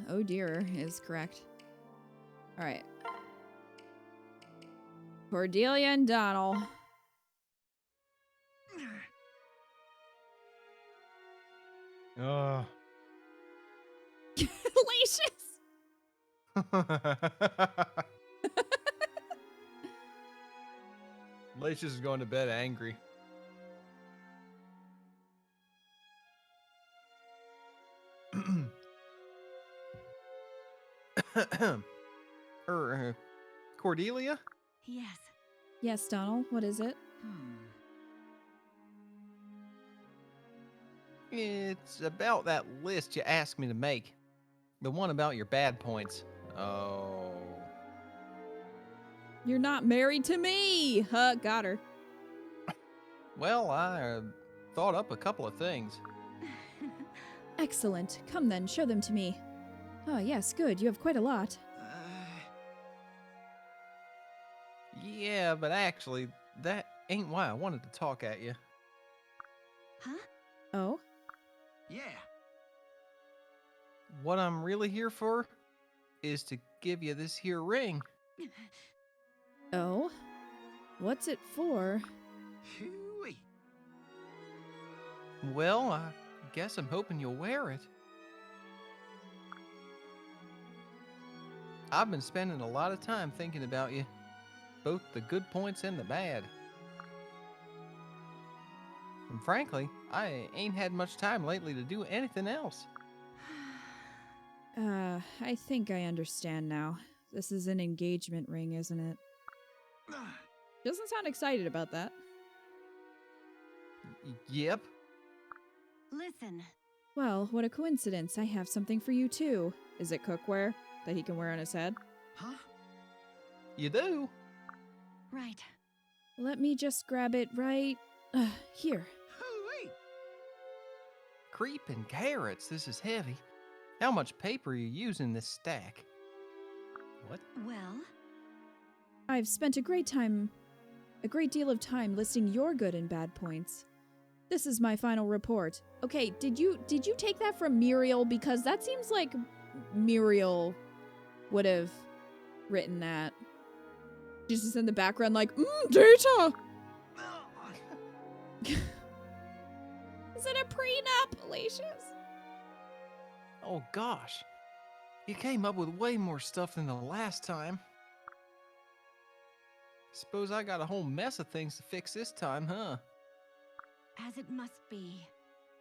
Oh dear is correct. All right. Cordelia and Donald. Delicious. Lacious is going to bed angry. Cordelia? Yes. Yes, Donald, what is it? It's about that list you asked me to make. The one about your bad points. Oh. You're not married to me. Got her. Well, I thought up a couple of things. Excellent. Come then, show them to me. Ah, yes, good. You have quite a lot. Yeah, but actually, that ain't why I wanted to talk at you. Huh? Oh? Yeah. What I'm really here for is to give you this here ring. Oh? What's it for? Hooey. Well, I guess I'm hoping you'll wear it. I've been spending a lot of time thinking about you, both the good points and the bad. And frankly, I ain't had much time lately to do anything else. I think I understand now. This is an engagement ring, isn't it? Doesn't sound excited about that. Yep. Listen. Well, what a coincidence. I have something for you, too. Is it cookware that he can wear on his head? Huh? You do? Right. Let me just grab it right... here. Hooey. Creeping carrots, this is heavy. How much paper are you using this stack? What? Well, I've spent a great deal of time listing your good and bad points. This is my final report. Okay, did you take that from Muriel? Because that seems like Muriel would have written that. She's just in the background like, data! Is it a prenup, Aloysius? Oh gosh. You came up with way more stuff than the last time. Suppose I got a whole mess of things to fix this time, huh? As it must be.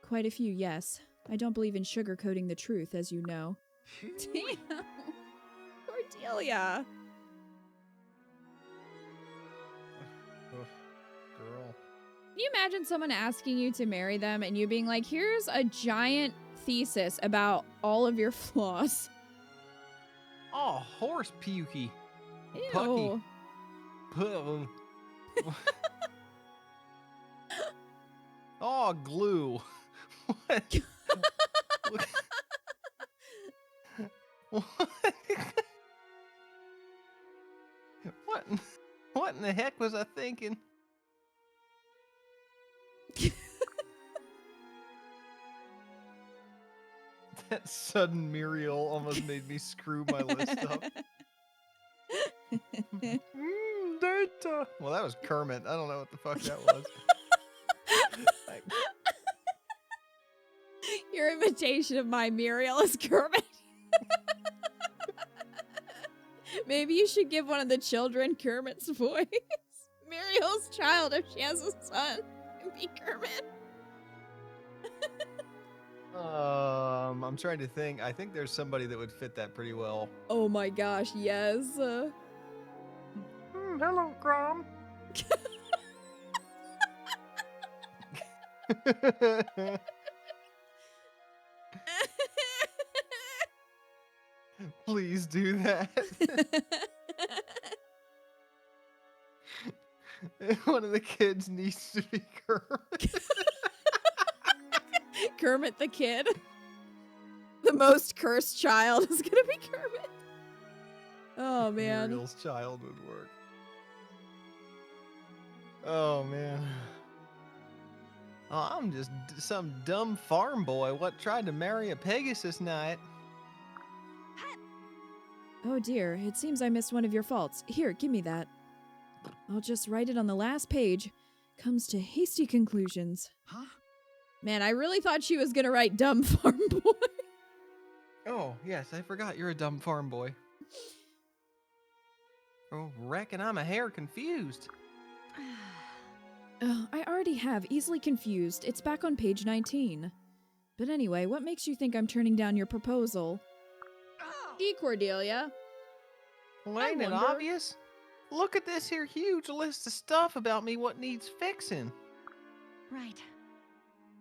Quite a few, yes. I don't believe in sugarcoating the truth, as you know. Hooey. Damn. Cordelia. Girl. Can you imagine someone asking you to marry them and you being like, here's a giant thesis about all of your flaws? Oh, horse pukey. Ew. Pucky. Puh. Oh, glue. What? What? What? What in the heck was I thinking? That sudden Muriel almost made me screw my list up. Data. Well, that was Kermit. I don't know what the fuck that was. Your imitation of my Muriel is Kermit. Maybe you should give one of the children Kermit's voice. Muriel's child, if she has a son, can be Kermit. I'm trying to think. I think there's somebody that would fit that pretty well. Oh my gosh, yes. Hello, Grom. Please do that. One of the kids needs to be Kermit. Kermit the kid. The most cursed child is gonna be Kermit. Oh man. Muriel's child would work. Oh man. Oh, I'm just some dumb farm boy what tried to marry a Pegasus knight. Oh dear, it seems I missed one of your faults. Here, give me that. I'll just write it on the last page. Comes to hasty conclusions. Huh? Man, I really thought she was gonna write dumb farm boy. Oh, yes, I forgot you're a dumb farm boy. Oh, reckon I'm a hair confused. Oh, I already have easily confused. It's back on page 19. But anyway, what makes you think I'm turning down your proposal? Gee, Cordelia. Well, I ain't it wonder- obvious? Look at this here huge list of stuff about me what needs fixing. Right.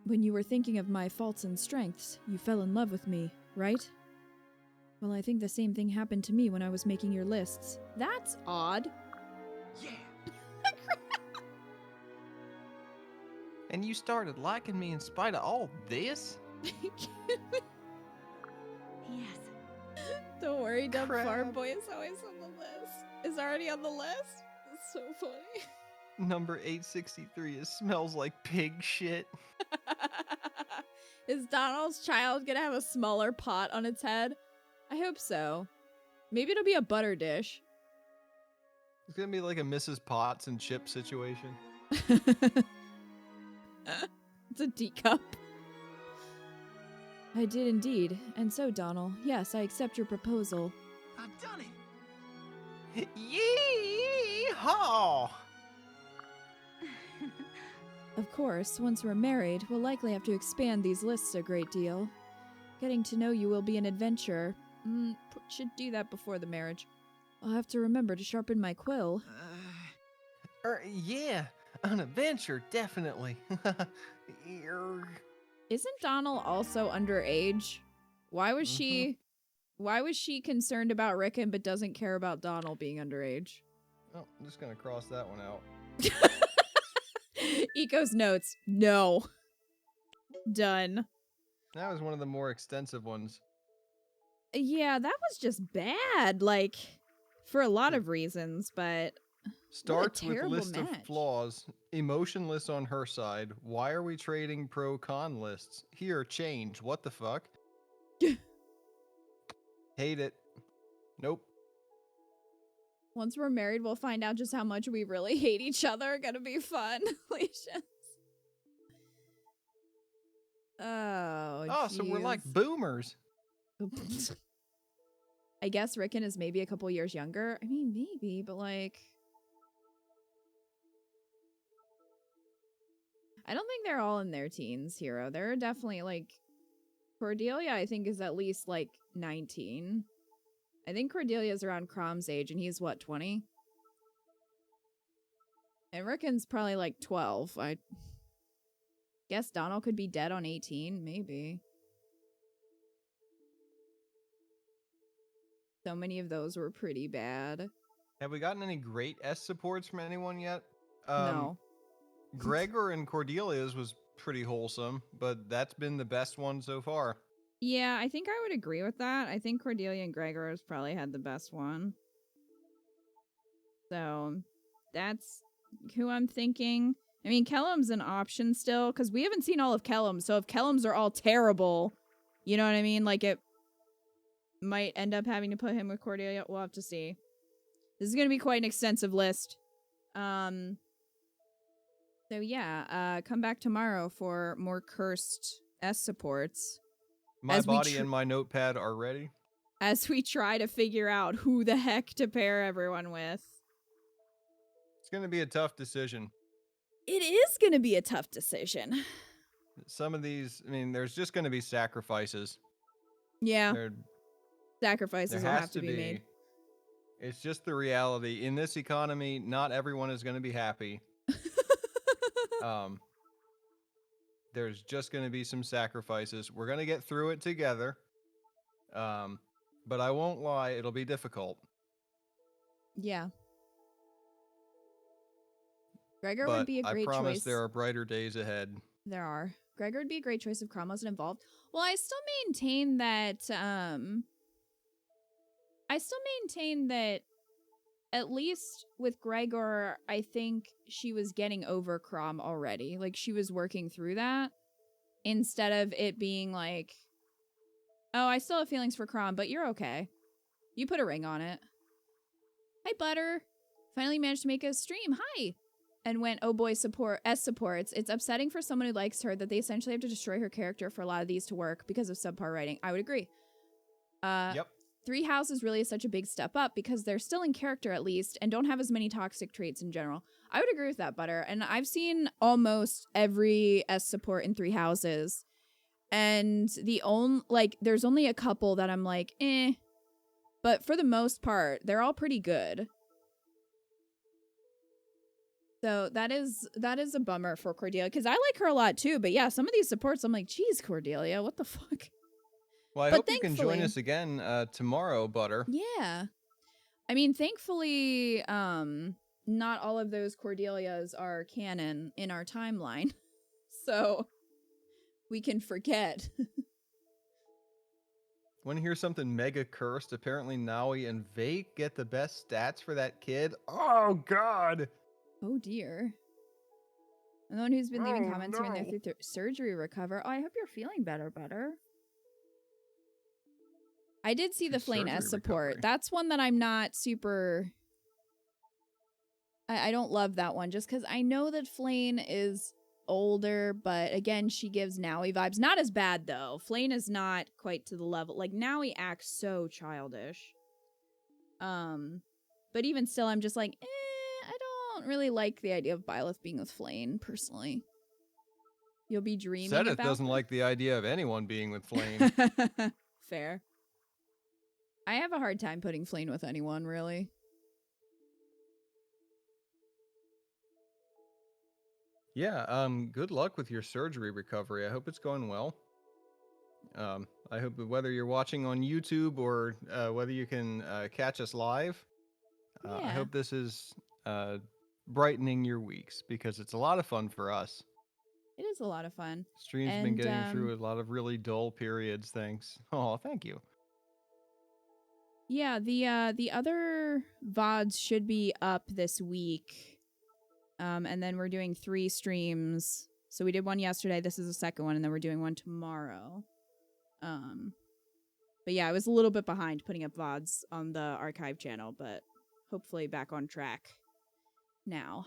When you were thinking of my faults and strengths, you fell in love with me, right? Well, I think the same thing happened to me when I was making your lists. That's odd. Yeah. And you started liking me in spite of all this? Yes. Don't worry, dumb Crap. farm boy is always on the list. Is already on the list. That's so funny. Number 863, it smells like pig shit. Is Donald's child gonna have a smaller pot on its head? I hope so. Maybe it'll be a butter dish. It's gonna be like a Mrs. Potts and Chip situation. It's a teacup. I did indeed. And so, Donald, yes, I accept your proposal. I've done it. Yee-haw! Of course, once we're married, we'll likely have to expand these lists a great deal. Getting to know you will be an adventure. Should do that before the marriage. I'll have to remember to sharpen my quill. Yeah, an adventure, definitely. Err. Isn't Donald also underage? Why was she concerned about Rickon but doesn't care about Donald being underage? Oh, I'm just gonna cross that one out. Eco's notes. No. Done. That was one of the more extensive ones. Yeah, that was just bad, like, for a lot of reasons, but Starts with terrible list of match. flaws. Emotionless on her side. Why are we trading pro-con lists? Here, change. What the fuck? Hate it. Nope. Once we're married, we'll find out just how much we really hate each other. Gonna be fun. Lesions. Oh, Oh, so we're like jeez. boomers. I guess Rickon is maybe a couple years younger. I mean, maybe, but like... I don't think they're all in their teens, Hero. They're definitely, like... Cordelia, I think, is at least, like, 19. I think Cordelia's around Crom's age, and he's, what, 20? And Rickon's probably, like, 12. I guess Donald could be dead on 18, maybe. So many of those were pretty bad. Have we gotten any great S supports from anyone yet? No. Gregor and Cordelia's was pretty wholesome, but that's been the best one so far. Yeah, I think I would agree with that. I think Cordelia and Gregor has probably had the best one. So, that's who I'm thinking. I mean, Kellum's an option still, because we haven't seen all of Kellum, so if Kellum's are all terrible, you know what I mean? Like, it might end up having to put him with Cordelia. We'll have to see. This is going to be quite an extensive list. So yeah, come back tomorrow for more cursed S supports. My body and my notepad are ready. As we try to figure out who the heck to pair everyone with. It's going to be a tough decision. It is going to be a tough decision. Some of these, I mean, there's just going to be sacrifices. Yeah. Sacrifices will have to be made. It's just the reality. In this economy, not everyone is going to be happy. There's just going to be some sacrifices. We're going to get through it together. But I won't lie, it'll be difficult. Yeah. Gregor would be a great choice. I promise there are brighter days ahead. There are. Gregor would be a great choice if Crom wasn't involved. Well, I still maintain that, at least with Gregor, I think she was getting over Crom already. Like, she was working through that. Instead of it being like, oh, I still have feelings for Crom, but you're okay. You put a ring on it. Hi, Butter. Finally managed to make a stream. Hi. And went, oh boy, S supports. It's upsetting for someone who likes her that they essentially have to destroy her character for a lot of these to work because of subpar writing. I would agree. Yep. 3 Houses really is such a big step up because they're still in character at least and don't have as many toxic traits in general. I would agree with that, Butter. And I've seen almost every S support in 3 Houses. And there's only a couple that I'm like, eh. But for the most part, they're all pretty good. So that is a bummer for Cordelia because I like her a lot too. But yeah, some of these supports, I'm like, geez, Cordelia, what the fuck? Well, I hope you can join us again tomorrow, Butter. Yeah. I mean, thankfully, not all of those Cordelias are canon in our timeline. So we can forget. Want to hear something mega cursed? Apparently Naui and Vake get the best stats for that kid. Oh, God. Oh, dear. And the one who's been leaving comments here and there through surgery recover. Oh, I hope you're feeling better, Butter. I did see the Flane S support. Recovery. That's one that I'm not super... I don't love that one just because I know that Flane is older, but again, she gives Naui vibes. Not as bad, though. Flane is not quite to the level. Like, Naui acts so childish. But even still, I'm just like, I don't really like the idea of Byleth being with Flane, personally. You'll be dreaming Sedith about... doesn't like the idea of anyone being with Flane. Fair. I have a hard time putting Flane with anyone, really. Yeah, good luck with your surgery recovery. I hope it's going well. I hope that whether you're watching on YouTube or whether you can catch us live, I hope this is brightening your weeks because it's a lot of fun for us. It is a lot of fun. Stream's been getting through a lot of really dull periods, thanks. Oh, thank you. Yeah, the other VODs should be up this week. And then we're doing 3 streams. So we did one yesterday, this is the second one, and then we're doing one tomorrow. But yeah, I was a little bit behind putting up VODs on the archive channel, but hopefully back on track now.